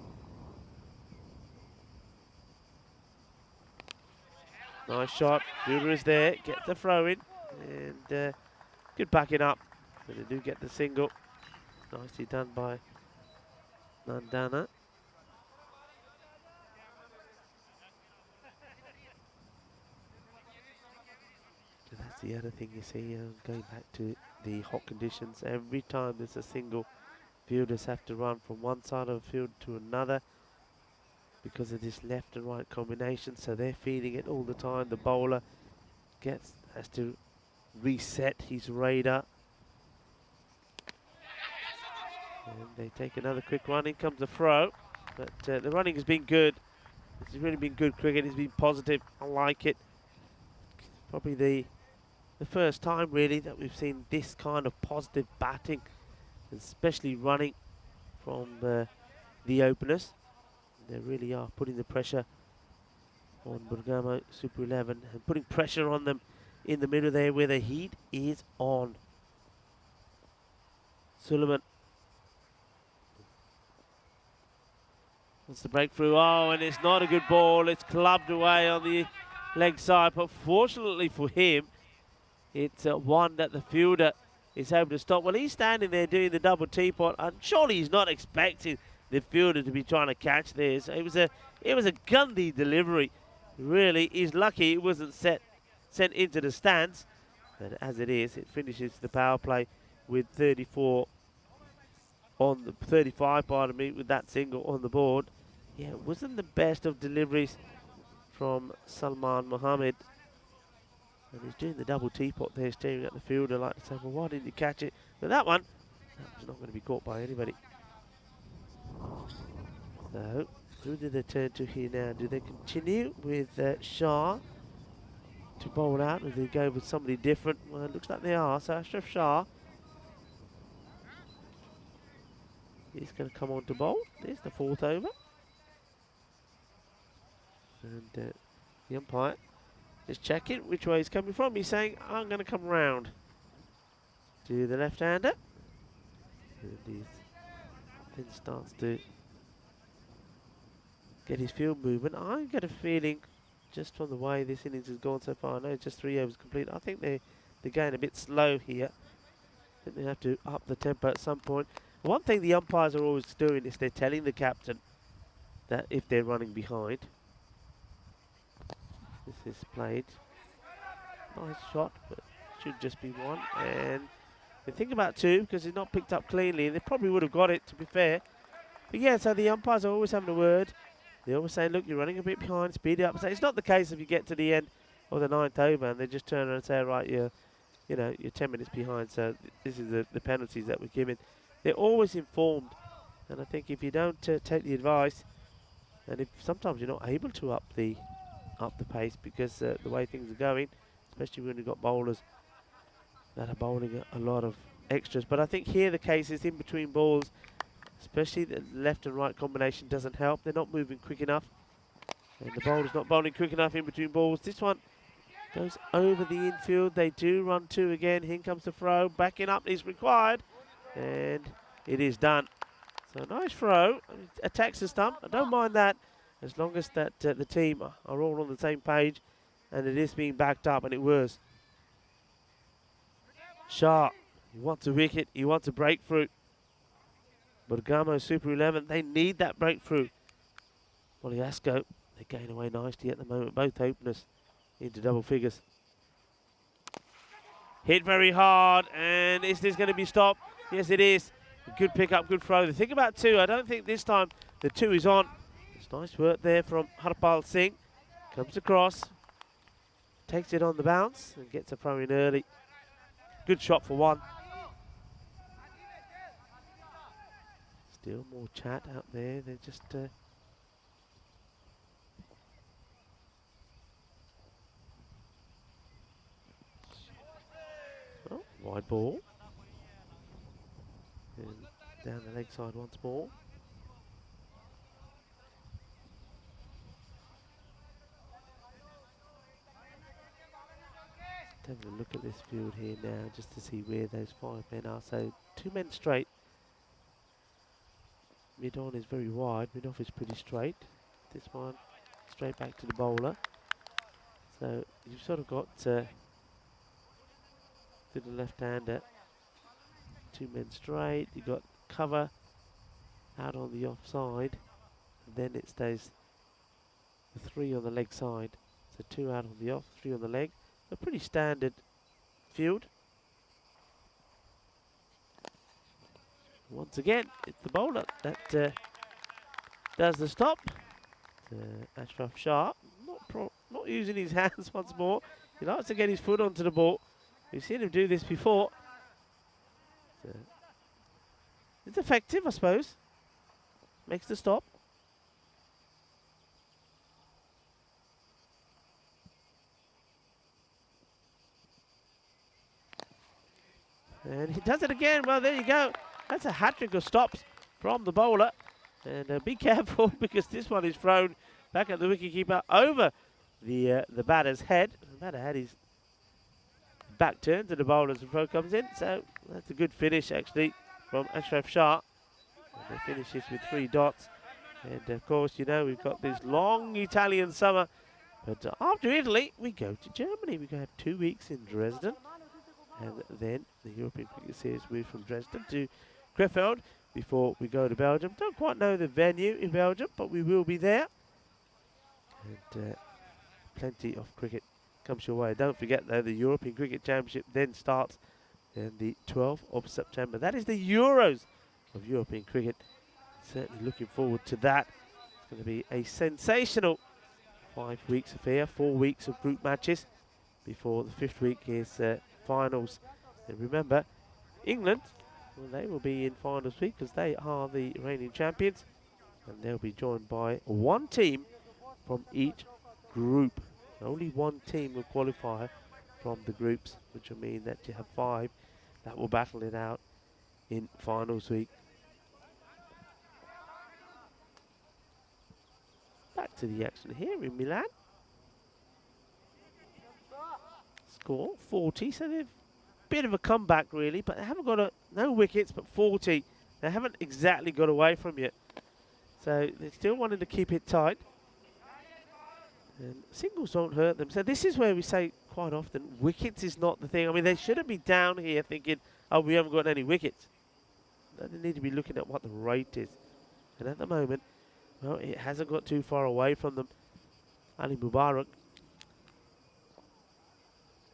Nice shot. Fielder is there. Gets the throw in. And good backing up. But they do get the single. Nicely done by Nandana. And that's the other thing you see, going back to the hot conditions. Every time there's a single, fielders have to run from one side of the field to another because of this left and right combination, so they're feeling it all the time. The bowler has to reset his radar. And they take another quick run. In comes the throw. But the running has been good. It's really been good cricket. It's been positive. I like it. Probably the first time, really, that we've seen this kind of positive batting, especially running from the openers. They really are putting the pressure on Bergamo Super 11 and putting pressure on them in the middle there where the heat is on. Suleiman wants the breakthrough. Oh, and it's not a good ball. It's clubbed away on the leg side. But fortunately for him, it's one that the fielder is able to stop. Well, he's standing there doing the double teapot, and surely he's not expecting the fielder to be trying to catch this. It was a Gandhi delivery. Really, he's lucky it wasn't sent into the stands. But as it is, it finishes the power play with 35, pardon me, with that single on the board. Yeah, it wasn't the best of deliveries from Salman Mohammed. And he's doing the double teapot there, staring at the fielder like to say, well, why didn't you catch it? But that one, that was not going to be caught by anybody. So, who do they turn to here now? Do they continue with Shah to bowl out, or do they go with somebody different? Well, it looks like they are. So Ashraf Shah, he's going to come on to bowl. There's the fourth over. And the umpire is checking which way he's coming from. He's saying, I'm going to come round to the left-hander. And he then starts to get his field movement. I get a feeling, just from the way this innings has gone so far, I know it's just 3 overs complete, I think they're going a bit slow here. I think they have to up the tempo at some point. One thing the umpires are always doing is they're telling the captain that if they're running behind. This is played. Nice shot, but should just be one. And they think about two because it's not picked up cleanly. They probably would have got it, to be fair. But yeah, so the umpires are always having a word. They're always saying, look, you're running a bit behind, speed it up. So it's not the case if you get to the end of the 9th over and they just turn around and say, right, you're 10 minutes behind. So this is the penalties that we're giving. They're always informed. And I think if you don't take the advice, and if sometimes you're not able to up the pace because the way things are going, especially when you've got bowlers that are bowling a lot of extras. But I think here the case is in between balls, especially the left and right combination doesn't help. They're not moving quick enough. And the bowler's not bowling quick enough in between balls. This one goes over the infield. They do run two again. Here comes the throw. Backing up is required. And it is done. So nice throw. Attacks the stump. I don't mind that, as long as that the team are all on the same page and it is being backed up, and it was. Shah, he wants a wicket, he wants a breakthrough. Bergamo Super 11, they need that breakthrough. Boliasco, they're going away nicely at the moment, both openers into double figures. Hit very hard, and is this going to be stopped? Yes, it is. Good pick up, good throw. The thing about two, I don't think this time the two is on. It's nice work there from Harpal Singh. Comes across, takes it on the bounce and gets a throw in early. Good shot for one. Still more chat out there. They're just oh, wide ball. And down the leg side once more. Just having a look at this field here now just to see where those 5 men are. So 2 men straight. Mid on is very wide, mid off is pretty straight. This one straight back to the bowler. So you've sort of got to the left-hander, 2 men straight. You've got cover out on the offside, and then it stays the 3 on the leg side. So 2 out on the off, 3 on the leg. A pretty standard field. Once again, it's the bowler that does the stop. Ashraf Shah, not using his hands once more. He likes to get his foot onto the ball. We've seen him do this before. It's effective, I suppose. Makes the stop. And he does it again. Well, there you go. That's a hat-trick of stops from the bowler. And be careful because this one is thrown back at the wicketkeeper over the batter's head. The batter had his back turned to the bowler as the throw comes in. So that's a good finish actually from Ashraf Shah. And they finish this with 3 dots. And of course, you know, we've got this long Italian summer. But after Italy, we go to Germany. We're going to have 2 weeks in Dresden. And then the European Cricket Series moves from Dresden to Krefeld before we go to Belgium. Don't quite know the venue in Belgium, but we will be there. And plenty of cricket comes your way. Don't forget, though, the European Cricket Championship then starts on the 12th of September. That is the Euros of European cricket. Certainly looking forward to that. It's going to be a sensational 5 weeks affair, 4 weeks of group matches before the 5th week is finals. And remember, England, well, they will be in finals week because they are the reigning champions, and they'll be joined by 1 team from each group. Only 1 team will qualify from the groups, which will mean that you have 5 that will battle it out in finals week. Back to the action here in Milan. Score 40, so they've a bit of a comeback really, but they haven't got no wickets, but 40. They haven't exactly got away from you, so they're still wanting to keep it tight. And singles won't hurt them. So this is where we say quite often, wickets is not the thing. I mean, they shouldn't be down here thinking, oh, we haven't got any wickets. No, they need to be looking at what the rate is. And at the moment, well, it hasn't got too far away from them. Ali Mubarak,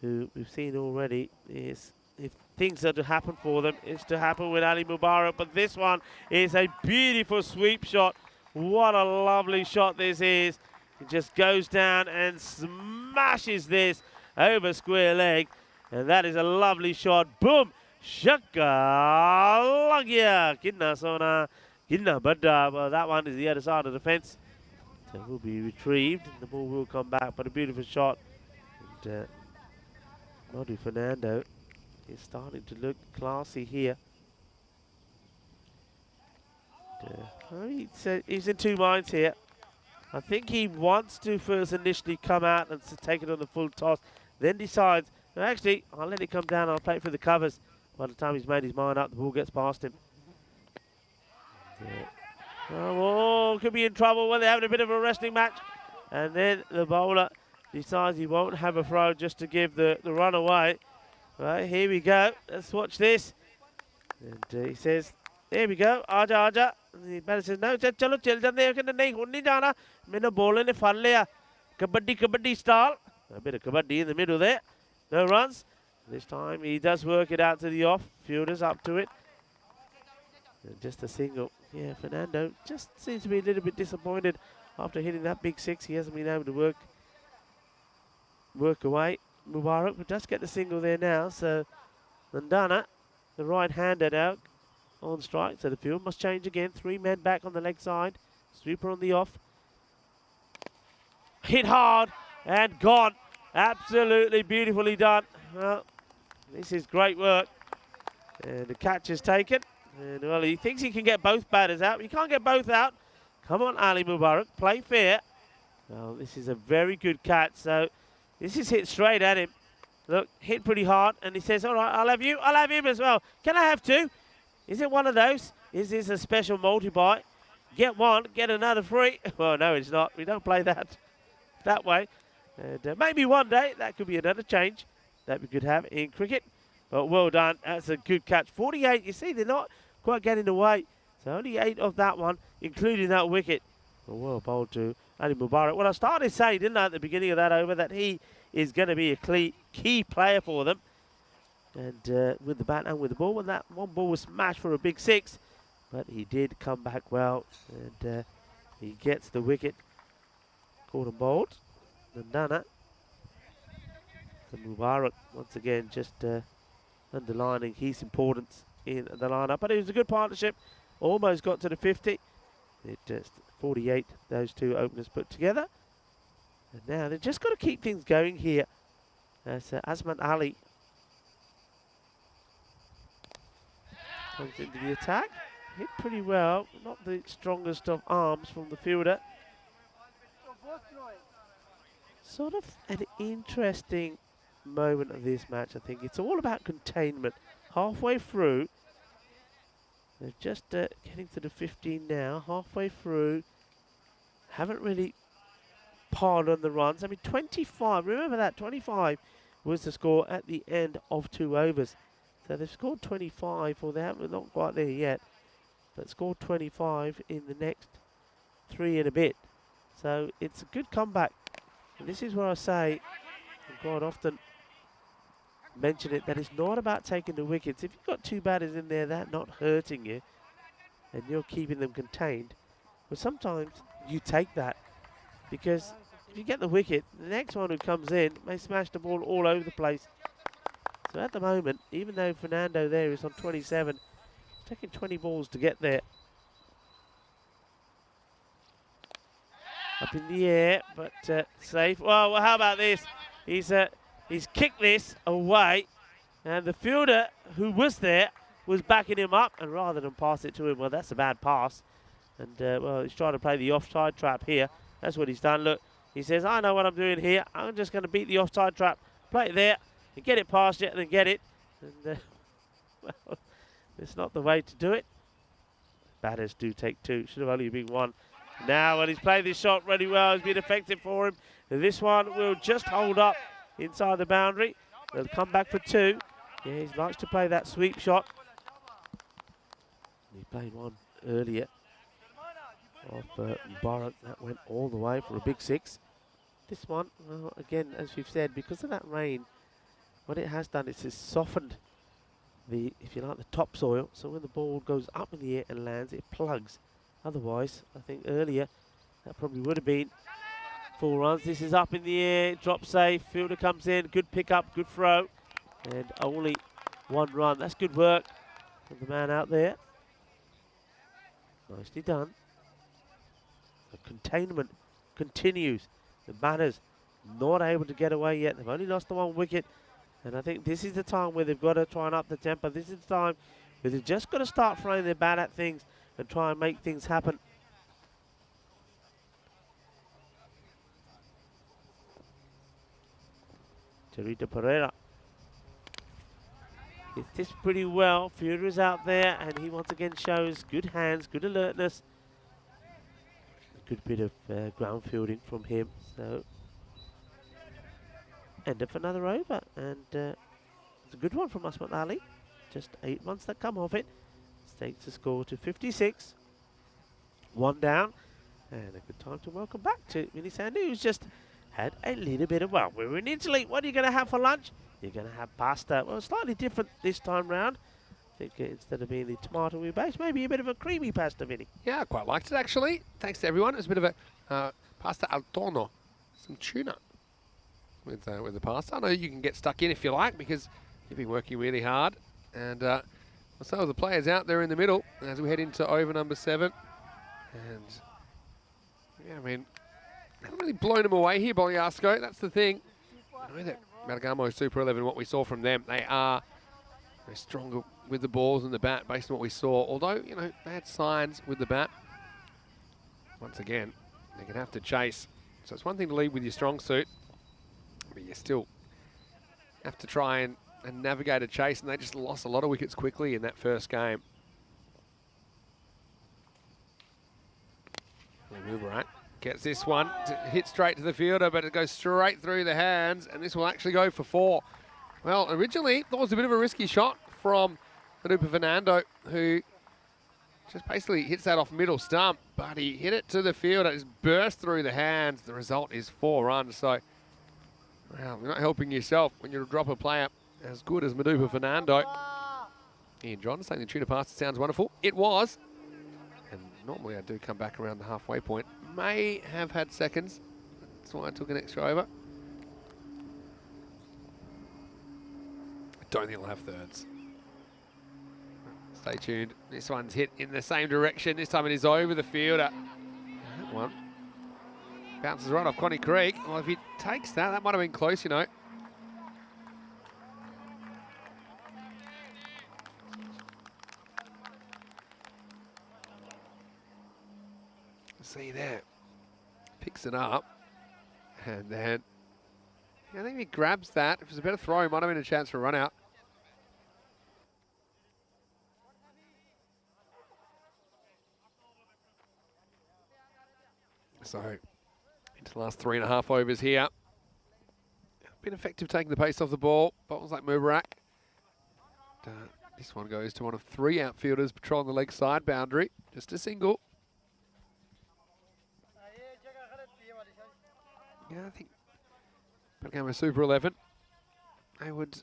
who we've seen already, is, if things are to happen for them, it's to happen with Ali Mubarak. But this one is a beautiful sweep shot. What a lovely shot this is. It just goes down and smashes this over square leg. And that is a lovely shot. Boom! Shaka Lagya. Kidna Sona. Kidna Badda. Well, that one is the other side of the fence. So it will be retrieved. And the ball will come back. But a beautiful shot. And Madu Fernando is starting to look classy here. He's in 2 minds here. I think he wants to first initially come out and take it on the full toss, then decides, no, actually, I'll let it come down, I'll play it for the covers. By the time he's made his mind up, the ball gets past him. Oh, could be in trouble when they're having a bit of a wrestling match. And then the bowler decides he won't have a throw just to give the run away. Right, here we go. Let's watch this. And he says, there we go, Aja, Aja. And the batter says, no, chalo, chal jande, nahi, hun nahi jana. Maine bowler ne phal liya. Kabaddi style. A bit of kabaddi in the middle there. No runs. This time he does work it out to the off. Fielders up to it. And just a single. Yeah, Fernando just seems to be a little bit disappointed after hitting that big 6. He hasn't been able to work work away. Mubarak, but does get the single there now. So Landana, the right-hander now, on strike. So the field must change again. 3 men back on the leg side. Sweeper on the off. Hit hard and gone. Absolutely beautifully done. Well, this is great work. And the catch is taken. And well, he thinks he can get both batters out. But you can't get both out. Come on, Ali Mubarak. Play fair. Well, this is a very good catch. So this is hit straight at him. Look, hit pretty hard. And he says, all right, I'll have you. I'll have him as well. Can I have 2? Is it one of those? Is this a special multi-buy? Get 1, get another free. Well, no, it's not. We don't play that way. And maybe one day that could be another change that we could have in cricket. But well done. That's a good catch. 48. You see, they're not quite getting away. So only 8 of that one, including that wicket. Well bowled to Ali Mubarak. Well, I started saying, didn't I, at the beginning of that over, that he is going to be a key player for them. And with the bat and with the ball, when that one ball was smashed for a big 6. But he did come back well, and he gets the wicket. Caught and bowled. Nandana. So Mubarak, once again, just underlining his importance in the lineup. But it was a good partnership. Almost got to the 50. It 48, those 2 openers put together. And now they've just got to keep things going here. As Azman Ali comes into the attack. Hit pretty well. Not the strongest of arms from the fielder. Sort of an interesting moment of this match, I think. It's all about containment. Halfway through, they're just getting to the 15 now. Halfway through, haven't really piled on the runs. I mean, 25, remember that, 25 was the score at the end of 2 overs. So they've scored 25, or they haven't, not quite there yet, but scored 25 in the next 3 and a bit. So it's a good comeback. And this is where I say, and quite often mention it, that it's not about taking the wickets. If you've got 2 batters in there, that not hurting you, and you're keeping them contained, but sometimes you take that, because if you get the wicket, the next one who comes in may smash the ball all over the place. So at the moment, even though Fernando there is on 27, taking 20 balls to get there. Up in the air, but safe. Well, how about this? He's kicked this away, and the fielder who was there was backing him up, and rather than pass it to him, well, that's a bad pass. And, well, he's trying to play the offside trap here. That's what he's done. Look, he says, I know what I'm doing here. I'm just going to beat the offside trap, play it there, and get it past you, and then get it. And, well, it's not the way to do it. Batters do take 2. Should have only been 1. Now, when he's played this shot really well, it's been effective for him. And this one will just hold up inside the boundary. They'll come back for 2. Yeah, he likes to play that sweep shot. He played one earlier off Mubarak. That went all the way for a big 6. This one, well, again, as we've said, because of that rain, what it has done is it's softened the, if you like, the topsoil. So when the ball goes up in the air and lands, it plugs. Otherwise, I think earlier, that probably would have been 4 runs. This is up in the air, drop safe, fielder comes in, good pick up, good throw, and only 1 run. That's good work from the man out there. Nicely done. The containment continues. The batters not able to get away yet. They've only lost the 1 wicket. And I think this is the time where they've got to try and up the tempo. This is the time where they've just got to start throwing their bat at things and try and make things happen. Charita Pereira hits this pretty well. Fielder is out there, and he once again shows good hands, good alertness. A good bit of ground fielding from him. So, end of another over, and it's a good one from Azman Ali. Just 8 runs that come off it. Takes the score to 56. 1 down, and a good time to welcome back to Vinny Sandhu, who's just had a little bit of, well, we're in Italy. What are you going to have for lunch? You're going to have pasta. Well, slightly different this time round. I think instead of being the tomato base, maybe a bit of a creamy pasta, Vinny. Yeah, I quite liked it, actually. Thanks to everyone. It was a bit of a pasta al tonno, some tuna. with the pass. I know you can get stuck in if you like because you've been working really hard. And so the players out there in the middle as we head into over number 7. And yeah, I mean, haven't really blown them away here, Bogliasco. That's the thing. I know that Bergamo Super 11, what we saw from them, they are stronger with the balls and the bat based on what we saw. Although, you know, they had signs with the bat. Once again, they're going to have to chase. So it's one thing to lead with your strong suit, but you still have to try and navigate a chase, and they just lost a lot of wickets quickly in that first game. Right. Gets this one to hit straight to the fielder, but it goes straight through the hands, and this will actually go for 4. Well, originally, that was a bit of a risky shot from Manupa Fernando, who just basically hits that off middle stump, but he hit it to the fielder. It just burst through the hands. The result is 4 runs, so well, you're not helping yourself when you drop a player as good as Manupa Fernando. Ian John saying the tuna pass sounds wonderful. It was. And normally I do come back around the halfway point. May have had seconds. That's why I took an extra over. I don't think I'll have thirds. Stay tuned. This one's hit in the same direction. This time it is over the fielder. That one bounces right off Connie Creek. Well, if he takes that, that might have been close, you know. See there, picks it up, and then I think he grabs that. If it was a better throw, he might have been a chance for a run out. So into the last 3.5 overs here. Been effective taking the pace off the ball. Bowls like Mubarak. This one goes to one of 3 outfielders patrolling the leg side boundary. Just a single. Yeah, I think Bergamo Super 11, they wouldn't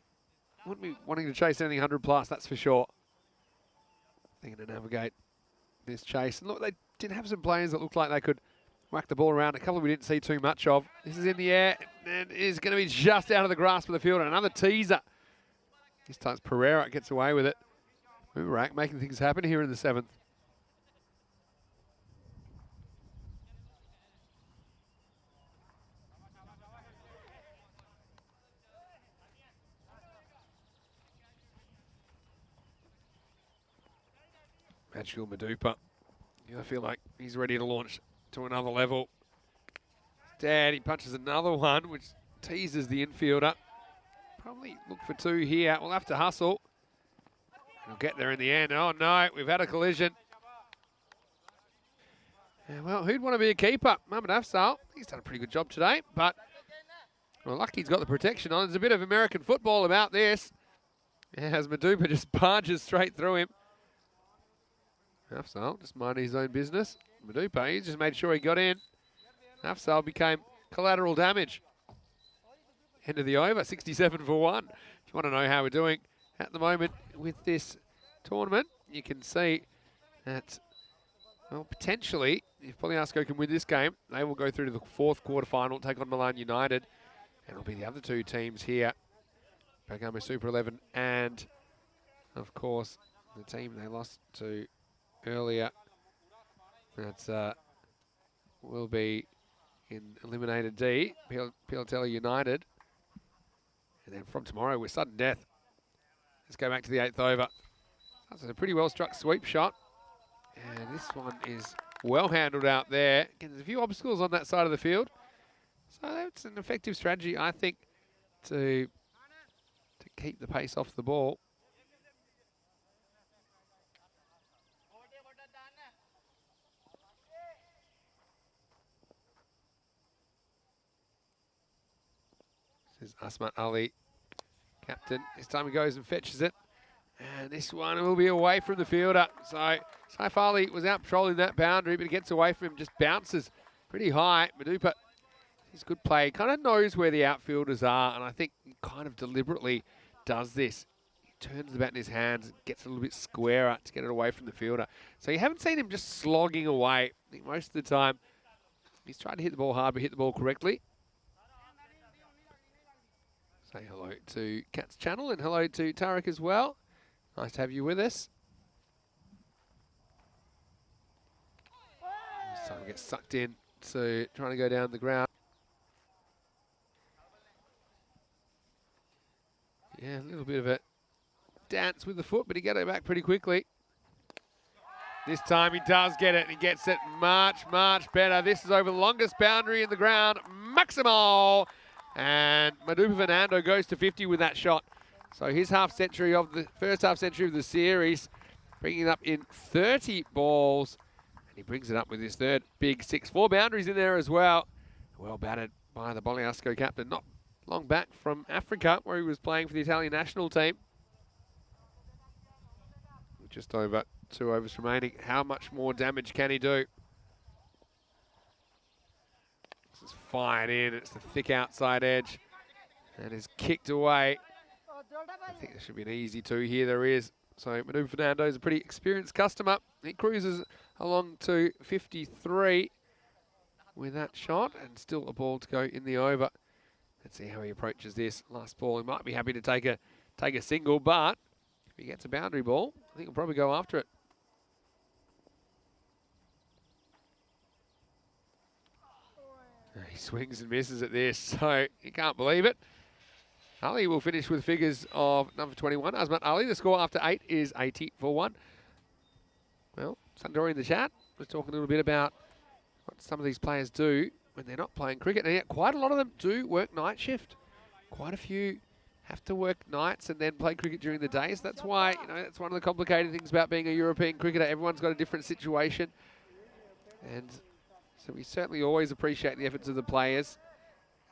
be wanting to chase anything 100 plus, that's for sure. They're going to navigate this chase. And look, they did have some players that looked like they could whack the ball around. A couple we didn't see too much of. This is in the air, and it is going to be just out of the grasp of the fielder. Another teaser. This time Pereira gets away with it. Mubarak making things happen here in the 7th. Magical Madupa. I feel like he's ready to launch to another level. Dad, he punches another one, which teases the infielder. Probably look for 2 here. We'll have to hustle. We'll get there in the end. Oh no, we've had a collision. Yeah, well, who'd want to be a keeper? Mohamed Afzal. He's done a pretty good job today, but well, lucky he's got the protection on. There's a bit of American football about this. As Madupa just barges straight through him. Afzal just minding his own business. Madupa, he just made sure he got in. Afzal became collateral damage. End of the over, 67 for 1. If you want to know how we're doing at the moment with this tournament, you can see that, well, potentially, if Bogliasco can win this game, they will go through to the 4th quarterfinal, take on Milan United, and it'll be the other 2 teams here. Bergamo Super 11 and, of course, the team they lost to earlier. That will be in Eliminated D, Pilatella United. And then from tomorrow, we're sudden death. Let's go back to the 8th over. That's a pretty well-struck sweep shot. And this one is well handled out there. Again, there's a few obstacles on that side of the field. So that's an effective strategy, I think, to keep the pace off the ball. This is Asmat Ali, captain. This time he goes and fetches it. And this one will be away from the fielder. So Saif Ali was out patrolling that boundary, but he gets away from him, just bounces pretty high. Madupa, he's good play. Kind of knows where the outfielders are, and I think he kind of deliberately does this. He turns the bat in his hands and gets a little bit squarer to get it away from the fielder. So you haven't seen him just slogging away. I think most of the time he's tried to hit the ball hard, but hit the ball correctly. Say hello to Kat's channel and hello to Tarek as well. Nice to have you with us. So we get sucked in to trying to go down the ground. Yeah, a little bit of a dance with the foot, but he got it back pretty quickly. This time he does get it, and he gets it much, much better. This is over the longest boundary in the ground, Maximo. And Madupa Fernando goes to 50 with that shot. So his half century of the first half century of the series, bringing it up in 30 balls. And he brings it up with his third big 6. 4 boundaries in there as well. Well batted by the Boliasco captain, not long back from Africa, where he was playing for the Italian national team. Just over 2 overs remaining. How much more damage can he do? This is fired in. It's the thick outside edge. And is kicked away. I think there should be an easy 2 here. There is. So Madupa Fernando is a pretty experienced customer. He cruises along to 53 with that shot. And still a ball to go in the over. Let's see how he approaches this. Last ball, he might be happy to take a single, but if he gets a boundary ball, I think he'll probably go after it. He swings and misses at this, so you can't believe it. Ali will finish with figures of number 21. Azmat Ali, the score after 8 is 80 for 1. Well, Sundori in the chat was talking a little bit about what some of these players do when they're not playing cricket. And yet quite a lot of them do work night shift. Quite a few have to work nights and then play cricket during the day. So that's why, you know, that's one of the complicated things about being a European cricketer. Everyone's got a different situation. And so we certainly always appreciate the efforts of the players.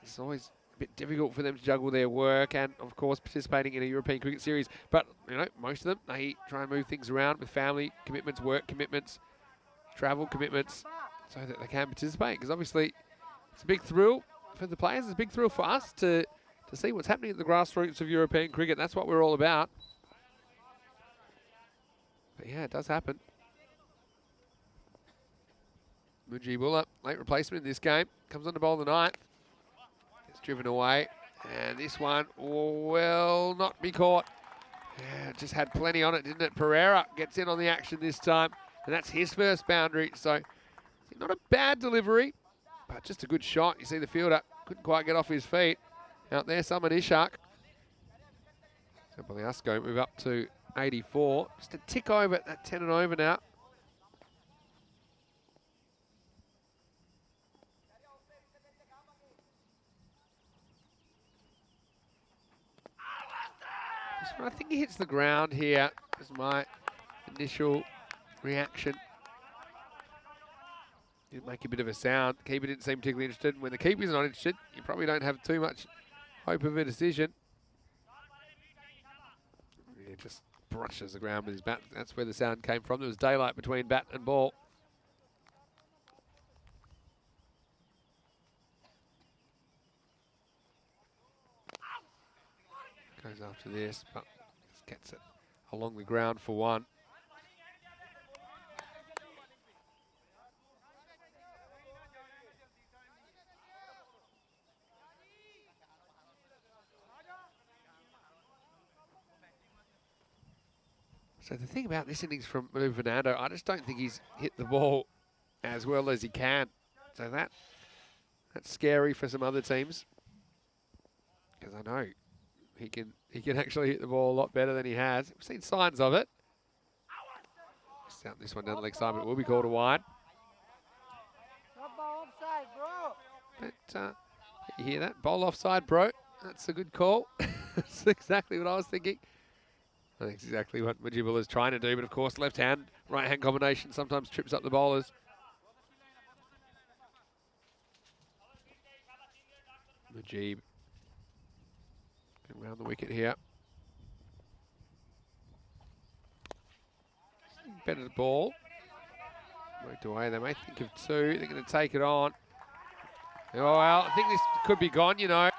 It's always a bit difficult for them to juggle their work and, of course, participating in a European cricket series. But, you know, most of them, they try and move things around with family commitments, work commitments, travel commitments, so that they can participate. Because obviously, it's a big thrill for the players. It's a big thrill for us to see what's happening at the grassroots of European cricket. That's what we're all about. But yeah, it does happen. Mujibullah, late replacement in this game, comes on to bowl the 9th. Gets driven away, and this one will not be caught. Yeah, just had plenty on it, didn't it? Pereira gets in on the action this time, and that's his first boundary. So not a bad delivery, but just a good shot. You see the fielder couldn't quite get off his feet. Out there, Saman Ishak. So Boliasco move up to 84. Just a tick over at 10 and over now. I think he hits the ground here. Is my initial reaction. Didn't make a bit of a sound. Keeper didn't seem particularly interested. And when the keeper's not interested, you probably don't have too much hope of a decision. Yeah, just brushes the ground with his bat. That's where the sound came from. There was daylight between bat and ball. Goes after this, but just gets it along the ground for 1. So the thing about this innings from Madupa Fernando, I just don't think he's hit the ball as well as he can. So that's scary for some other teams, because I know he can actually hit the ball a lot better than he has. We've seen signs of it. Out this one down the leg side, but it will be called a wide. But you hear that? Bowl offside, bro. That's a good call. That's exactly what I was thinking. I think it's exactly what Mujibullah is trying to do, but of course left-hand, right-hand combination sometimes trips up the bowlers. Mujib around the wicket here. Better ball. Worked away. They may think of 2. They're going to take it on. Oh, well, I think this could be gone, you know.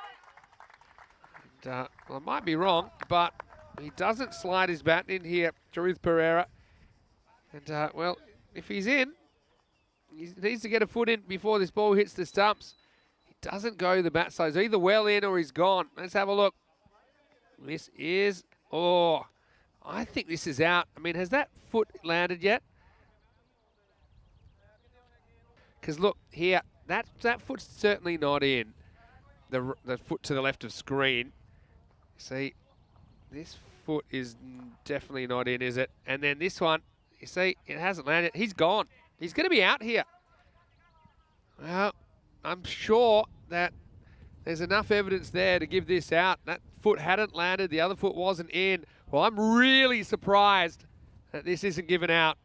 And, well, I might be wrong, but he doesn't slide his bat in here, Jarith Pereira. And, well, if he's in, he needs to get a foot in before this ball hits the stumps. He doesn't go the bat side. He's either well in or he's gone. Let's have a look. This is, oh, I think this is out. I mean, has that foot landed yet? Because look, here, that foot's certainly not in. The foot to the left of screen. See, this foot is definitely not in, is it? And then this one, you see, it hasn't landed. He's gone. He's going to be out here. Well, I'm sure that there's enough evidence there to give this out. That foot hadn't landed. The other foot wasn't in. Well, I'm really surprised that this isn't given out.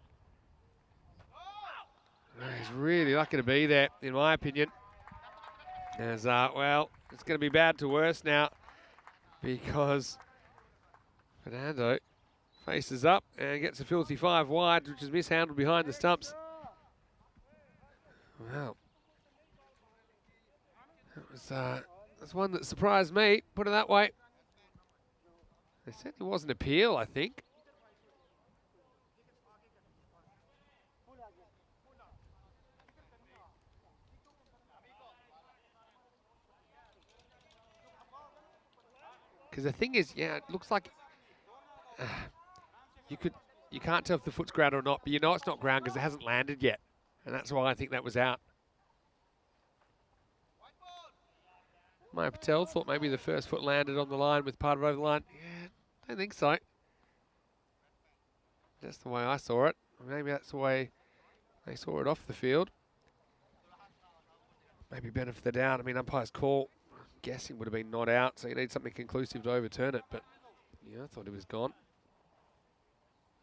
He's really lucky to be there, in my opinion. As, well, it's going to be bad to worse now because Fernando faces up and gets a filthy 5 wide, which is mishandled behind the stumps. Wow. That's one that surprised me, put it that way. There certainly was an appeal, I think. Because the thing is, yeah, it looks like you can't tell if the foot's ground or not, but you know it's not ground because it hasn't landed yet. And that's why I think that was out. Maya Patel thought maybe the first foot landed on the line with part of over the line. Yeah, I don't think so. That's the way I saw it. Maybe that's the way they saw it off the field. Maybe benefit of the doubt. I mean, umpire's call, I'm guessing, would have been not out, so you need something conclusive to overturn it. But, yeah, I thought it was gone.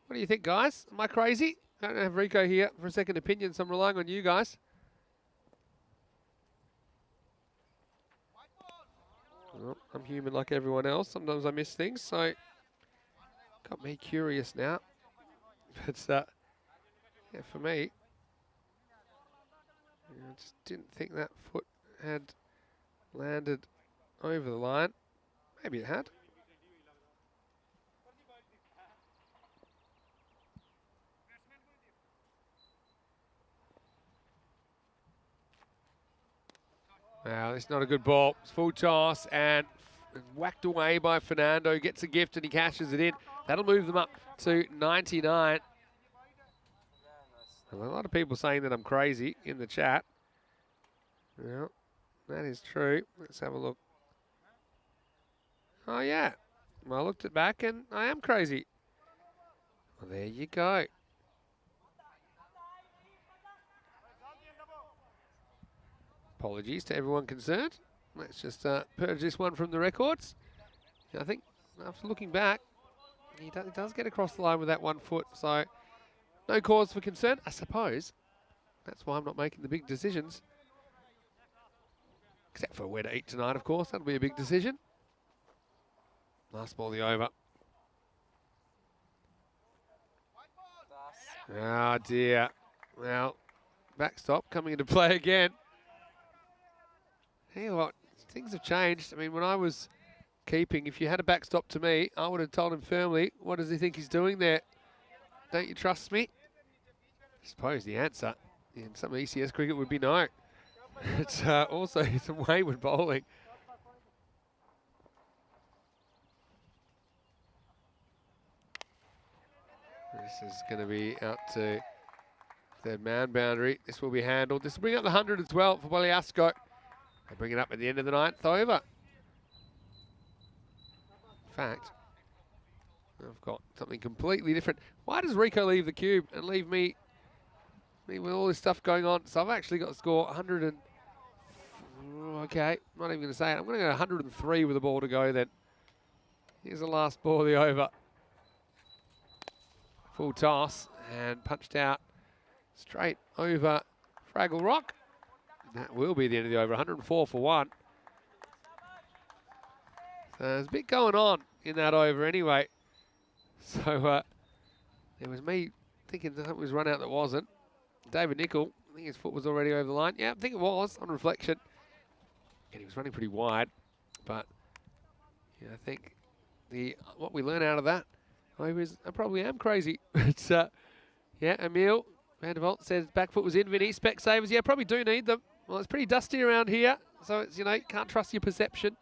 What do you think, guys? Am I crazy? I don't have Rico here for a second opinion, so I'm relying on you guys. Well, I'm human like everyone else. Sometimes I miss things, so got me curious now. But yeah, for me, I just didn't think that foot had landed over the line. Maybe it had. Wow, it's not a good ball. It's full toss and whacked away by Fernando. Gets a gift and he cashes it in. That'll move them up to 99. A lot of people saying that I'm crazy in the chat. Well, that is true. Let's have a look. Oh, yeah. Well, I looked it back and I am crazy. Well, there you go. Apologies to everyone concerned. Let's just purge this one from the records. I think after looking back, he does get across the line with that 1 foot, so no cause for concern, I suppose. That's why I'm not making the big decisions. Except for where to eat tonight, of course. That'll be a big decision. Last ball, the over. Oh, dear. Well, backstop coming into play again. Hey, what? Things have changed. I mean, when I was keeping, if you had a backstop to me, I would have told him firmly, what does he think he's doing there? Don't you trust me? I suppose the answer in some ECS cricket would be no. It's also some wayward bowling. This is going to be out to third man boundary. This will be handled. This will bring up the 100 as well for Boliasco. They bring it up at the end of the 9th over. In fact, I've got something completely different. Why does Rico leave the cube and leave me with all this stuff going on? So I've actually got the score 100 and... Okay, I'm not even going to say it. I'm going to go 103 with the ball to go then. Here's the last ball of the over. Full toss and punched out straight over Fraggle Rock. That will be the end of the over, 104 for 1. So there's a bit going on in that over anyway. So it was me thinking that it was run out that wasn't. David Nicol, I think his foot was already over the line. Yeah, I think it was on reflection. And he was running pretty wide. But yeah, I think what we learn out of that is I probably am crazy. But yeah, Emil Vandervolt says back foot was in. Vinny, spec savers. Yeah, probably do need them. Well, it's pretty dusty around here, so it's, you know, can't trust your perception.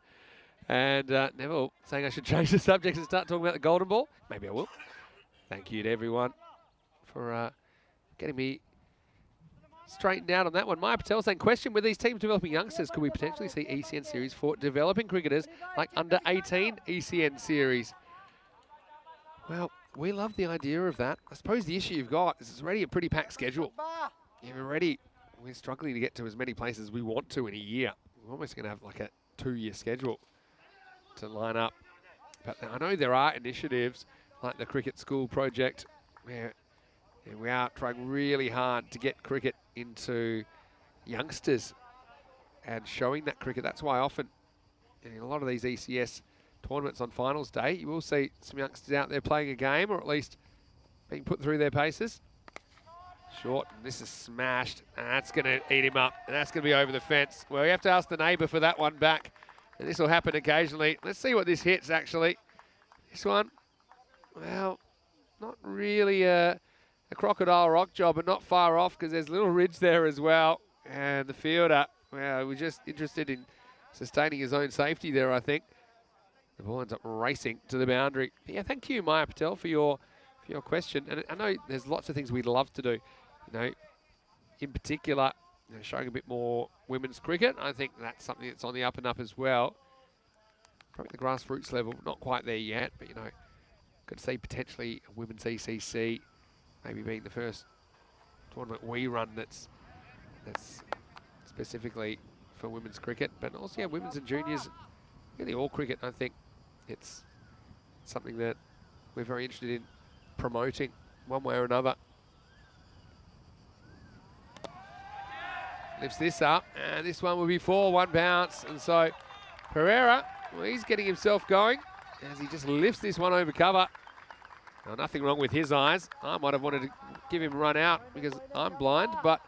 And Neville saying I should change the subject and start talking about the golden ball. Maybe I will. Thank you to everyone for getting me straightened out on that one. Maya Patel saying, question, with these teams developing youngsters, could we potentially see ECN series for developing cricketers like under 18 ECN series? Well, we love the idea of that. I suppose the issue you've got is it's already a pretty packed schedule. We're struggling to get to as many places as we want to in a year. We're almost going to have like a 2-year schedule to line up. But I know there are initiatives like the Cricket School Project where we are trying really hard to get cricket into youngsters and showing that cricket. That's why often in a lot of these ECS tournaments on finals day, you will see some youngsters out there playing a game or at least being put through their paces. Short, and this is smashed, and that's going to eat him up, and that's going to be over the fence. Well, you have to ask the neighbour for that one back, and this will happen occasionally. Let's see what this hits, actually. This one, well, not really a crocodile rock job, but not far off because there's a little ridge there as well. And the fielder, well, we're just interested in sustaining his own safety there, I think. The ball ends up racing to the boundary. But yeah, thank you, Maya Patel, for your question. And I know there's lots of things we'd love to do. You know, in particular, showing a bit more women's cricket. I think that's something that's on the up and up as well. Probably the grassroots level, not quite there yet, but you know, could see potentially a women's ECC maybe being the first tournament we run that's specifically for women's cricket, but also yeah, women's and juniors, really all cricket. I think it's something that we're very interested in promoting one way or another. Lifts this up, and this one will be 4-1 bounce, and so Pereira, well, he's getting himself going as he just lifts this one over cover. Now, nothing wrong with his eyes. I might have wanted to give him a run out because I'm blind, but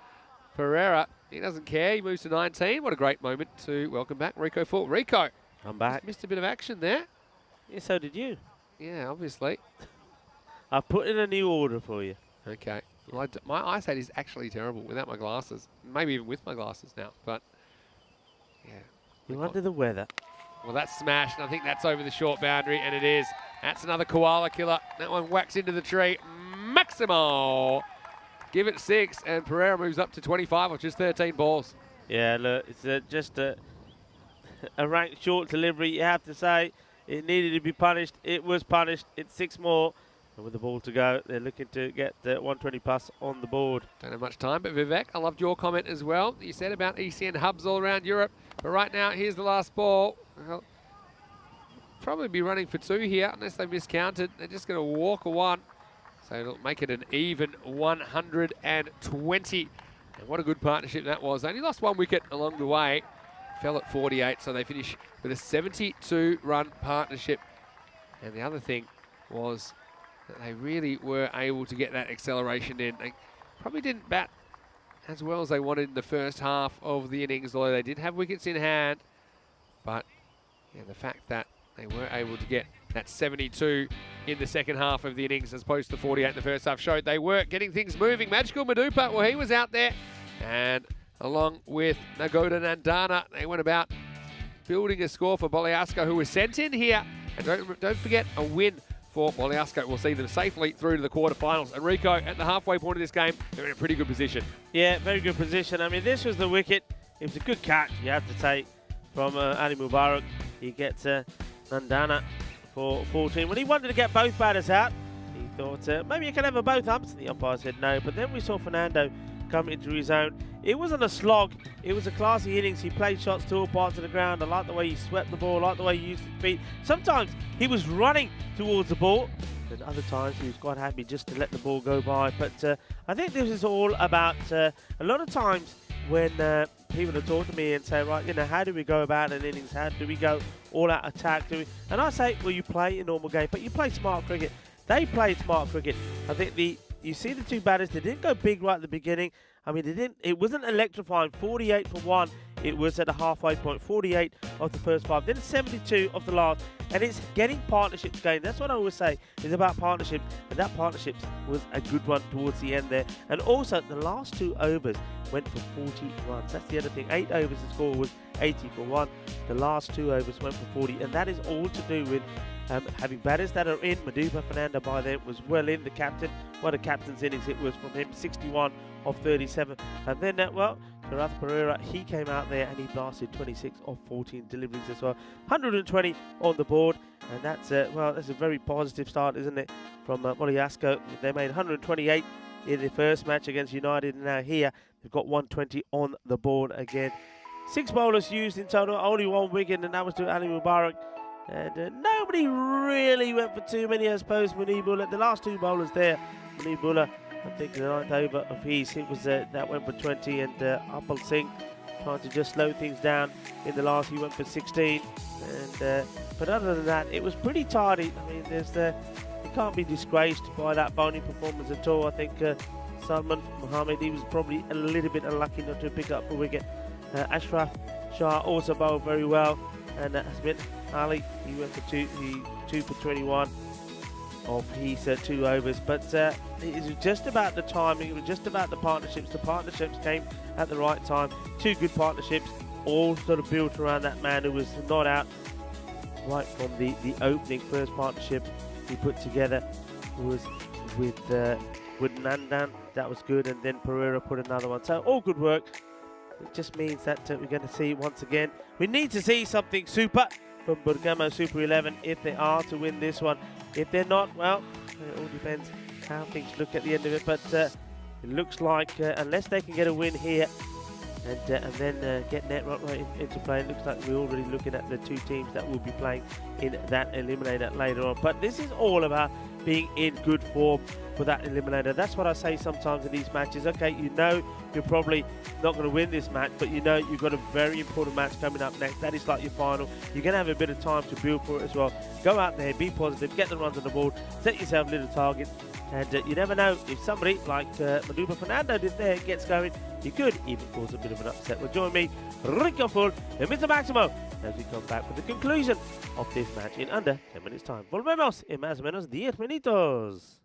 Pereira, he doesn't care. He moves to 19. What a great moment to welcome back Rico Fort. Rico, I'm back. Missed a bit of action there. Yeah, so did you. Yeah, obviously. I put in a new order for you. Okay. Well, my eyesight is actually terrible without my glasses. Maybe even with my glasses now, but yeah. You're under the weather. Well, that's smashed, and I think that's over the short boundary, and it is. That's another koala killer. That one whacks into the tree. Maximo! Give it 6, and Pereira moves up to 25, which is 13 balls. Yeah, look, it's just a ranked short delivery. You have to say it needed to be punished. It was punished. It's 6 more. And with the ball to go, they're looking to get the 120 plus on the board. Don't have much time, but Vivek, I loved your comment as well. You said about ECN hubs all around Europe. But right now, here's the last ball. Well, probably be running for 2 here, unless they miscounted. They're just going to walk a 1. So it'll make it an even 120. And what a good partnership that was. They only lost 1 wicket along the way. Fell at 48, so they finish with a 72-run partnership. And the other thing was that they really were able to get that acceleration in. They probably didn't bat as well as they wanted in the first half of the innings, although they did have wickets in hand. But yeah, the fact that they were able to get that 72 in the second half of the innings as opposed to 48 in the first half showed they were getting things moving. Magical Madupa, well, he was out there. And along with Nagoda Nandana, they went about building a score for Boliasco, who was sent in here. And don't forget, a win for Boliasco will see them safely through to the quarterfinals. And Rico, at the halfway point of this game, they're in a pretty good position. Yeah, very good position. I mean, this was the wicket. It was a good catch, you have to take, from Ali Mubarak. He gets Nandana for 14. When he wanted to get both batters out, he thought maybe he can have both umps. The umpire said no. But then we saw Fernando come into his own. It wasn't a slog. It was a classy innings. He played shots to all parts of the ground. I like the way he swept the ball. I like the way he used his feet. Sometimes he was running towards the ball, and other times he was quite happy just to let the ball go by. But I think this is all about a lot of times when people will talk to me and say, right, you know, how do we go about an innings? How do we go all out attack? And I say, well, you play a normal game, but you play smart cricket. They played smart cricket. I think you see the 2 batters, they didn't go big right at the beginning. I mean, it wasn't electrifying. 48 for 1 it was at the halfway point, 48 of the first 5, then 72 of the last, and it's getting partnerships going. That's what I always say, is about partnerships, and that partnerships was a good one towards the end there. And also, the last 2 overs went for 40 runs. That's the other thing. 8 overs, the score was 80 for 1. The last 2 overs went for 40, and that is all to do with having batters that are in. Madupa Fernando by then was well in, the captain. What a captain's innings it was from him, 61 of 37. And then, Sharath Pereira, he came out there and he blasted 26 of 14 deliveries as well. 120 on the board, and that's that's a very positive start, isn't it, from Boliasco. They made 128 in the first match against United, and now here they've got 120 on the board again. 6 bowlers used in total, only 1 wicket, and that was to Ali Mubarak. And nobody really went for too many, I suppose. Munibullah, the last 2 bowlers there, Munibullah, I think the 9th over of his, it was that went for 20, and Apal Singh trying to just slow things down in the last, he went for 16. And but other than that, it was pretty tidy. I mean, you can't be disgraced by that bowling performance at all. I think Salman Mohammed, he was probably a little bit unlucky not to pick up a wicket. Ashraf Shah also bowled very well, and Asmit Ali, he went for 2 for 21 of his 2 overs. But it was just about the timing, it was just about the partnerships. The partnerships came at the right time. 2 good partnerships, all sort of built around that man who was not out right from the opening. First partnership he put together was with Nandan, that was good, and then Pereira put another one. So all good work. It just means that we're going to see once again, we need to see something super from Bergamo Super 11 if they are to win this one. If they're not, well, it all depends how things look at the end of it. But it looks like unless they can get a win here and then get Netrot right into play, it looks like we're already looking at the 2 teams that will be playing in that eliminator later on. But this is all about being in good form for that eliminator. That's what I say sometimes in these matches. Okay, you know you're probably not going to win this match, but you know you've got a very important match coming up next. That is like your final. You're going to have a bit of time to build for it as well. Go out there, be positive, get the runs on the board, set yourself little targets, and you never know, if somebody like Madupa Fernando did there gets going, you could even cause a bit of an upset. Well, join me, Rico Full, and Mr. Maximo, as we come back with the conclusion of this match in under 10 minutes time. Volvemos en más o menos 10 minutos.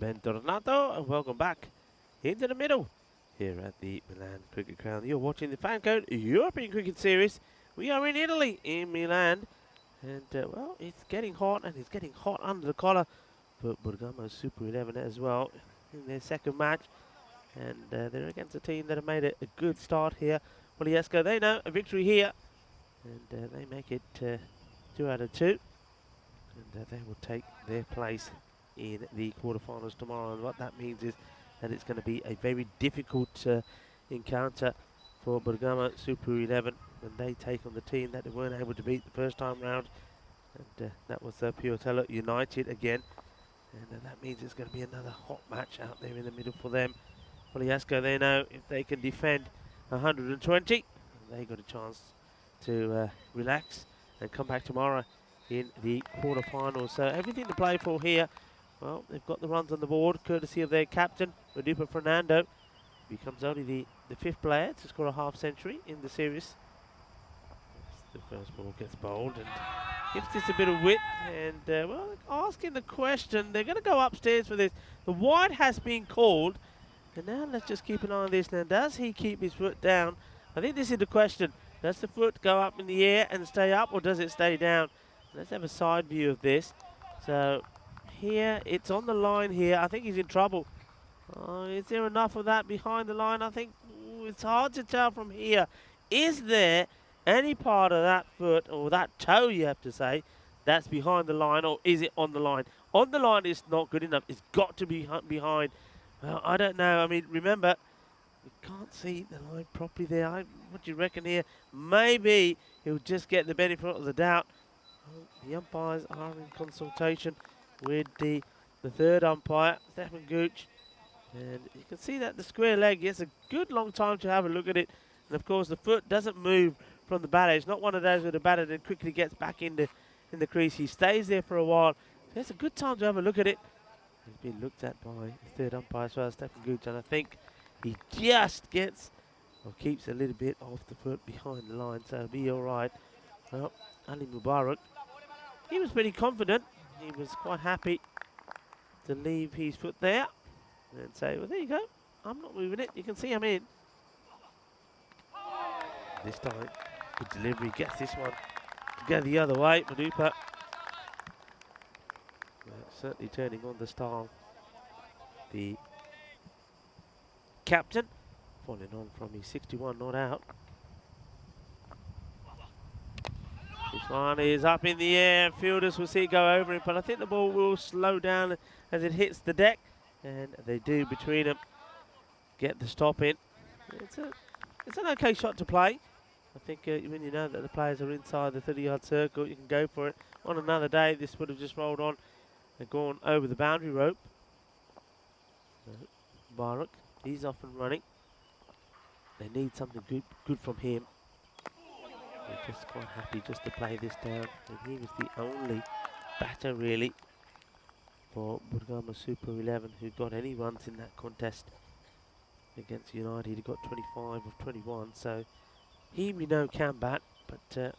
Bentornato, and welcome back into the middle here at the Milan Cricket Ground. You're watching the FanCode European Cricket Series. We are in Italy, in Milan, and well, it's getting hot, and it's getting hot under the collar for Bergamo Super 11 as well in their second match, and they're against a team that have made a good start here. Poliesco, they know a victory here, and they make it 2 out of 2, and they will take their place in the quarterfinals tomorrow. And what that means is that it's going to be a very difficult encounter for Bergamo Super 11 when they take on the team that they weren't able to beat the first time round, and that was Piatello United again. And that means it's going to be another hot match out there in the middle for them. Poliasco, they know if they can defend 120, they got a chance to relax and come back tomorrow in the quarterfinals. So everything to play for here. Well, they've got the runs on the board, courtesy of their captain, Madupa Fernando. Becomes only the fifth player to score a half century in the series. The first ball gets bowled and gives this a bit of width. And, well, asking the question, they're going to go upstairs for this. The wide has been called. And now let's just keep an eye on this. Now, does he keep his foot down? I think this is the question. Does the foot go up in the air and stay up, or does it stay down? Let's have a side view of this. So here, it's on the line here. I think he's in trouble. Is there enough of that behind the line? I think it's hard to tell from here. Is there any part of that foot, or that toe, you have to say, that's behind the line, or is it on the line? On the line is not good enough. It's got to be behind. Well, I don't know. I mean, remember, you can't see the line properly there. What do you reckon here? Maybe he'll just get the benefit of the doubt. The umpires are in consultation with the third umpire, Stefan Gooch. And you can see that the square leg gets a good long time to have a look at it. And of course, the foot doesn't move from the batter. It's not one of those where the batter then quickly gets back in the crease. He stays there for a while. So it's a good time to have a look at it. He's been looked at by the third umpire as well, Stefan Gooch, and I think he just gets or keeps a little bit off the foot behind the line, so it'll be all right. Well, Ali Mubarak, he was pretty confident. He was quite happy to leave his foot there and say, well, there you go. I'm not moving it. You can see I'm in. This time, good delivery. Gets this one to go the other way. Madupa certainly turning on the style. The captain falling on from his 61 not out. This one is up in the air. Fielders will see it go over it, but I think the ball will slow down as it hits the deck, and they do between them get the stop in. It's an okay shot to play. I think when you know that the players are inside the 30-yard circle, you can go for it. On another day, this would have just rolled on and gone over the boundary rope. Barak, he's off and running. They need something good from him. They're just quite happy just to play this down. And he was the only batter really for Bergamo Super 11 who got any runs in that contest against United. He got 25 of 21, so he we know can bat, but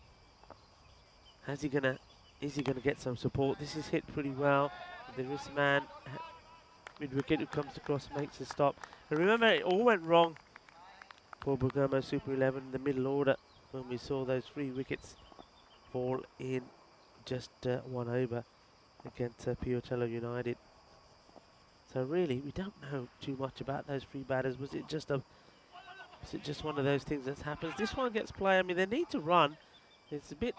is he gonna get some support? This is hit pretty well. There is a man mid-wicket who comes across and makes a stop. And remember, it all went wrong for Bergamo Super 11 in the middle order when we saw those 3 wickets fall in just 1 over against Piatello United. So really, we don't know too much about those 3 batters. Was it just one of those things that happens? This one gets play. I mean, they need to run. It's a bit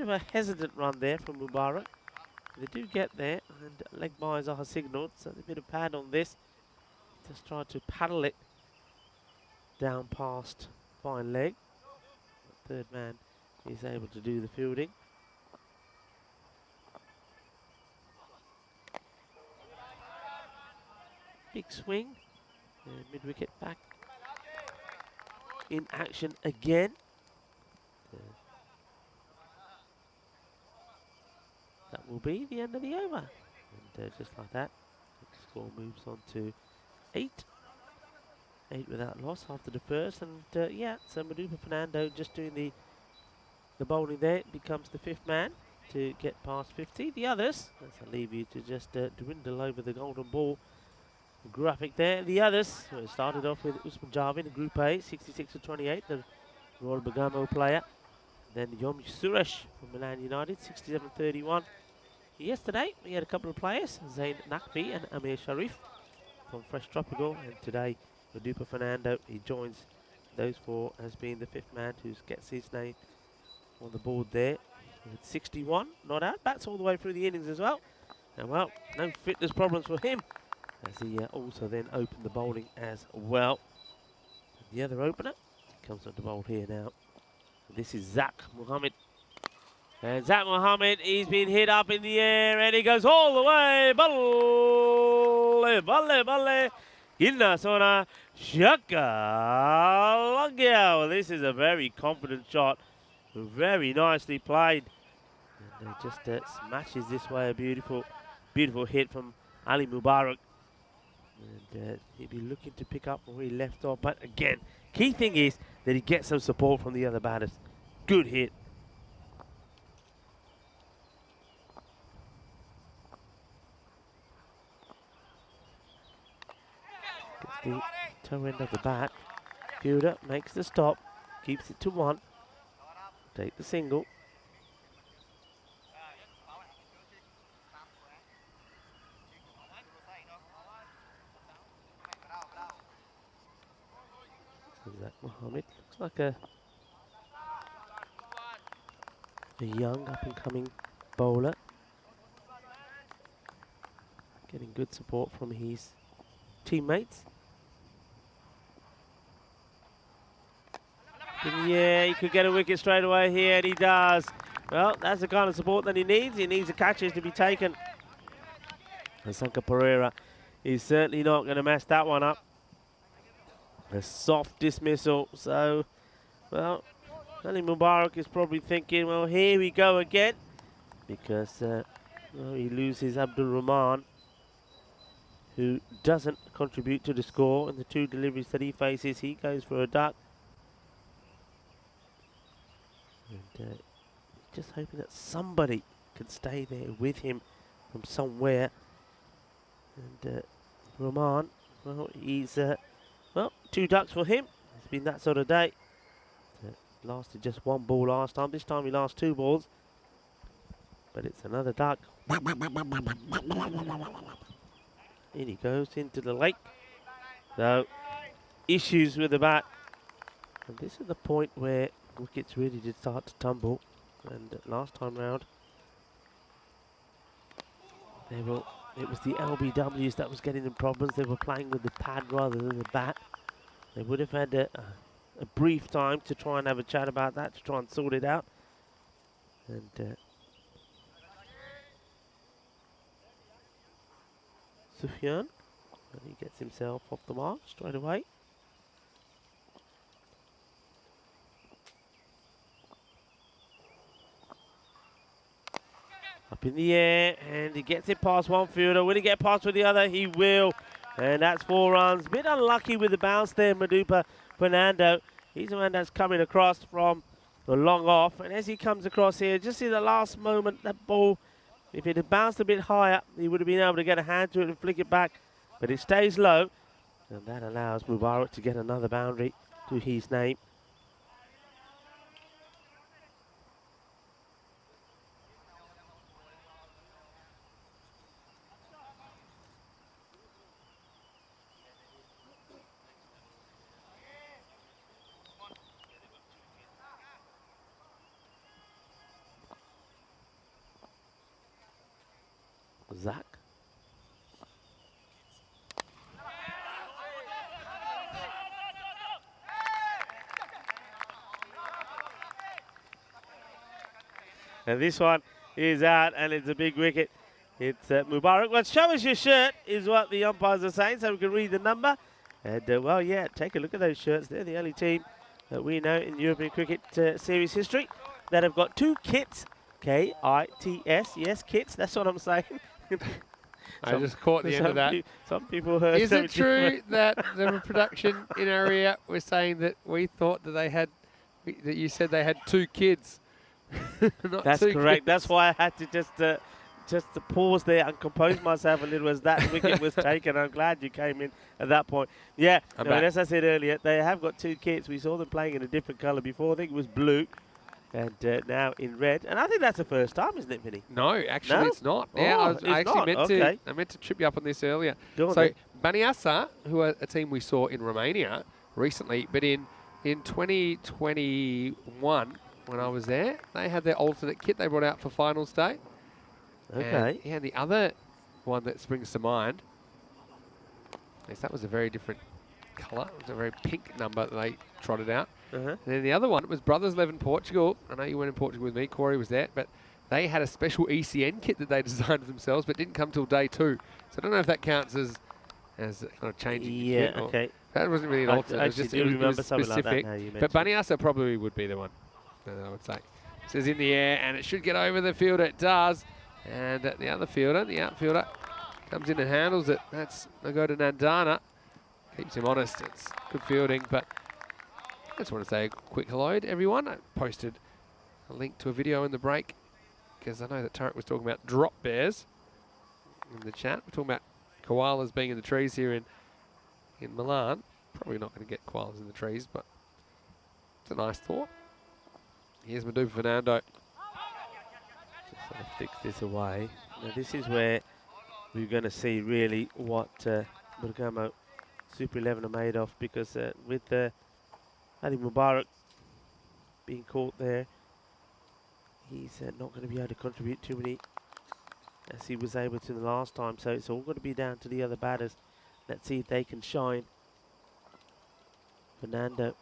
of a hesitant run there from Mubarak. They do get there, and leg byes are signalled, so a bit of pad on this. Just try to paddle it down past fine leg. The third man is able to do the fielding. Big swing, and mid-wicket back in action again. That will be the end of the over. And just like that, the score moves on to 8. 8 without loss after the first. And yeah, so Madupa Fernando just doing the bowling there. Becomes the 5th man. to get past 50. The others, let's leave you to just dwindle over the golden ball graphic there. The others, it started off with Usman Javin in Group A, 66 to 28, the Royal Bergamo player. Then Yom Suresh from Milan United, 67-31. Yesterday, we had a couple of players, Zain Nakvi and Amir Sharif from Fresh Tropical. And today, Madupa Fernando, he joins those four as being the fifth man who gets his name on the board there. With 61, not out, bats all the way through the innings as well. And well, no fitness problems for him, as he also then opened the bowling as well. The other opener comes on to bowl here now. This is Zak Muhammad. And Zak Muhammad, he's been hit up in the air and he goes all the way. Balle, balle, balle. Inna Sona Shaka Langia. Well, this is a very confident shot. Very nicely played. And just smashes this way. A beautiful, beautiful hit from Ali Mubarak. And he'll be looking to pick up where he left off. But again, key thing is that he gets some support from the other batters. Good hit. Gets the toe end of the bat. Fielder makes the stop. Keeps it to 1. Take the single. Zak Muhammad looks like a young up-and-coming bowler. Getting good support from his teammates. Yeah, he could get a wicket straight away here, and he does. Well, that's the kind of support that he needs. He needs the catches to be taken. And Sanka Pereira is certainly not going to mess that one up. A soft dismissal. So, well, Ali Mubarak is probably thinking, well, here we go again. Because well, he loses Abdul Rahman, who doesn't contribute to the score. In the 2 deliveries that he faces, he goes for a duck. And just hoping that somebody can stay there with him from somewhere. And Rahman, well, he's, well, 2 ducks for him. It's been that sort of day. Lasted just 1 ball last time. This time he lost 2 balls. But it's another duck. In he goes into the lake. So, issues with the bat. And this is the point where wickets really did start to tumble. And last time round, it was the LBWs that was getting them problems. They were playing with the pad rather than the bat. They would have had a brief time to try and have a chat about that, to try and sort it out. And Sufyan, he gets himself off the mark straight away. Up in the air, and he gets it past one fielder. Will he get past with the other? He will. And that's 4 runs. Bit unlucky with the bounce there, Madupa Fernando. He's the one that's coming across from the long off. And as he comes across here, just see the last moment, that ball, if it had bounced a bit higher, he would have been able to get a hand to it and flick it back. But it stays low. And that allows Mubarak to get another boundary to his name. Zak. And this one is out, and it's a big wicket. It's Mubarak. Well, show us your shirt is what the umpires are saying, so we can read the number. And, well, yeah, take a look at those shirts. They're the only team that we know in European Cricket Series history that have got 2 kits. K-I-T-S. Yes, kits. That's what I'm saying. I just caught the end of that. Some people heard. Is it true that the production in our area was saying that we thought that they had, that you said they had 2 kids Not That's too correct. good. That's why I had to just to pause there and compose myself a little as that wicket was taken. I'm glad you came in at that point. Yeah, I'm no, back. as I said earlier, they have got 2 kits. We saw them playing in a different colour before. I think it was blue, and now in red. And I think that's the first time, isn't it, Vinny? No, actually No? it's not. Oh, Yeah, it's I actually not? meant I meant to trip you up on this earlier. Go on So then. Baniasa, who are a team we saw in Romania recently, but in 2021 when I was there, they had their alternate kit they brought out for finals day. Okay. And the other one that springs to mind, yes, that was a very different colour. It was a very pink number that they trotted out. And then the other one was Brothers 11 Portugal. I know you went in Portugal with me, Corey was there, but they had a special ECN kit that they designed for themselves, but didn't come till day 2. So I don't know if that counts as kind of changing the kit. Yeah, okay. That wasn't really an I alternate. It was actually just do it was remember something like that specific. now you But mention. Baniasa probably would be the one, I would say. It says in the air, and it should get over the fielder. It does. And the other fielder, the outfielder, comes in and handles it. That's Nagoda Nandana. Keeps him honest. It's good fielding, but I just want to say a quick hello to everyone. I posted a link to a video in the break because I know that Tarek was talking about drop bears in the chat. We're talking about koalas being in the trees here in Milan. Probably not going to get koalas in the trees, but it's a nice thought. Here's Madu Fernando. Just sort of fix this away. Now this is where we're going to see really what Bergamo Super 11 are made of, because with Ali Mubarak being caught there, he's not going to be able to contribute too many as he was able to the last time. So it's all going to be down to the other batters. Let's see if they can shine. Fernando.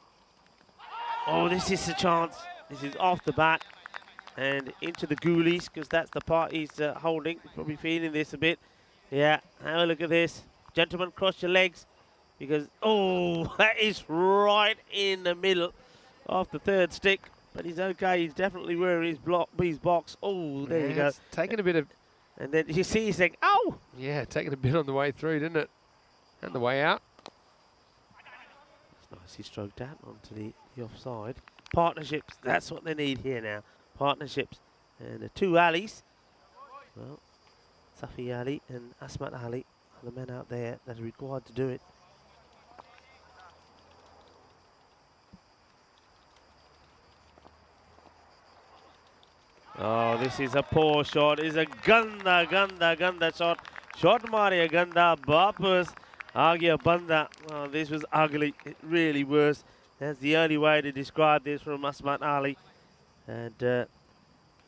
Oh, this is a chance. This is off the bat and into the goalies, because that's the part he's holding. He's probably feeling this a bit. Yeah, have a look at this. Gentlemen, cross your legs, because, oh, that is right in the middle of the third stick. But he's okay. He's definitely wearing his box. Oh, there you go. It's taking a bit of... And then you see he's saying, "Ow!" Yeah, taking a bit on the way through, didn't it? And the way out. It's nice. He stroked out onto the offside. Partnerships. That's what they need here now. Partnerships. And the 2 Alis. Well, Safi Ali and Asmat Ali are the men out there that are required to do it. Oh, this is a poor shot. It's a ganda shot. Shot Maria ganda. Bapas. Agia banda. Oh, this was ugly. It really was. That's the only way to describe this from Asmat Ali. And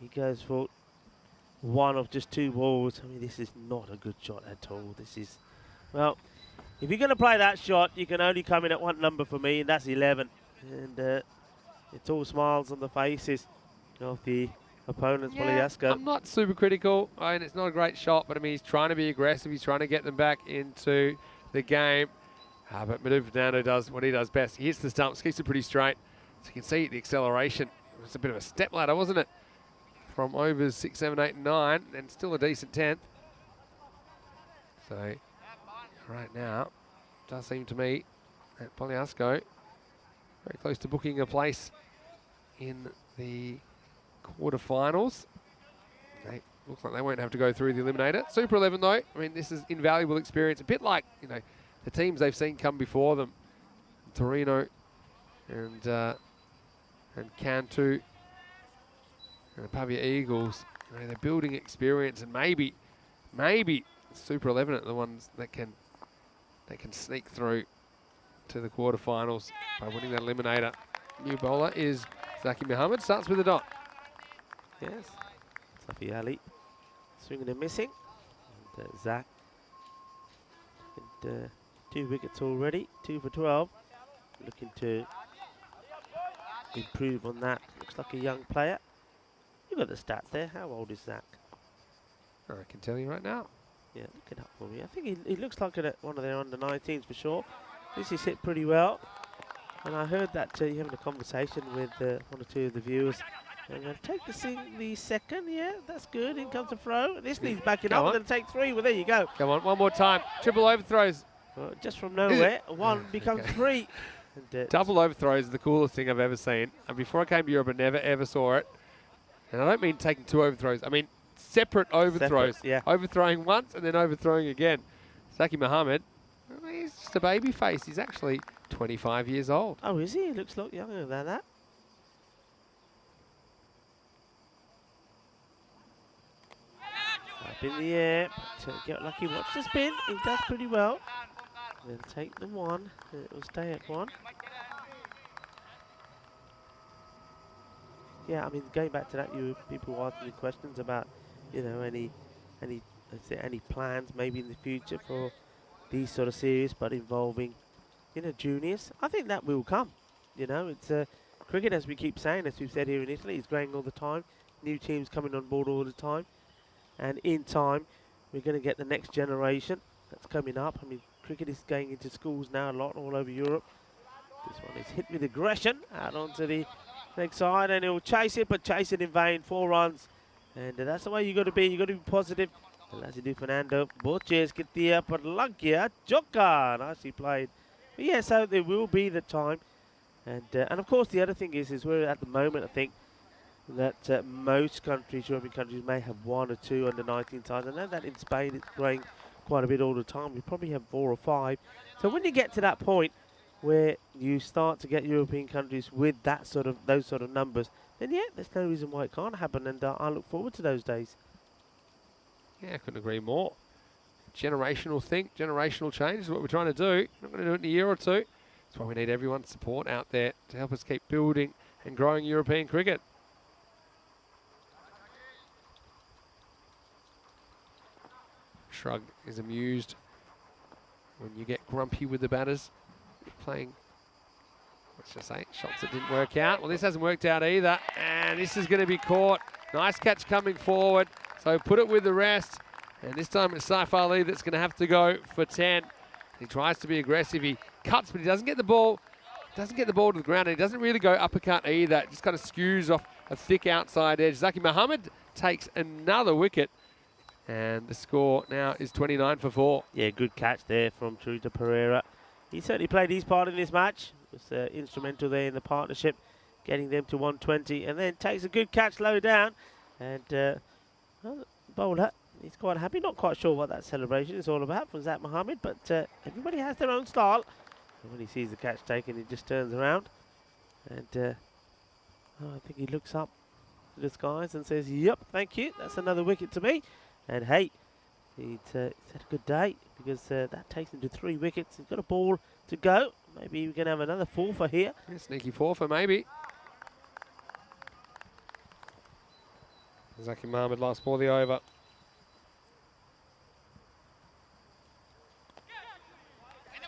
he goes for one of just 2 balls. I mean, this is not a good shot at all. This is, well, if you're going to play that shot, you can only come in at 1 number for me, and that's 11. And it's all smiles on the faces of the opponents, Polyaska. I'm not super critical. I mean, it's not a great shot, but I mean, he's trying to be aggressive. He's trying to get them back into the game. But Madu Fernando does what he does best. He hits the stumps, keeps it pretty straight. So you can see the acceleration. It was a bit of a step ladder, wasn't it? From overs 6, 7, 8, and 9, and still a decent 10th. So right now, it does seem to me that Polyaska very close to booking a place in the quarterfinals. They looks like they won't have to go through the eliminator. Super 11 though, I mean, this is invaluable experience. A bit like, you know, the teams they've seen come before them, Torino and Cantu and the Pavia Eagles. You know, they're building experience, and maybe Super 11 are the ones that can sneak through to the quarterfinals by winning that eliminator. New bowler is Zaki Muhammad. Starts with a dot. Yes. Safi Ali swinging and missing. And Zach. And 2 wickets already. 2 for 12. Looking to improve on that. Looks like a young player. You got the stats there. How old is Zach? I can tell you right now. Yeah, look it up for me. I think he looks like one of their under-19s for sure. This is hit pretty well. And I heard that you're having a conversation with 1 or 2 of the viewers. And take the second, yeah, that's good. In comes the throw. This needs backing up. We're going to take 3. Well, there you go. Come on, one more time. Triple overthrows. Well, just from nowhere, 1 becomes 3. And, Double overthrows is the coolest thing I've ever seen. And before I came to Europe, I never ever saw it. And I don't mean taking 2 overthrows. I mean separate overthrows. Yeah. Overthrowing once and then overthrowing again. Zaki Muhammad, well, he's just a baby face. He's actually 25 years old. Oh, is he? He looks a lot younger than that. Up in the air. To get lucky. Watch the spin. He does pretty well. Then take the 1. It will stay at 1. Yeah, I mean, going back to that, people were asking me questions about, you know, any plans maybe in the future for these sort of series, but involving, you know, juniors. I think that will come. You know, it's cricket, as we keep saying, as we've said here in Italy, is growing all the time. New teams coming on board all the time, and in time, we're going to get the next generation that's coming up. I mean, cricket is going into schools now a lot all over Europe. This one is hit with aggression out onto the next side, and he'll chase it, but chase it in vain. 4 runs, and that's the way you got to be. You got to be positive. And as you do, Fernando Borges get the Perlankia Joka. Nicely played. But yeah, so there will be the time, and of course the other thing is we're at the moment, I think, that most countries, European countries, may have 1 or 2 under 19 sides. I know that in Spain it's growing quite a bit all the time. We probably have 4 or 5. So when you get to that point where you start to get European countries with those sort of numbers, then yeah, there's no reason why it can't happen, and I look forward to those days. Yeah, I couldn't agree more. Generational generational change is what we're trying to do. We're not going to do it in a year or 2. That's why we need everyone's support out there to help us keep building and growing European cricket. Shrug is amused when you get grumpy with the batters. Playing, let's just say, shots that didn't work out. Well, this hasn't worked out either, and this is going to be caught. Nice catch coming forward, so put it with the rest, and this time it's Saif Ali that's going to have to go for 10. He tries to be aggressive, he cuts, but he doesn't get the ball. Doesn't get the ball to the ground, and he doesn't really go uppercut either. It just kind of skews off a thick outside edge. Zaki Muhammad takes another wicket, and the score now is 29 for 4. Yeah, good catch there from Churita Pereira. He certainly played his part in this match. Was instrumental there in the partnership, getting them to 120, and then takes a good catch low down. And well, bowler, he's quite happy. Not quite sure what that celebration is all about from Zach Mohammed, but everybody has their own style. And when he sees the catch taken, he just turns around, and I think he looks up to the skies and says, "Yep, thank you. That's another wicket to me." And hey, he's had a good day, because that takes him to 3 wickets. He's got a ball to go. Maybe we can have another 4 for here. Yeah, sneaky 4 for maybe. Zaki Muhammad last ball of the over.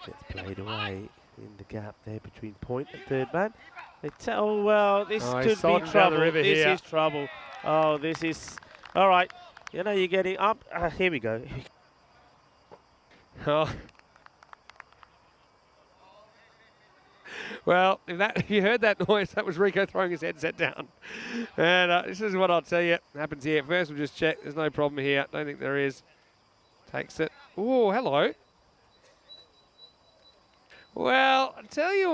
Gets played away in the gap there between point and third man. They tell, well, this could be trouble. This is trouble. Oh, this is, all right. You know, you're getting up. Here we go. Oh. Well, if you heard that noise, that was Rico throwing his headset down. And this is what I'll tell you happens here. First, we'll just check. There's no problem here. Don't think there is. Takes it. Oh, hello. Well, I tell you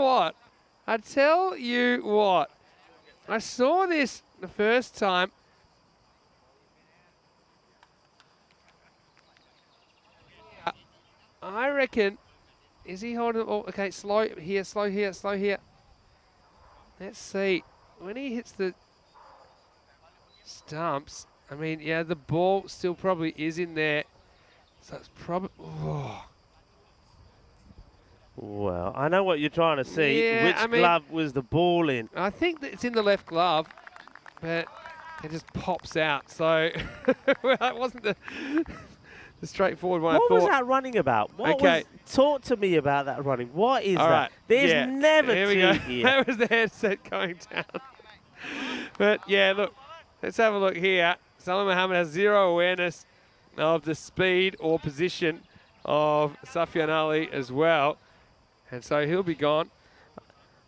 what. I saw this the first time. I reckon, is he holding it? Oh, okay, slow here, slow here, slow here. Let's see. When he hits the stumps, I mean, yeah, the ball still probably is in there. So it's probably, oh. Well, I know what you're trying to see. Yeah, Which glove was the ball in? I think that it's in the left glove, but it just pops out. So, well, it wasn't the straightforward one. What was that running about? Talk to me about that running. What is that? Right. There's never here we go. here. That was the headset going down. But yeah, look, let's have a look here. Salam Mohammed has zero awareness of the speed or position of Sufyan Ali as well. And so he'll be gone.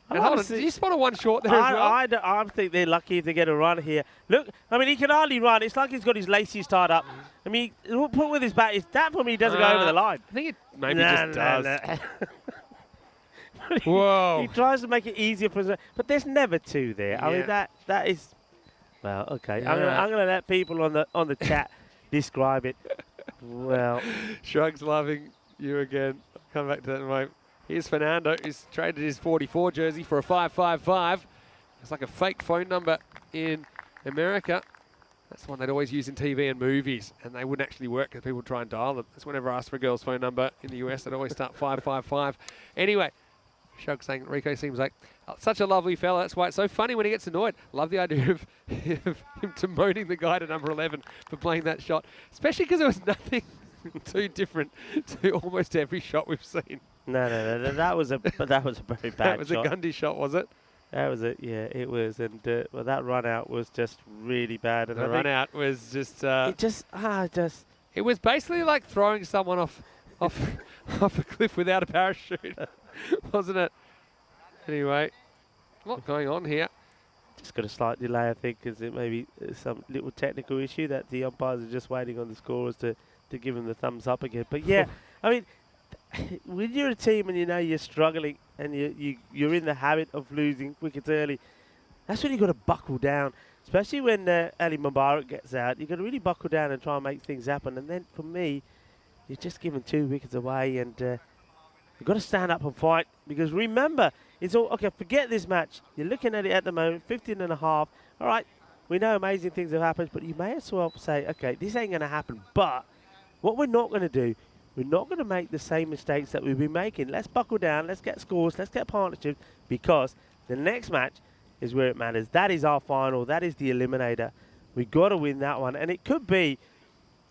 And hold on, did you spot a one short there as well? I think they're lucky if they get a run here. Look, I mean, he can hardly run. It's like he's got his laces tied up. I mean, put with his bat. That for me doesn't go over the line. I think it maybe just does. Nah. Whoa. He tries to make it easier for him, but there's never 2 there. I mean, that is... Well, okay. Yeah. I'm gonna let people on the chat describe it. Well, Shrug's loving you again. I'll come back to that in a moment. Here's Fernando, who's traded his 44 jersey for a 555. It's like a fake phone number in America. That's the one they'd always use in TV and movies, and they wouldn't actually work because people would try and dial them. That's whenever I asked for a girl's phone number in the US, they'd always start 555. Anyway, Shrug saying Rico seems like such a lovely fella. That's why it's so funny when he gets annoyed. Love the idea of him demoting the guy to number 11 for playing that shot, especially because there was nothing too different to almost every shot we've seen. No. That was a very bad That was shot. a Gundy shot, was it? That was it. Yeah, it was. And well, that run out was just really bad. And The run out was just. It was basically like throwing someone off a cliff without a parachute, wasn't it? Anyway, a lot going on here. Just got a slight delay, I think, because it may be some little technical issue that the umpires are just waiting on the scorers to give them the thumbs up again. But yeah, I mean, when you're a team and you know you're struggling and you're in the habit of losing wickets early, that's when you've got to buckle down. Especially when Ali Mubarak gets out, you've got to really buckle down and try and make things happen. And then for me, you're just giving 2 wickets away, and you've got to stand up and fight. Because remember, it's all, okay, forget this match. You're looking at it at the moment, 15 and a half. All right, we know amazing things have happened, but you may as well say, okay, this ain't going to happen. But what we're not going to do, we're not going to make the same mistakes that we've been making. Let's buckle down, let's get scores, let's get partnerships, because the next match is where it matters. That is our final. That is the eliminator. We've got to win that one. And it could be,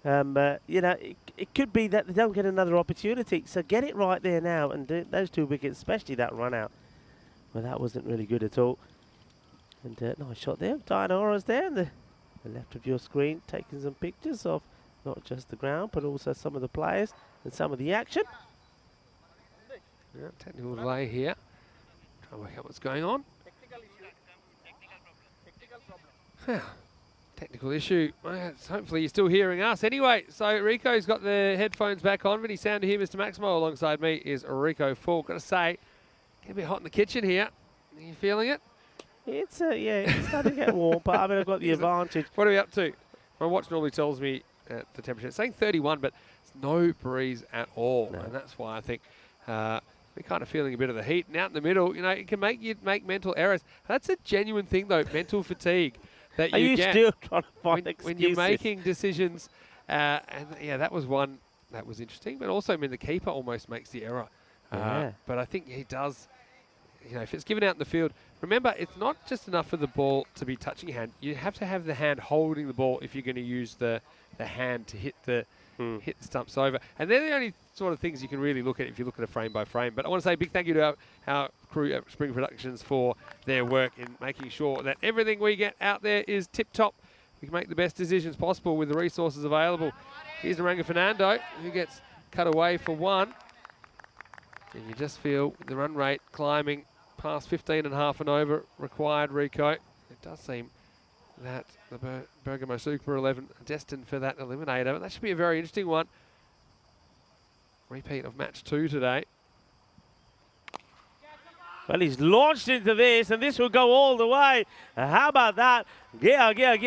it could be that they don't get another opportunity. So get it right there now. And those 2 wickets, especially that run out, well, that wasn't really good at all. And nice shot there. Diana Ora's there on the left of your screen, taking some pictures of not just the ground, but also some of the players and some of the action. Yeah, technical delay here. Trying to work out what's going on. Technical issue. Well, hopefully you're still hearing us. Anyway, so Rico's got the headphones back on. Vinny Sound to hear Mr. Maximo alongside me is Rico Full. Got to say, getting a bit hot in the kitchen here. Are you feeling it? It's it's starting to get warm, but I mean I've got the advantage. What are we up to? My watch normally tells me the temperature. It's saying 31, but it's no breeze at all, and that's why I think we're kind of feeling a bit of the heat. And out in the middle, it can make you make mental errors. That's a genuine thing, though, mental fatigue that you get. Are you still trying to find excuses? When you're making decisions, and yeah, that was one that was interesting, but also, I mean, the keeper almost makes the error. But I think he does, if it's given out in the field, remember, it's not just enough for the ball to be touching your hand. You have to have the hand holding the ball if you're going to use the hand to hit the stumps over. And they're the only sort of things you can really look at if you look at a frame by frame. But I want to say a big thank you to our crew at Spring Productions for their work in making sure that everything we get out there is tip-top. We can make the best decisions possible with the resources available. Here's Naranga Fernando, who gets cut away for 1. And you just feel the run rate climbing past 15 and a half and over required, Rico. It does seem that the Bergamo Super 11 are destined for that eliminator. But that should be a very interesting one. Repeat of match 2 today. Well, he's launched into this, and this will go all the way. How about that? Shaka.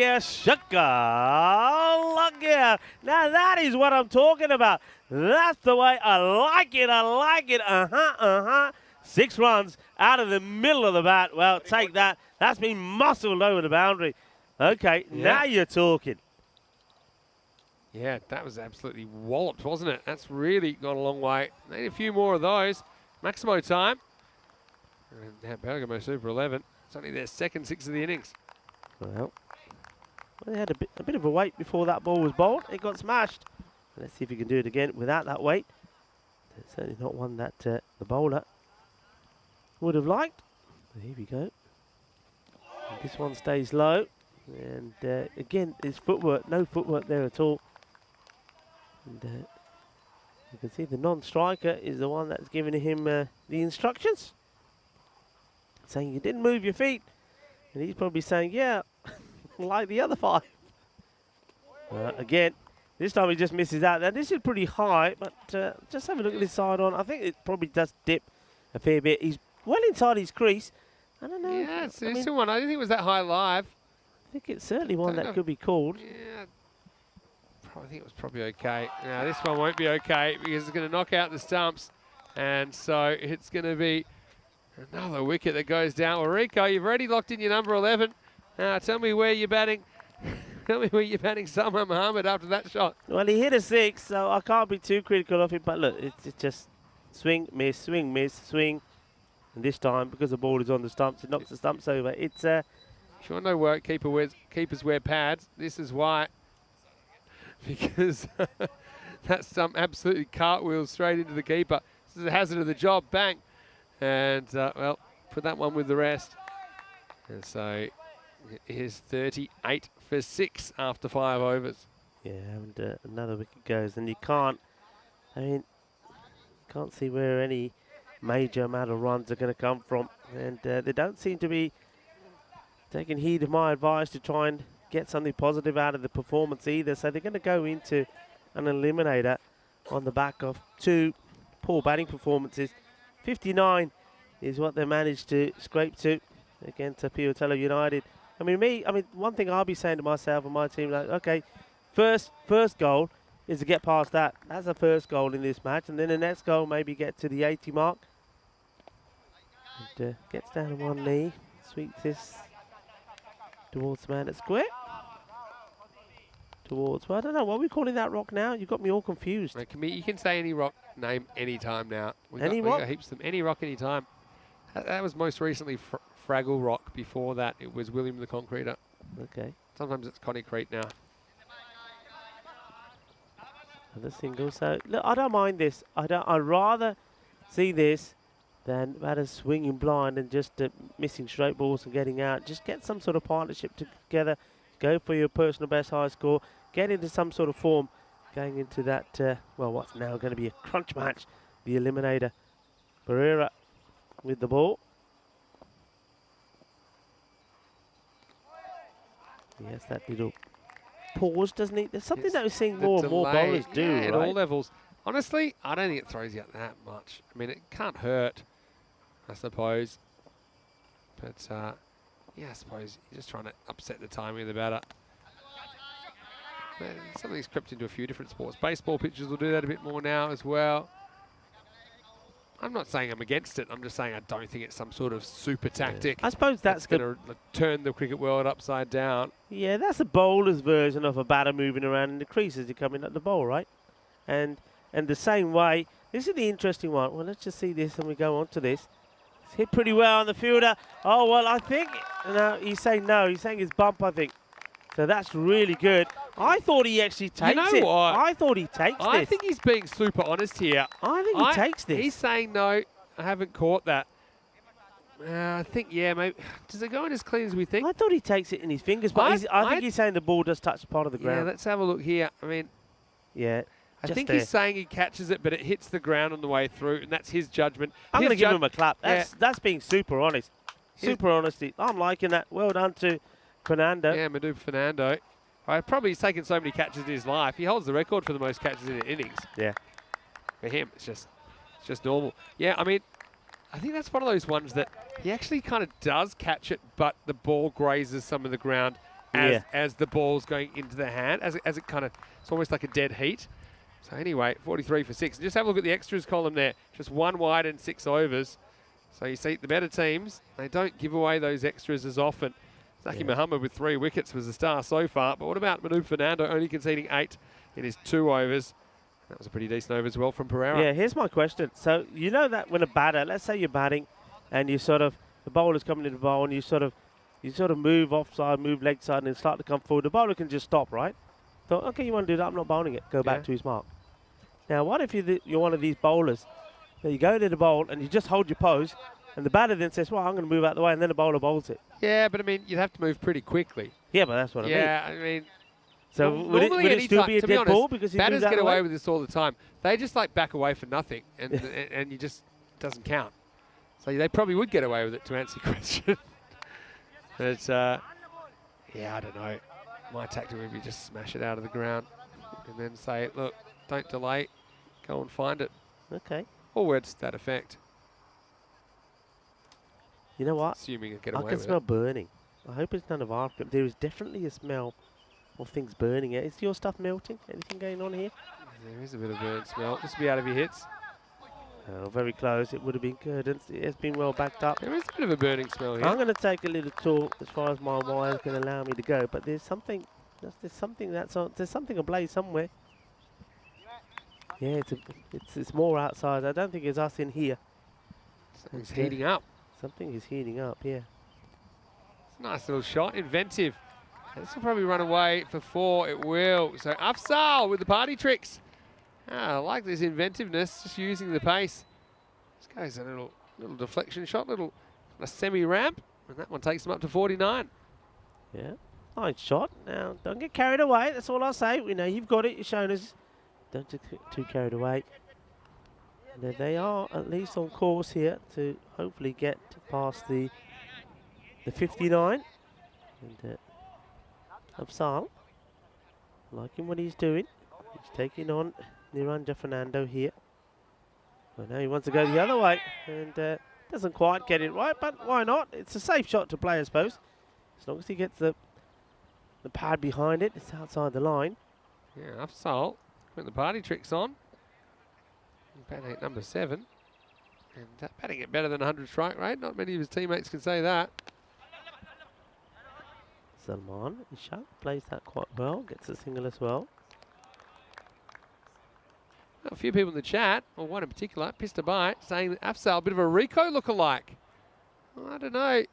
Now that is what I'm talking about. That's the way I like it. 6 runs out of the middle of the bat. Well, take that. That's been muscled over the boundary. Okay, now you're talking. Yeah, that was absolutely walloped, wasn't it? That's really gone a long way. Need a few more of those. Maximo time. And now Bergamo Super 11. It's only their second 6 of the innings. Well, they had a bit of a wait before that ball was bowled. It got smashed. Let's see if he can do it again without that wait. It's certainly not one that the bowler would have liked. Here we go. And this one stays low. And again, it's footwork. No footwork there at all. And you can see the non-striker is the one that's giving him the instructions. Saying you didn't move your feet. And he's probably saying, yeah, like the other 5. Again, this time he just misses out. Now, this is pretty high, but just have a look at this side on. I think it probably does dip a fair bit. He's well inside his crease. I don't know. Yeah, it's still one. I didn't think it was that high live. think it's certainly one Don't that know. could be called. Yeah, I think it was probably okay. Now this one won't be okay because it's going to knock out the stumps, and so it's going to be another wicket that goes down. Well, Rico, you've already locked in your number 11. Now tell me where you're batting. Tell me where you're batting Salman Mohammed after that shot. Well, he hit a 6, so I can't be too critical of him. But look, it's just swing, miss, swing. And this time, because the ball is on the stumps, it knocks the stumps over. It's If you want to know where keepers wear pads, this is why. Because that stump absolutely cartwheels straight into the keeper. This is a hazard of the job. Bang. And, well, put that one with the rest. And so it is 38 for 6 after 5 overs. yeah, and another wicket goes, and you can't. I mean, can't see where any major amount of runs are going to come from, and they don't seem to be taking heed of my advice to try and get something positive out of the performance either. So they're going to go into an eliminator on the back of 2 poor batting performances. 59 is what they managed to scrape to against Piotella United. I mean, one thing I'll be saying to myself and my team, like, okay, first goal is to get past that. That's the first goal in this match, and then the next goal maybe get to the 80 mark. And gets down on one knee, sweeps this towards the man at square. Well, I don't know, what are we calling that rock now? You've got me all confused. You can say any rock name anytime now. We Any got rock? heaps of them. Any rock anytime. That was most recently Fraggle Rock. Before that, it was William the Concreter. Okay. Sometimes it's Concrete now. Another single. So look, I don't mind this. I'd rather see this than batters swinging blind and just missing straight balls and getting out. Just get some sort of partnership together. Go for your personal best high score. Get into some sort of form going into that, well, what's now going to be a crunch match. The eliminator. Pereira with the ball. Yes, that little pause, doesn't he? There's something that we're seeing more and more bowlers do, yeah, right? at all levels. Honestly, I don't think it throws you out that much. I mean, it can't hurt, I suppose. But, yeah, I suppose you're just trying to upset the timing of the batter. Something's crept into a few different sports. Baseball pitchers will do that a bit more now as well. I'm not saying I'm against it. I'm just saying I don't think it's some sort of super tactic. I suppose that's going to turn the cricket world upside down. Yeah, that's the bowler's version of a batter moving around in the crease as you're coming at the bowl, right? And the same way, this is the interesting one. Well, let's just see this and we go on to this. It's hit pretty well on the fielder. Oh, well, I think, no, he's saying no. He's saying his bump, I think. So that's really good. I thought he actually takes it. You know what? I thought he takes this. I think he's being super honest here. I think he takes this. He's saying, no, I haven't caught that. I think, yeah, maybe. Does it go in as clean as we think? I thought he takes it in his fingers, but I think he's saying the ball does touch part of the ground. Yeah, let's have a look here. I mean, yeah. I think he's saying he catches it, but it hits the ground on the way through, and that's his judgment. I'm going to give him a clap. That's That's being super honest. Super honesty. I'm liking that. Well done to Fernando. Yeah, Madu Fernando. Probably he's taken so many catches in his life. He holds the record for the most catches in an innings. Yeah. For him, it's just normal. Yeah, I mean, I think that's one of those ones that he actually kind of does catch it, but the ball grazes some of the ground as the ball's going into the hand, as it kind of, it's almost like a dead heat. So anyway, 43 for 6. And just have a look at the extras column there. Just 1 wide and 6 overs. So you see, the better teams, they don't give away those extras as often. Zaki Muhammad with 3 wickets was the star so far. But what about Manu Fernando only conceding 8 in his 2 overs? That was a pretty decent over as well from Pereira. Yeah, here's my question. So you know that when a batter, let's say you're batting and you sort of, the bowler's coming to the bowl and you sort of move offside, move leg side and start to come forward. The bowler can just stop, right? So, okay, you want to do that, I'm not bowling it. Go back to his mark. Now, what if you're one of these bowlers? So you go to the bowl and you just hold your pose and the batter then says, well, I'm going to move out the way, and then the bowler bowls it. Yeah, but I mean, you'd have to move pretty quickly. Yeah, but that's what I mean. Yeah, I mean... So would it still be a dead ball because batters get away with this all the time. They just like back away for nothing, and and you just doesn't count. So they probably would get away with it, to answer your question. But yeah, I don't know. My tactic would be just smash it out of the ground, and then say, look, don't delay, go and find it. Okay. Or words to that effect. You know what? Assuming it get away I can with smell it. burning. I hope it's none of our equipment. There is definitely a smell of things burning. Is your stuff melting? Anything going on here? There is a bit of burn smell. This will be out of your hits. Oh, very close. It would have been good. It's been well backed up. There is a bit of a burning smell here. I'm going to take a little tour as far as my wire is going to allow me to go. But there's something. There's something that's on. There's something ablaze somewhere. Yeah, it's more outside. I don't think it's us in here. Something's heating up. Something is heating up. Yeah. It's a nice little shot. Inventive. This will probably run away for 4. It will. So Afzal with the party tricks. I like this inventiveness, just using the pace. This goes a little deflection shot, a semi-ramp, and that one takes them up to 49. Yeah, nice shot. Now, don't get carried away. That's all I'll say. We know you've got it. You've shown us. Don't get too carried away. And they are at least on course here to hopefully get past the 59. And Afzal, liking what he's doing. He's taking on Niranja Fernando here. Well, now he wants to go the other way and doesn't quite get it right, but why not? It's a safe shot to play, I suppose. As long as he gets the pad behind it, it's outside the line. Yeah, Afzal putting the party tricks on. Batting at number 7. And batting it better than 100 strike rate. Not many of his teammates can say that. Salman Ishaq plays that quite well, gets a single as well. A few people in the chat, or one in particular, Pista Bite, saying that Afzal a bit of a Rico look-alike. I don't know. Is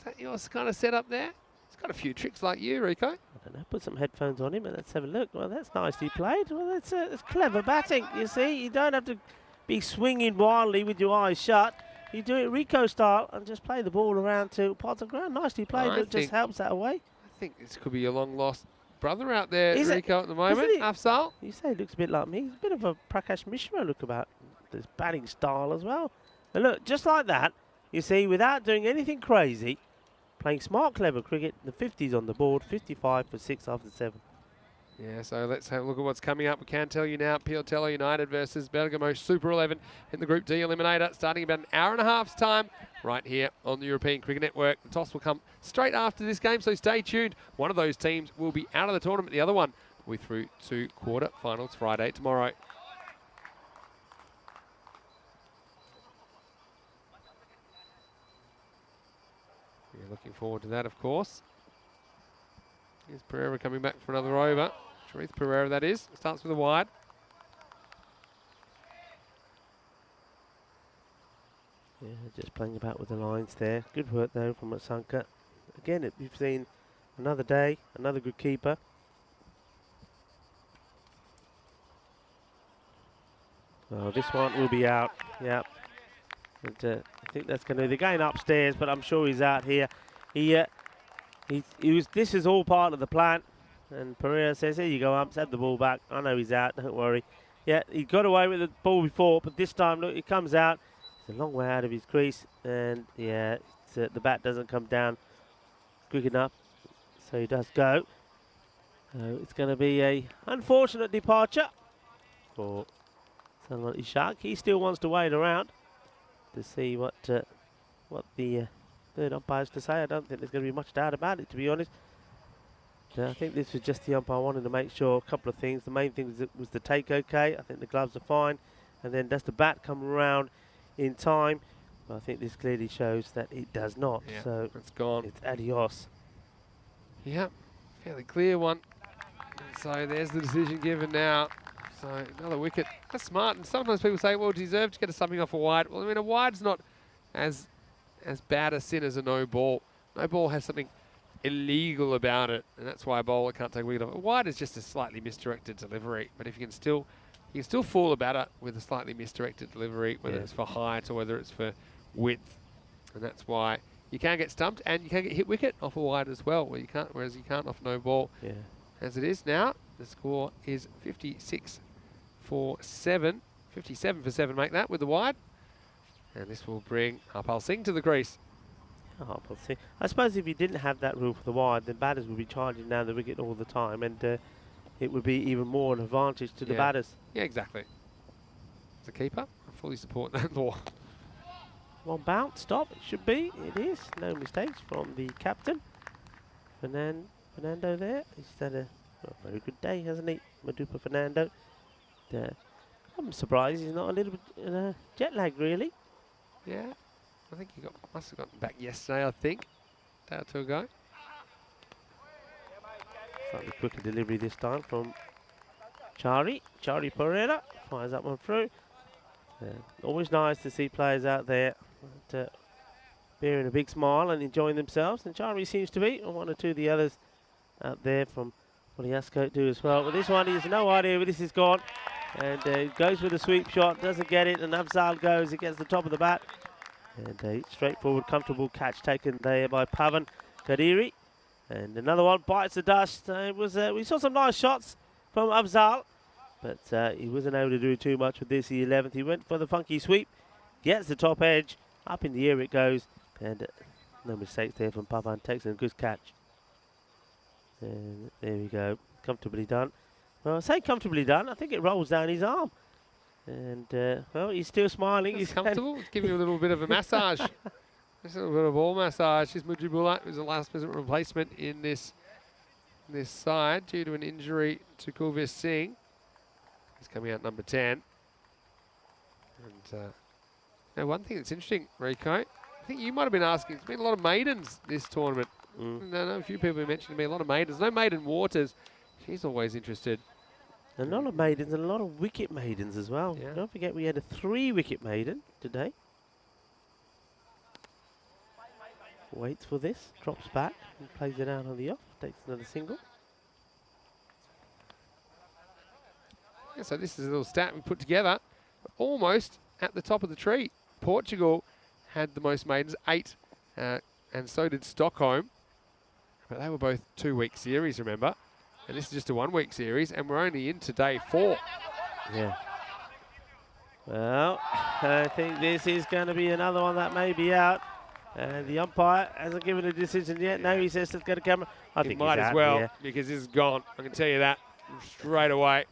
that yours kind of set up there? He's got a few tricks like you, Rico. I don't know. Put some headphones on him and let's have a look. Well, that's nicely played. Well, that's clever batting. You see, you don't have to be swinging wildly with your eyes shut. You do it Rico style and just play the ball around to parts of the ground. Nicely played. It just helps that away. I think this could be your long-lost brother out there, Rico, at the moment. Isn't Afzal. You say he looks a bit like me. He's a bit of a Prakash Mishra look about this batting style as well. And look, just like that, you see, without doing anything crazy, playing smart, clever cricket, the 50s on the board, 55 for 6 after 7. Yeah, so let's have a look at what's coming up. We can tell you now, Piatello United versus Bergamo Super 11 in the Group D Eliminator, starting about an hour and a half's time, right here on the European Cricket Network. The toss will come straight after this game, so stay tuned. One of those teams will be out of the tournament. The other one will be through to quarter-finals Friday tomorrow. We're looking forward to that, of course. Here's Pereira coming back for another over. Sharif Pereira, that is. Starts with a wide. Yeah, just playing about with the lines there. Good work, though, from Matsanka. Again, we've seen another day, another good keeper. Oh, this one will be out. Yep. And, I think that's going to be the game upstairs, but I'm sure he's out here. This is all part of the plan. And Pereira says, here you go, Umps, have the ball back. I know he's out, don't worry. Yeah, he got away with the ball before, but this time, look, he comes out. He's a long way out of his crease. And, yeah, the bat doesn't come down quick enough. So he does go. So it's going to be a unfortunate departure for Salman Ishaq. He still wants to wait around to see what the third umpire's to say. I don't think there's going to be much doubt about it, to be honest. I think this was just the umpire wanting to make sure a couple of things. The main thing was the take okay. I think the gloves are fine. And then does the bat come around in time? Well, I think this clearly shows that it does not. Yeah, so it's gone. It's adios. Yeah, fairly clear one. And so there's the decision given now. So another wicket. That's smart. And sometimes people say, well, deserve to get something off a wide. Well, I mean, a wide's not as bad a sin as a no ball. No ball has something illegal about it, and that's why a bowler can't take a wicket off. A wide is just a slightly misdirected delivery, but if you can still fool a batter with a slightly misdirected delivery, whether it's for height or whether it's for width, and that's why you can get stumped and you can get hit wicket off a wide as well, whereas you can't off no ball. Yeah. As it is now, the score is 56 for 7. 57 for 7 make that with the wide, and this will bring Harpal Singh to the crease. I suppose if you didn't have that rule for the wide, then batters would be charging down the wicket all the time, and it would be even more an advantage to the batters. Yeah, exactly. As a keeper, I fully support that law. One bounce, stop, it should be. It is. No mistakes from the captain. Fernando there. He's had a very good day, hasn't he? Madupa Fernando. I'm surprised he's not a little bit jet lag, really. Yeah, I think he must have gotten back yesterday, I think. Day or two ago. Slightly quicker delivery this time from Chari Pereira. Fires that one through. Always nice to see players out there bearing a big smile and enjoying themselves. And Chari seems to be, and one or two of the others out there from Poliasco do as well. But this one, he has no idea where this is gone. And he goes with a sweep shot, doesn't get it, and Afzal goes against the top of the bat. And a straightforward, comfortable catch taken there by Pavan Kadiri. And another one bites the dust. We saw some nice shots from Afzal, but he wasn't able to do too much with this. The 11th, he went for the funky sweep, gets the top edge, up in the air it goes, and no mistakes there from Pavan. Takes a good catch. And there we go, comfortably done. Well, I say comfortably done. I think it rolls down his arm. And, well, he's still smiling. He's He's comfortable. Give him a little bit of a massage. Just a little bit of ball massage. Here's Mujibullah, who's the last minute replacement in this side due to an injury to Kulveer Singh. He's coming out number 10. And now one thing that's interesting, Rico, I think you might have been asking, there's been a lot of maidens this tournament. I know a few people have mentioned to me a lot of maidens. No maiden Waters. She's always interested. A lot of maidens and a lot of wicket maidens as well. Yeah. Don't forget we had a 3-wicket maiden today. Waits for this, drops back and plays it out on the off. Takes another single. Yeah, so this is a little stat we put together. Almost at the top of the tree. Portugal had the most maidens, 8, and so did Stockholm. But they were both 2-week series, remember? And this is just a 1-week series, and we're only into day 4. Yeah. Well, I think this is going to be another one that may be out. And the umpire hasn't given a decision yet. No, he says let's go to camera. I think might he's as out, well, yeah. because this is gone. I can tell you that straight away.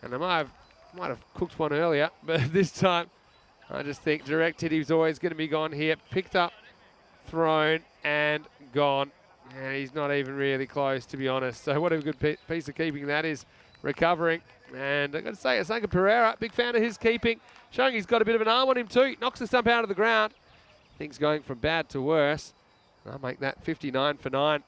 And I might have cooked one earlier, but this time I just think direct hit, he's always going to be gone here. Picked up, thrown, and gone. And he's not even really close, to be honest. So what a good piece of keeping that is, recovering. And I've got to say, Asanka Pereira, big fan of his keeping, showing he's got a bit of an arm on him too. Knocks the stump out of the ground. Things going from bad to worse. I'll make that 59 for 9.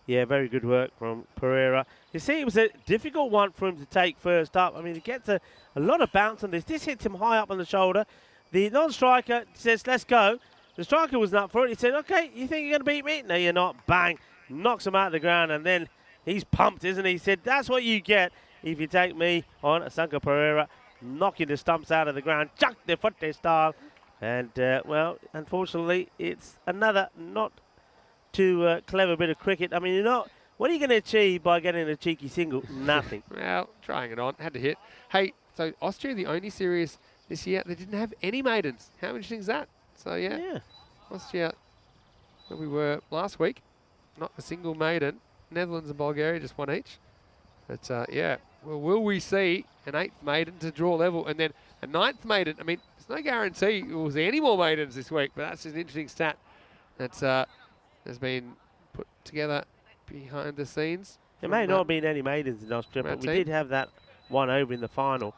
Yeah, very good work from Pereira. You see, it was a difficult one for him to take first up. I mean, he gets a lot of bounce on this. This hits him high up on the shoulder. The non-striker says, let's go. The striker wasn't up for it. He said, okay, you think you're going to beat me? No, you're not. Bang. Knocks him out of the ground, and then he's pumped, isn't he? He said, that's what you get if you take me on Asanka Pereira. Knocking the stumps out of the ground. Chuck the foot style. And, well, unfortunately, it's another not too clever bit of cricket. I mean, what are you going to achieve by getting a cheeky single? Nothing. Well, trying it on. Had to hit. Hey, so Austria, the only series this year, they didn't have any maidens. How interesting is that? So, yeah. Austria, where we were last week, not a single maiden. Netherlands and Bulgaria, just one each. But, yeah, well, will we see an 8th maiden to draw level and then a 9th maiden? I mean, there's no guarantee we'll see any more maidens this week, but that's just an interesting stat that has been put together behind the scenes. There may not have been any maidens in Austria, but we did have that one over in the final.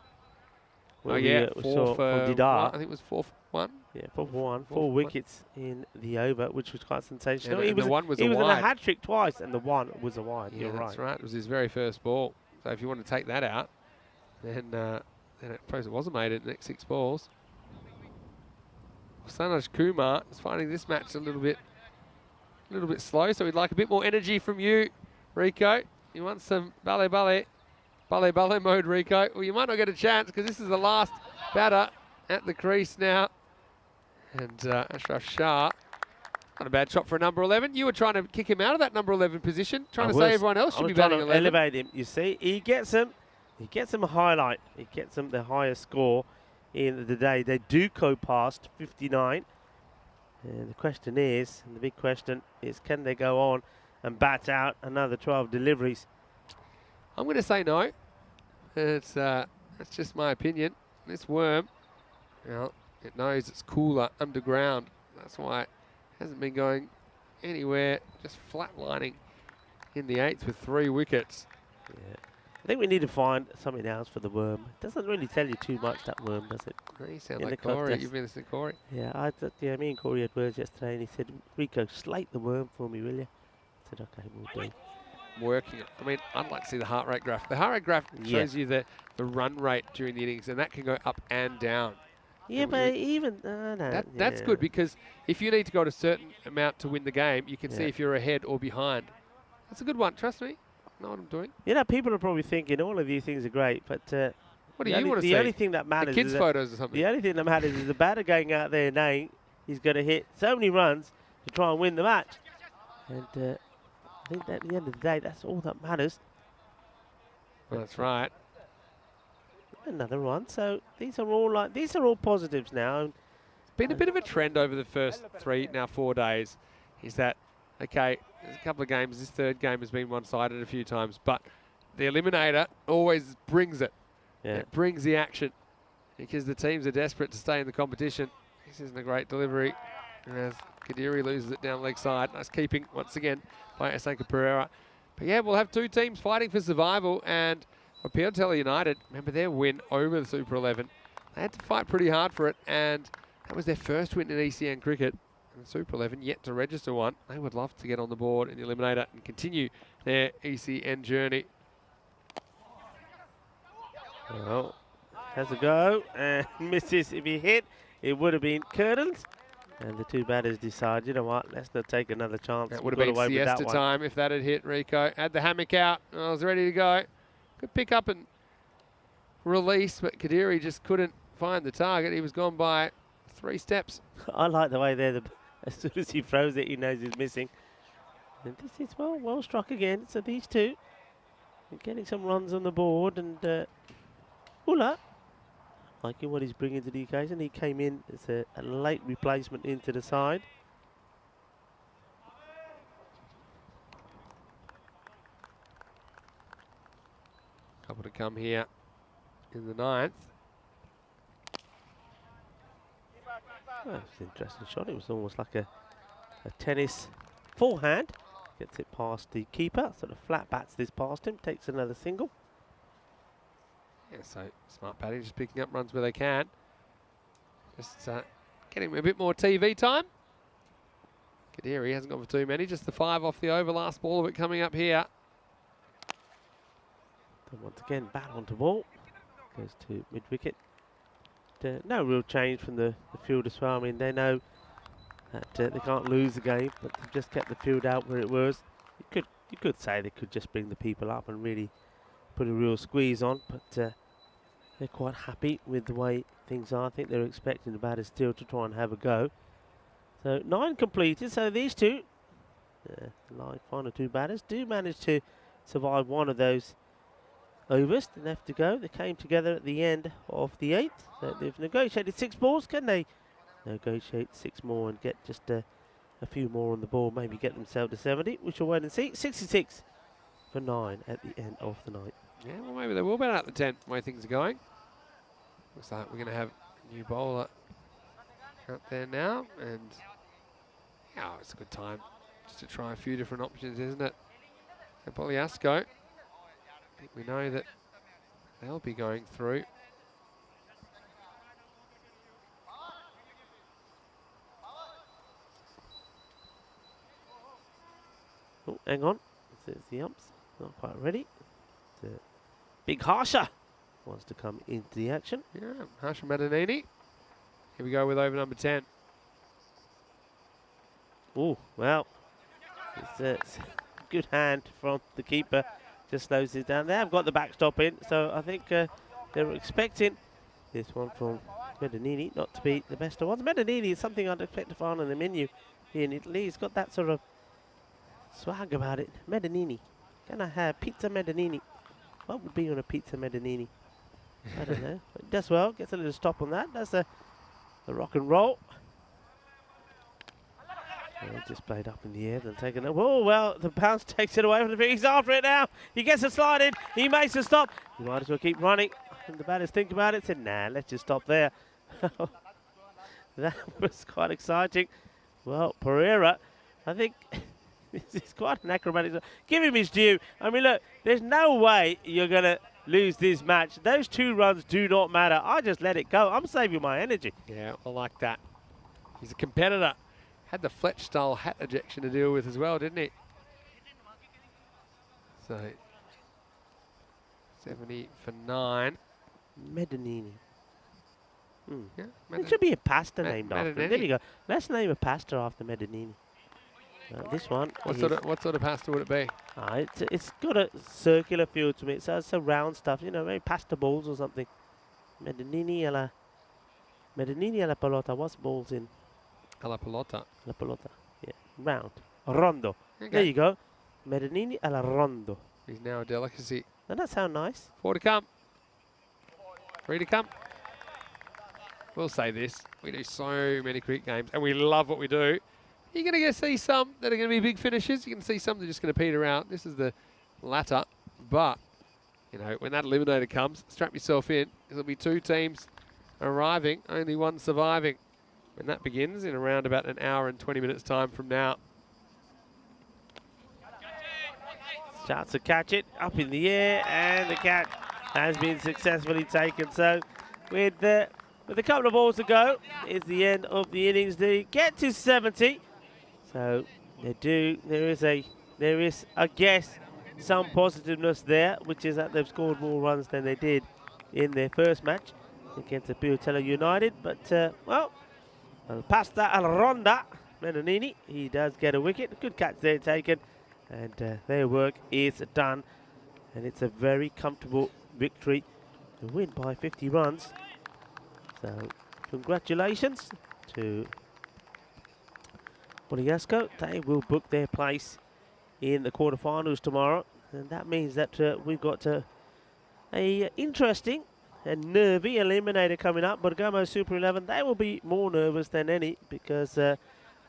Oh, yeah, we saw from Didar. I think it was 4-1. Yeah, 4-1. 4 wickets in the over, which was quite sensational. And the one was he was in wide. a hat-trick twice, and the one was a wide. Yeah, You're right. that's right. It was his very first ball. So if you want to take that out, then it suppose it was a maiden in the next 6 balls. Sanaj Kumar is finding this match a little bit slow, so we'd like a bit more energy from you, Rico. You want some ballet mode, Rico. Well, you might not get a chance because this is the last batter at the crease now. And Ashraf Shah, not a bad shot for a number 11. You were trying to kick him out of that number 11 position, trying to say everyone else should be batting 11. Elevate him. You see, he gets him a highlight. He gets him the highest score in the day. They do go past 59. And the question is, and the big question is, can they go on and bat out another 12 deliveries? I'm going to say no. That's just my opinion. This worm, well, it knows it's cooler underground. That's why it hasn't been going anywhere, just flatlining in the 8th with 3 wickets. Yeah. I think we need to find something else for the worm. It doesn't really tell you too much, that worm, does it? You sound In like the Corey. contest. You've been listening to Corey. Yeah, yeah, me and Corey had words yesterday, and he said, Rico, slate the worm for me, will you? I said, okay, we'll do. Working it. I mean, I'd like to see the heart rate graph. The heart rate graph shows you the run rate during the innings, and that can go up and down. Yeah, but even... That's good, because if you need to go to a certain amount to win the game, you can see if you're ahead or behind. That's a good one, trust me. I know what I'm doing. You know, people are probably thinking all of these things are great, but what do you want to see? The only thing that matters the kids' is photos or something. The only thing that matters is the batter going out there knowing he's going to hit so many runs to try and win the match. And I think that at the end of the day, that's all that matters. Well, that's right. Another one. So these are all positives now. It's been a bit of a trend over the first 4 days. Is that okay? There's a couple of games. This third game has been one-sided a few times, but the eliminator always brings it. Yeah. It brings the action because the teams are desperate to stay in the competition. This isn't a great delivery. As Kadiri loses it down leg side. Nice keeping once again by Asanka Pereira. But yeah, we'll have 2 teams fighting for survival, and Piotello United, remember their win over the Super 11. They had to fight pretty hard for it, and that was their first win in ECN cricket. And Super 11 yet to register one. They would love to get on the board in the eliminator and continue their ECN journey. Well, has a go and misses. If he hit, it would have been curtains. And the 2 batters decide, you know what, let's not take another chance. That would have been siesta time if that had hit Rico. Had the hammock out. I was ready to go. Could pick up and release, but Kadiri just couldn't find the target. He was gone by 3 steps. I like the way there, as soon as he throws it, he knows he's missing. And this is well struck again. So these 2 are getting some runs on the board, and Ula, liking what he's bringing to the occasion. He came in as a late replacement into the side. Couple to come here in the 9th. Oh, it's an interesting shot. It was almost like a tennis forehand. Gets it past the keeper, sort of flat bats this past him, takes another single. Yeah, so smart batting, just picking up runs where they can. Just getting a bit more TV time. Kadiri hasn't gone for too many, just the 5 off the over. Last ball of it coming up here. And once again, bat onto ball. Goes to mid-wicket. No real change from the field as well. I mean, they know that they can't lose the game, but they've just kept the field out where it was. You could say they could just bring the people up and really put a real squeeze on, but they're quite happy with the way things are. I think they're expecting the batters still to try and have a go. So 9 completed. So these 2, like final 2 batters, do manage to survive one of those overs left to go. They came together at the end of the 8th. So they've negotiated 6 balls. Can they negotiate 6 more and get just a few more on the ball? Maybe get themselves to 70. We shall wait and see. 66 for 9 at the end of the night. Yeah, well, maybe they will bat out the 10 the way things are going. Looks like we're going to have a new bowler out there now, and yeah, it's a good time just to try a few different options, isn't it? So Poliasco, I think we know that they'll be going through. Oh, hang on. There's the umps. Not quite ready. The big Harsha wants to come into the action. Yeah, Harsha Madanini. Here we go with over number 10. Oh, well, it's a good hand from the keeper. Just slows it down. They have got the backstop in, so I think they're expecting this one from Madanini not to be the best of ones. Madanini is something I'd expect to find on the menu here in Italy. He's got that sort of swag about it. Madanini. Can I have pizza Madanini? What would be on a pizza Madanini? I don't know. But it does well. Gets a little stop on that. That's the rock and roll. Just played up in the air, then taken it. Oh, well, the bounce takes it away from the field. He's after it now. He gets a slide in. He makes a stop. He might as well keep running. And the batters think about it. Said, nah, let's just stop there. That was quite exciting. Well, Pereira I think this is quite an acrobatic. Give him his due. I mean, look, there's no way you're going to lose this match. Those 2 runs do not matter. I just let it go. I'm saving my energy. Yeah, I like that. He's a competitor. Had the Fletch-style hat ejection to deal with as well, didn't he? So, 70 for 9. Medanini. Yeah, There should be a pasta named after him. There Medanini. you go. Let's name a pasta after Medanini. This one. What sort of pasta would it be? It's got a circular feel to it. So it's a round stuff, you know, maybe pasta balls or something. Medanini alla pelota. What's balls in? Alla pelota. La pelota. Yeah, round. Rondo. Okay. There you go. Medanini alla rondo. He's now a delicacy. Doesn't that sound nice? 4 to come. 3 to come. We'll say this. We do so many cricket games, and we love what we do. You're going to get see some that are going to be big finishes. You're going to see some that are just going to peter out. This is the latter. But, you know, when that eliminator comes, strap yourself in. There'll be 2 teams arriving, only 1 surviving. When that begins in around about an hour and 20 minutes time from now. Chance to catch it up in the air, and the catch has been successfully taken. So, with a couple of balls to go, it's the end of the innings. They get to 70. So there is, I guess, some positiveness there, which is that they've scored more runs than they did in their first match against the Piotella United. But well, Pasta al Ronda, Menonini, he does get a wicket. Good catch there taken, and their work is done, and it's a very comfortable victory to win by 50 runs. So congratulations to Poliasco. They will book their place in the quarterfinals tomorrow, and that means that we've got a interesting and nervy eliminator coming up. Bergamo Super 11, they will be more nervous than any, because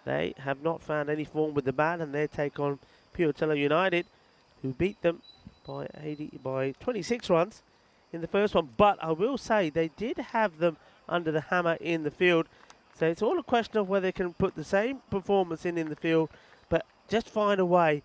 they have not found any form with the bat, and they take on Piotella United, who beat them by 26 runs in the first one. But I will say they did have them under the hammer in the field. So it's all a question of whether they can put the same performance in the field, but just find a way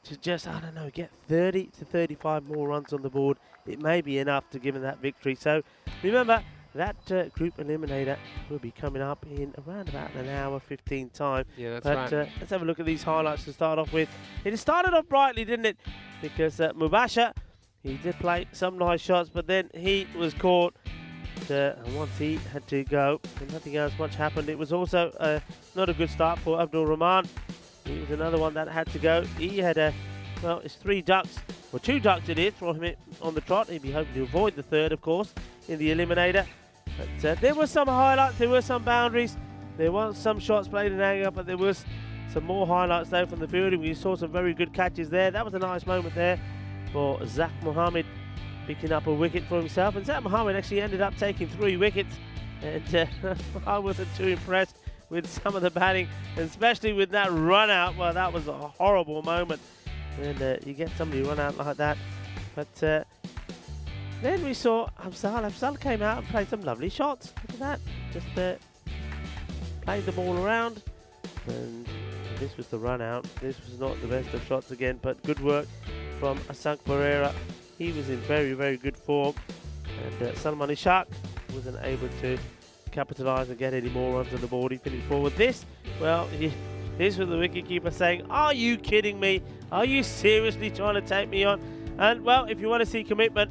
to just, I don't know, get 30 to 35 more runs on the board. It may be enough to give them that victory. So remember, that group eliminator will be coming up in around about an hour 15 time. Yeah, that's but, right. Let's have a look at these highlights to start off with. It started off brightly, didn't it? Because Mubasher, he did play some nice shots, but then he was caught. And once he had to go, and nothing else much happened. It was also not a good start for Abdul Rahman. He was another one that had to go. He had well, it's 3 ducks, or 2 ducks it is, from him on the trot. He'd be hoping to avoid the 3rd, of course, in the eliminator. But there were some highlights, there were some boundaries, there were some shots played in anger, but there was some more highlights though from the fielding. We saw some very good catches there. That was a nice moment there for Zach Mohammed, picking up a wicket for himself, and Zach Mohammed actually ended up taking 3 wickets, and I wasn't too impressed with some of the batting, and especially with that run out. Well, that was a horrible moment when you get somebody run out like that. But then we saw Afzal came out and played some lovely shots. Look at that, just played the ball around, and this was the run out. This was not the best of shots again, but good work from Asank Pereira. He was in very, very good form, and Salman Ishaq wasn't able to capitalise and get any more runs on the board. He finished forward. This was the wicketkeeper saying, "Are you kidding me? Are you seriously trying to take me on?" And well, if you want to see commitment,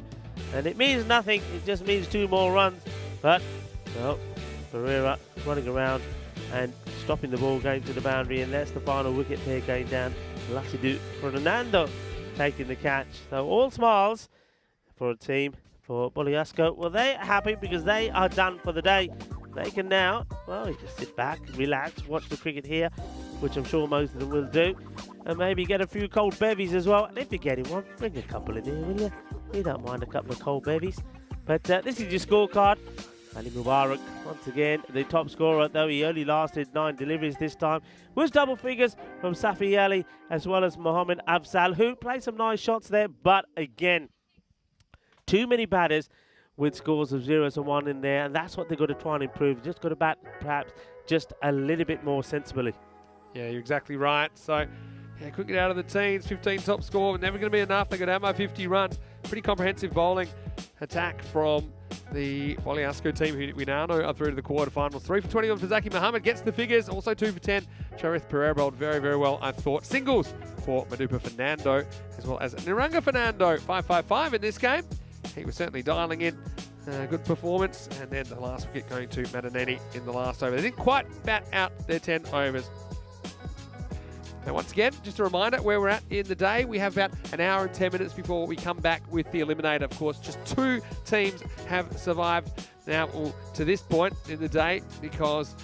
and it means nothing, it just means 2 more runs. But well, Pereira running around and stopping the ball going to the boundary, and that's the final wicket there going down. Lasidu Fernando taking the catch. So all smiles for a team for Poliasco. Well, they're happy because they are done for the day. They can now, well, just sit back, relax, watch the cricket here, which I'm sure most of them will do, and maybe get a few cold bevies as well. And if you're getting one, bring a couple in here, will you? We don't mind a couple of cold bevies. But this is your scorecard. Ali Mubarak, once again, the top scorer, though he only lasted 9 deliveries this time, was double figures from Safi Ali as well as Mohammed Afzal, who played some nice shots there, but again, too many batters with scores of 0s and 1 in there, and that's what they've got to try and improve. Just got to bat perhaps just a little bit more sensibly. Yeah, you're exactly right. So, yeah, couldn't get out of the teens. 15 top score, never going to be enough. They got out by 50 runs. Pretty comprehensive bowling attack from the Boliasco team, who we now know are through to the quarterfinals. 3 for 20 on Fazaki Muhammad, gets the figures. Also 2 for 10. Sharif Pereira bowled very, very well, I thought. Singles for Madupa Fernando, as well as Niranga Fernando. 5-5-5 in this game. He was certainly dialing in. Good performance. And then the last wicket going to Madaneni in the last over. They didn't quite bat out their 10 overs. Now, once again, just a reminder where we're at in the day. We have about an hour and 10 minutes before we come back with the Eliminator. Of course, just 2 teams have survived now to this point in the day, because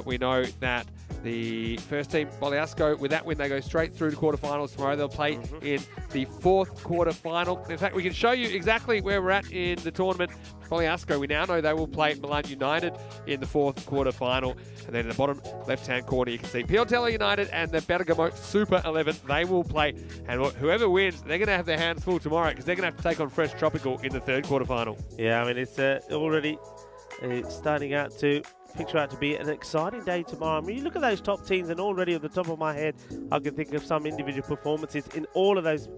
we know that the first team, Boliasco, with that win, they go straight through to quarterfinals tomorrow. They'll play in the 4th quarterfinal. In fact, we can show you exactly where we're at in the tournament. Boliasco, we now know they will play Milan United in the 4th quarterfinal. And then in the bottom left-hand corner, you can see Piotella United and the Bergamo Super 11. They will play. And whoever wins, they're going to have their hands full tomorrow, because they're going to have to take on Fresh Tropical in the 3rd quarterfinal. Yeah, I mean, it's already starting out to picture out to be an exciting day tomorrow. I mean, you look at those top teams, and already at the top of my head, I can think of some individual performances in all of those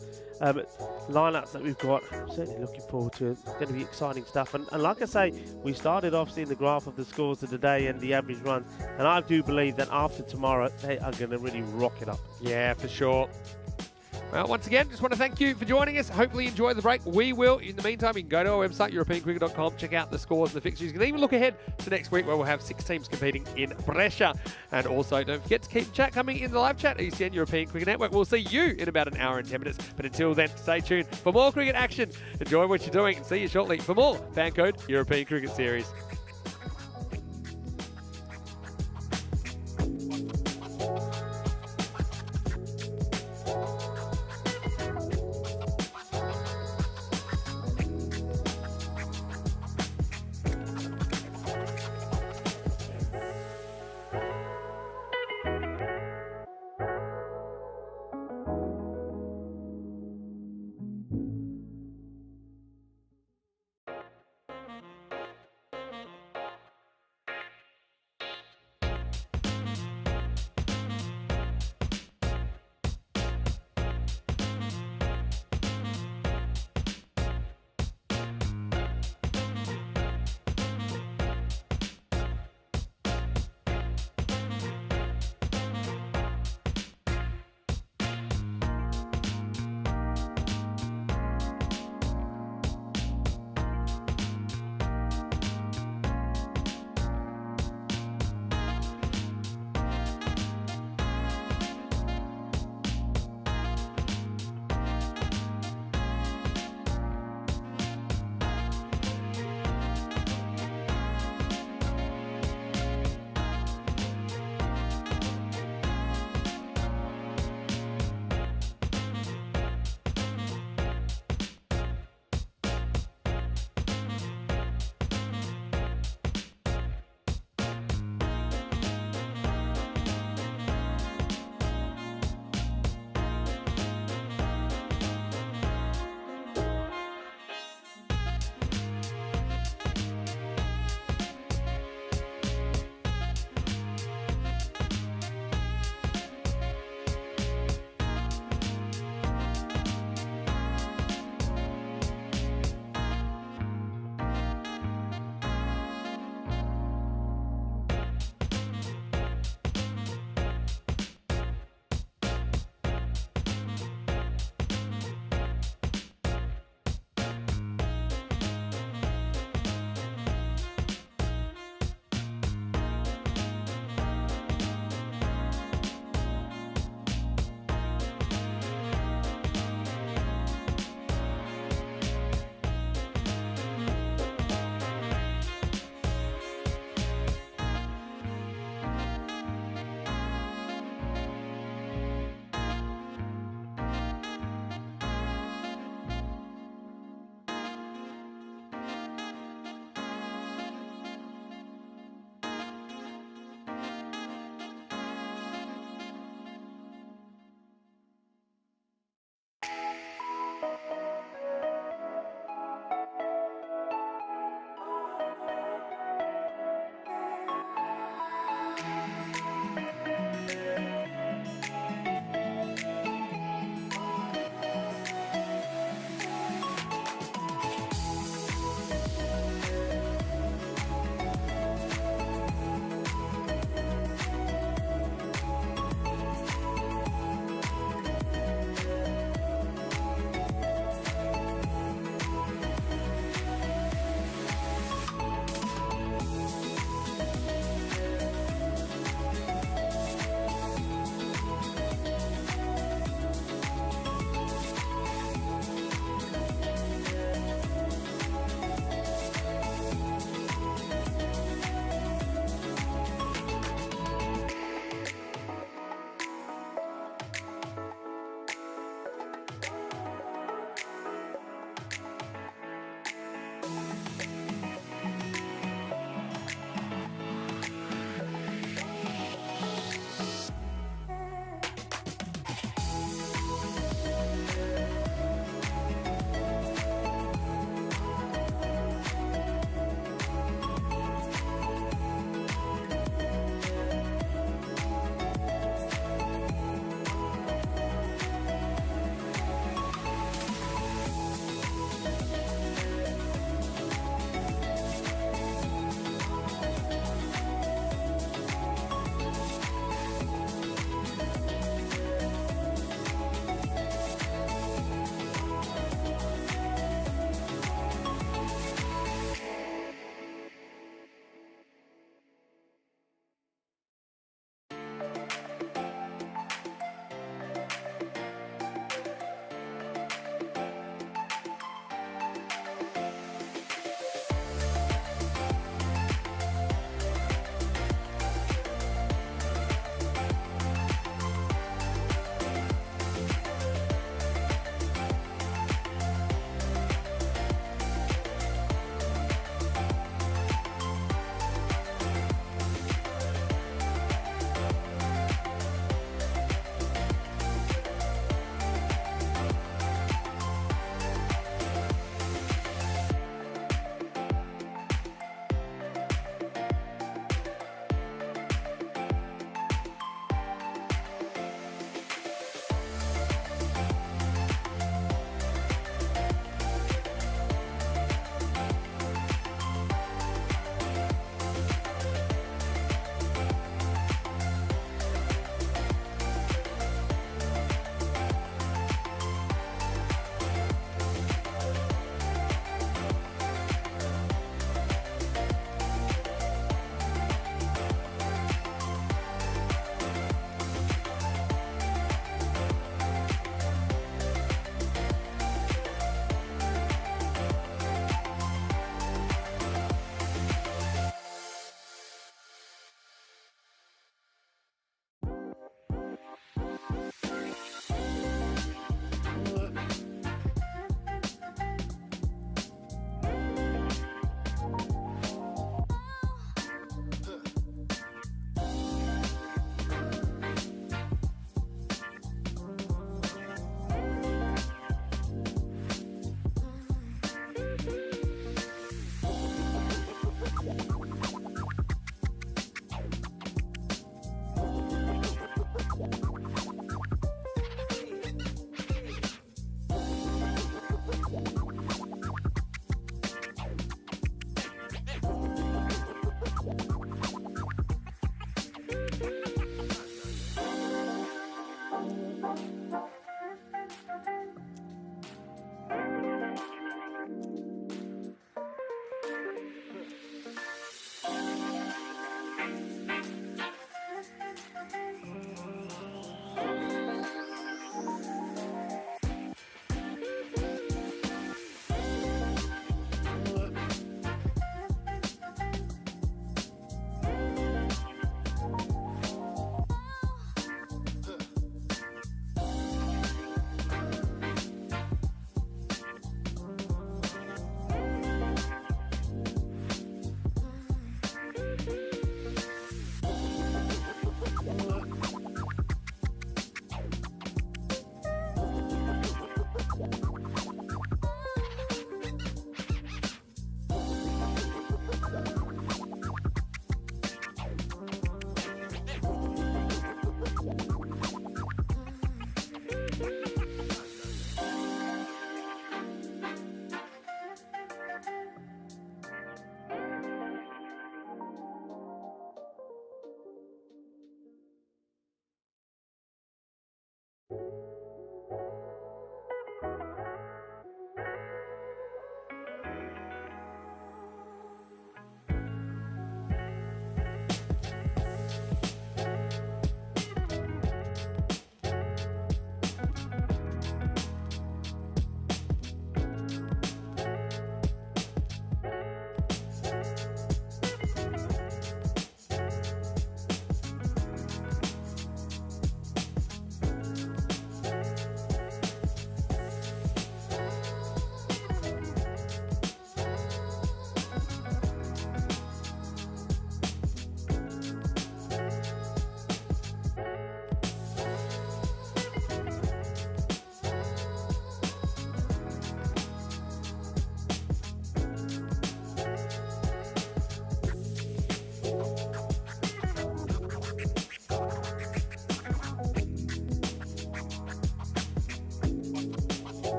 lineups that we've got. I'm certainly looking forward to it. It's going to be exciting stuff. And like I say, we started off seeing the graph of the scores of the day and the average runs, and I do believe that after tomorrow, they are going to really rock it up. Yeah, for sure. Well, once again, just want to thank you for joining us. Hopefully you enjoyed the break. We will. In the meantime, you can go to our website, europeancricket.com, check out the scores and the fixtures. You can even look ahead to next week, where we'll have 6 teams competing in Brescia. And also, don't forget to keep the chat coming in the live chat, ECN European Cricket Network. We'll see you in about an hour and 10 minutes. But until then, stay tuned for more cricket action. Enjoy what you're doing, and see you shortly for more FanCode European Cricket Series.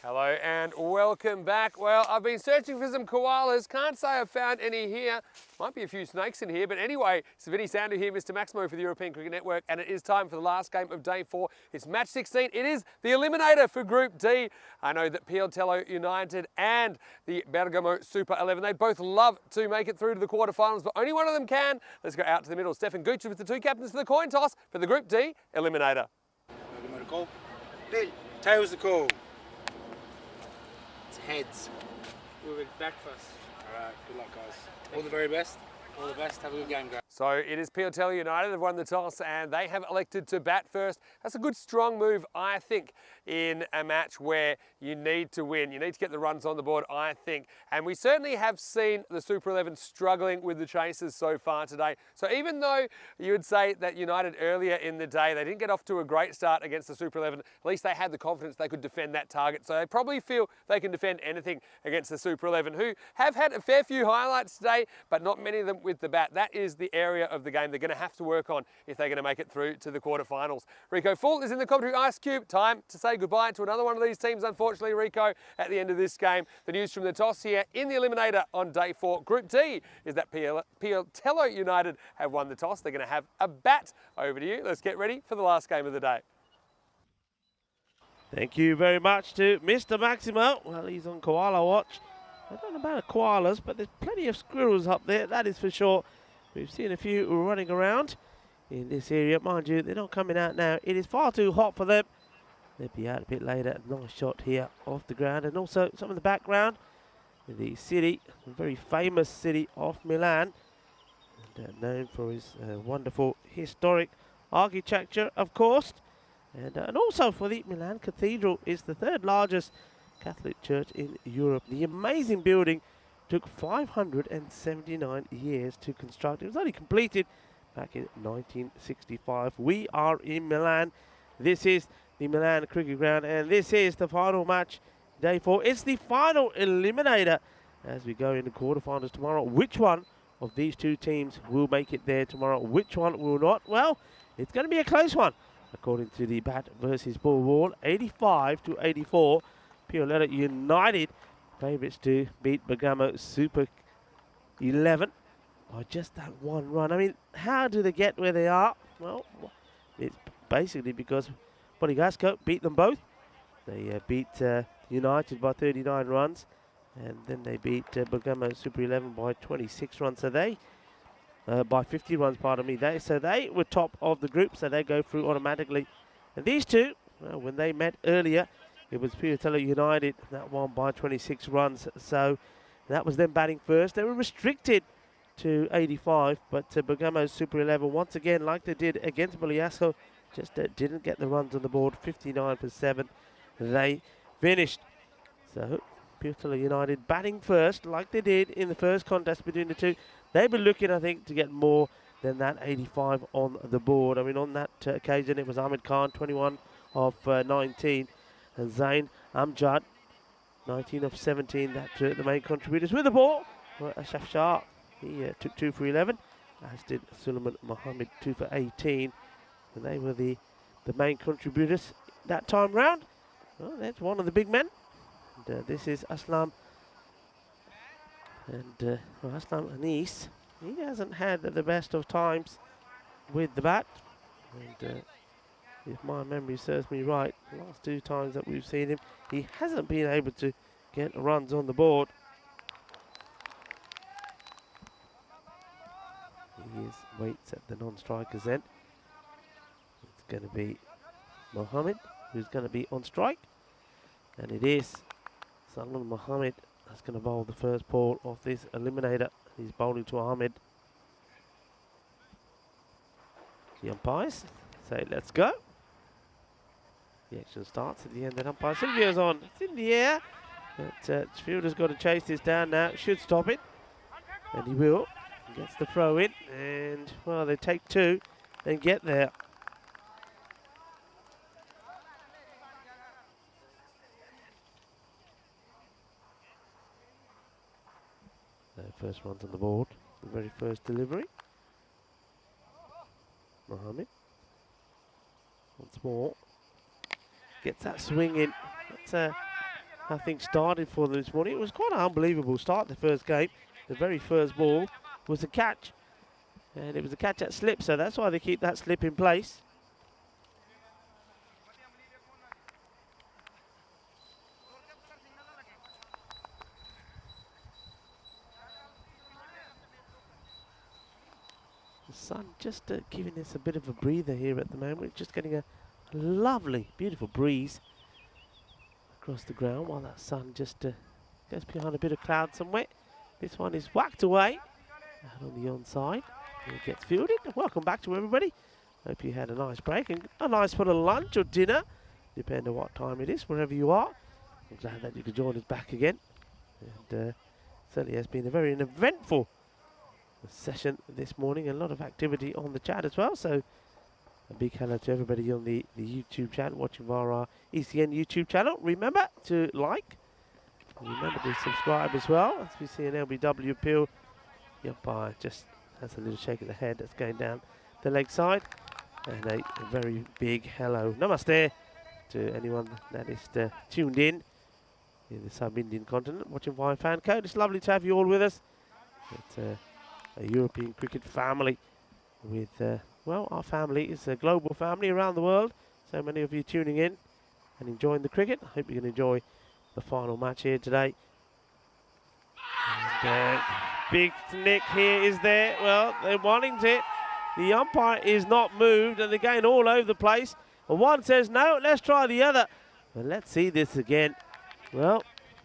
Hello and welcome back. Well, I've been searching for some koalas. Can't say I've found any here. Might be a few snakes in here, but anyway, it's Vinny Sandu here, Mr. Maximo for the European Cricket Network, and it is time for the last game of day 4. It's match 16. It is the eliminator for Group D. I know that Pioltello United and the Bergamo Super 11, they both love to make it through to the quarterfinals, but only one of them can. Let's go out to the middle. Stefan Gucci with the 2 captains for the coin toss for the Group D eliminator. Bergamo call. Tails the call. It's heads. We went back first. Alright, good luck guys. All the very best. All the best. Have a good game, guys. So it is Pioltello United. They've won the toss and they have elected to bat first. That's a good strong move, I think, in a match where you need to win. You need to get the runs on the board, I think. And we certainly have seen the Super 11 struggling with the chasers so far today. So even though you would say that United earlier in the day, they didn't get off to a great start against the Super 11, at least they had the confidence they could defend that target. So they probably feel they can defend anything against the Super 11, who have had a fair few highlights today, but not many of them with the bat. That is the area of the game they're going to have to work on if they're going to make it through to the quarterfinals. Rico Full is in the commentary ice cube. Time to say goodbye to another one of these teams, unfortunately, Rico, at the end of this game. The news from the toss here in the eliminator on day 4. Group D is that Pioltello United have won the toss. They're going to have a bat. Over to you. Let's get ready for the last game of the day. Thank you very much to Mr. Maximo. Well, he's on koala watch. I don't know about koalas, but there's plenty of squirrels up there, that is for sure. We've seen a few running around in this area. Mind you, they're not coming out now. It is far too hot for them. They'll be out a bit later. Nice shot here off the ground. And also some of the background, the city, the very famous city of Milan. And known for his wonderful historic architecture, of course. And also for the Milan Cathedral. Is the 3rd largest Catholic church in Europe. The amazing building took 579 years to construct. It was only completed back in 1965. We are in Milan. This is the Milan Cricket Ground, and this is the final match, day 4. It's the final eliminator as we go into quarterfinals tomorrow. Which one of these two teams will make it there tomorrow? Which one will not? Well, it's going to be a close one, according to the bat versus ball rule. 85 to 84. Pioltello United favourites to beat Bergamo Super 11 by just that 1 run. I mean, how do they get where they are? Well, it's basically because Monegasco beat them both. They beat United by 39 runs, and then they beat Bergamo Super 11 by 26 runs. So they, by 50 runs, pardon me. So they were top of the group, so they go through automatically. And these two, well, when they met earlier, it was Pioltello United that won by 26 runs. So that was them batting first. They were restricted to 85, but Bergamo Super 11, once again, like they did against Monegasco, just didn't get the runs on the board. 59 for 7. They finished. So Pioltello United batting first, like they did in the first contest between the two. They were looking, I think, to get more than that 85 on the board. I mean, on that occasion, it was Ahmed Khan, 21 of 19. And Zain Amjad, 19 of 17, that the main contributors with the ball. Well, Ashraf Shah, he took 2 for 11, as did Suleiman Mohammed, 2 for 18. And they were the main contributors that time round. Well, that's one of the big men. And this is Aslam. And Aslam Anis, he hasn't had the best of times with the bat. And if my memory serves me right, the last 2 times that we've seen him, he hasn't been able to get runs on the board. He waits at the non-striker's end. It's going to be Mohammed who's going to be on strike. And it is Salman Mohammed that's going to bowl the first ball of this eliminator. He's bowling to Ahmed. The umpires say, let's go. The action starts at the end. That umpire Silvio's on. It's in the air. But fielder's got to chase this down now. Should stop it. And he will. He gets the throw in. And, well, they take 2 and get there. First runs on the board. The very first delivery. Mohammed. Once more. Gets that swing in. That's how things started for them this morning. It was quite an unbelievable start, the first game. The very first ball was a catch. And it was a catch at slip, so that's why they keep that slip in place. The sun just giving us a bit of a breather here at the moment. Just getting a lovely, beautiful breeze across the ground while that sun just goes behind a bit of cloud somewhere. This one is whacked away out on the onside. It gets fielded. Welcome back to everybody. Hope you had a nice break and a nice bit of lunch or dinner, depending on what time it is, wherever you are. I'm glad that you could join us back again. And certainly has been a very eventful session this morning. A lot of activity on the chat as well. So a big hello to everybody on the YouTube chat watching via our ECN YouTube channel. Remember to like. Remember to subscribe as well. As we see an LBW appeal. The umpire just has a little shake of the head that's going down the leg side. And a very big hello, namaste, to anyone that is tuned in the sub-Indian continent watching via FanCode. It's lovely to have you all with us. It's a European cricket family with, well, our family is a global family around the world. So many of you tuning in and enjoying the cricket. I hope you can enjoy the final match here today. And big nick here is there. Well, they're wanting it. The umpire is not moved and they're going all over the place. And one says, no, let's try the other. But let's see this again. Well,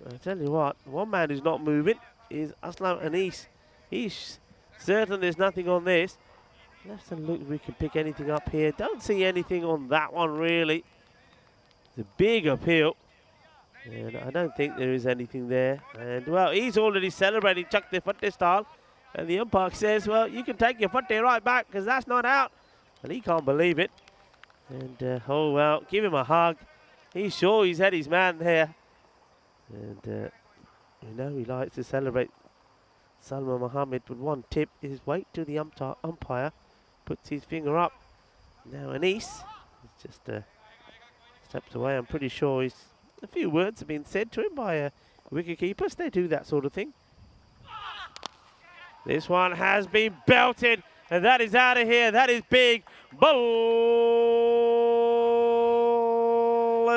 I tell you what, one man who's not moving is Aslam Anis. He's certain there's nothing on this. Let's have a look if we can pick anything up here. Don't see anything on that one, really. It's a big appeal. And I don't think there is anything there. And, well, he's already celebrating chuck the foot style. And the umpire says, well, you can take your foot there right back because that's not out. And he can't believe it. And, oh, well, give him a hug. He's sure he's had his man there. And, you know, he likes to celebrate. Salman Mohammed with one tip is wait till the umpire puts his finger up. Now Anis just steps away. I'm pretty sure a few words have been said to him by wicketkeepers. They do that sort of thing. This one has been belted, and that is out of here. That is big. Balle,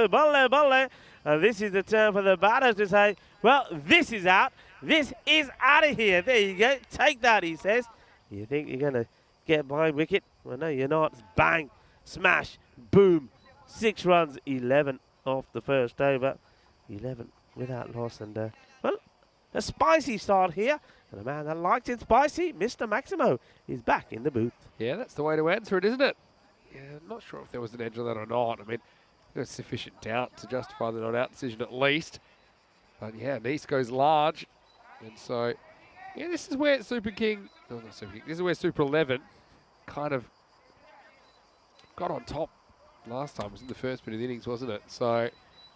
balle, balle. And this is the turn for the batters to say, well, this is out. This is out of here. There you go. Take that, he says. You think you're going to get by wicket? Well, no, you're not. It's bang, smash, boom. 6 runs, 11 off the first over. 11 without loss. And, well, a spicy start here. And a man that likes it spicy, Mr. Maximo, is back in the booth. Yeah, that's the way to answer it, isn't it? Yeah, I'm not sure if there was an edge on that or not. I mean, there's sufficient doubt to justify the not-out decision at least. But, yeah, Nice goes large. And so, yeah, this is where Super King, no, not Super King, this is where Super 11 kind of got on top last time. It was in the first bit of the innings, wasn't it? So,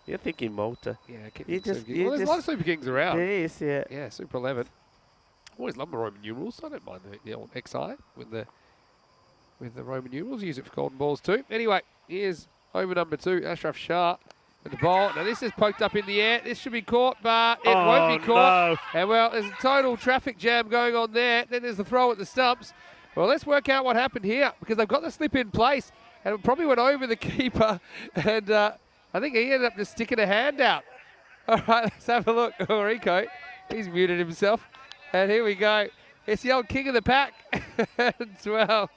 you're thinking Malta. Yeah, I keep well, there's a lot of Super Kings around. There is, yeah. Yeah, Super 11. Always love the Roman numerals. I don't mind the old XI with the Roman numerals. Use it for golden balls too. Anyway, here's over number 2, Ashraf Shah. And the ball. Now this is poked up in the air. This should be caught, but it won't be caught. No. And well, there's a total traffic jam going on there. Then there's the throw at the stumps. Well, let's work out what happened here because they've got the slip in place. And it probably went over the keeper. And I think he ended up just sticking a hand out. All right, let's have a look. Oh, Rico, he's muted himself. And here we go. It's the old king of the pack as well.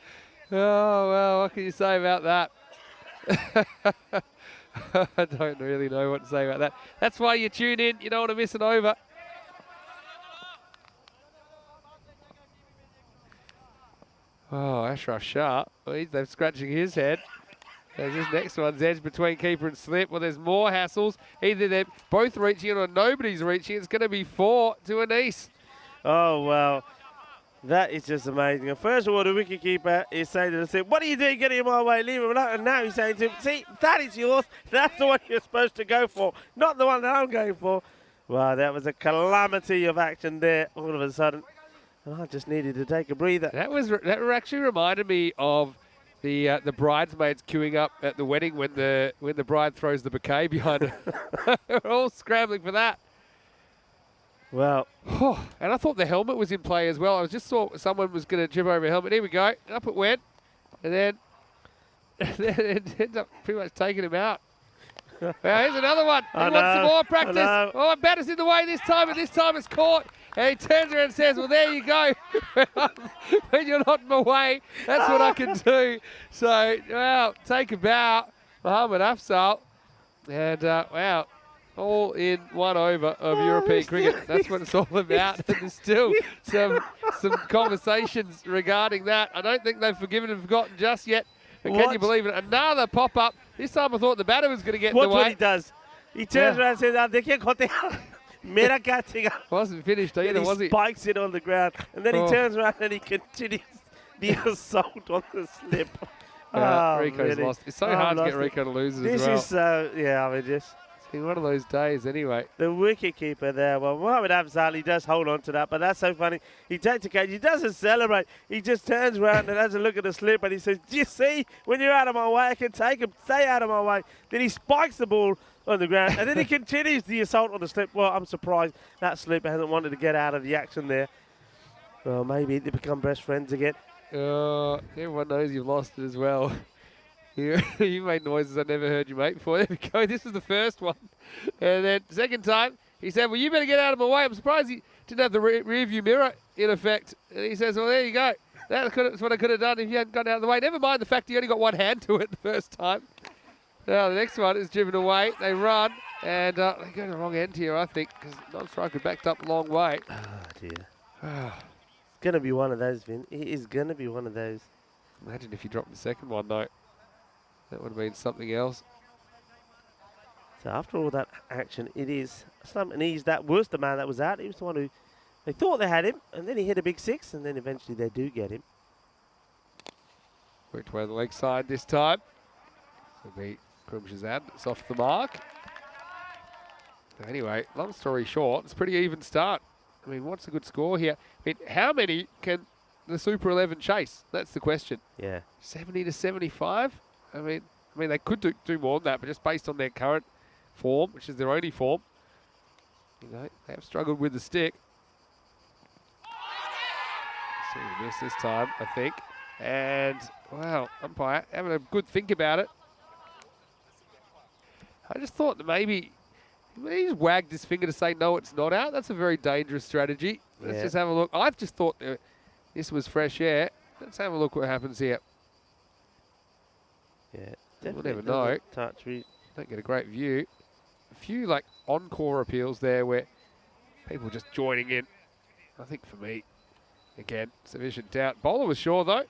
Oh, well, what can you say about that? I don't really know what to say about that. That's why you tune in. You don't want to miss an over. Oh, Ashraf Shah. Well, they're scratching his head. There's this next one's edge between keeper and slip. Well, there's more hassles. Either they're both reaching it or nobody's reaching it. It's going to be 4 to Anis. Oh, well. That is just amazing. And first of all, the wicketkeeper is saying to the slip, what are you doing getting in my way? Leave him alone. And now he's saying to him, see, that is yours. That's the one you're supposed to go for, not the one that I'm going for. Wow, that was a calamity of action there all of a sudden. And I just needed to take a breather. That actually reminded me of the bridesmaids queuing up at the wedding when the bride throws the bouquet behind her. They're all scrambling for that. Well, and I thought the helmet was in play as well. I just saw someone was going to trip over a helmet. Here we go. Up it went. And then it ends up pretty much taking him out. Well, here's another one. He wants some more practice. Oh, batter's in the way this time, and this time it's caught. And he turns around and says, well, there you go. When you're not in my way, that's what I can do. So, well, take a bow, Mohamed Afzal. And, wow, all in 1 over of European cricket. That's what it's all about. And there's still some conversations regarding that. I don't think they've forgiven and forgotten just yet. But can you believe it? Another pop-up. This time I thought the batter was going to get in the way. What he does. He turns around and says, "Dekhiye khote mera catching." Wasn't finished either, was he? He spikes it on the ground. And then he turns around and he continues the assault on the slip. Rico's lost. It's so hard to get Rico to lose it as well. This is, yeah, I mean, just... It's been one of those days anyway. The wicket keeper there. Well, Mohamed Afzal, he does hold on to that, but that's so funny. He takes a catch. He doesn't celebrate. He just turns around and has a look at the slip and he says, do you see? When you're out of my way, I can take him. Stay out of my way. Then he spikes the ball on the ground and then he continues the assault on the slip. Well, I'm surprised that slip hasn't wanted to get out of the action there. Well, maybe they become best friends again. Everyone knows you've lost it as well. You made noises I never heard you make before. There we go. This is the first one. And then second time, he said, well, you better get out of my way. I'm surprised he didn't have the rear view mirror in effect. And he says, well, there you go. That's what I could have done if you hadn't gone out of the way. Never mind the fact he only got one hand to it the first time. Now the next one is driven away. They run. And they go to the wrong end here, I think, because non-striker backed up a long way. Oh, dear. It's going to be one of those, Vin. It is going to be one of those. Imagine if you dropped the second one, though. That would have been something else. So after all that action, it is Slum, and he's that was the man that was out. He was the one who they thought they had him, and then he hit a big six, and then eventually they do get him. Which way the leg side this time? It'll be Krumshazad. It's off the mark. Anyway, long story short, it's a pretty even start. I mean, what's a good score here? I mean, how many can the Super 11 chase? That's the question. Yeah. 70 to 75? I mean, they could do more than that, but just based on their current form, which is their only form, you know, they have struggled with the stick. See a miss this time, I think. And, wow, umpire having a good think about it. I just thought that maybe he just wagged his finger to say, no, it's not out. That's a very dangerous strategy. Let's just have a look. I just thought this was fresh air. Let's have a look what happens here. Yeah, we'll definitely never know. Touch. We don't get a great view. A few like encore appeals there where people just joining in. I think for me, again, sufficient doubt. Bowler was sure though.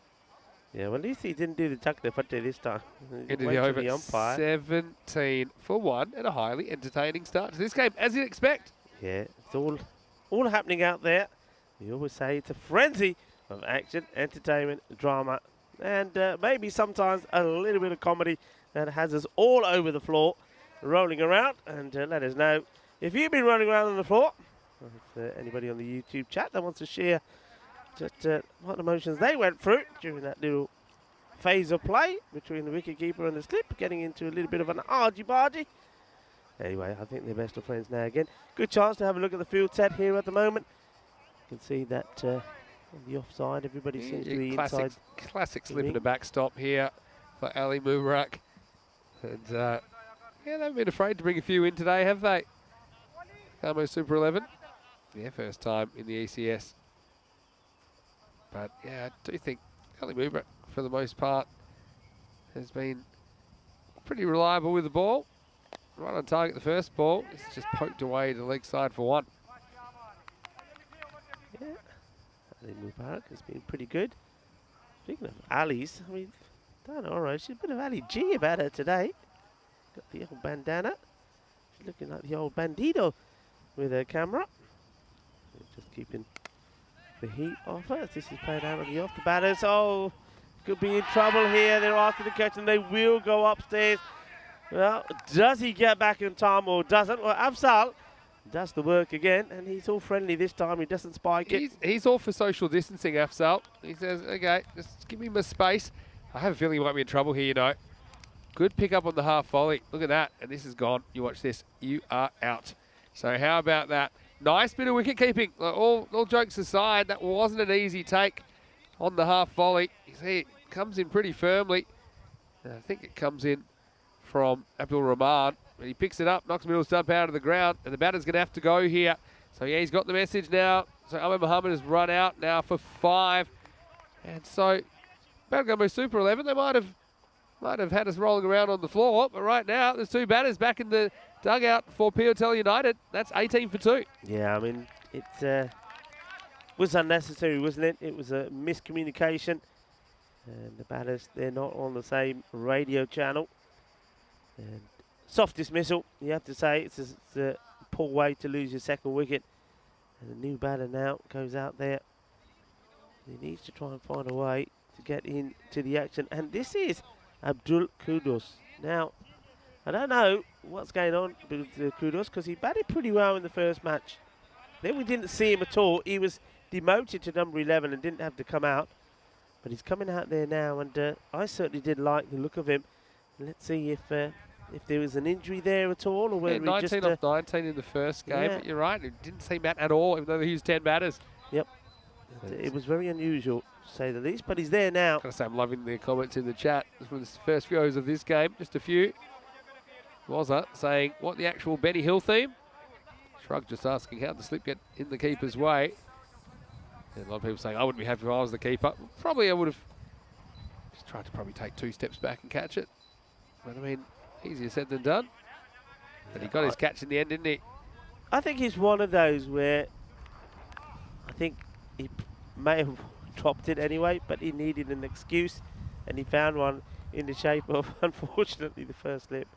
Yeah, well, at least he didn't do the tuck the fatte this time. Into the over. 17 for 1 and a highly entertaining start to this game, as you'd expect. Yeah, it's all happening out there. We always say it's a frenzy of action, entertainment, drama, and maybe sometimes a little bit of comedy that has us all over the floor, rolling around. And let us know if you've been running around on the floor, or if anybody on the YouTube chat that wants to share just what emotions they went through during that little phase of play between the wicketkeeper and the slip, getting into a little bit of an argy-bargy. Anyway, I think they're best of friends now again. Good chance to have a look at the field set here at the moment. You can see that on the offside, everybody seems to be inside. Classic slip in the backstop here for Ali Mubarak. And yeah, they haven't been afraid to bring a few in today, have they? Carmo Super 11. Yeah, first time in the ECS. But yeah, I do think Ali Mubarak, for the most part, has been pretty reliable with the ball. Right on target the first ball. It's just poked away to the leg side for 1. Yeah, Ali Mubarak has been pretty good. Speaking of Ali's, I mean, don't know, all right, she's a bit of Ali G about her today. Got the old bandana. She's looking like the old bandito with her camera. Just keeping the heat off her. This is played out on the off the batters. Oh, could be in trouble here. They're after the catch and they will go upstairs. Well, does he get back in time or doesn't? Well, Afzal does the work again, and he's all friendly this time. He doesn't spike it. He's all for social distancing, Afzal. He says, okay, just give me my space. I have a feeling he might be in trouble here, you know. Good pick up on the half volley. Look at that. And this is gone. You watch this. You are out. So how about that? Nice bit of wicket keeping. All jokes aside, that wasn't an easy take on the half volley. You see, it comes in pretty firmly. And I think it comes in from Abdul Rahman. And he picks it up, knocks middle stump out of the ground. And the batter's going to have to go here. So yeah, he's got the message now. So Ahmed Mohammed has run out now for 5. And so Balgamo Super 11, they might have had us rolling around on the floor, but right now there's 2 batters back in the dugout for POTL United. That's 18 for 2. Yeah, I mean, it was unnecessary, wasn't it? It was a miscommunication. And the batters, they're not on the same radio channel. And soft dismissal, you have to say. It's a poor way to lose your second wicket. And the new batter now goes out there. He needs to try and find a way to get into the action. And this is Abdul Kudus. Now, I don't know what's going on with Kudus because he batted pretty well in the first match. Then we didn't see him at all. He was demoted to number 11 and didn't have to come out. But he's coming out there now, and I certainly did like the look of him. Let's see if there was an injury there at all, or whether yeah, 19 he just, off 19 in the first game. Yeah. But you're right, it didn't seem that at all, even though they used 10 batters. Yep. It was very unusual, to say the least, but he's there now. Gotta say, I'm loving the comments in the chat from the first few overs of this game. Just a few. Wazza saying, what the actual Benny Hill theme? Shrug just asking, how did the slip get in the keeper's way? And a lot of people saying, I wouldn't be happy if I was the keeper. Probably I would have just tried to probably take 2 steps back and catch it. But I mean, easier said than done. But he got his catch in the end, didn't he? I think he's one of those where I think he may have dropped it anyway, but he needed an excuse, and he found one in the shape of, unfortunately, the first slip.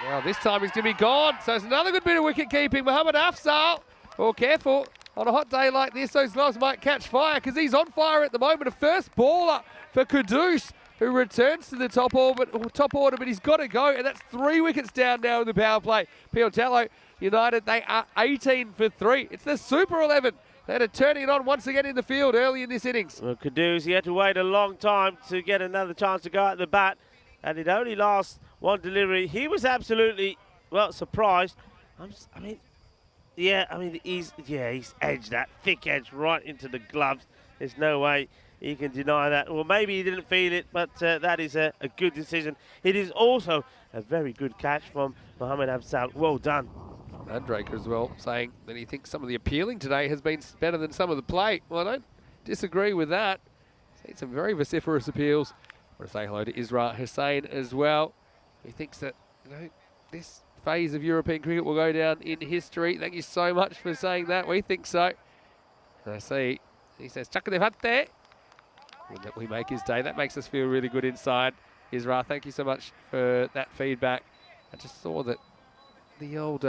Well, this time he's going to be gone. So it's another good bit of wicket keeping. Mohammed Afzal. Oh, careful. On a hot day like this, those gloves might catch fire because he's on fire at the moment. A first baller for Kudus, who returns to the top order, but he's got to go. And that's 3 wickets down now in the power play. POTL United, they are 18 for 3. It's the Super 11. They're turning it on once again in the field early in this innings. Well, Kudus, he had to wait a long time to get another chance to go at the bat, and it only lasts one delivery. He was absolutely, well, surprised. He's edged that thick edge right into the gloves. There's no way he can deny that. Well, maybe he didn't feel it, but that is a good decision. It is also a very good catch from Mohammed Afzal. Well done. And Draker as well, saying that he thinks some of the appealing today has been better than some of the play. Well, I don't disagree with that. Seen some very vociferous appeals. I want to say hello to Isra Hussain as well. He thinks that, this phase of European cricket will go down in history. Thank you so much for saying that. We think so. And I see, he says, Chakadevante. That we make his day. That makes us feel really good inside. Isra, thank you so much for that feedback. I just saw that the old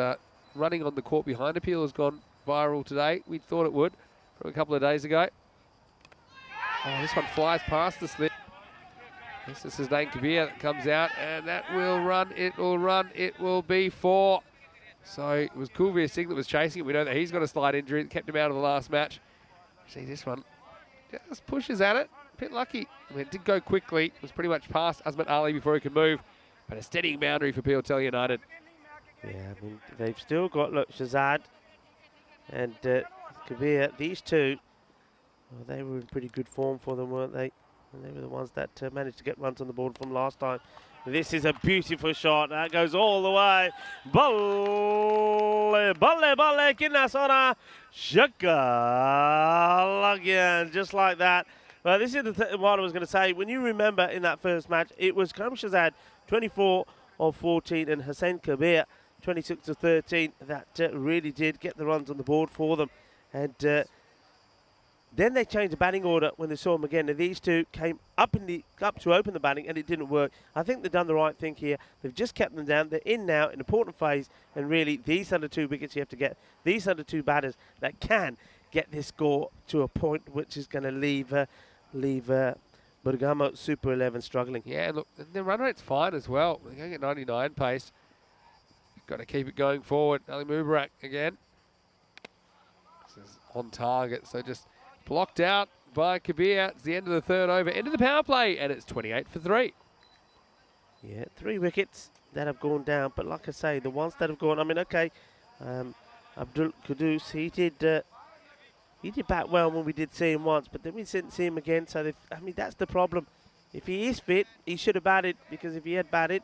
running on the court behind appeal has gone viral today. We thought it would from a couple of days ago. Oh, this one flies past the slip. This is his name, Kabir, that comes out, and that will run, it will run, it will be 4. So it was Kulveer Singh that was chasing it. We know that he's got a slight injury that kept him out of the last match. See, this one just pushes at it. A bit lucky. I mean, it did go quickly. It was pretty much past Azmat Ali before he could move. But a steadying boundary for POTL United. Yeah, I mean, they've still got, look, Shazad and Kabir. These two, well, they were in pretty good form for them, weren't they? And they were the ones that managed to get runs on the board from last time. This is a beautiful shot. That goes all the way. Balle, balle, balle, Kinasona, Shaka, again, just like that. Well, this is what I was going to say. When you remember in that first match, it was Karam Shazad, 24 of 14, and Hussain Kabir, 26 of 13. That really did get the runs on the board for them. And then they changed the batting order when they saw them again. And these two came up to open the batting, and it didn't work. I think they've done the right thing here. They've just kept them down. They're in now, an important phase. And really, these are the 2 wickets you have to get. These are the 2 batters that can get this score to a point which is going to leave Bergamo Super 11 struggling. Yeah, look, the run rate's fine as well. They're going at 99 pace. Got to keep it going forward. Ali Mubarak again. This is on target, so just blocked out. by Kabir. It's the end of the third over, end of the power play, and it's 28 for 3. Yeah, 3 wickets that have gone down, but like I say, the ones that have gone, I mean, okay, Abdul Qudus, he did bat well when we did see him once, but then we didn't see him again, so I mean, that's the problem. If he is fit, he should have batted, because if he had batted,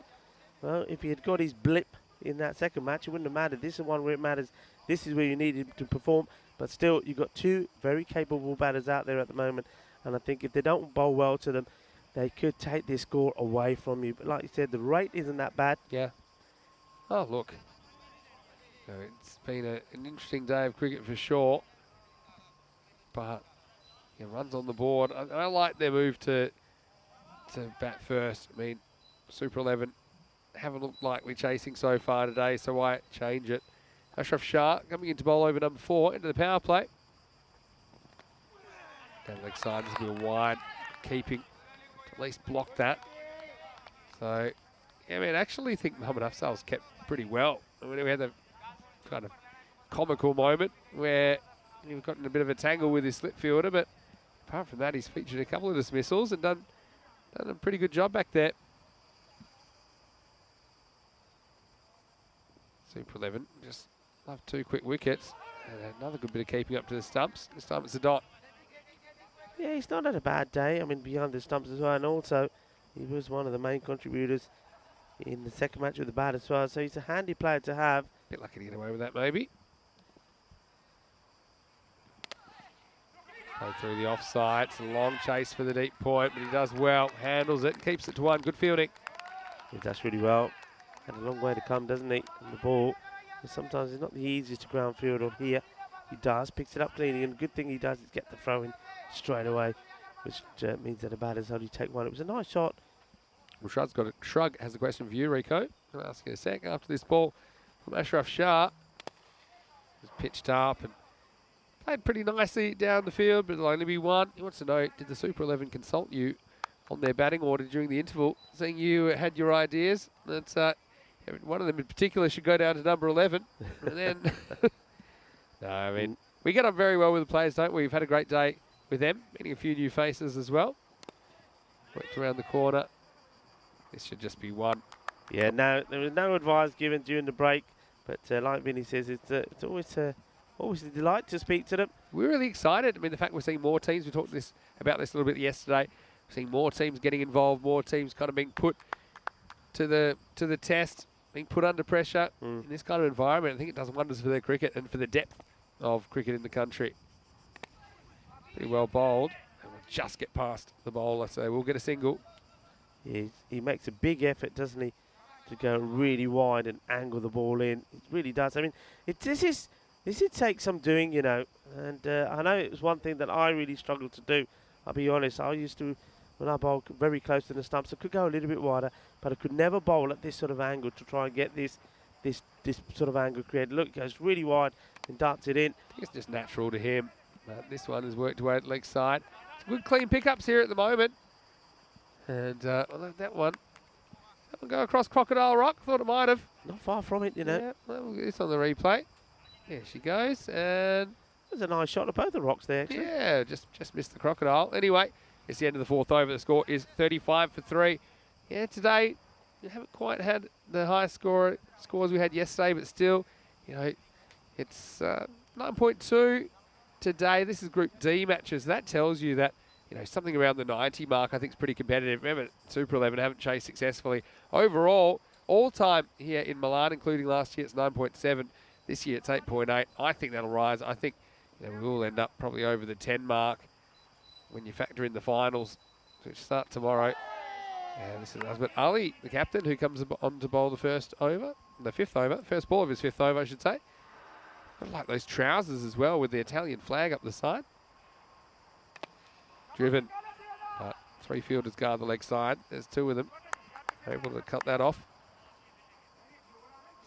well, if he had got his blip in that second match, it wouldn't have mattered. This is one where it matters. This is where you need him to perform, but still, you've got 2 very capable batters out there at the moment, and I think if they don't bowl well to them, they could take this score away from you. But like you said, the rate isn't that bad. Yeah. Oh, look. So it's been an interesting day of cricket for sure. But yeah, runs on the board. I like their move to bat first. I mean, Super 11 haven't looked likely chasing so far today, so why change it? Ashraf Shah coming into bowl over number 4 into the power play. Down the leg side, just a bit of wide, keeping to at least block that. So, yeah, I mean, I actually think Mohammad Afzal's kept pretty well. I mean, we had a kind of comical moment where we've gotten a bit of a tangle with his slip fielder, but apart from that, he's featured a couple of dismissals and done a pretty good job back there. Super 11 just love 2 quick wickets. And another good bit of keeping up to the stumps. This time it's a dot. Yeah, he's not had a bad day. I mean, behind the stumps as well, and also he was one of the main contributors in the second match with the bat as well. So he's a handy player to have. Bit lucky to get away with that, maybe. Play through the offside. It's a long chase for the deep point, but he does well. Handles it, keeps it to 1. Good fielding. He does really well. Had a long way to come, doesn't he, on the ball. And sometimes it's not the easiest to ground field on here. He does, picks it up cleanly, and the good thing he does is get the throw in straight away, which means that the batter's only take 1. It was a nice shot. Well, Shrug has a question for you, Rico. I'll ask you in a sec. After this ball from Ashraf Shah, was pitched up and played pretty nicely down the field, but it'll only be 1. He wants to know, did the Super 11 consult you on their batting order during the interval, saying you had your ideas that one of them in particular should go down to number 11? And then, no, I mean, we get on very well with the players, don't we? We've had a great day with them, meeting a few new faces as well. Worked around the corner. This should just be 1. Yeah, no, there was no advice given during the break, but like Vinny says, it's always a delight to speak to them. We're really excited. I mean, the fact we're seeing more teams, we talked about this a little bit yesterday, we're seeing more teams getting involved, more teams kind of being put to the test, being put under pressure in this kind of environment. I think it does wonders for their cricket and for the depth of cricket in the country. Pretty well bowled, and we'll just get past the bowler, so we'll get a single. He makes a big effort, doesn't he, to go really wide and angle the ball in. It really does. I mean, this did take some doing, you know, and I know it was one thing that I really struggled to do. I'll be honest, I used to, when I bowled very close to the stumps, I could go a little bit wider, but I could never bowl at this sort of angle to try and get this sort of angle created. Look, it goes really wide and darts it in. I think it's just natural to him. But this one has worked away at leg side. Good clean pickups here at the moment. And that one go across Crocodile Rock. Thought it might have. Not far from it, you know. Yeah, well, it's on the replay. There she goes. And there's a nice shot of both the rocks there, actually. Yeah, just missed the Crocodile. Anyway, it's the end of the 4th over. The score is 35 for 3. Yeah, today we haven't quite had the high scores we had yesterday, but still, you know, it's 9.2 today. This is Group D matches. That tells you that, you know, something around the 90 mark I think is pretty competitive. Remember, Super 11 haven't chased successfully. Overall, all time here in Milan, including last year, it's 9.7. This year it's 8.8. I think that'll rise. I think, you know, we will end up probably over the 10 mark when you factor in the finals, which start tomorrow. And this is Azmat Ali, the captain, who comes on to bowl the first ball of his 5th over, I should say. I like those trousers as well with the Italian flag up the side. Driven, but 3 fielders guard the leg side. There's 2 of them. Able to cut that off.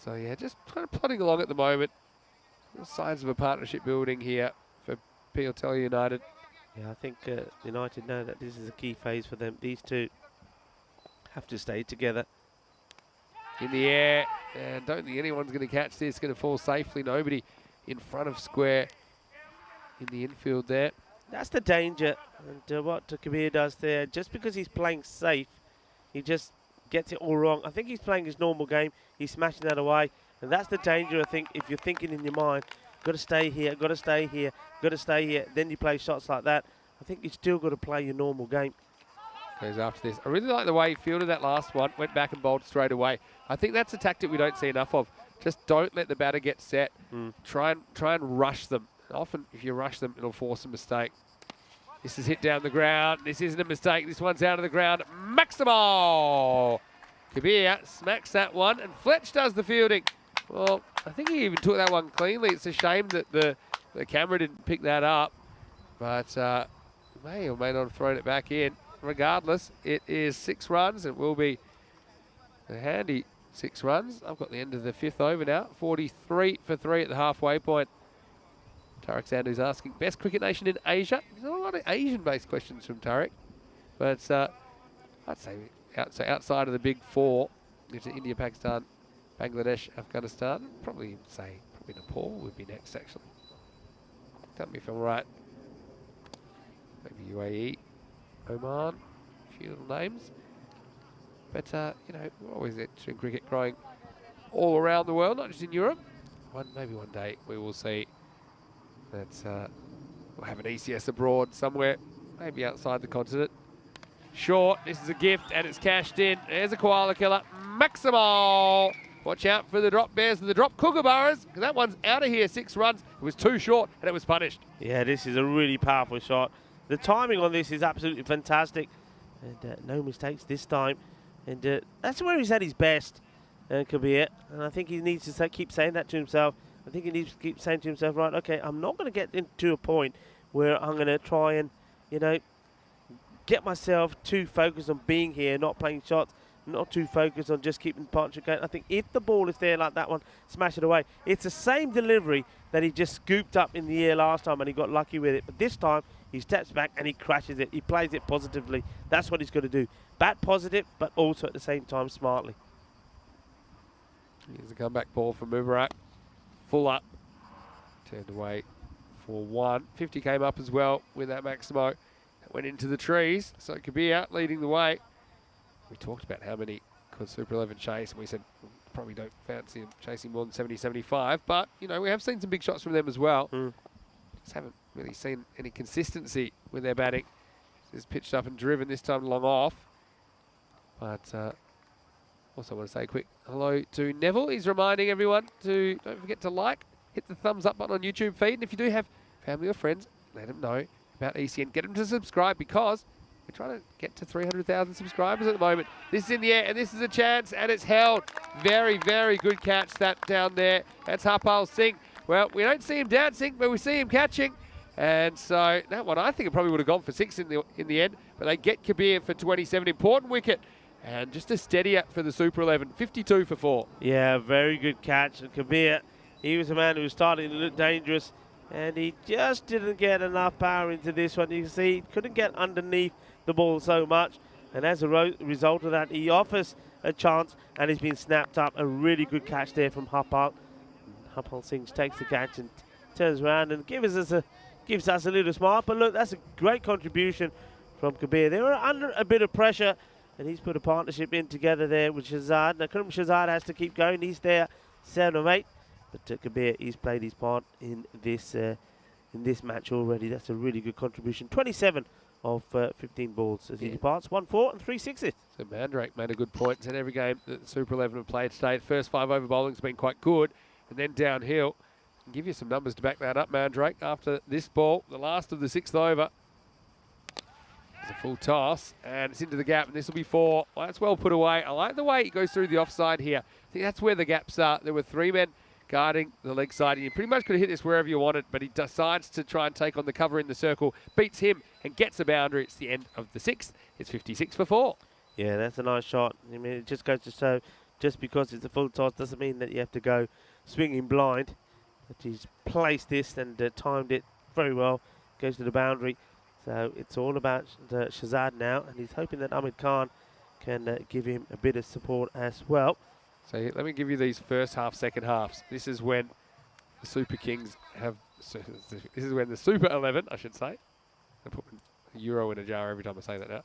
So yeah, just kind of plodding along at the moment. Signs of a partnership building here for PL United. Yeah, I think United know that this is a key phase for them. These two have to stay together. In the air, and don't think anyone's going to catch this. Going to fall safely. Nobody in front of square in the infield there. That's the danger. And what Kabir does there, just because he's playing safe, he just gets it all wrong. I think he's playing his normal game. He's smashing that away. And that's the danger, I think, if you're thinking in your mind, got to stay here, got to stay here, got to stay here. Then you play shots like that. I think you still got to play your normal game. Goes after this. I really like the way he fielded that last one, went back and bowled straight away. I think that's a tactic we don't see enough of. Just don't let the batter get set. Try and rush them. Often, if you rush them, it'll force a mistake. This is hit down the ground. This isn't a mistake. This one's out of the ground. Maximal! Kabir smacks that one, and Fletch does the fielding. Well, I think he even took that one cleanly. It's a shame that the camera didn't pick that up, but may or may not have thrown it back in. Regardless, it is 6 runs. It will be a handy 6 runs. I've got the end of the 5th over now. 43 for 3 at the halfway point. Tarek Sandhu's asking, best cricket nation in Asia? There's a lot of Asian-based questions from Tarek, but I'd say outside of the big 4, which are India, Pakistan, Bangladesh, Afghanistan, probably Nepal would be next, actually. Tell me if I'm right. Maybe UAE, Oman, a few little names. But, you know, we're always interested in cricket growing all around the world, not just in Europe. Maybe one day we will see that we'll have an ECS abroad somewhere, maybe outside the continent. Short, this is a gift, and it's cashed in. There's a koala killer, Maximal. Watch out for the drop bears and the drop kookaburras, because that one's out of here, 6 runs. It was too short, and it was punished. Yeah, this is a really powerful shot. The timing on this is absolutely fantastic, and no mistakes this time. And that's where he's at his best, Kabir. And I think he needs to keep saying that to himself. I think he needs to keep saying to himself, right, okay, I'm not going to get into a point where I'm going to try and, you know, get myself too focused on being here, not playing shots, not too focused on just keeping the partnership going. I think if the ball is there like that one, smash it away. It's the same delivery that he just scooped up in the air last time and he got lucky with it. But this time, he steps back and he crashes it. He plays it positively. That's what he's got to do. Bat positive, but also at the same time smartly. Here's a comeback ball from Mubarak. Full up. Turned away for 1. 50 came up as well with that Maximo. That went into the trees. So Kabir leading the way. We talked about how many could Super 11 chase, and we said probably don't fancy him chasing more than 70, 75. But, you know, we have seen some big shots from them as well. Just haven't really seen any consistency with their batting. It's pitched up and driven, this time long off. But also want to say a quick hello to Neville. He's reminding everyone to don't forget to hit the thumbs up button on YouTube feed. And if you do have family or friends, let them know about ECN. Get them to subscribe, because we're trying to get to 300,000 subscribers at the moment. This is in the air, and this is a chance, and it's held. Very, very good catch that down there. That's Harpal Singh. Well, we don't see him dancing, but we see him catching. And so that one, I think it probably would have gone for 6 in the end, but they get Kabir for 27. Important wicket. And just a steadier for the Super 11, 52 for 4. Yeah, very good catch. And Kabir, he was a man who was starting to look dangerous, and he just didn't get enough power into this one. You can see he couldn't get underneath the ball so much, and as a result of that, he offers a chance, and he's been snapped up. A really good catch there from Harpal. Harpal Singh takes the catch and turns around and gives us a little smile. But look, that's a great contribution from Kabir. They were under a bit of pressure, and he's put a partnership in together there with Shahzad. Now, Karim Shahzad has to keep going. He's there 7 of 8. But Kabir, he's played his part in this match already. That's a really good contribution. 27 of 15 balls as he departs. 1 4 and 3 6s. So Mandrake made a good point. In every game that Super 11 have played today, the first 5 over bowling's been quite good. And then downhill. I'll give you some numbers to back that up, Mandrake. After this ball, the last of the 6th over. A full toss, and it's into the gap, and this will be 4. Well, that's well put away. I like the way it goes through the offside here. I think that's where the gaps are. There were 3 men guarding the leg side, and you pretty much could have hit this wherever you wanted, but he decides to try and take on the cover in the circle, beats him, and gets a boundary. It's the end of the 6th. It's 56 for 4. Yeah, that's a nice shot. I mean, it just goes to show, just because it's a full toss doesn't mean that you have to go swinging blind. But he's placed this and timed it very well. Goes to the boundary. So it's all about Shahzad now, and he's hoping that Ahmed Khan can give him a bit of support as well. So let me give you these first half, second halves. This is when the Super Kings have, this is when the Super 11, I should say, I put a euro in a jar every time I say that now.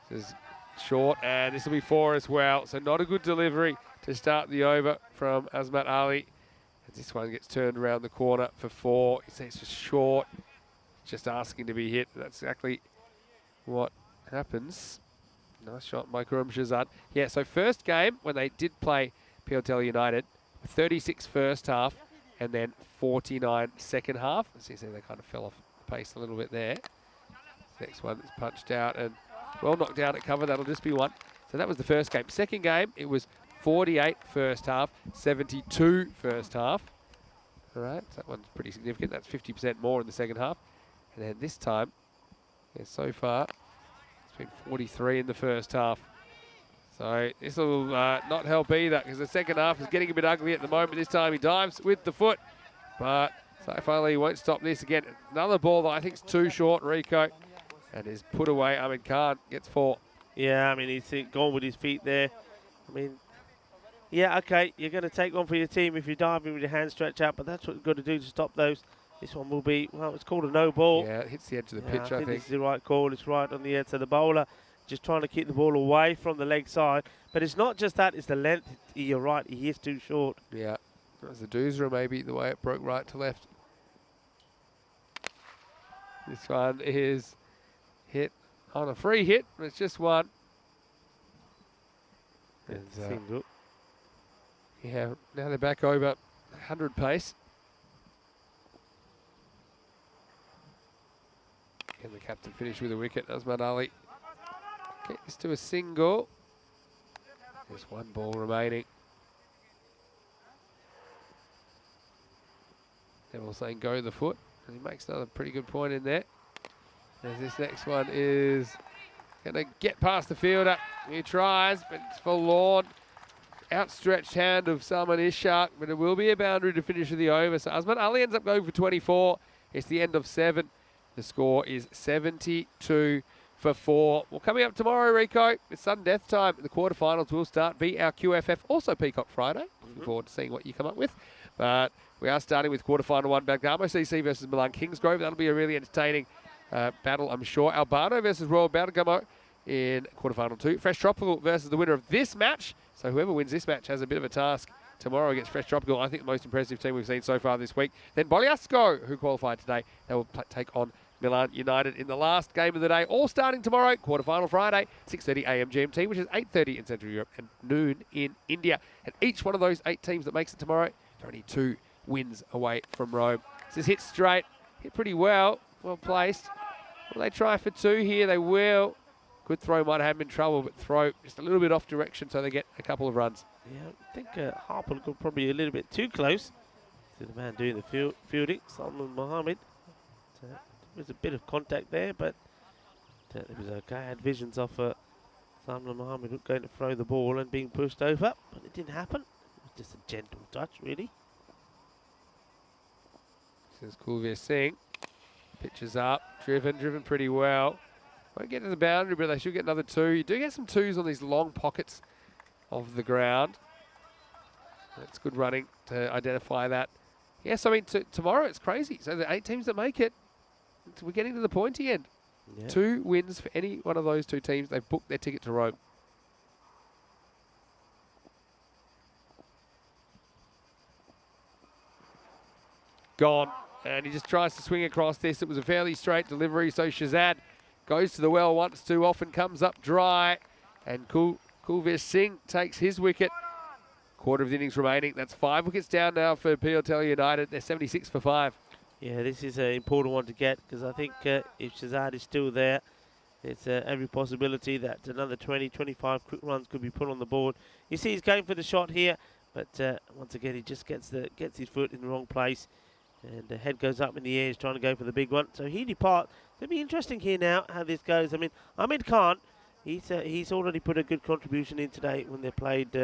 This is short, and this will be 4 as well. So not a good delivery to start the over from Azmat Ali. As this one gets turned around the corner for 4. It's just short, just asking to be hit. That's exactly what happens. Nice shot by Kurum Shazad. Yeah, so first game, when they did play Piotella United, 36 first half, and then 49 second half. As you see, they kind of fell off the pace a little bit there. Next one is punched out and well knocked out at cover. That'll just be 1. So that was the first game. Second game, it was 48 first half, 72 first half. All right, so that one's pretty significant. That's 50% more in the second half. And then this time, yeah, so far, it's been 43 in the first half. So this will not help either, because the second half is getting a bit ugly at the moment. This time he dives with the foot, but Saif Ali won't stop this again. Another ball that I think is too short, Rico, and is put away. Ahmed Khan gets 4. Yeah, I mean, he's gone with his feet there. I mean, yeah, okay, you're going to take one for your team if you're diving with your hands stretched out, but that's what you've got to do to stop those. This one will be, well, it's called a no ball. Yeah, it hits the edge of the pitch, I I think. this is the right call. It's right on the edge. So the bowler just trying to keep the ball away from the leg side. But it's not just that, it's the length. You're right, he is too short. Yeah, that was the Doosra maybe, the way it broke right to left. This one is hit on a free hit, but it's just 1. And, Single. yeah, now they're back over 100 pace. And the captain finished with a wicket, Azmat Ali. Get this to a single. There's 1 ball remaining. Neville saying go the foot, and he makes another pretty good point in there. As this next one is going to get past the fielder. He tries, but it's forlorn. Outstretched hand of Salman Ishaq, but it will be a boundary to finish with the over. So Azmat Ali ends up going for 24. It's the end of 7. The score is 72 for 4. Well, coming up tomorrow, Rico, it's sudden death time. The quarterfinals will start. Be our QFF, also Peacock Friday. Looking forward to seeing what you come up with. But we are starting with quarterfinal 1, Bagdamo CC versus Milan Kingsgrove. That'll be a really entertaining battle, I'm sure. Albano versus Royal Bergamo in quarterfinal 2. Fresh Tropical versus the winner of this match. So whoever wins this match has a bit of a task tomorrow against Fresh Tropical. I think the most impressive team we've seen so far this week. Then Bogliasco, who qualified today, they will take on Milan United in the last game of the day. All starting tomorrow, quarterfinal Friday, 6:30 a.m. GMT, which is 8:30 in Central Europe and noon in India. And each one of those 8 teams that makes it tomorrow, they're only 2 wins away from Rome. This is hit straight, hit pretty well placed. Will they try for 2 here? They will. Good throw, might have him in trouble, but throw just a little bit off direction so they get a couple of runs. Yeah, I think Harper got probably a little bit too close to the man doing the fielding, Salman Mohammed. There was a bit of contact there, but it was okay. I had visions of Salman Mohammed going to throw the ball and being pushed over, but it didn't happen. It was just a gentle touch, really. This is Kulveer Singh. Pitches up, driven pretty well. Won't get to the boundary, but they should get another 2. You do get some 2s on these long pockets of the ground. That's good running to identify that. Yes, I mean, tomorrow it's crazy. So the 8 teams that make it, we're getting to the pointy end. Yeah. 2 wins for any one of those 2 teams. They've booked their ticket to Rome. Gone. And he just tries to swing across this. It was a fairly straight delivery. So Shazad goes to the well once too often, comes up dry. And Kulveer Singh takes his wicket. Quarter of the innings remaining. That's 5 wickets down now for Piotella United. They're 76 for 5. Yeah, this is an important one to get, because I think if Shazad is still there, it's every possibility that another 20, 25 quick runs could be put on the board. You see he's going for the shot here, but once again he just gets his foot in the wrong place, and the head goes up in the air. He's trying to go for the big one. So he departs. It'll be interesting here now how this goes. I mean, Ahmed Khan, he's already put a good contribution in today when they played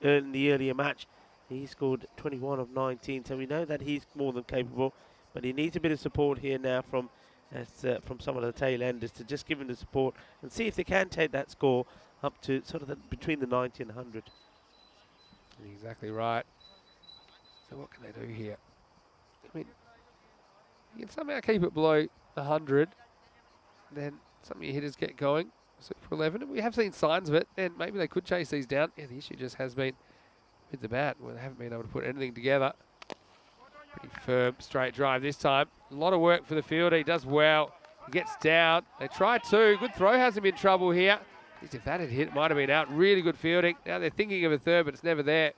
in the earlier match. He scored 21 of 19, so we know that he's more than capable. But he needs a bit of support here now from some of the tail enders to just give him the support and see if they can take that score up to sort of between the 90 and 100. Exactly right. So what can they do here? I mean, you can somehow keep it below 100. then some of your hitters get going. Super 11, we have seen signs of it, and maybe they could chase these down. Yeah, the issue just has been with the bat, where they haven't been able to put anything together. Pretty firm, straight drive this time. A lot of work for the fielder. He does well. He gets down. They try two. Good throw has him in trouble here. At least if that had hit, it might have been out. Really good fielding. Now they're thinking of a third, but it's never there.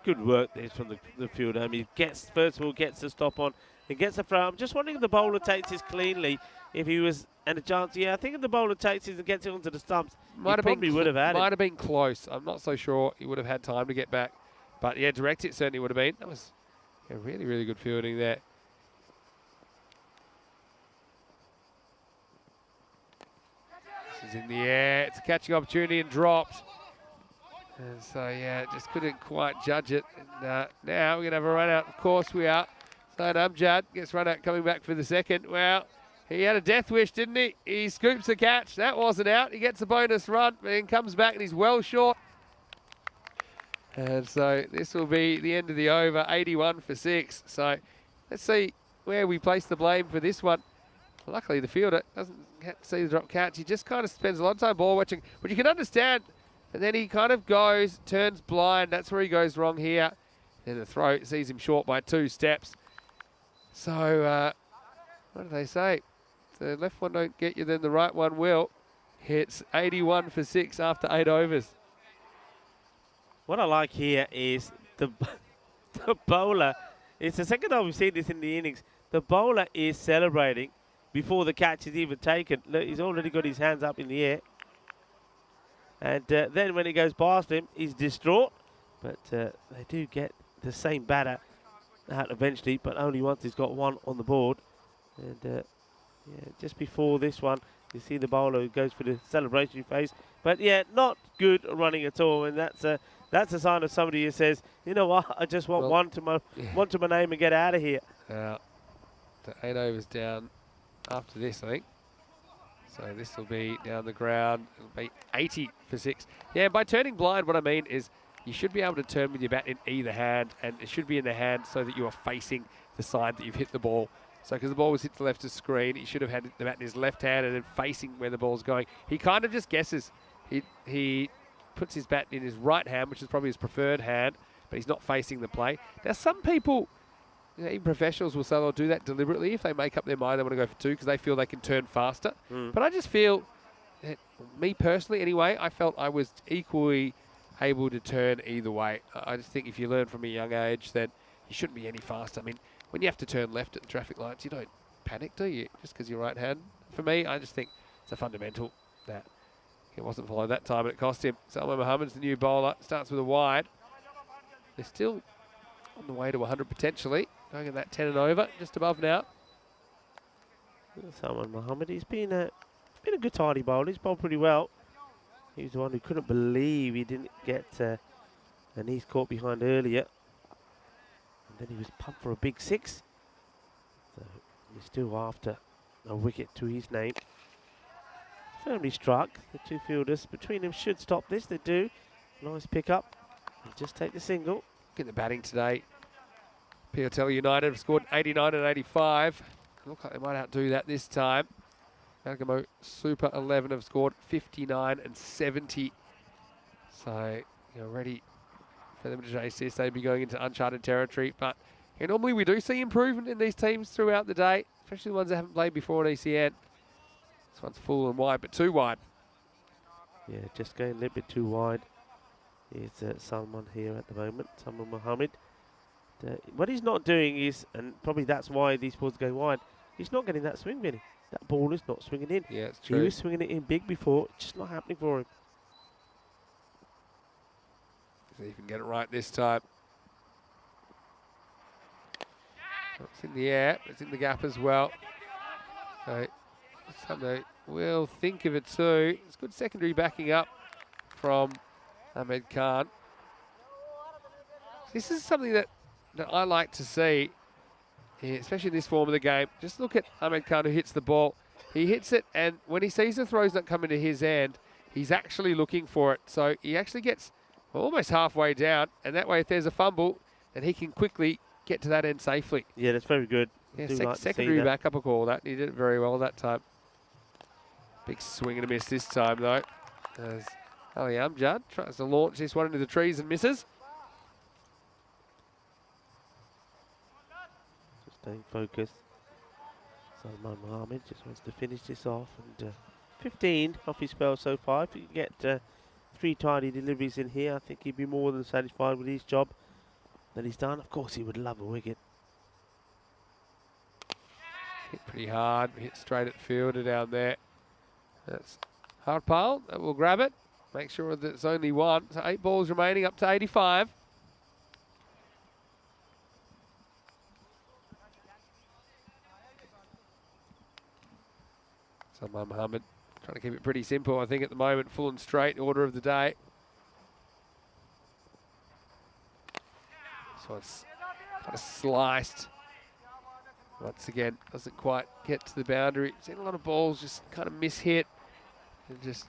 Good work there from the fielder. I mean, first of all, gets the stop on and gets the throw. I'm just wondering if the bowler takes this cleanly. If he was and a chance, yeah, I think if the bowler takes this and gets it onto the stumps, he probably would have had it. Might have been close. I'm not so sure he would have had time to get back. But yeah, direct hit certainly would have been. That was really, really good fielding there. This is in the air. It's a catching opportunity and dropped. And so, yeah, just couldn't quite judge it. And now we're going to have a run out. Of course we are. So Amjad gets run out coming back for the second. Well, he had a death wish, didn't he? He scoops the catch. That wasn't out. He gets a bonus run and comes back and he's well short. And so this will be the end of the over, 81 for 6. So let's see where we place the blame for this one. Luckily, the fielder doesn't see the drop catch. He just kind of spends a lot of time ball watching, but you can understand. And then he kind of goes, turns blind. That's where he goes wrong here. And the throw sees him short by 2 steps. So what do they say? If the left one don't get you, then the right one will. Hits 81 for 6 after 8 overs. What I like here is the bowler. It's the second time we've seen this in the innings. The bowler is celebrating before the catch is even taken. Look, he's already got his hands up in the air. And then when it goes past him, he's distraught. But they do get the same batter out eventually, but only once he's got one on the board. And yeah, just before this one, you see the bowler who goes for the celebration phase. But yeah, not good running at all. And that's a sign of somebody who says, you know what, I just want one to my name and get out of here. The 8 overs down after this, I think. So this will be down the ground. It'll be 80 for 6. Yeah, by turning blind, what I mean is you should be able to turn with your bat in either hand, and it should be in the hand so that you are facing the side that you've hit the ball. So because the ball was hit to the left of screen, he should have had the bat in his left hand and then facing where the ball's going. He kind of just guesses. He puts his bat in his right hand, which is probably his preferred hand, but he's not facing the play. Now, some people, even professionals, will say they'll do that deliberately if they make up their mind they want to go for 2 because they feel they can turn faster. But I just feel, that, me personally anyway, I felt I was equally able to turn either way. I just think if you learn from a young age, then you shouldn't be any faster. I mean, when you have to turn left at the traffic lights, you don't panic, do you? Just because you're right hand. For me, I just think it's a fundamental that he wasn't followed that time and it cost him. Salman Muhammad's the new bowler. Starts with a wide. They're still on the way to 100 potentially. Going at that 10 and over, just above now. Salman Muhammad, he's been a good tidy bowler. He's bowled pretty well. He was the one who couldn't believe he didn't get a knees caught behind earlier. And then he was pumped for a big 6. So he's still after a wicket to his name. Firmly struck. The 2 fielders between them should stop this. They do. Nice pick up. And just take the single. Get the batting today. POTL United have scored 89 and 85. Look like they might outdo that this time. Malgamo Super 11 have scored 59 and 70. So, ready for them to chase this. They'd be going into uncharted territory. But normally we do see improvement in these teams throughout the day, especially the ones that haven't played before in ECN. This one's full and wide, but too wide. Yeah, just going a little bit too wide. It's Salman here at the moment, Salman Muhammad. What he's not doing is, and probably that's why these balls go wide, he's not getting that swing, Vinny. That ball is not swinging in. Yeah, it's true. He was swinging it in big before, it's just not happening for him. See if he can get it right this time. It's in the air, it's in the gap as well. So, something we'll think of it too. It's good secondary backing up from Ahmed Khan. This is something that I like to see, especially in this form of the game. Just look at Ahmed Khan who hits the ball. He hits it, and when he sees the throw's not coming to his end, he's actually looking for it. So he actually gets almost halfway down, and that way if there's a fumble, then he can quickly get to that end safely. Yeah, that's very good. Yeah, do like to see secondary that. backup a call that. He did it very well that time. Big swing and a miss this time though. As Ali Amjad tries to launch this one into the trees and misses. Just staying focused. Salman Mohammed just wants to finish this off. And 15 off his spell so far. If he can get 3 tidy deliveries in here, I think he'd be more than satisfied with his job that he's done. Of course, he would love a wicket. Hit pretty hard, hit straight at fielder down there. That's Harpal, that will grab it. Make sure that it's only one. So 8 balls remaining up to 85. Salman Mohammed trying to keep it pretty simple, I think, at the moment. Full and straight order of the day. This one's kind of sliced. Once again, doesn't quite get to the boundary. Seen a lot of balls just kind of mishit and just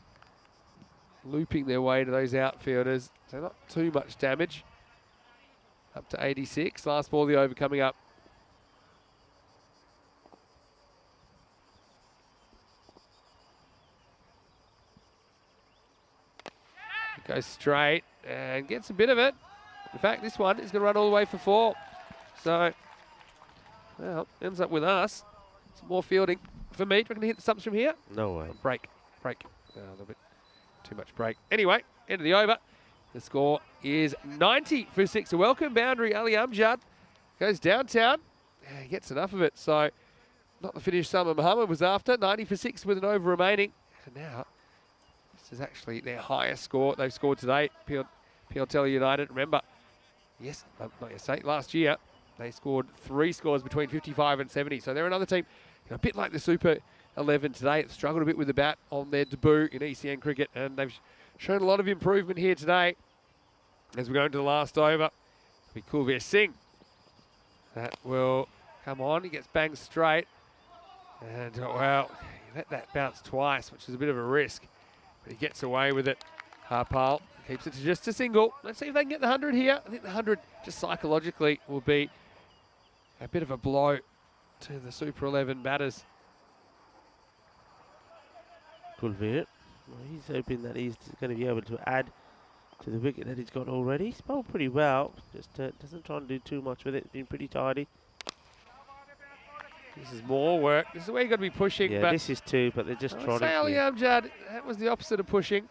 looping their way to those outfielders. So not too much damage. Up to 86. Last ball of the over coming up. Goes straight and gets a bit of it. In fact, this one is going to run all the way for 4. So, well, ends up with us. Some more fielding for me. Do you reckon to hit the stumps from here? No way. Break. A little bit too much break. Anyway, end of the over. The score is 90 for 6. A welcome boundary. Ali Amjad goes downtown. He gets enough of it. So, not the finish Salman Mohammed was after. 90 for 6 with an over remaining. And now, this is actually their highest score they've scored today. PLTL United, remember, yes, not yesterday, last year, they scored 3 scores between 55 and 70. So they're another team, a bit like the Super 11 today. It struggled a bit with the bat on their debut in ECN cricket, and they've shown a lot of improvement here today. As we go into the last over, it'll be Kulveer Singh. That will come on. He gets banged straight. And, well, he let that bounce twice, which is a bit of a risk. But he gets away with it. Harpal keeps it to just a single. Let's see if they can get the 100 here. I think the 100 just psychologically will be a bit of a blow to the Super 11 batters. Kulveer. Well, he's hoping that he's going to be able to add to the wicket that he's got already. He's bowled pretty well. Just doesn't try and do too much with it. It's been pretty tidy. This is more work. This is where you've got to be pushing. Yeah, but this is 2, but they're just I would trotting. say Ali Amjad, that was the opposite of pushing.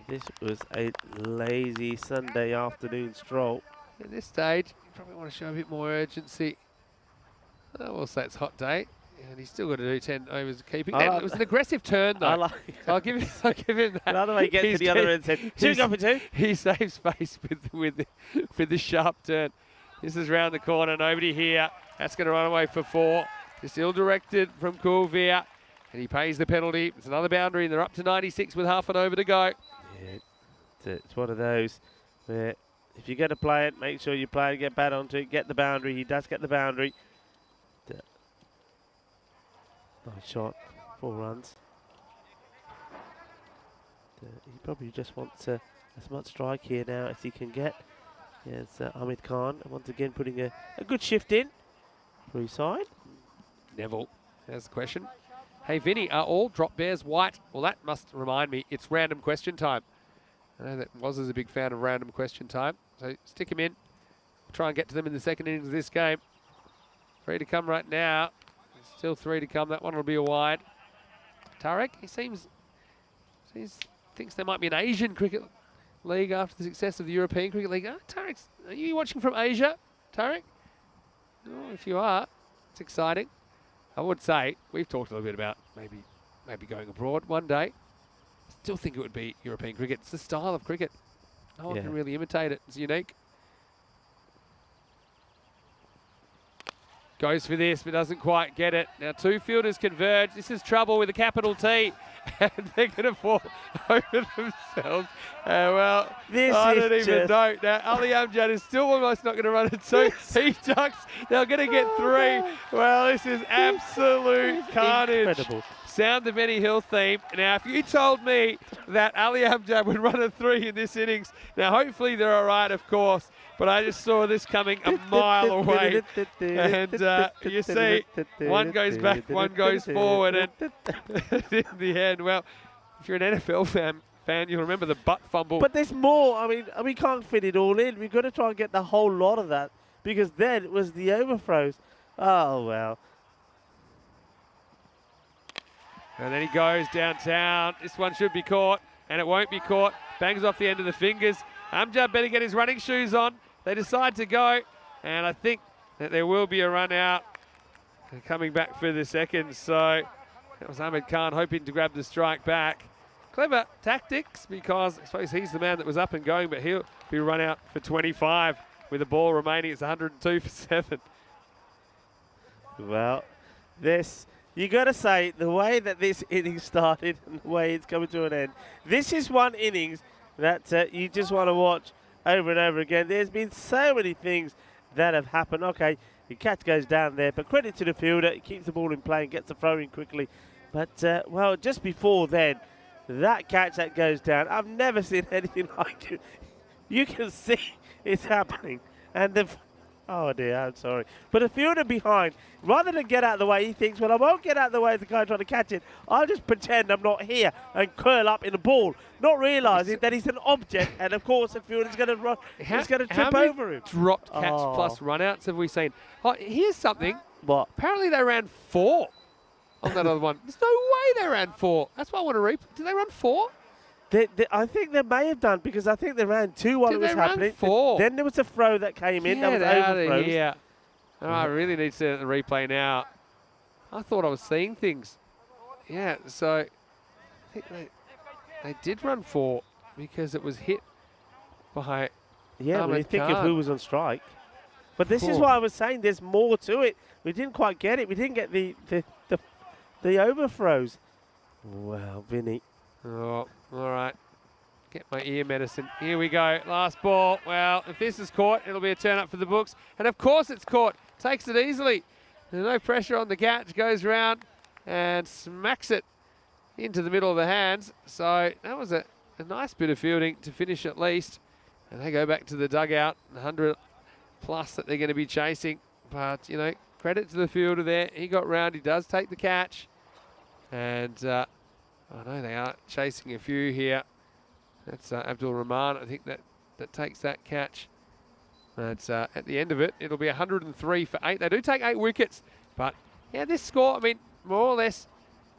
This was a lazy Sunday afternoon stroll. At this stage, you probably want to show a bit more urgency. We'll say it's a hot day, and he's still got to do 10 overs of keeping. It was an aggressive turn, though. I like So I'll give him that. Another way he gets to the other end, said, 2 go for 2. He saves space with the sharp turn. This is round the corner, nobody here. That's going to run away for 4. It's still directed from Kulveer, and he pays the penalty. It's another boundary, and they're up to 96 with half an over to go. Yeah, it's one of those where if you're going to play it, make sure you play it, get bat onto it, get the boundary. He does get the boundary. Nice shot, 4 runs. He probably just wants as much strike here now as he can get. Yes, Ahmed Khan once again putting a good shift in for his side. Neville has the question. Hey Vinny, are all drop bears white? Well, that must remind me, it's random question time. I know that Woz is a big fan of random question time, so stick him in. Try and get to them in the second innings of this game. 3 to come right now. Still 3 to come. That one will be a wide. Tarek, he thinks there might be an Asian cricket league after the success of the European Cricket League. Tarek, are you watching from Asia, Tarek? Oh, if you are, it's exciting. I would say we've talked a little bit about maybe going abroad one day. Still think it would be European cricket. It's the style of cricket. No one can really imitate it. It's unique. Goes for this, but doesn't quite get it. Now 2 fielders converge. This is trouble with a capital T. And they're going to fall over themselves. Well, I don't even know. Now, Ali Amjad is still almost not going to run it. So he ducks. They're going to get 3. Well, this is absolute carnage. Incredible. sound the Benny Hill theme. Now, if you told me that Ali Amjad would run a 3 in this innings, now hopefully they're all right, of course, but I just saw this coming a mile away. And you see, one goes back, one goes forward, and in the end, well, if you're an NFL fan, you'll remember the butt fumble. But there's more. I mean, we can't fit it all in. We've got to try and get the whole lot of that, because then it was the overthrows. Oh, well. And then he goes downtown. This one should be caught, and it won't be caught. Bangs off the end of the fingers. Amjad better get his running shoes on. They decide to go, and I think that there will be a run out. They're coming back for the second, so that was Ahmed Khan hoping to grab the strike back. Clever tactics, because I suppose he's the man that was up and going, but he'll be run out for 25 with the ball remaining. It's 102 for 7. Well, you got to say, the way that this innings started and the way it's coming to an end, this is one innings that you just want to watch over and over again. There's been so many things that have happened. Okay, the catch goes down there, but credit to the fielder. He keeps the ball in play and gets the throw in quickly. But, well, just before then, that catch that goes down, I've never seen anything like it. You can see it's happening. And oh dear, I'm sorry. But the fielder behind, rather than get out of the way, he thinks, well, I won't get out of the way of the guy trying to catch it. I'll just pretend I'm not here and curl up in the ball, not realising that he's an object. And of course, the fielder's going to run. He's going to trip over him. Dropped catch plus runouts have we seen? Oh, here's something. What? Apparently they ran 4 on that other one. There's no way they ran 4. That's why I want to replay. Did they run 4? I think they may have done, because I think they ran 2 while it was happening. 4? Then there was a throw that came in. Get that was out overthrows. of here. Oh, I really need to see the replay now. I thought I was seeing things. Yeah, so I think they did run 4 because it was hit by Yeah, when you think of Khan. who was on strike. But this is why I was saying there's more to it. We didn't quite get it. We didn't get the overthrows. Wow, Vinny. Oh, all right. Get my ear medicine. Here we go. Last ball. Well, if this is caught, it'll be a turn up for the books. And of course it's caught. Takes it easily. There's no pressure on the catch. Goes round and smacks it into the middle of the hands. So that was a nice bit of fielding to finish at least. And they go back to the dugout. 100 plus that they're going to be chasing. But, you know, credit to the fielder there. He got round. He does take the catch. And I know they are chasing a few here. That's Abdul Rahman, I think, that takes that catch. But at the end of it, it'll be 103 for 8. They do take 8 wickets. But, yeah, this score, I mean, more or less,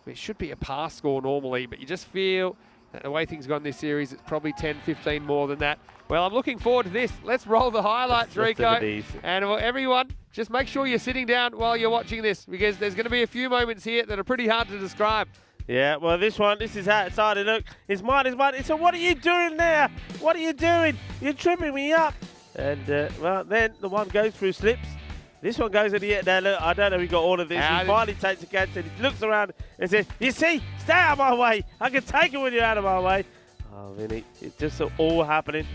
it should be a pass score normally. But you just feel that the way things go in this series, it's probably 10, 15 more than that. Well, I'm looking forward to this. Let's roll the highlights, Rico. And everyone, just make sure you're sitting down while you're watching this, because there's going to be a few moments here that are pretty hard to describe. Yeah, well, this is how it started. Look, it's mine. So what are you doing there? What are you doing? You're tripping me up. And, well, then the one goes through slips. This one goes at the end. Now, look, I don't know if he got all of this. He finally takes the catch and he looks around and says, you see, stay out of my way. I can take it when you're out of my way. Oh, Vinny, it's just all happening.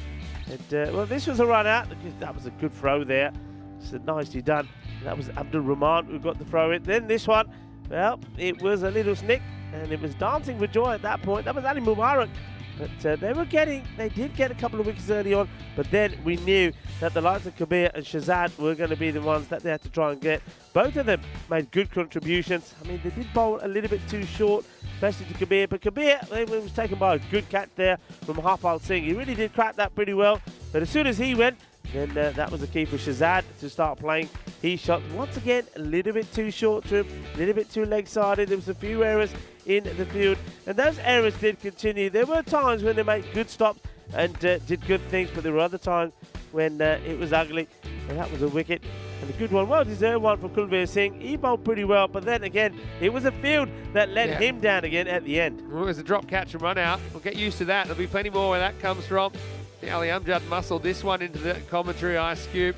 And, well, this was a run out. That was a good throw there. It's nicely done. That was Abdul Rahman who got the throw in. Then this one, well, it was a little snick. And it was dancing for joy at that point. That was Ali Mubarak. But they did get a couple of wickets early on. But then we knew that the likes of Kabir and Shazad were going to be the ones that they had to try and get. Both of them made good contributions. I mean, they did bowl a little bit too short, especially to Kabir. But Kabir was taken by a good catch there from Harpal Singh. He really did crack that pretty well. But as soon as he went, then that was the key for Shazad to start playing. He shot once again a little bit too short to him, a little bit too leg-sided. There was a few errors in the field, and those errors did continue. There were times when they made good stops and did good things, but there were other times when it was ugly, and that was a wicket. And a good one, well-deserved one for Kulveer Singh. He bowled pretty well, but then again, it was a field that let him down again at the end. Well, it was a drop, catch and run out. We'll get used to that. There'll be plenty more where that comes from. Ali Amjad muscled this one into the commentary ice cube,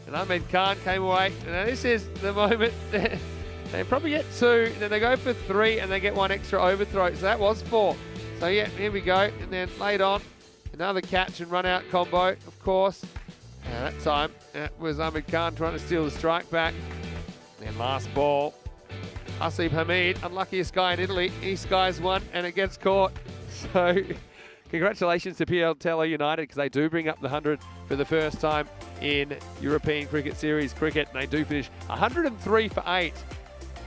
and Ahmed Khan came away. And now this is the moment. They probably get 2, then they go for 3, and they get 1 extra overthrow. So that was 4. So yeah, here we go. And then late on, another catch and run out combo, of course. That time it was Ahmed Khan trying to steal the strike back. And last ball, Asib Hamid, unluckiest guy in Italy. He skies one and it gets caught. So congratulations to Piatello United because they do bring up the 100 for the first time in European Cricket Series cricket. And they do finish 103 for 8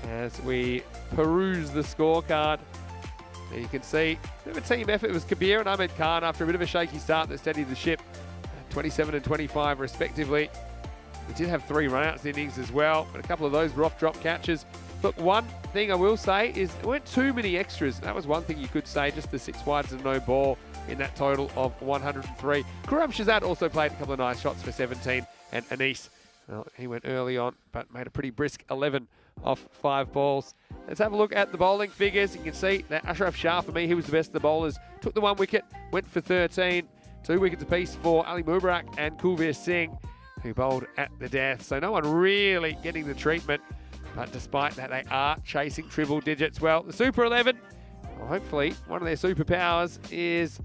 as we peruse the scorecard. And you can see a bit of a team effort. It was Kabir and Ahmed Khan after a bit of a shaky start that steadied the ship. 27 and 25 respectively. We did have 3 run-outs innings as well, but a couple of those were off-drop catches. Look, one thing I will say is there weren't too many extras. That was one thing you could say, just the 6 wides and no ball in that total of 103. Kuram Shazad also played a couple of nice shots for 17, and Anis, well, he went early on, but made a pretty brisk 11 off 5 balls. Let's have a look at the bowling figures. You can see that Ashraf Shah, for me, he was the best of the bowlers. Took the 1 wicket, went for 13. 2 wickets apiece for Ali Mubarak and Kulveer Singh, who bowled at the death. So no one really getting the treatment. But despite that, they are chasing triple digits. Well, the Super 11, well, hopefully one of their superpowers is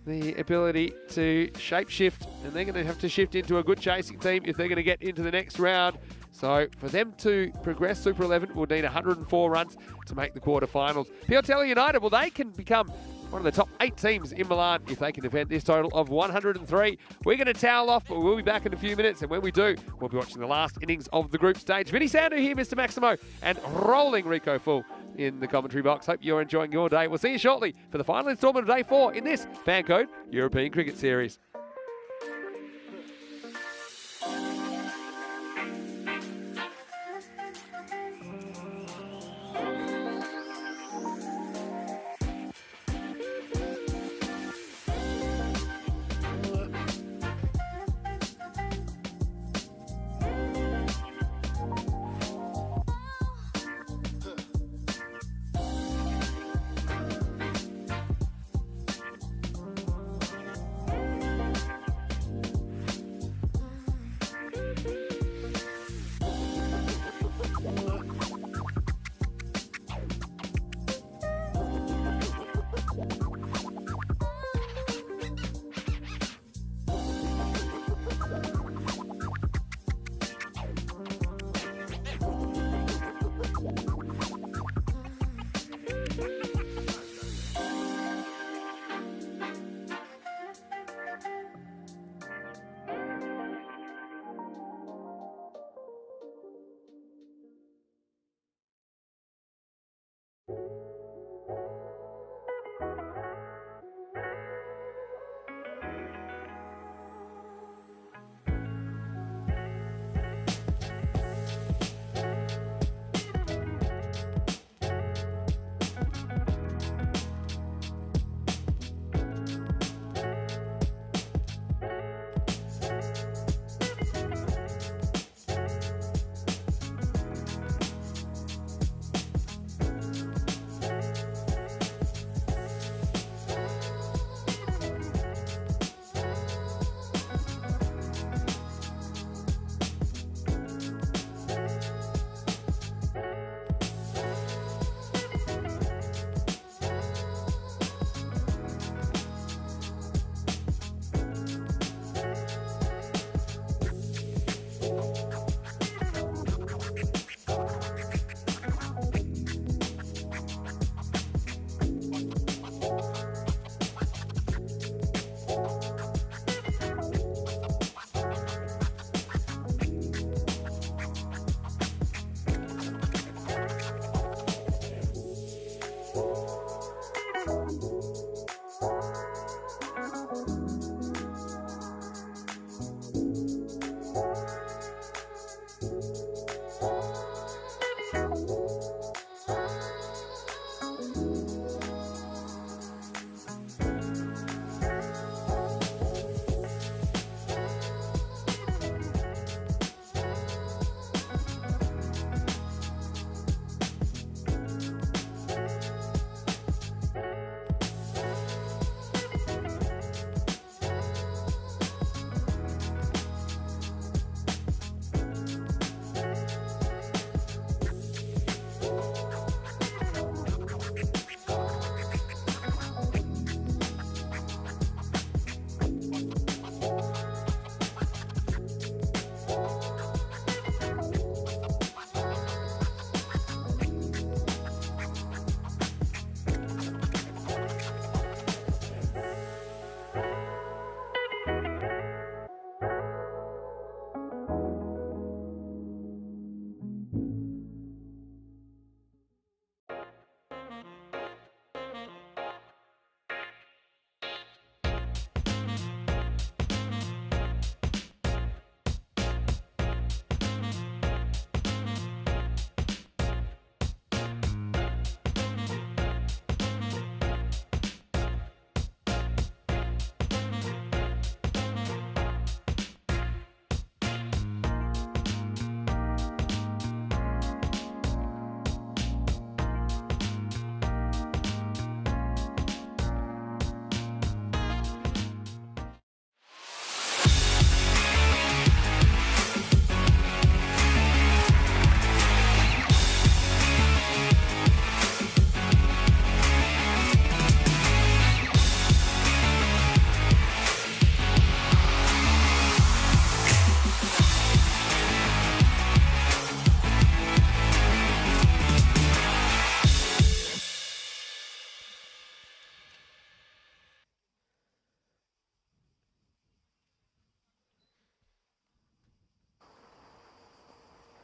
the ability to shapeshift. And they're going to have to shift into a good chasing team if they're going to get into the next round. So for them to progress Super 11, we'll need 104 runs to make the quarterfinals. Piatello United, well, they can become one of the top 8 teams in Milan if they can defend this total of 103. We're going to towel off, but we'll be back in a few minutes. And when we do, we'll be watching the last innings of the group stage. Vinny Sandu here, Mr. Maximo, and rolling Rico Full in the commentary box. Hope you're enjoying your day. We'll see you shortly for the final instalment of Day 4 in this FanCode European Cricket Series.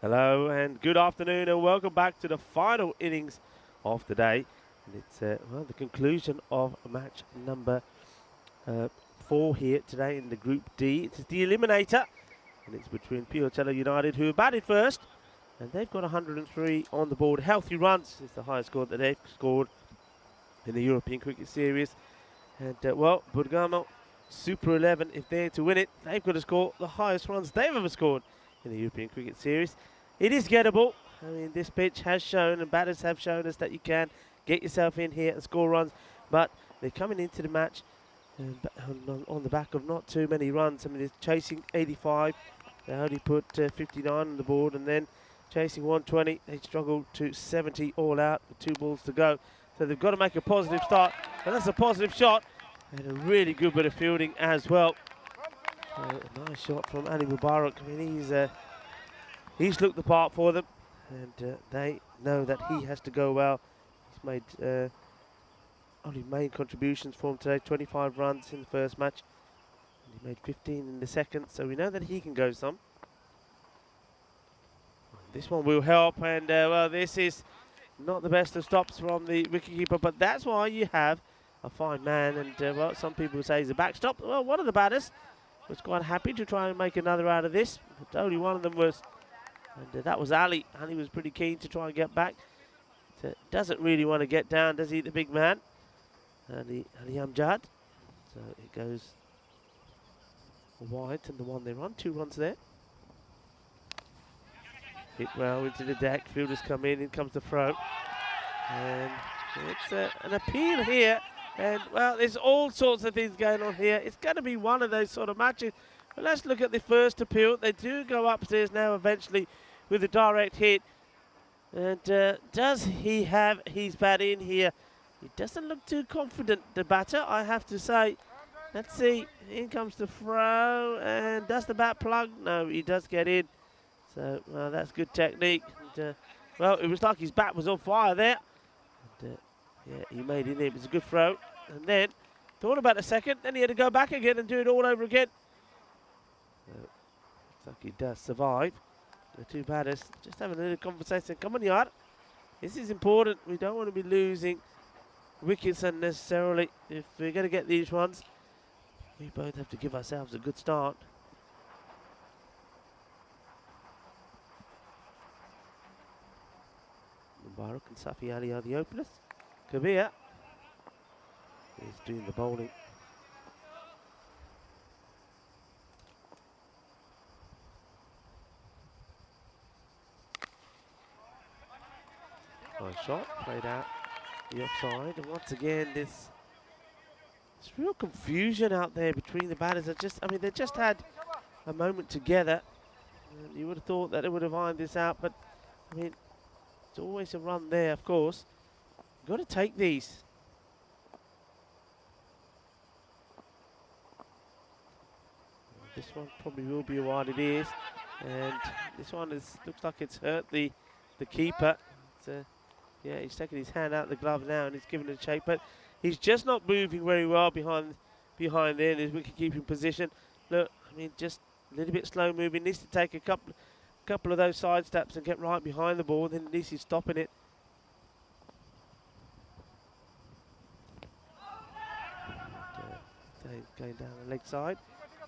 Hello and good afternoon and welcome back to the final innings of the day. And it's well, the conclusion of match number 4 here today in the Group D. It's the eliminator, and it's between Piotella United, who batted first, and they've got 103 on the board. Healthy runs is the highest score that they've scored in the European Cricket Series. And well, Bergamo Super 11, if they're to win it, they've got to score the highest runs they've ever scored in the European Cricket Series. It is gettable. I mean, this pitch has shown, and batters have shown us, that you can get yourself in here and score runs. But they're coming into the match on the back of not too many runs. I mean, they're chasing 85. They only put 59 on the board, and then chasing 120. They struggled to 70 all out with 2 balls to go. So they've got to make a positive start, and that's a positive shot. And a really good bit of fielding as well. A nice shot from Ali Mubarak. I mean, he's looked the part for them, and they know that he has to go well. He's made only main contributions for him today, 25 runs in the first match. And he made 15 in the second, so we know that he can go some. This one will help, and well, this is not the best of stops from the wicketkeeper, but that's why you have a fine man. And well, some people say he's a backstop. Well, one of the batters was quite happy to try and make another out of this, but only one of them was, and that was Ali. Ali was pretty keen to try and get back. Doesn't really want to get down, does he, the big man? Ali Amjad. So it goes wide, and the one they run, 2 runs there. Hit well into the deck, fielders come in comes the throw. And it's an appeal here. And, well, there's all sorts of things going on here. It's going to be one of those sort of matches. But let's look at the first appeal. They do go upstairs now eventually with a direct hit. And does he have his bat in here? He doesn't look too confident, the batter, I have to say. Let's see. In comes the throw. And does the bat plug? No, he does get in. So, well, that's good technique. And, well, it was like his bat was on fire there. And, yeah, he made it in. It was a good throw. And then thought about a second. Then he had to go back again and do it all over again. Looks like he does survive. The 2 batters just having a little conversation. Come on, Yard. This is important. We don't want to be losing wickets unnecessarily. If we're going to get these ones, we both have to give ourselves a good start. Mubarak and Safi Ali are the openers. Kabir is doing the bowling. Nice shot, played out the offside, and once again there's real confusion out there between the batters. They just had a moment together. And you would have thought that they would have ironed this out, but I mean, it's always a run there, of course. You've got to take these. This one probably will be a wide, it is. And this one looks like it's hurt the keeper. Yeah, he's taking his hand out of the glove now and he's giving it a shake, but he's just not moving very well behind there in his wicket-keeping position. Look, I mean, just a little bit slow moving. Needs to take a couple of those side steps and get right behind the ball, then at least he's stopping it. Going down the leg side.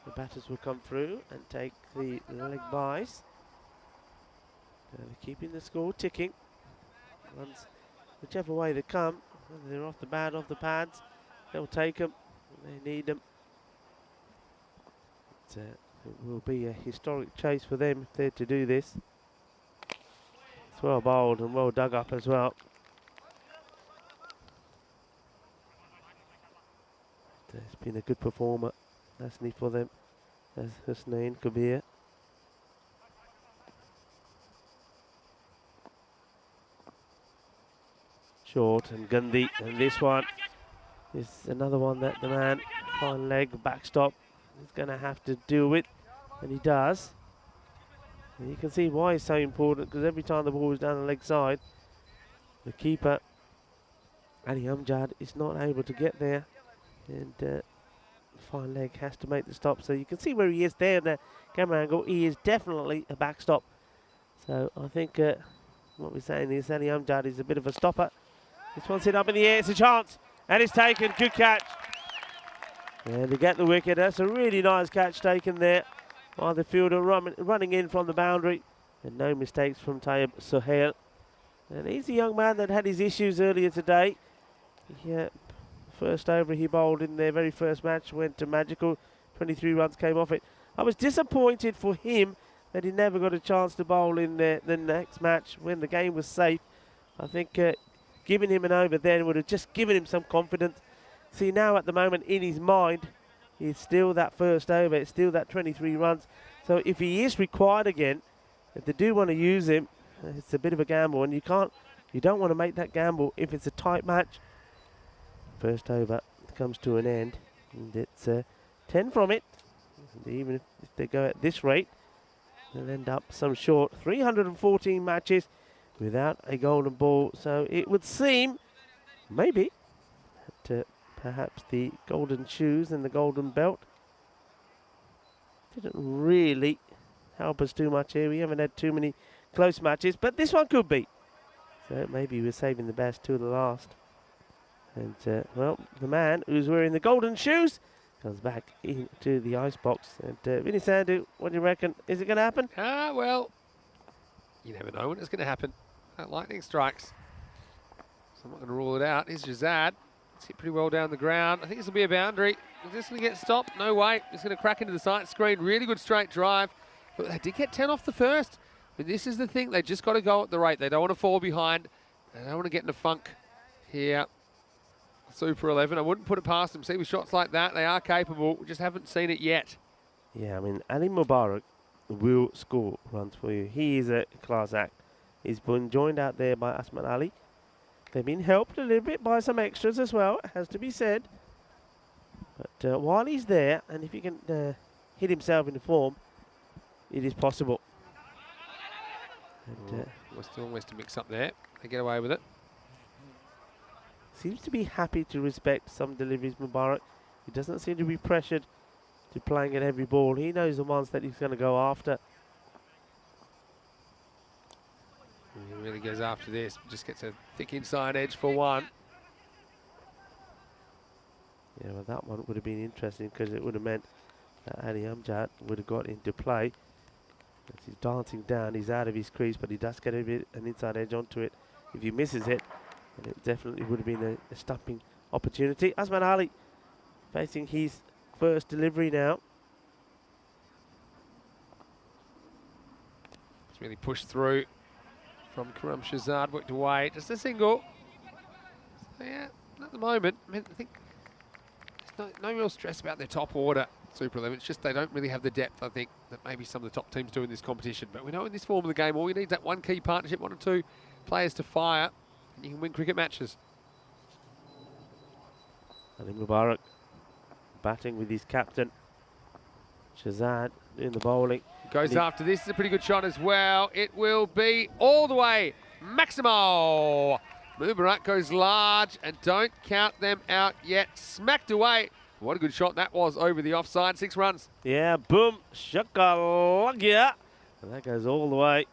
The batters will come through and take the leg byes. They're keeping the score ticking. Runs whichever way they come, whether they're off the bat, off the pads, they'll take them. They need them. It will be a historic chase for them if they're to do this. It's well bowled and well dug up as well. It's been a good performer, hasn't he, for them, as Husnain Kabir. Short and Gandhi, and this one is another one that the man, fine leg, backstop, is going to have to deal with, and he does. And you can see why it's so important, because every time the ball is down the leg side, the keeper, Ali Amjad, is not able to get there, and fine leg has to make the stop. So you can see where he is there in the camera angle. He is definitely a backstop. So I think what we're saying is Ali Amjad is a bit of a stopper. This one's hit up in the air, it's a chance, and it's taken, good catch. And to get the wicket, that's a really nice catch taken there by the fielder running in from the boundary. And no mistakes from Tayyib Sohail. And he's a young man that had his issues earlier today. Yeah, first over he bowled in their very first match, went to magical, 23 runs came off it. I was disappointed for him that he never got a chance to bowl in the next match when the game was safe. I think giving him an over then would have just given him some confidence. See, now at the moment in his mind, it's still that first over, it's still that 23 runs. So if he is required again, if they do want to use him, it's a bit of a gamble, and you don't want to make that gamble if it's a tight match. First over comes to an end, and it's 10 from it. And even if they go at this rate, they'll end up some short. 314 matches without a golden ball. So it would seem, maybe, that perhaps the golden shoes and the golden belt didn't really help us too much here. We haven't had too many close matches, but this one could be. So maybe we're saving the best to the last. And, well, the man who's wearing the golden shoes comes back into the ice box. And Vinny Sandhu, what do you reckon? Is it going to happen? Well, you never know when it's going to happen. Lightning strikes. So I'm not going to rule it out. Here's Jazad. It's hit pretty well down the ground. I think this will be a boundary. Is this going to get stopped? No way. It's going to crack into the sight screen. Really good straight drive. But they did get 10 off the first. But this is the thing. They just got to go at the rate. They don't want to fall behind. They don't want to get in a funk here. Super 11. I wouldn't put it past them. See, with shots like that, they are capable. We just haven't seen it yet. Yeah, I mean, Ali Mubarak will score runs for you. He is a class act. He's been joined out there by Asman Ali. They've been helped a little bit by some extras as well, has to be said. But while he's there, and if he can hit himself into form, it is possible. And, almost to mix up there. They get away with it. Seems to be happy to respect some deliveries, Mubarak. He doesn't seem to be pressured to playing at every ball. He knows the ones that he's going to go after. He really goes after this. Just gets a thick inside edge for one. Yeah, well, that one would have been interesting because it would have meant that Ali Amjad would have got into play. As he's dancing down, he's out of his crease, but he does get an inside edge onto it. If he misses it, and it definitely would have been a stumping opportunity. Asman Ali facing his first delivery now. It's really pushed through from Karam Shahzad, worked away. Just a single. So yeah, at the moment, I mean, I think there's no real stress about their top order, Super 11. It's just they don't really have the depth, I think, that maybe some of the top teams do in this competition. But we know in this form of the game, all you need is that one key partnership, one or two players to fire. You can win cricket matches. Ali Mubarak batting with his captain. Shahzad in the bowling. Goes after this. It's a pretty good shot as well. It will be all the way. Maximo. Mubarak goes large and don't count them out yet. Smacked away. What a good shot that was over the offside. 6 runs. Yeah, boom. Shakalagya. And that goes all the way.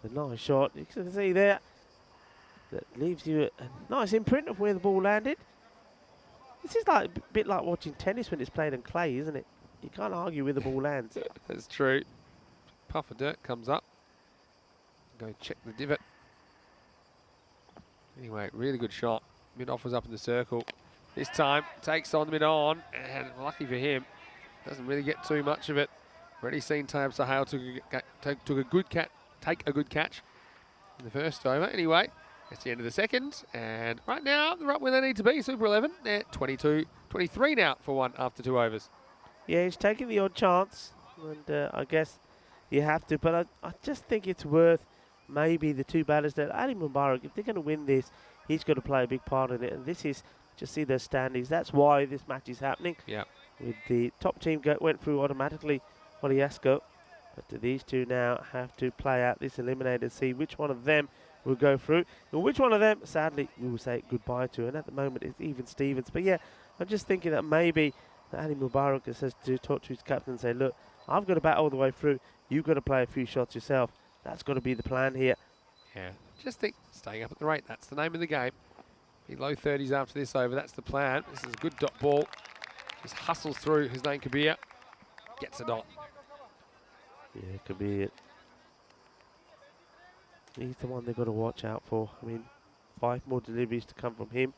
A nice shot. You can see there. That leaves you a nice imprint of where the ball landed. This is like a bit like watching tennis when it's played on clay, isn't it? You can't argue where the ball lands. That's true. Puff of dirt comes up. Go check the divot. Anyway, really good shot. Mid-off was up in the circle. This time takes on mid-on, and lucky for him, doesn't really get too much of it. Already seen Tayyib Sohail take a good catch in the first over. Anyway, it's the end of the second, and right now they're right where they need to be. Super 11, they're 23 now for one after 2 overs. Yeah, he's taking the odd chance, and I guess you have to, but I just think it's worth maybe the 2 batters that Ali Mubarak, if they're going to win this, he's got to play a big part in it, and this is, just see their standings, that's why this match is happening. Yeah. With the top team went through automatically, Oliasco, but these 2 now have to play out this eliminator, see which one of them will go through, and which one of them, sadly, we will say goodbye to, and at the moment it's even Stevens. But yeah, I'm just thinking that maybe Ali Mubarak says to talk to his captain and say, look, I've got to bat all the way through, you've got to play a few shots yourself. That's got to be the plan here. Yeah, just think, staying up at the rate, that's the name of the game. Be low 30s after this over, that's the plan. This is a good dot ball. Just hustles through Hussein Kabir, gets a dot. Yeah, it could be it. He's the one they've got to watch out for. I mean, 5 more deliveries to come from him.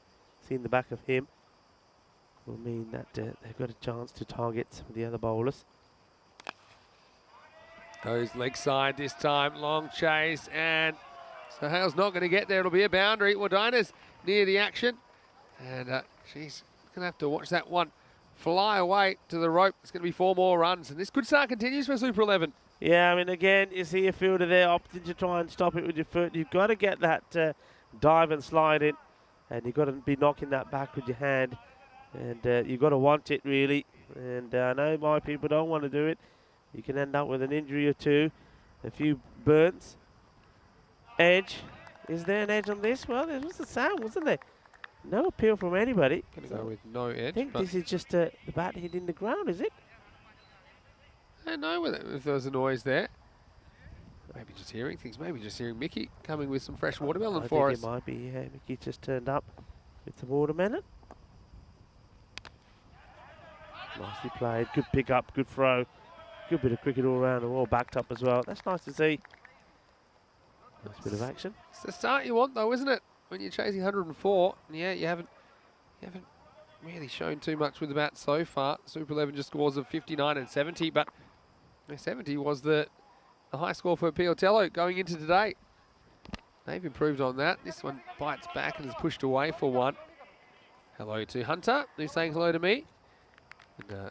Seeing the back of him will mean that they've got a chance to target some of the other bowlers. Goes leg side this time, long chase, and Sohail's not going to get there. It'll be a boundary. Wadina's near the action, and she's going to have to watch that one fly away to the rope. It's going to be 4 more runs, and this good start continues for Super 11. Yeah, I mean, again, you see a fielder there opting to try and stop it with your foot. You've got to get that dive and slide in, and you've got to be knocking that back with your hand, and you've got to want it, really. And I know my people don't want to do it. You can end up with an injury or 2, a few burns. Edge. Is there an edge on this? Well, there was a sound, wasn't there? No appeal from anybody. Going to go with no edge. I think this is just the bat hitting the ground, is it? I don't know if there was a noise there. Maybe just hearing things. Maybe just hearing Mickey coming with some fresh watermelon for us. I think it might be, yeah. Mickey just turned up with the watermelon. Nicely played. Good pick up, good throw. Good bit of cricket all around and all backed up as well. That's nice to see. Nice bit of action. It's the start you want, though, isn't it? When you're chasing 104, yeah, you haven't really shown too much with the bat so far. Super 11 just scores of 59 and 70, but 70 was the high score for Piotello going into today. They've improved on that. This one bites back and is pushed away for 1. Hello to Hunter, who's saying hello to me. And,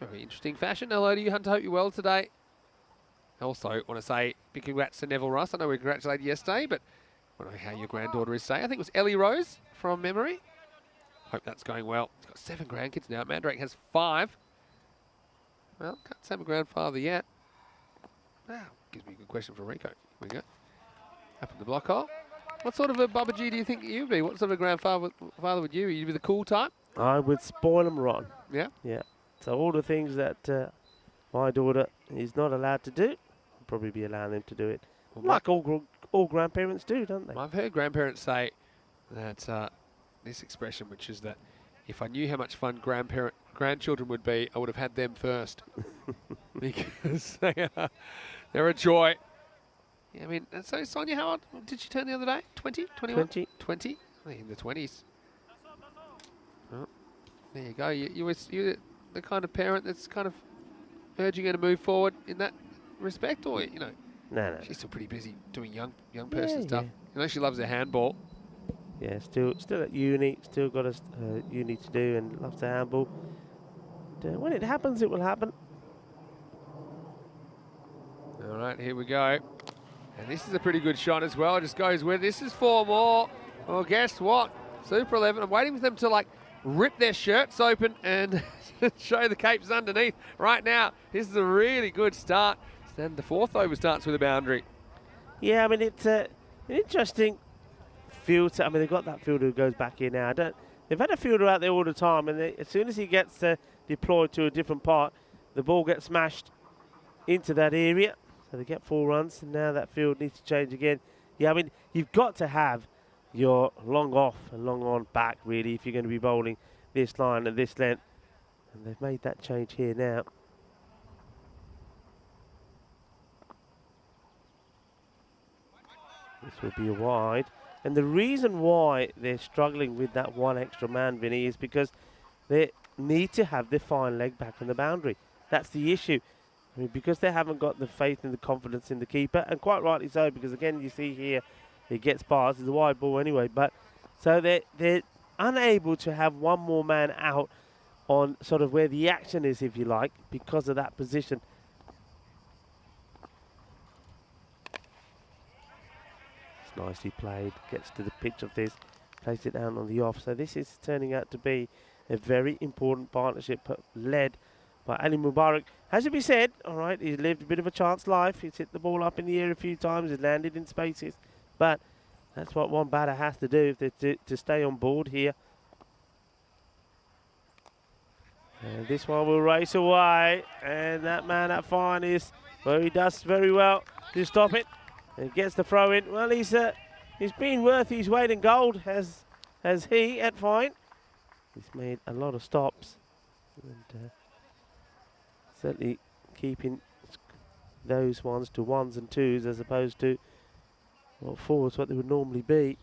very interesting fashion. Hello to you, Hunter. Hope you're well today. Also, want to say big congrats to Neville Russ. I know we congratulated yesterday, but I don't know how your granddaughter is today. I think it was Ellie Rose from memory. Hope that's going well. He's got 7 grandkids now. Mandrake has 5. Well, can't say I'm a grandfather yet. Wow, gives me a good question for Rico. Here we go. Up in the block hole. What sort of a Bubba G do you think you'd be? What sort of a grandfather would you be? You'd be the cool type? I would spoil them rotten. Yeah? Yeah. So all the things that my daughter is not allowed to do, I'll probably be allowing them to do it. Well, like all grandparents do, don't they? I've heard grandparents say that this expression, which is that if I knew how much fun grandchildren would be, I would have had them first. Because they're a joy. Yeah, I mean, so Sonia, how old did she turn the other day? 20? 21? 20. 20? I think in the 20s. Oh, there you go. You're the kind of parent that's kind of urging her to move forward in that respect, or, you know? No. She's still pretty busy doing young person stuff. Yeah. You know, she loves her handball. Yeah, still at uni, still got a uni to do, and loves to handball. And, when it happens, it will happen. All right, here we go. And this is a pretty good shot as well. It just goes with. This is 4 more. Well, guess what? Super 11. I'm waiting for them to, like, rip their shirts open and show the capes underneath. Right now, this is a really good start. And the 4th over starts with a boundary. Yeah, I mean, it's an interesting field. I mean, they've got that fielder who goes back here now. They've had a fielder out there all the time, and as soon as he gets deployed to a different part, the ball gets smashed into that area. So they get 4 runs, and now that field needs to change again. Yeah, I mean, you've got to have your long off and long on back, really, if you're going to be bowling this line and this length. And they've made that change here now. This will be a wide. And the reason why they're struggling with that 1 extra man, Vinny, is because they need to have their fine leg back on the boundary. That's the issue. I mean, because they haven't got the faith and the confidence in the keeper, and quite rightly so, because again, you see here, he gets past. It's a wide ball anyway, but so they're unable to have 1 more man out on sort of where the action is, if you like, because of that position. It's nicely played, gets to the pitch of this, plays it down on the off. So this is turning out to be a very important partnership led by Ali Mubarak. Has to be said, all right, he's lived a bit of a chance life. He's hit the ball up in the air a few times, he's landed in spaces, but that's what one batter has to do if they're to stay on board here. And this one will race away. And that man at fine is, well, he does very well to stop it. And gets the throw in. Well, he's been worth his weight in gold, as he at fine. He's made a lot of stops. And certainly keeping those ones to 1s and 2s as opposed to, well, 4s, what they would normally be.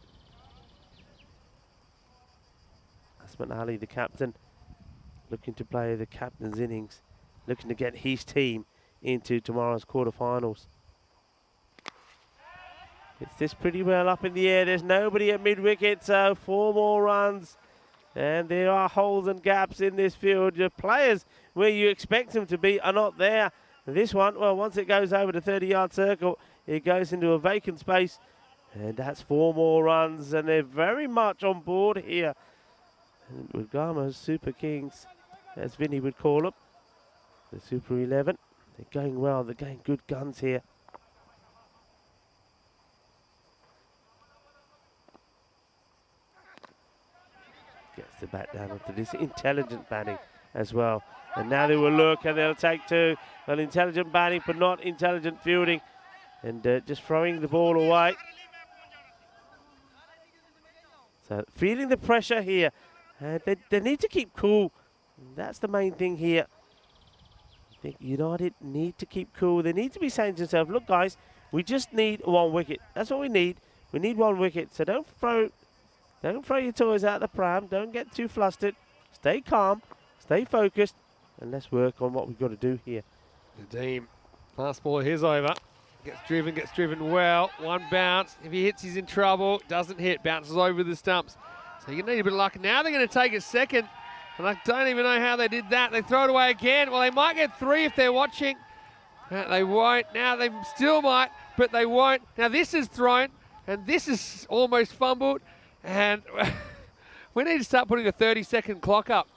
Asman Ali, the captain, looking to play the captain's innings, looking to get his team into tomorrow's quarterfinals. It's this pretty well up in the air. There's nobody at mid-wicket, so 4 more runs. And there are holes and gaps in this field. The players where you expect them to be are not there. And this one, well, once it goes over the 30-yard circle, it goes into a vacant space. And that's 4 more runs, and they're very much on board here. And with Gama's Super Kings, as Vinny would call them, the Super 11, they're going well. They're getting good guns here. Gets the bat down onto this intelligent batting as well. And now they will look and they'll take 2. Well, intelligent batting, but not intelligent fielding. And just throwing the ball away. So feeling the pressure here. They need to keep cool. That's the main thing here. I think United need to keep cool. They need to be saying to themselves, look, guys, we just need 1 wicket. That's what we need. We need 1 wicket. So don't throw your toys out the pram. Don't get too flustered. Stay calm. Stay focused. And let's work on what we've got to do here. Nadeem, last ball, here's over. Gets driven well. 1 bounce. If he hits, he's in trouble. Doesn't hit, bounces over the stumps. So you need a bit of luck. Now they're going to take a second. And I don't even know how they did that. They throw it away again. Well, they might get 3 if they're watching. They won't. Now they still might, but they won't. Now this is thrown, and this is almost fumbled. And we need to start putting a 30-second clock up.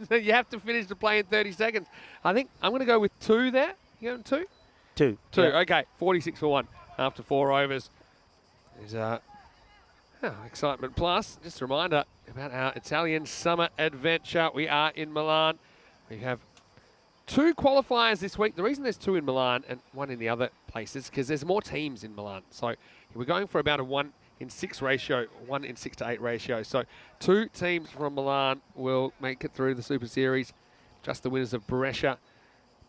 So you have to finish the play in 30 seconds. I think I'm going to go with 2 there. You going 2? 2. 2, Yeah. okay. 46 for 1 after 4 overs. There's excitement plus. Just a reminder about our Italian summer adventure. We are in Milan. We have 2 qualifiers this week. The reason there's 2 in Milan and 1 in the other places because there's more teams in Milan. So we're going for about a 1-in-6 ratio, 1-in-6 to 8 ratio. So 2 teams from Milan will make it through the Super Series. Just the winners of Brescia,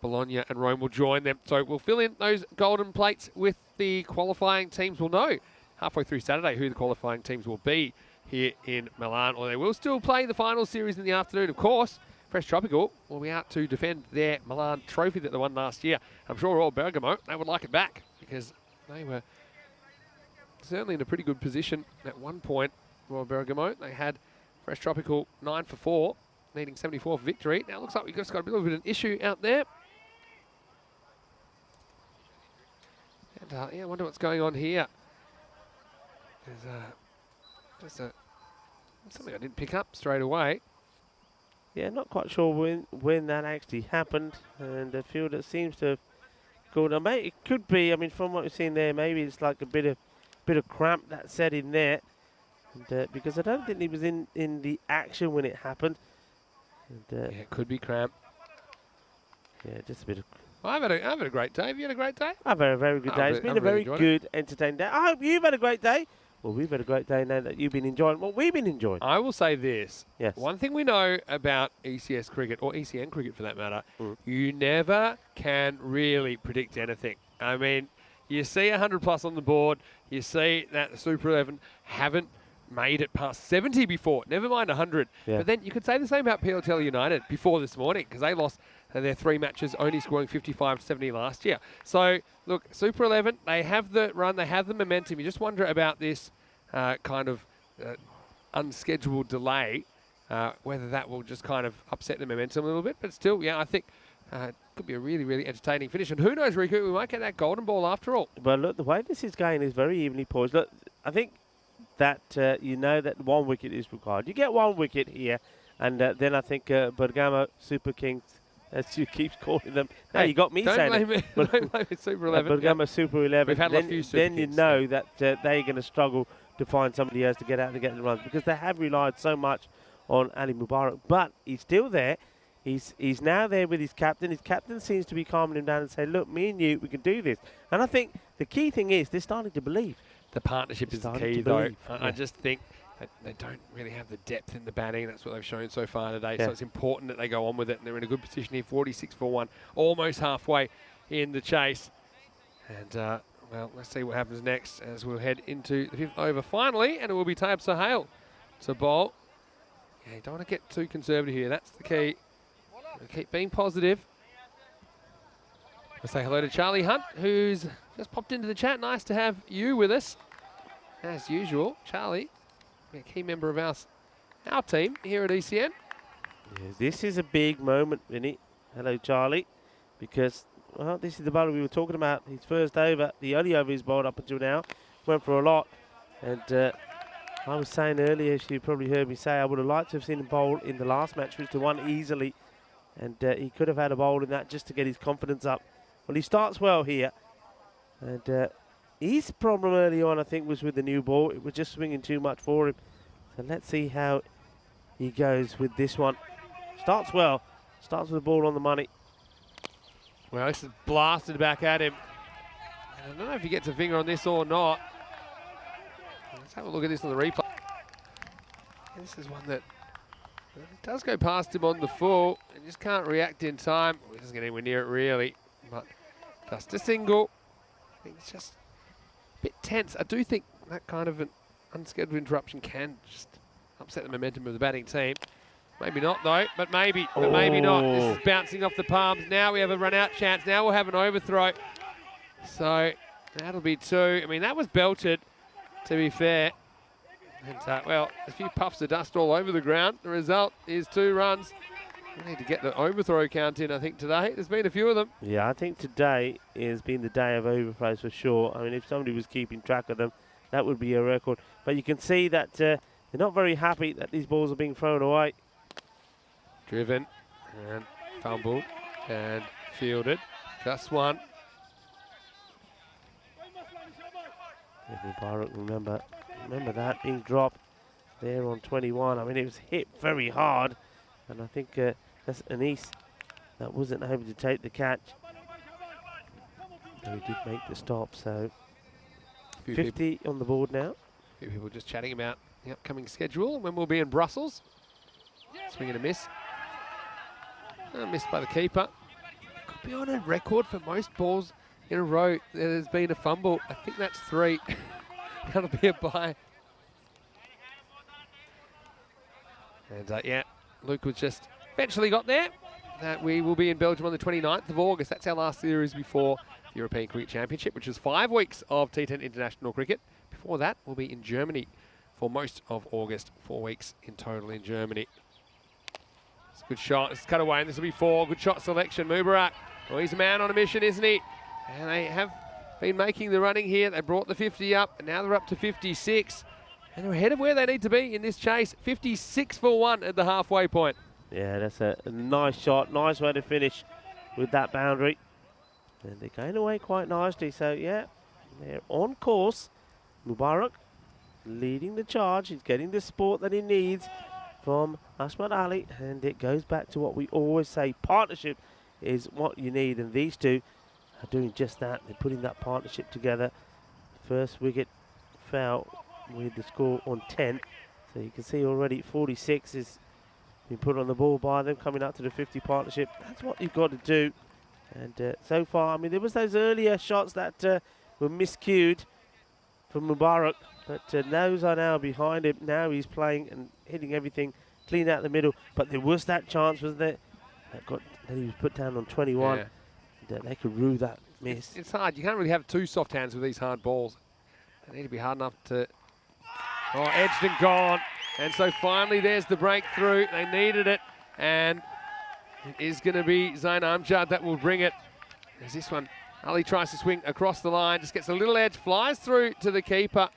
Bologna and Rome will join them. So we'll fill in those golden plates with the qualifying teams. We'll know halfway through Saturday who the qualifying teams will be here in Milan, or they will still play the final series in the afternoon. Of course, Fresh Tropical will be out to defend their Milan trophy that they won last year. I'm sure all Bergamo, they would like it back because they were certainly in a pretty good position at one point. Royal Bergamo, they had Fresh Tropical 9 for 4, needing 74 for victory. Now it looks like we've just got a little bit of an issue out there. And yeah, I wonder what's going on here. There's just something I didn't pick up straight away. Yeah, not quite sure when that actually happened, and the fielder seems to have gone. It could be. I mean, from what we've seen there, maybe it's like a bit of cramp that set in there, and, because I don't think he was in the action when it happened. And, Yeah, it could be cramp. Yeah, just a bit of. I've had a great day. Have you had a great day? I've had a very good day. It's been a very good, entertaining day. I hope you've had a great day. Well, we've had a great day now that you've been enjoying what we've been enjoying. I will say this. Yes. One thing we know about ECS cricket, or ECN cricket for that matter, you never can really predict anything. I mean, you see 100 plus on the board. You see that the Super 11 haven't made it past 70 before, never mind 100. Yeah. But then you could say the same about PLTL United before this morning because they lost their 3 matches, only scoring 55 to 70 last year. So, look, Super 11, they have the run, they have the momentum. You just wonder about this kind of unscheduled delay, whether that will just kind of upset the momentum a little bit. But still, yeah, I think it could be a really, really entertaining finish. And who knows, Riku, we might get that golden ball after all. But look, the way this is going is very evenly poised. Look, I think that you know that 1 wicket is required. You get 1 wicket here, and then I think Bergamo Super Kings, as you keep calling them. Now you got me saying it. Don't blame it, Super 11. Bergamo Super 11. We've had a few Super then you Kings, know that they're going to struggle to find somebody else to get out and get the runs because they have relied so much on Ali Mubarak. But he's still there. He's now there with his captain. His captain seems to be calming him down and saying, look, me and you, we can do this. And I think the key thing is they're starting to believe. The partnership is the key, though. I just think that they don't really have the depth in the batting. That's what they've shown so far today. So it's important that they go on with it. And they're in a good position here, 46 for 1, almost halfway in the chase. And, well, let's see what happens next as we'll head into the 5th over finally. And it will be Taib Sahel to bowl. Yeah, you don't want to get too conservative here. That's the key. Keep being positive. I'll say hello to Charlie Hunt, who's just popped into the chat. Nice to have you with us. As usual, Charlie, a key member of our team here at ECN. Yeah, this is a big moment, Vinny. Hello, Charlie. Because, well, this is the bowler we were talking about. His first over, the only over he's bowled up until now. Went for a lot. And I was saying earlier, as you probably heard me say, I would have liked to have seen him bowl in the last match, which to one easily. And he could have had a bowl in that just to get his confidence up. Well, he starts well here. And his problem early on, I think, was with the new ball. It was just swinging too much for him. So let's see how he goes with this one. Starts well. Starts with the ball on the money. Well, this is blasted back at him. And I don't know if he gets a finger on this or not. Let's have a look at this on the replay. This is one that does go past him on the full and just can't react in time. He doesn't get anywhere near it really, but just a single. I think it's just a bit tense. I do think that kind of an unscheduled interruption can just upset the momentum of the batting team. Maybe not though, but maybe not. This is bouncing off the palms. Now we have a run out chance. Now we'll have an overthrow. So that'll be 2. I mean, that was belted, to be fair. And, well, a few puffs of dust all over the ground. The result is 2 runs. We need to get the overthrow count in, I think, today. There's been a few of them. Yeah, I think today has been the day of overthrows for sure. I mean, if somebody was keeping track of them, that would be a record. But you can see that they're not very happy that these balls are being thrown away. Driven and fumbled and fielded. Just one. Mubarak, remember that being dropped there on 21. I mean, it was hit very hard, and I think that's Anis that wasn't able to take the catch. But he did make the stop, so 50 on the board now. A few people just chatting about the upcoming schedule and when we'll be in Brussels. Swing and a miss. Missed by the keeper. Could be on a record for most balls in a row. There's been a fumble. I think that's 3. That'll be a bye. And yeah, Luke was just eventually got there. That we will be in Belgium on the 29th of August. That's our last series before the European Cricket Championship, which is 5 weeks of T10 international cricket. Before that, we'll be in Germany for most of August. 4 weeks in total in Germany. It's a good shot. It's cut away, and this will be 4. Good shot selection. Mubarak. Well, he's a man on a mission, isn't he? And they have been making the running here. They brought the 50 up, and now they're up to 56. And they're ahead of where they need to be in this chase. 56 for 1 at the halfway point. Yeah, that's a nice shot. Nice way to finish with that boundary. And they're going away quite nicely. So, yeah, they're on course. Mubarak leading the charge. He's getting the support that he needs from Ahmad Ali. And it goes back to what we always say. Partnership is what you need. And these two are doing just that. They're putting that partnership together. First wicket fell with the score on 10. So you can see already 46 is been put on the ball by them, coming up to the 50 partnership. That's what you've got to do. And so far, I mean, there was those earlier shots that were miscued from Mubarak, but those are now behind him. Now he's playing and hitting everything clean out the middle. But there was that chance, wasn't there? That he was put down on 21. Yeah. That they could rue that miss. It's hard. You can't really have 2 soft hands with these hard balls. They need to be hard enough to... Oh, edged and gone. And so finally there's the breakthrough. They needed it. And it is going to be Zain Amjad that will bring it. There's this one. Ali tries to swing across the line. Just gets a little edge. Flies through to the keeper.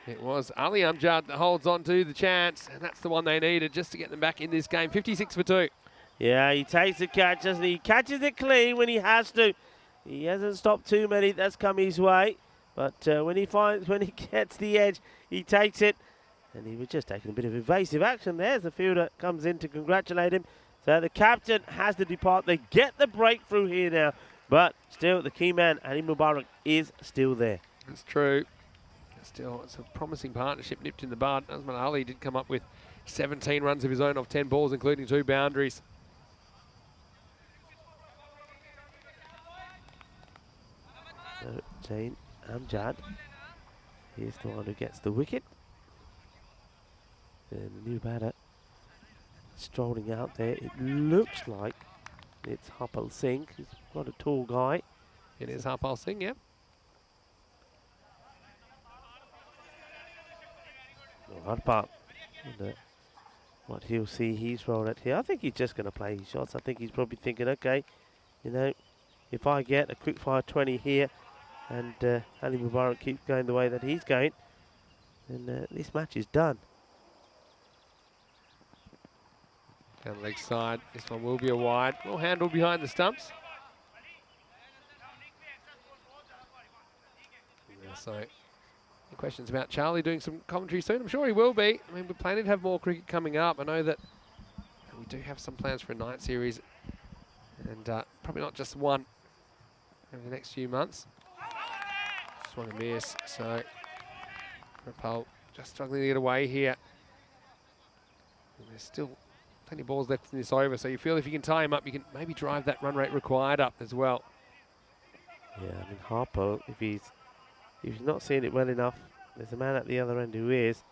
It was Ali Amjad that holds on to the chance. And that's the one they needed just to get them back in this game. 56 for 2. Yeah, he takes the catch, doesn't he? He catches it clean when he has to. He hasn't stopped too many that's come his way. But when he gets the edge, he takes it. And he was just taking a bit of evasive action there as the fielder comes in to congratulate him. So the captain has to depart. They get the breakthrough here now. But still, the key man, Ali Mubarak, is still there. That's true. Still, it's a promising partnership nipped in the bud. Azman Ali did come up with 17 runs of his own off 10 balls, including 2 boundaries. So Zain Amjad is the one who gets the wicket. And the new batter strolling out there. It looks like it's Harpal Singh. He's quite a tall guy. It is Harpal Singh, yeah. Harpal. What he'll see, he's rolled at here. I think he's just going to play his shots. I think he's probably thinking, okay, you know, if I get a quick fire 20 here and Ali Mubarak keeps going the way that he's going, then this match is done. Down the leg side, this one will be a wide. Well handled behind the stumps. Yeah, so, any questions about Charlie doing some commentary soon? I'm sure he will be. I mean, we're planning to have more cricket coming up. I know that we do have some plans for a night series, and probably not just one over the next few months. Just want to miss, so Rapal just struggling to get away here. And there's still plenty of balls left in this over, so you feel if you can tie him up, you can maybe drive that run rate required up as well. Yeah, I mean, Harpo, if he's not seeing it well enough, there's a man at the other end who is.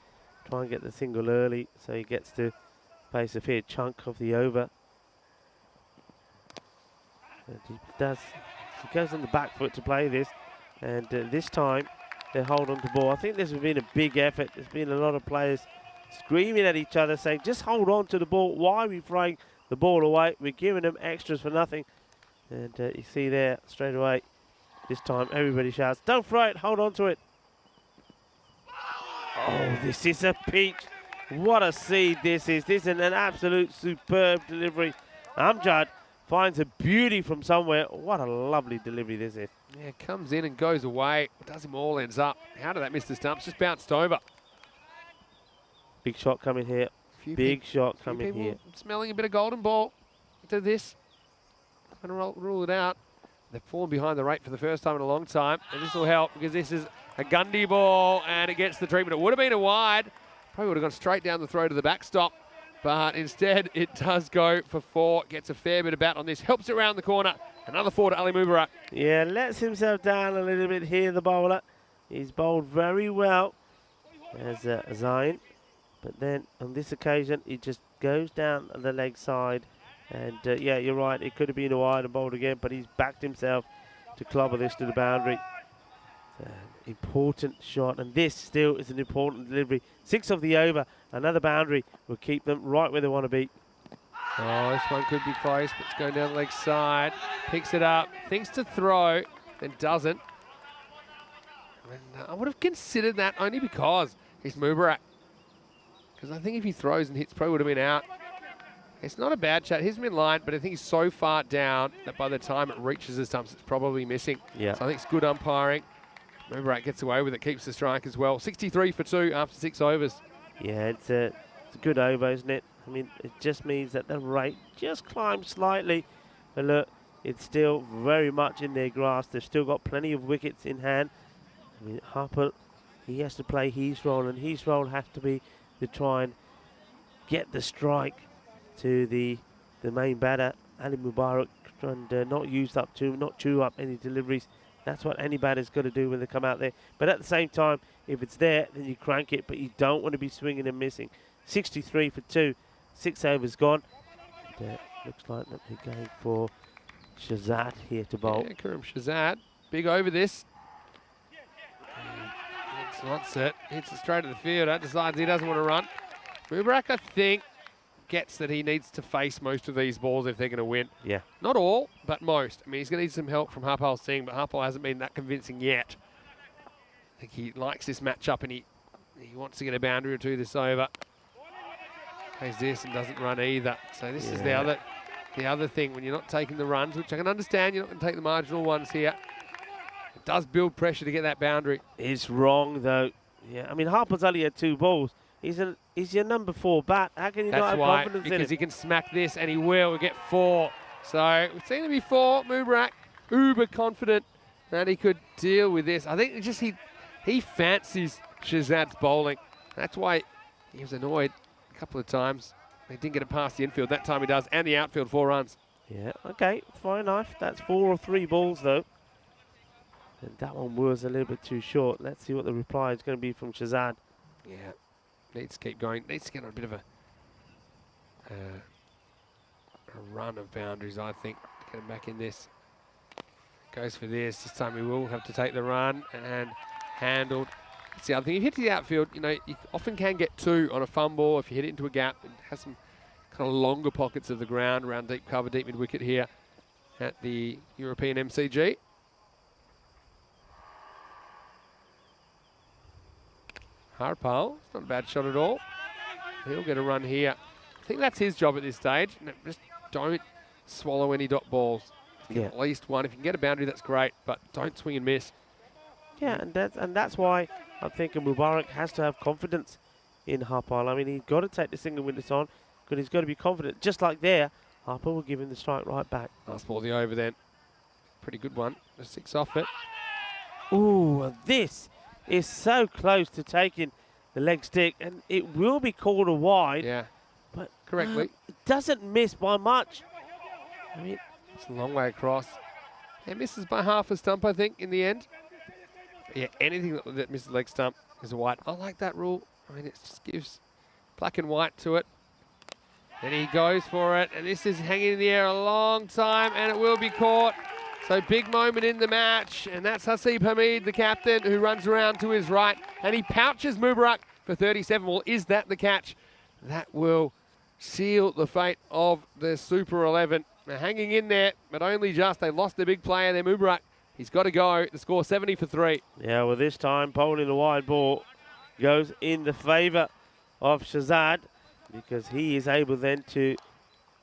Try and get the single early so he gets to face a fair chunk of the over. And he goes on the back foot to play this, and this time they hold on to ball. I think this has been a big effort. There's been a lot of players screaming at each other saying, just hold on to the ball. Why are we throwing the ball away? We're giving them extras for nothing. And you see there straight away, this time everybody shouts, don't throw it, hold on to it. Oh, this is a peach. What a seed this is. This is an absolute superb delivery. Amjad finds a beauty from somewhere. What a lovely delivery this is. Yeah, comes in and goes away. Does him all, ends up. How did that miss the stumps? Just bounced over. Big shot coming here. Big shot coming here. Smelling a bit of golden ball to this. I'm going to rule it out. They've fallen behind the rate for the first time in a long time. And this will help because this is a Gundy ball and it gets the treatment. It would have been a wide. Probably would have gone straight down the throat of the backstop. But instead, it does go for 4. Gets a fair bit of bat on this. Helps it around the corner. Another 4 to Ali Mubarak. Yeah, lets himself down a little bit here, the bowler. He's bowled very well as Zain. But then on this occasion, he just goes down the leg side. And yeah, you're right, it could have been a wide and bowled again, but he's backed himself to clobber this to the boundary. Important shot, and this still is an important delivery. 6 of the over, another boundary will keep them right where they want to be. Oh, this one could be close, but it's going down the leg side. Picks it up, thinks to throw, then doesn't. And I would have considered that only because he's Mubarak. Because I think if he throws and hits, probably would have been out. It's not a bad shot. He's mid-line, but I think he's so far down that by the time it reaches the stumps, it's probably missing. Yeah. So I think it's good umpiring. Mubarak gets away with it, keeps the strike as well. 63 for 2 after 6 overs. Yeah, it's a good over, isn't it? I mean, it just means that the rate just climbs slightly. But look, it's still very much in their grasp. They've still got plenty of wickets in hand. I mean, Harper, he has to play his role, and his role has to be to try and get the strike to the main batter, Ali Mubarak, and not chew up any deliveries. That's what any batter's got to do when they come out there. But at the same time, if it's there, then you crank it, but you don't want to be swinging and missing. 63 for 2, 6 overs gone. And, looks like that they're going for Shazad here to bowl. Yeah, Karim Shazad, big over this. Slots it, hits it straight to the fielder, decides he doesn't want to run. Mubarak, I think, gets that he needs to face most of these balls if they're going to win. Yeah. Not all, but most. I mean, he's going to need some help from Harpal Singh, but Harpal hasn't been that convincing yet. I think he likes this matchup and he wants to get a boundary or 2 this over. Plays this and doesn't run either. So this is the other thing when you're not taking the runs, which I can understand. You're not going to take the marginal ones here. It does build pressure to get that boundary. It's wrong though. Yeah, I mean Harper's only had 2 balls, He's your number 4 bat. How can you not That's have why, confidence in because him? he can smack this, and he will. We get 4. So we've seen it before. Mubarak, uber confident that he could deal with this. I think it's just he fancies Shahzad's bowling. That's why he was annoyed a couple of times. He didn't get it past the infield. That time he does, and the outfield, 4 runs. Yeah, okay, fine enough. That's 4 or 3 balls, though. And that one was a little bit too short. Let's see what the reply is going to be from Shahzad. Yeah, needs to keep going. Needs to get on a bit of a run of boundaries, I think, to get him back in this. Goes for this. This time he will have to take the run and handled. That's the other thing. If you hit to the outfield, you know, you often can get 2 on a fumble if you hit it into a gap. It has some kind of longer pockets of the ground around deep cover, deep mid-wicket here at the European MCG. Harpal, it's not a bad shot at all. He'll get a run here. I think that's his job at this stage. No, just don't swallow any dot balls. Get at least 1. If you can get a boundary, that's great, but don't swing and miss. Yeah, and that's why I'm thinking Mubarak has to have confidence in Harpal. I mean, he's got to take the single when it's on, because he's got to be confident. Just like there, Harpal will give him the strike right back. Last ball, the over then. Pretty good one. A 6 off it. Ooh, and this is so close to taking the leg stick, and it will be called a wide. Yeah, but correctly. It doesn't miss by much. I mean, it's a long way across. It misses by half a stump, I think, in the end. But yeah, anything that misses leg stump is a white. I like that rule. I mean, it just gives black and white to it. And he goes for it, and this is hanging in the air a long time, and it will be caught. So big moment in the match, and that's Hasib Hamid, the captain, who runs around to his right, and he pouches Mubarak for 37. Well, is that the catch? That will seal the fate of the Super 11. They're hanging in there, but only just. They lost their big player there, Mubarak. He's got to go. The score 70 for 3. Yeah, well, this time, bowling the wide ball goes in the favour of Shahzad, because he is able then to,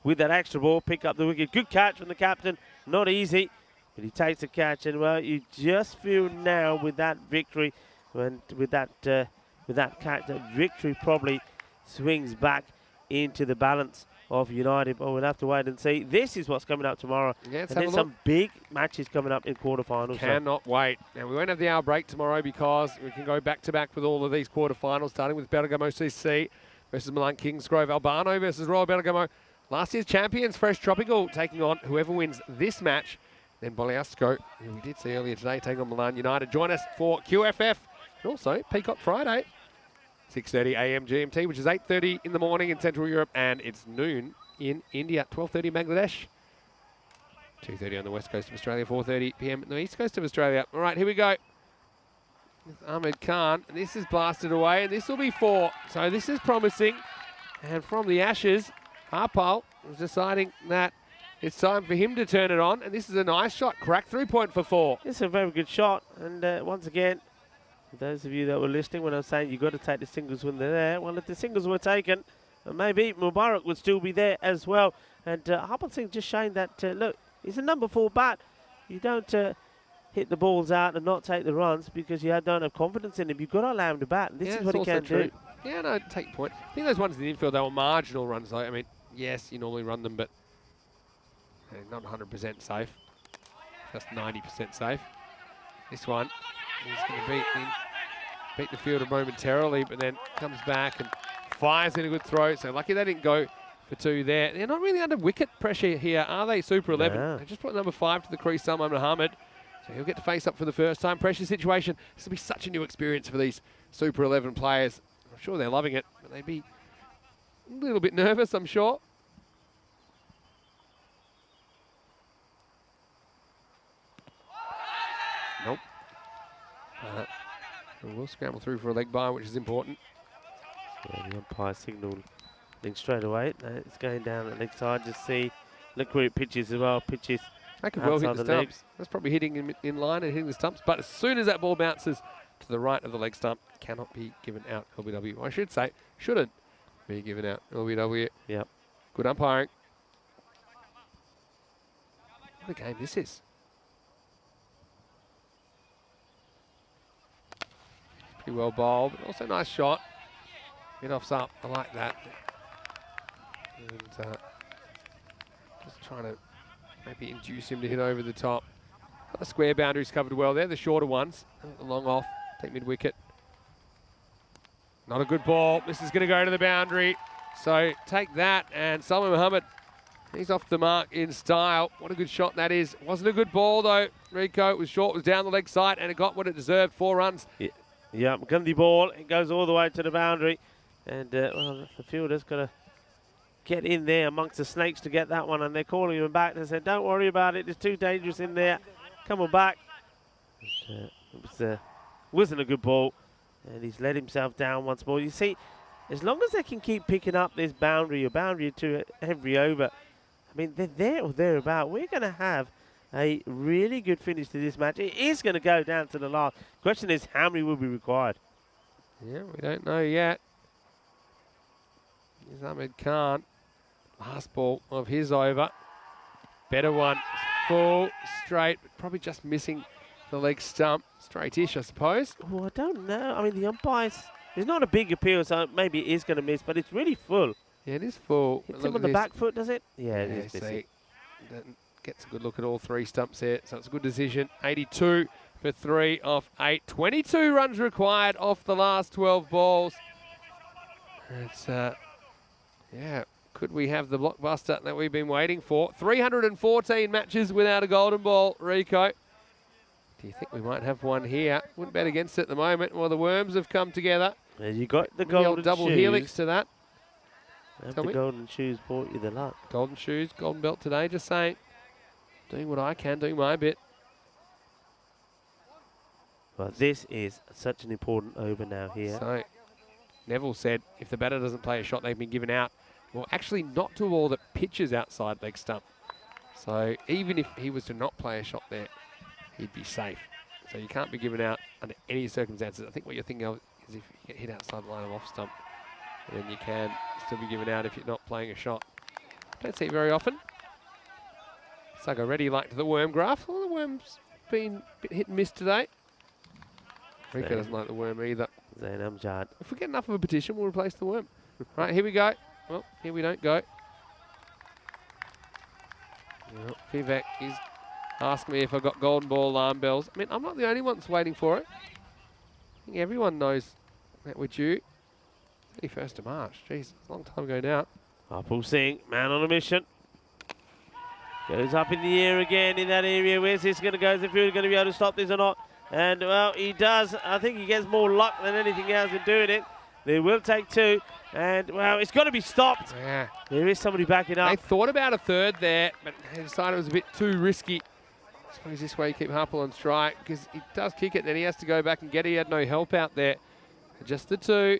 with that extra ball, pick up the wicket. Good catch from the captain. Not easy, but he takes the catch. And, well, you just feel now with that victory, and with that catch, that victory probably swings back into the balance of United. But we'll have to wait and see. This is what's coming up tomorrow. Yeah, and there's some big matches coming up in quarterfinals. Cannot wait. Now, we won't have the hour break tomorrow because we can go back-to-back with all of these quarterfinals, starting with Bergamo CC versus Milan Kingsgrove, Albano versus Royal Bergamo. Last year's champions, Fresh Tropical, taking on whoever wins this match. Then Boleasco, who we did see earlier today, taking on Milan United. Join us for QFF and also Peacock Friday. 6:30 a.m. GMT, which is 8:30 in the morning in Central Europe, and it's noon in India, 12:30 Bangladesh. 2:30 on the west coast of Australia, 4:30 p.m. on the east coast of Australia. All right, here we go. With Ahmed Khan, and this is blasted away, and this will be 4. So this is promising. And from the Ashes, Harpal is deciding that it's time for him to turn it on, and this is a nice shot. Crack 3-point for 4. It's a very good shot, and once again, for those of you that were listening when I was saying you've got to take the singles when they're there, well, if the singles were taken, maybe Mubarak would still be there as well. And Harpal Singh just showing that, look, he's a number 4 bat. You don't hit the balls out and not take the runs because you don't have confidence in him. You've got to allow him to bat, and this is what he can do. Yeah, no, take your point. I think those ones in the infield, they were marginal runs, though. I mean, yes, you normally run them, but they're not 100% safe. Just 90% safe. This one, he's going to beat the fielder momentarily, but then comes back and fires in a good throw. So lucky they didn't go for 2 there. They're not really under wicket pressure here, are they, Super 11? No. They just put number 5 to the crease, Salman Mohammed. So he'll get to face up for the first time. Pressure situation. This will be such a new experience for these Super 11 players. I'm sure they're loving it, but they'd be a little bit nervous, I'm sure. Nope. We'll scramble through for a leg by, which is important. Yeah, the umpire signalling straight away. It's going down the leg side. Just see, look where it pitches as well. Pitches. That could well hit the stumps. stumps. That's probably hitting him in line and hitting the stumps. But as soon as that ball bounces to the right of the leg stump, cannot be given out LBW. I should say, shouldn't be given out LBW. Yep. Good umpiring. What a game this is. Pretty well bowled, but also nice shot. Mid-off's up. I like that. And just trying to maybe induce him to hit over the top. Got the square boundaries covered well there, the shorter ones. The long off, take mid-wicket. Not a good ball. This is going to go to the boundary. So take that, and Salman Muhammad, he's off the mark in style. What a good shot that is. Wasn't a good ball though, Rico. It was short, it was down the leg side, and it got what it deserved, 4 runs. Yeah, Gundy ball. It goes all the way to the boundary. And well, the fielder's got to get in there amongst the snakes to get that one. And they're calling him back. They said, don't worry about it. It's too dangerous in there. Come on back. It wasn't a good ball. And he's let himself down once more. You see, as long as they can keep picking up this boundary or boundary or two every over, I mean, they're there or thereabout. We're going to have a really good finish to this match. It is going to go down to the last. Question is, how many will be required? Yeah, we don't know yet. Here's Ahmed Khan. Last ball of his over. Better one. Full, straight, but probably just missing the leg stump. Straight-ish, I suppose. Oh, I don't know. I mean, the umpires, there's not a big appeal, so maybe it is going to miss, but it's really full. Yeah, it is full. Hits him on the back foot, does it? Yeah, it is see, missing. gets a good look at all 3 stumps there, so it's a good decision. 82 for 3 off 8. 22 runs required off the last 12 balls. It's, yeah, could we have the blockbuster that we've been waiting for? 314 matches without a golden ball, Rico. Do you think we might have one here? Wouldn't bet against it at the moment. Well, the Worms have come together. And you got the The golden old double shoes. helix to that. Have Tell the me. golden shoes brought you the luck. Golden shoes, golden belt today, just saying. Doing what I can, doing my bit. But this is such an important over now here. So, Neville said if the batter doesn't play a shot, they've been given out. Well, actually not to all that pitches outside leg stump. So even if he was to not play a shot there, he'd be safe. So you can't be given out under any circumstances. I think what you're thinking of is if you get hit outside the line of off stump, then you can still be given out if you're not playing a shot. Don't see it very often. Sago Reddy liked the worm graph. Well, the worm's been a bit hit and miss today. Rico doesn't like the worm either. Zain Amjad. If we get enough of a petition, we'll replace the worm. Right, here we go. Well, here we don't go. Well, Vivek is asking me if I've got golden ball alarm bells. I mean, I'm not the only one that's waiting for it. I think everyone knows that we're due. 31st of March. Jeez, it's a long time ago now. Apul Singh, man on a mission. Goes up in the air again in that area. Where's this going to go? Is the fielder going to be able to stop this or not? And, well, he does. I think he gets more luck than anything else in doing it. They will take 2. And, well, it's got to be stopped. Yeah. There is somebody backing up. They thought about a third there, but they decided it was a bit too risky. I suppose this way you keep Harple on strike, because he does kick it, then he has to go back and get it. He had no help out there. Just the 2.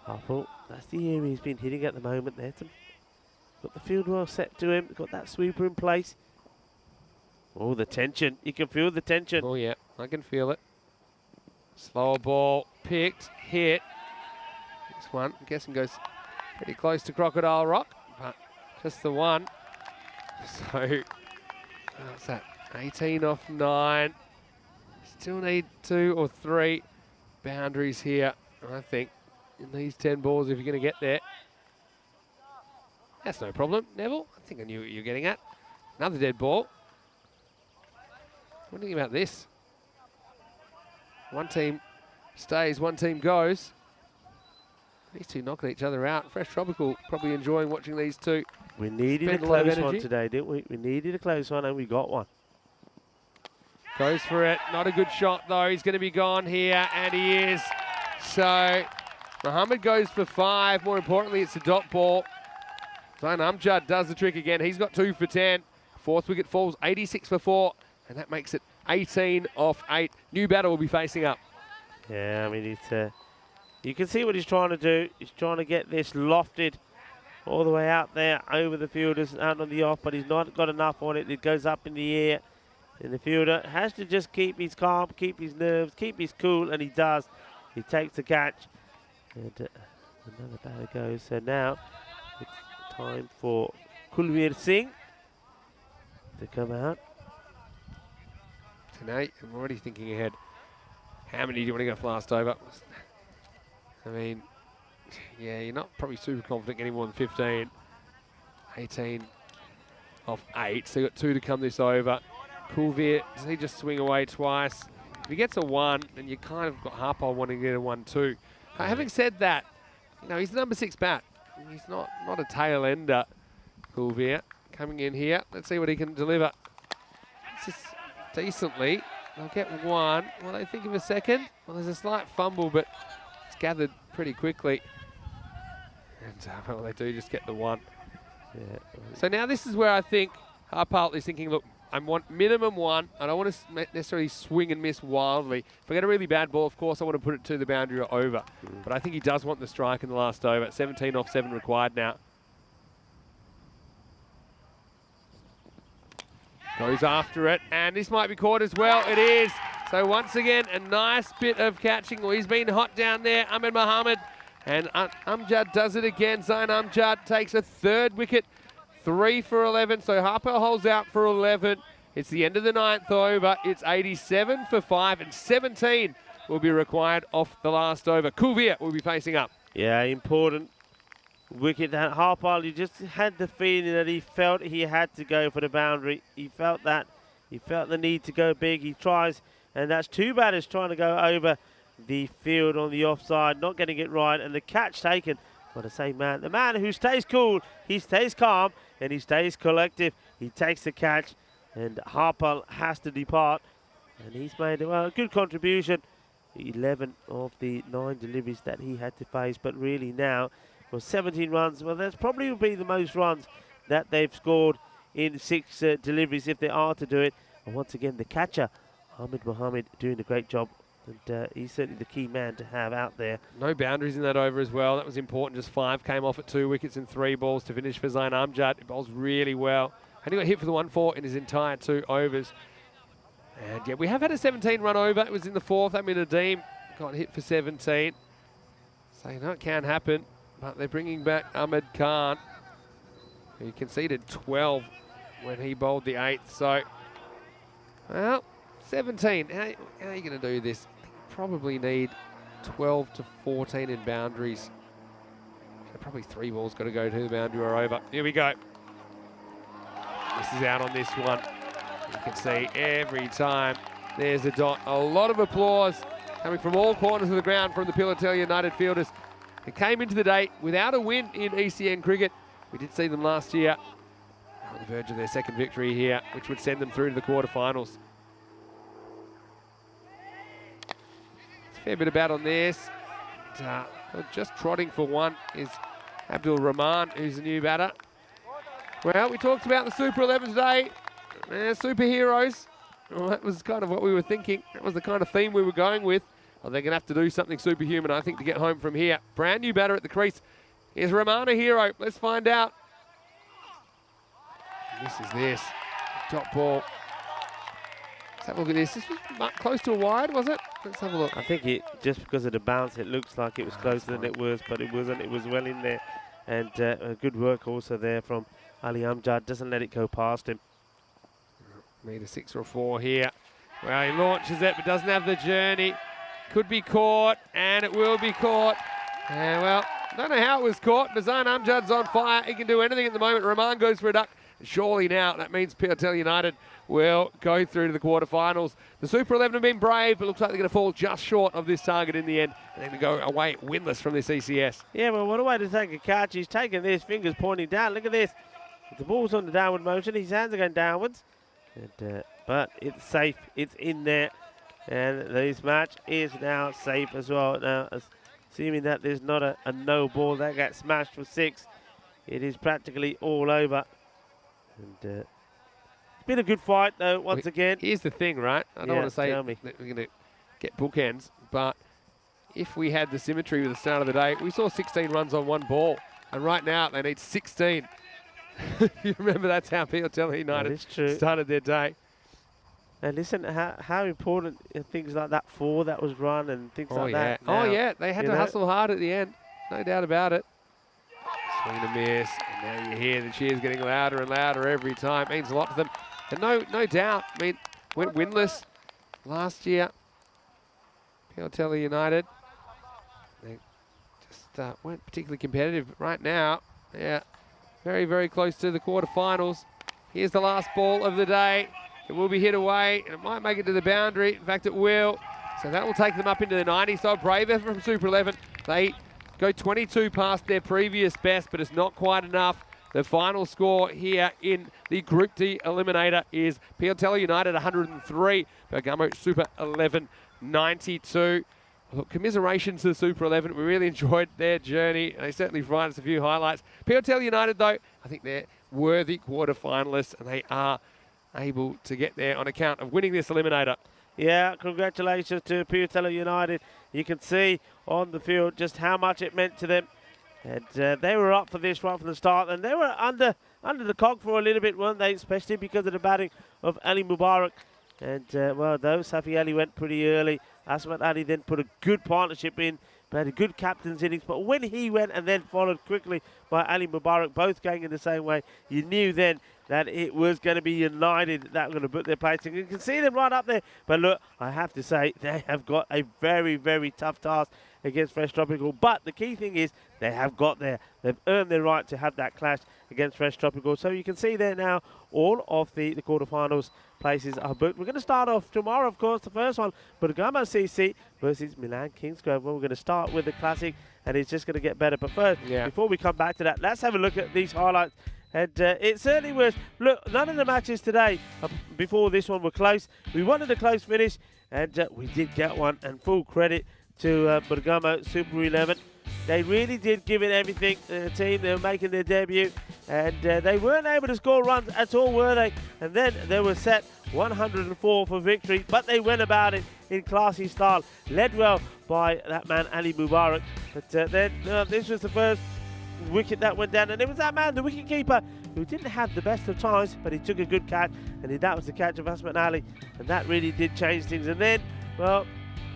Apple, that's the area he's been hitting at the moment there. Got the field well set to him. Got that sweeper in place. Oh, the tension. You can feel the tension. Oh, yeah, I can feel it. Slower ball, picked, hit. This one, I'm guessing, goes pretty close to Crocodile Rock, but just the one. So, what's that? 18 off 9. Still need 2 or 3 boundaries here, I think, in these 10 balls if you're going to get there. That's no problem, Neville. I think I knew what you were getting at. Another dead ball. What do you think about this? One team stays, one team goes. These two knocking each other out. Fresh Tropical probably enjoying watching these two. We needed a Spend a lot of close one energy. today, didn't we? We needed a close one, and we got one. Goes for it. Not a good shot, though. He's going to be gone here, and he is. So, Muhammad goes for 5. More importantly, it's a dot ball. Zain Amjad does the trick again. He's got 2 for 10. 4th wicket falls, 86 for 4. And that makes it 18 off 8. New batter will be facing up. Yeah, I mean, it's, you can see what he's trying to do. He's trying to get this lofted all the way out there over the fielders, out on the off, but he's not got enough on it. It goes up in the air. And the fielder has to just keep his calm, keep his nerves, keep his cool, and he does. He takes the catch. And another batter goes. So now it's time for Kulveer Singh to come out. Tonight, I'm already thinking ahead. How many do you want to go for last over? I mean, yeah, you're not probably super confident getting more than 15. 18 off 8, so you got 2 to come this over. Coolvier, does he just swing away twice? If he gets a 1, then you kind of got Harpole wanting to get a 1-2. Having said that, you know, he's the number 6 bat. He's not a tail ender. Coolvier coming in here. Let's see what he can deliver. It's just decently. They'll get 1. Will they think of a second? Well, there's a slight fumble, but it's gathered pretty quickly. And well, they do just get the 1. Yeah. So now this is where I think Harpole is thinking, look, I want minimum 1. I don't want to necessarily swing and miss wildly. If I get a really bad ball, of course, I want to put it to the boundary or over. But I think he does want the strike in the last over. 17 off 7 required now. Goes after it, and this might be caught as well. It is. So once again, a nice bit of catching. Well, he's been hot down there, Ahmed Mohammed. And Amjad does it again. Zain Amjad takes a 3rd wicket. 3 for 11, so Harpole holds out for 11. It's the end of the 9th over. It's 87 for 5, and 17 will be required off the last over. Coolvier will be facing up. Yeah, important wicket that Harpole. He just had the feeling that he felt he had to go for the boundary. He felt that. He felt the need to go big. He tries, and that's 2 batters trying to go over the field on the offside, not getting it right, and the catch taken by the same man. The man who stays cool, he stays calm, and he stays collective. He takes the catch, and Harpole has to depart, and he's made a good contribution. 11 of the 9 deliveries that he had to face, but really now, 17 runs. Well, that's probably will be the most runs that they've scored in 6 deliveries if they are to do it. And once again, the catcher, Ahmed Mohammed, doing a great job. And he's certainly the key man to have out there. No boundaries in that over as well. That was important. Just 5 came off at 2 wickets and 3 balls to finish for Zain Amjad. He bowls really well. And he got hit for the 1-4 in his entire 2 overs. And yeah, we have had a 17 run over. It was in the 4th. Amin Adeem got hit for 17. So you know it can happen. But they're bringing back Ahmed Khan, who conceded 12 when he bowled the 8th. So, well, 17. How are you going to do this? Probably need 12 to 14 in boundaries. So probably 3 balls got to go to the boundary or over. Here we go. This is out on this one. You can see every time there's a dot. A lot of applause coming from all corners of the ground from the Pilatella United fielders. They came into the day without a win in ECN cricket. We did see them last year on the verge of their 2nd victory here, which would send them through to the quarterfinals. Fair bit of bat on this. Just trotting for 1 is Abdul Rahman, who's the new batter. Well, we talked about the Super 11 today. Superheroes. Well, that was kind of what we were thinking. That was the kind of theme we were going with. Well, they're going to have to do something superhuman, I think, to get home from here. Brand new batter at the crease. Is Rahman a hero? Let's find out. This. Top ball. Let's have a look at this. This was close to a wide, was it? Let's have a look. I think it, just because of the bounce, it looks like it was closer than it was, but it wasn't. It was well in there. And good work also there from Ali Amjad. Doesn't let it go past him. Need a 6 or a 4 here. Well, he launches it, but doesn't have the journey. Could be caught, and it will be caught. And well, don't know how it was caught, but Zain Amjad's on fire. He can do anything at the moment. Rahman goes for a duck. Surely now, that means Pilatella United will go through to the quarterfinals. The Super 11 have been brave, but looks like they're going to fall just short of this target in the end. And they're going to go away winless from this ECS. Yeah, well, what a way to take a catch. He's taking this, fingers pointing down. Look at this. The ball's on the downward motion. His hands are going downwards. And, but it's safe. It's in there. And this match is now safe as well. Now, assuming that there's not a no ball that gets smashed for 6, it is practically all over. And it's been a good fight, though, once again. Here's the thing, right? I don't want to say that we're going to get bookends, but if we had the symmetry with the start of the day, we saw 16 runs on 1 ball. And right now, they need 16. You remember that's how Pilatella United started their day. And listen, how important things like that 4 that was run and things like that. Now, they had to hustle hard at the end. No doubt about it. Swing and a miss. And now you hear the cheers getting louder and louder every time. It means a lot to them. And no doubt, I mean, went winless last year. Pilatella United. They just weren't particularly competitive. But right now, yeah, very, very close to the quarterfinals. Here's the last ball of the day. It will be hit away, and it might make it to the boundary. In fact, it will. So that will take them up into the 90s. So brave effort from Super 11. They go 22 past their previous best, but it's not quite enough. The final score here in the Group D Eliminator is Piatella United 103, Bergamo Super 11 92. Look, commiserations to the Super 11. We really enjoyed their journey. They certainly provided us a few highlights. Piatella United, though, I think they're worthy quarter-finalists, and they are able to get there on account of winning this Eliminator. Yeah, congratulations to Piatella United. You can see on the field just how much it meant to them. And they were up for this right from the start, and they were under the cog for a little bit, weren't they? Especially because of the batting of Ali Mubarak. And, well, though Safi Ali went pretty early, Asmat Ali then put a good partnership in, but had a good captain's innings. But when he went and then followed quickly by Ali Mubarak, both going in the same way, you knew then that it was going to be United that were going to put their place. And you can see them right up there. But look, I have to say, they have got a very, very tough task against Fresh Tropical. But the key thing is they have got there. They've earned their right to have that clash against Fresh Tropical. So you can see there now all of the quarterfinals places are booked. We're going to start off tomorrow, of course, the first one, Bergamo CC versus Milan Kingsgrove. Well, we're going to start with the classic, and it's just going to get better. But first, before we come back to that, let's have a look at these highlights. And it certainly was. Look, none of the matches today before this one were close. We wanted a close finish, and we did get one. And full credit to Bergamo Super 11. They really did give it everything. The team, they were making their debut, and they weren't able to score runs at all, were they? And then they were set 104 for victory, but they went about it in classy style, led well by that man Ali Mubarak. But then this was the first wicket that went down, and it was that man, the wicket keeper, who didn't have the best of times, but he took a good catch, and that was the catch of Asmat Ali, and that really did change things. And then, well,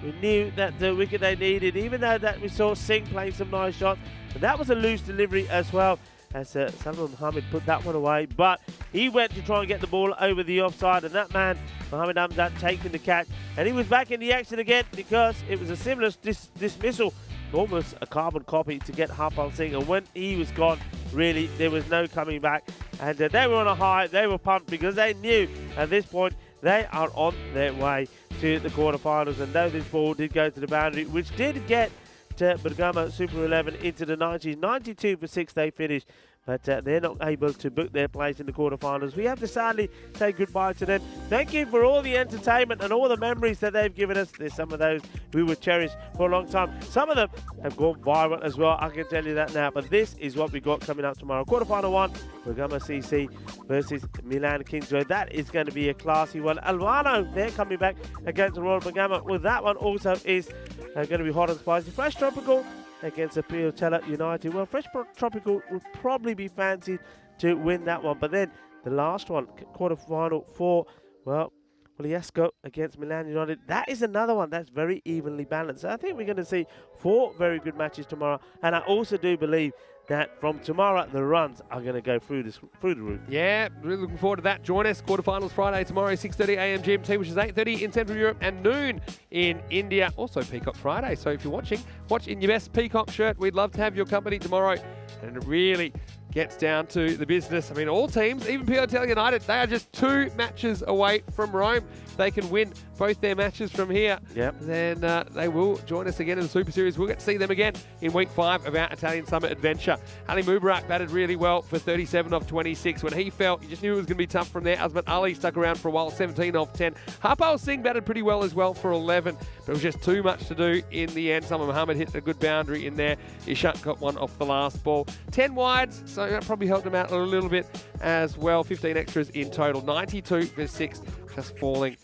we knew that the wicket they needed, even though that we saw Singh playing some nice shots, and that was a loose delivery as well, as Salman Mohammed put that one away. But he went to try and get the ball over the offside, and that man, Mohammed Hamzat, taking the catch, and he was back in the action again because it was a similar dismissal, almost a carbon copy to get Harpal Singh, and when he was gone, really, there was no coming back. And they were on a high, they were pumped because they knew at this point they are on their way to the quarterfinals. And though this ball did go to the boundary, which did get to Bergamo Super 11 into the 90s, 92 for 6 they finished, but they're not able to book their place in the quarterfinals. We have to sadly say goodbye to them. Thank you for all the entertainment and all the memories that they've given us. There's some of those we will cherish for a long time. Some of them have gone viral as well, I can tell you that now. But this is what we got coming up tomorrow. Quarterfinal 1, Bergamo CC versus Milan Kingsgrove. That is going to be a classy one. Albano, they're coming back against the Royal Bergamo. Well, that one also is going to be hot and spicy. Fresh Tropical against the Piatella United. Well, Fresh Tropical would probably be fancied to win that one. But then the last one, quarter-final 4, well, Poliesco against Milan United. That is another one that's very evenly balanced. So I think we're going to see 4 very good matches tomorrow. And I also do believe that from tomorrow, the runs are going to go through the roof. Yeah, really looking forward to that. Join us, quarterfinals Friday tomorrow, 6:30 a.m. GMT, which is 8:30 in Central Europe, and noon in India. Also Peacock Friday. So if you're watching, watch in your best Peacock shirt. We'd love to have your company tomorrow. And it really gets down to the business. I mean, all teams, even Piatella United, they are just 2 matches away from Rome. They can win both their matches from here. Yep. Then they will join us again in the Super Series. We'll get to see them again in week 5 of our Italian Summer Adventure. Ali Mubarak batted really well for 37 off 26. When he fell, you just knew it was going to be tough from there. Asmat Ali stuck around for a while, 17 off 10. Harpal Singh batted pretty well as well for 11, but it was just too much to do in the end. Salman Mohammed hit a good boundary in there. Ishak got one off the last ball. 10 wides, so that probably helped him out a little bit as well. 15 extras in total. 92 for 6, just falling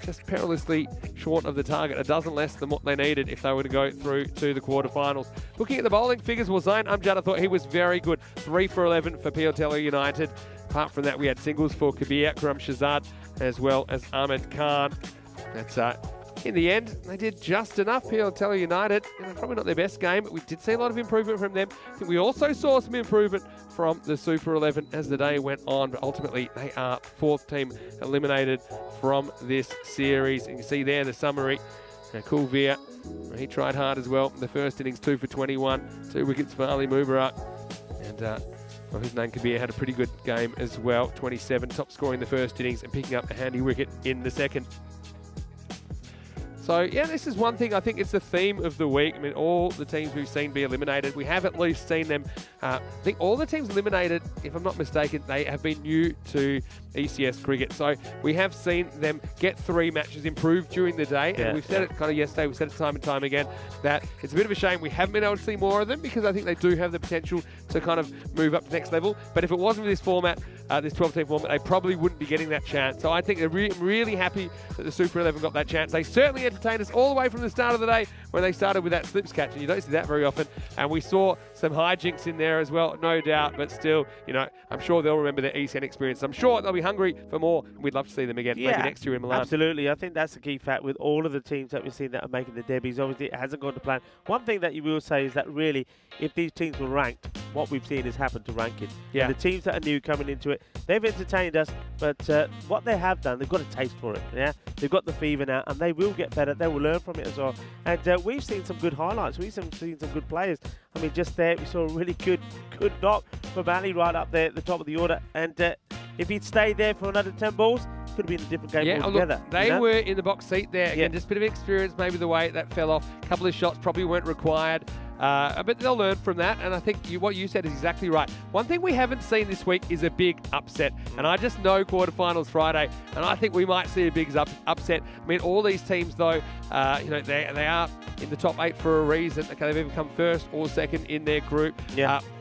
just perilously short of the target. A dozen less than what they needed if they were to go through to the quarterfinals. Looking at the bowling figures, well, Zain Amjad, I thought he was very good. 3 for 11 for Piatella United. Apart from that, we had singles for Kabir, Karam Shahzad, as well as Ahmed Khan. That's in the end, they did just enough. Piatella United, probably not their best game, but we did see a lot of improvement from them. I think we also saw some improvement from the Super 11 as the day went on, but ultimately they are 4th team eliminated from this series. And you see there the summary. Now, Cool Veer, he tried hard as well. In the first innings, 2 for 21, 2 wickets for Ali Mubarak. And well, his name Kabir had a pretty good game as well. 27, top scoring in the first innings and picking up a handy wicket in the second. So, yeah, this is one thing. I think it's the theme of the week. I mean, all the teams we've seen be eliminated, we have at least seen them. I think all the teams eliminated, if I'm not mistaken, they have been new to ECS cricket. So we have seen them get 3 matches improved during the day. And we've said it kind of yesterday, we've said it time and time again, that it's a bit of a shame we haven't been able to see more of them, because I think they do have the potential to kind of move up to the next level. But if it wasn't for this format, this 12-team format, they probably wouldn't be getting that chance. So I think they're really happy that the Super 11 got that chance. They certainly entertained us all the way from the start of the day when they started with that slips catch, and you don't see that very often. And we saw some hijinks in there as well, no doubt, but still, you know, I'm sure they'll remember their ECN experience. I'm sure they'll be hungry for more, and we'd love to see them again, maybe next year in Milan. Absolutely. I think that's the key fact with all of the teams that we've seen that are making the debuts. Obviously, it hasn't gone to plan. One thing that you will say is that really, if these teams were ranked, what we've seen has happened to ranking. Yeah. And the teams that are new coming into it, they've entertained us, but what they have done, they've got a taste for it. Yeah, they've got the fever now, and they will get better. They will learn from it as well. And we've seen some good highlights. We've seen some good players. I mean, just there, we saw a really good knock from Ali right up there at the top of the order. And if he'd stayed there for another 10 balls, could have been a different game altogether. Look, they were in the box seat there. Again, just a bit of experience, maybe the way that fell off. A couple of shots probably weren't required. But they'll learn from that, and I think what you said is exactly right. One thing we haven't seen this week is a big upset, and I just know quarterfinals Friday, and I think we might see a big upset. I mean, all these teams, though, you know, they are in the top 8 for a reason. Okay, they've either come first or second in their group.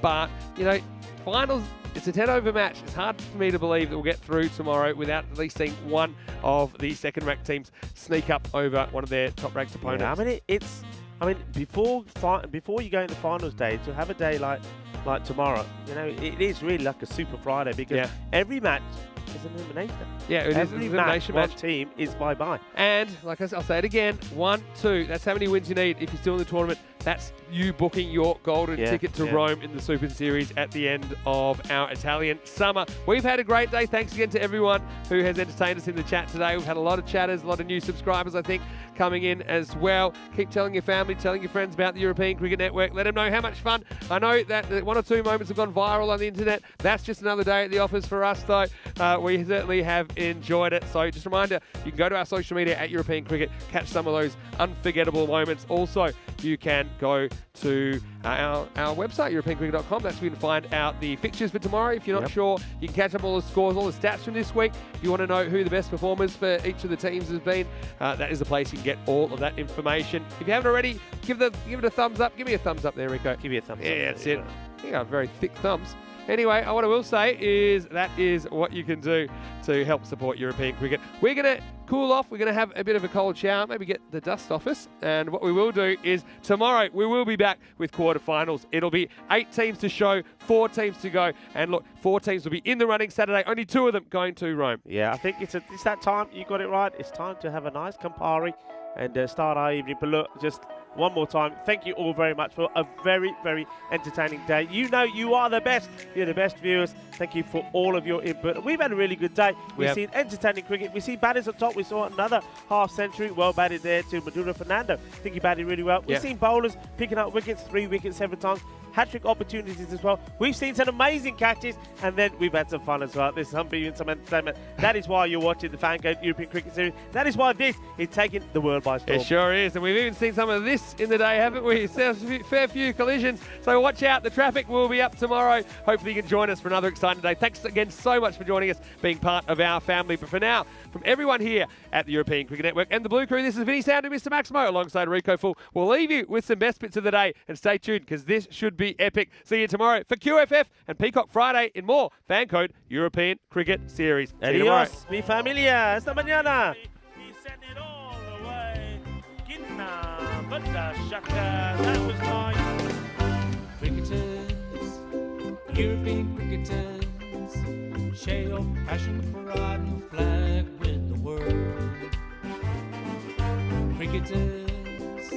But, you know, finals, it's a 10-over match. It's hard for me to believe that we'll get through tomorrow without at least seeing one of the second-ranked teams sneak up over one of their top-ranked opponents. Yeah, I mean, before you go into finals day, to have a day like tomorrow, you know, it is really like a Super Friday, because every match is an elimination. Yeah, it is an elimination match. One team is bye-bye. And, like I'll say it again, 1, 2, that's how many wins you need if you're still in the tournament. That's you booking your golden ticket to Rome in the Super Series at the end of our Italian summer. We've had a great day. Thanks again to everyone who has entertained us in the chat today. We've had a lot of chatters, a lot of new subscribers, I think, coming in as well. Keep telling your family, telling your friends about the European Cricket Network. Let them know how much fun. I know that 1 or 2 moments have gone viral on the internet. That's just another day at the office for us, though. We certainly have enjoyed it. So just a reminder, you can go to our social media at European Cricket, catch some of those unforgettable moments. Also, you can go to our website, europeancricket.com. That's where you can find out the fixtures for tomorrow. If you're not sure, you can catch up all the scores, all the stats from this week. If you want to know who the best performers for each of the teams has been, that is the place you can get all of that information. If you haven't already, give it a thumbs up. Give me a thumbs up there, Rico. Give me a thumbs up. Yeah, that's it. You got very thick thumbs. Anyway, what I will say is that is what you can do to help support European cricket. We're going to cool off. We're going to have a bit of a cold shower, maybe get the dust off us. And what we will do is tomorrow we will be back with quarterfinals. It'll be 8 teams to show, 4 teams to go. And look, 4 teams will be in the running Saturday. Only 2 of them going to Rome. Yeah, I think it's that time. You got it right. It's time to have a nice Campari and start our evening. But look, just one more time, thank you all very much for a very, very entertaining day. You know you are the best. You're the best viewers. Thank you for all of your input. We've had a really good day. We've seen entertaining cricket. We've seen batters up top. We saw another half century. Well batted there to Maduro Fernando. I think he batted really well. We've seen bowlers picking up wickets, 3 wickets 7 times. Hat-trick opportunities as well. We've seen some amazing catches, and then we've had some fun as well. There's some beauty and some entertainment. That is why you're watching the FanCode European Cricket Series. That is why this is taking the world by storm. It sure is, and we've even seen some of this in the day, haven't we? A fair few collisions, so watch out. The traffic will be up tomorrow. Hopefully you can join us for another exciting day. Thanks again so much for joining us, being part of our family. But for now, from everyone here at the European Cricket Network and the Blue Crew, this is Vinny Sandu, Mr. Maximo, alongside Rico Full. We'll leave you with some best bits of the day, and stay tuned because this should be epic. See you tomorrow for QFF and Peacock Friday in more FanCode European Cricket Series. Adios, mi familia. Hasta mañana. That was nice. Cricketers, European cricketers, share your passion for riding the flag with the world. Cricketers,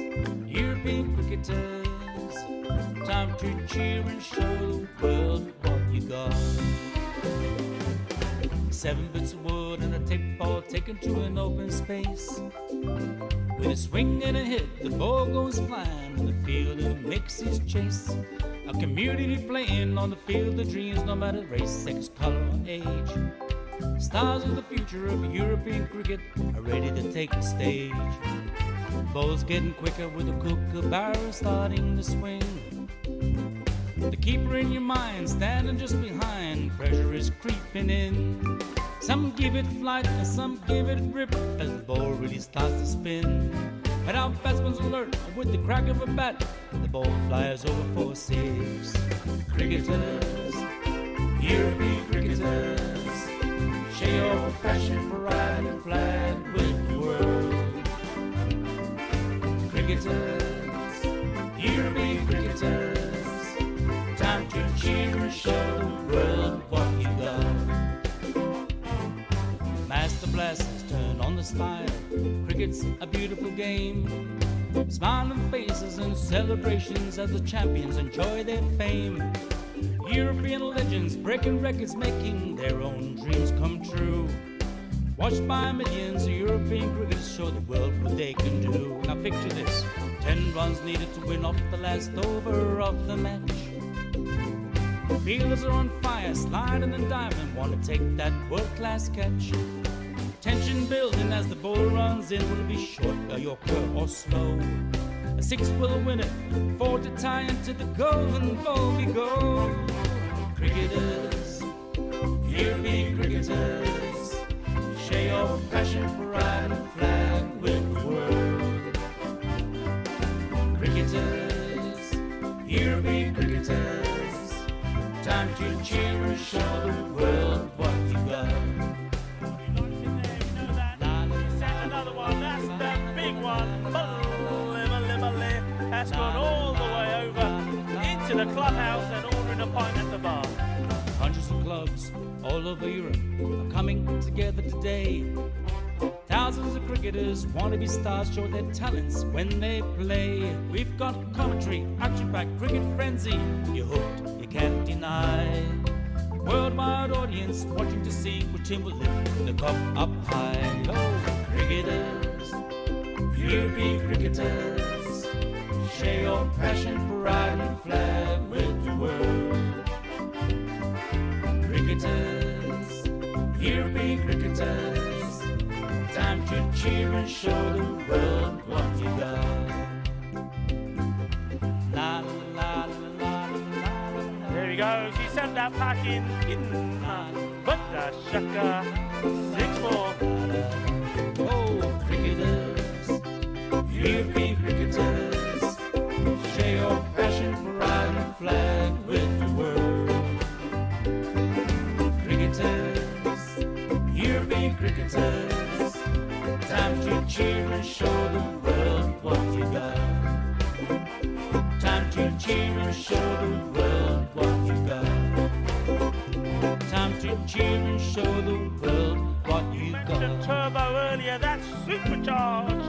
European cricketers, time to cheer and show the world what you got. 7 bits of wood and a tape ball taken to an open space. With a swing and a hit, the ball goes flying, and the fielder makes his chase. A community playing on the field of dreams, no matter race, sex, color, or age. Stars of the future of European cricket are ready to take the stage. Ball's getting quicker with the kookaburra starting to swing. The keeper in your mind standing just behind, pressure is creeping in. Some give it flight and some give it grip as the ball really starts to spin. But our batsman's alert with the crack of a bat, the ball flies over for 6. Cricketers, European cricketers, share your passion for riding flag with the world. Cricketers, European cricketers, time to cheer and show the world what you got. Master blasters turn on the style. Cricket's a beautiful game. Smiling faces and celebrations as the champions enjoy their fame. European legends breaking records, making their own dreams come true. Watched by millions, European cricketers show the world what they can do. Now picture this, 10 runs needed to win off the last over of the match. Fielders are on fire, sliding and diving, want to take that world-class catch. Tension building as the ball runs in. Will it be short, a yorker or slow? A 6 will win it, 4 to tie into the golden ball we go. Cricketers, European cricketers, share your passion for riding flag with the world. Cricketers, European cricketers, time to cheer and show the world what you got. That's gone all the way over into the clubhouse and ordering a pint at the bar. Hundreds of clubs all over Europe are coming together today. Thousands of cricketers want to be stars, show their talents when they play. We've got commentary, action-packed cricket frenzy. You're hooked, you can't deny. Worldwide audience watching to see which team will lift the cup up high. Oh, cricketers, European cricketers, share your passion for riding flag with the world. Cricketers, European cricketers, time to cheer and show the world what you got. La la la la la la la. There he goes, he sent that pack in but the shaka, 6 more. Oh, cricketers, European cricketers, share your passion for riding flag with the world. Cricketers, European cricketers, time to cheer and show the world what you got. Time to cheer and show the world what you got. Time to cheer and show the world what you Mentioned got. turbo earlier, that's supercharged.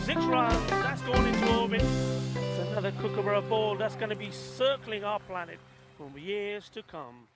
6 runs, that's gone into orbit. It's another kookaburra ball that's going to be circling our planet for years to come.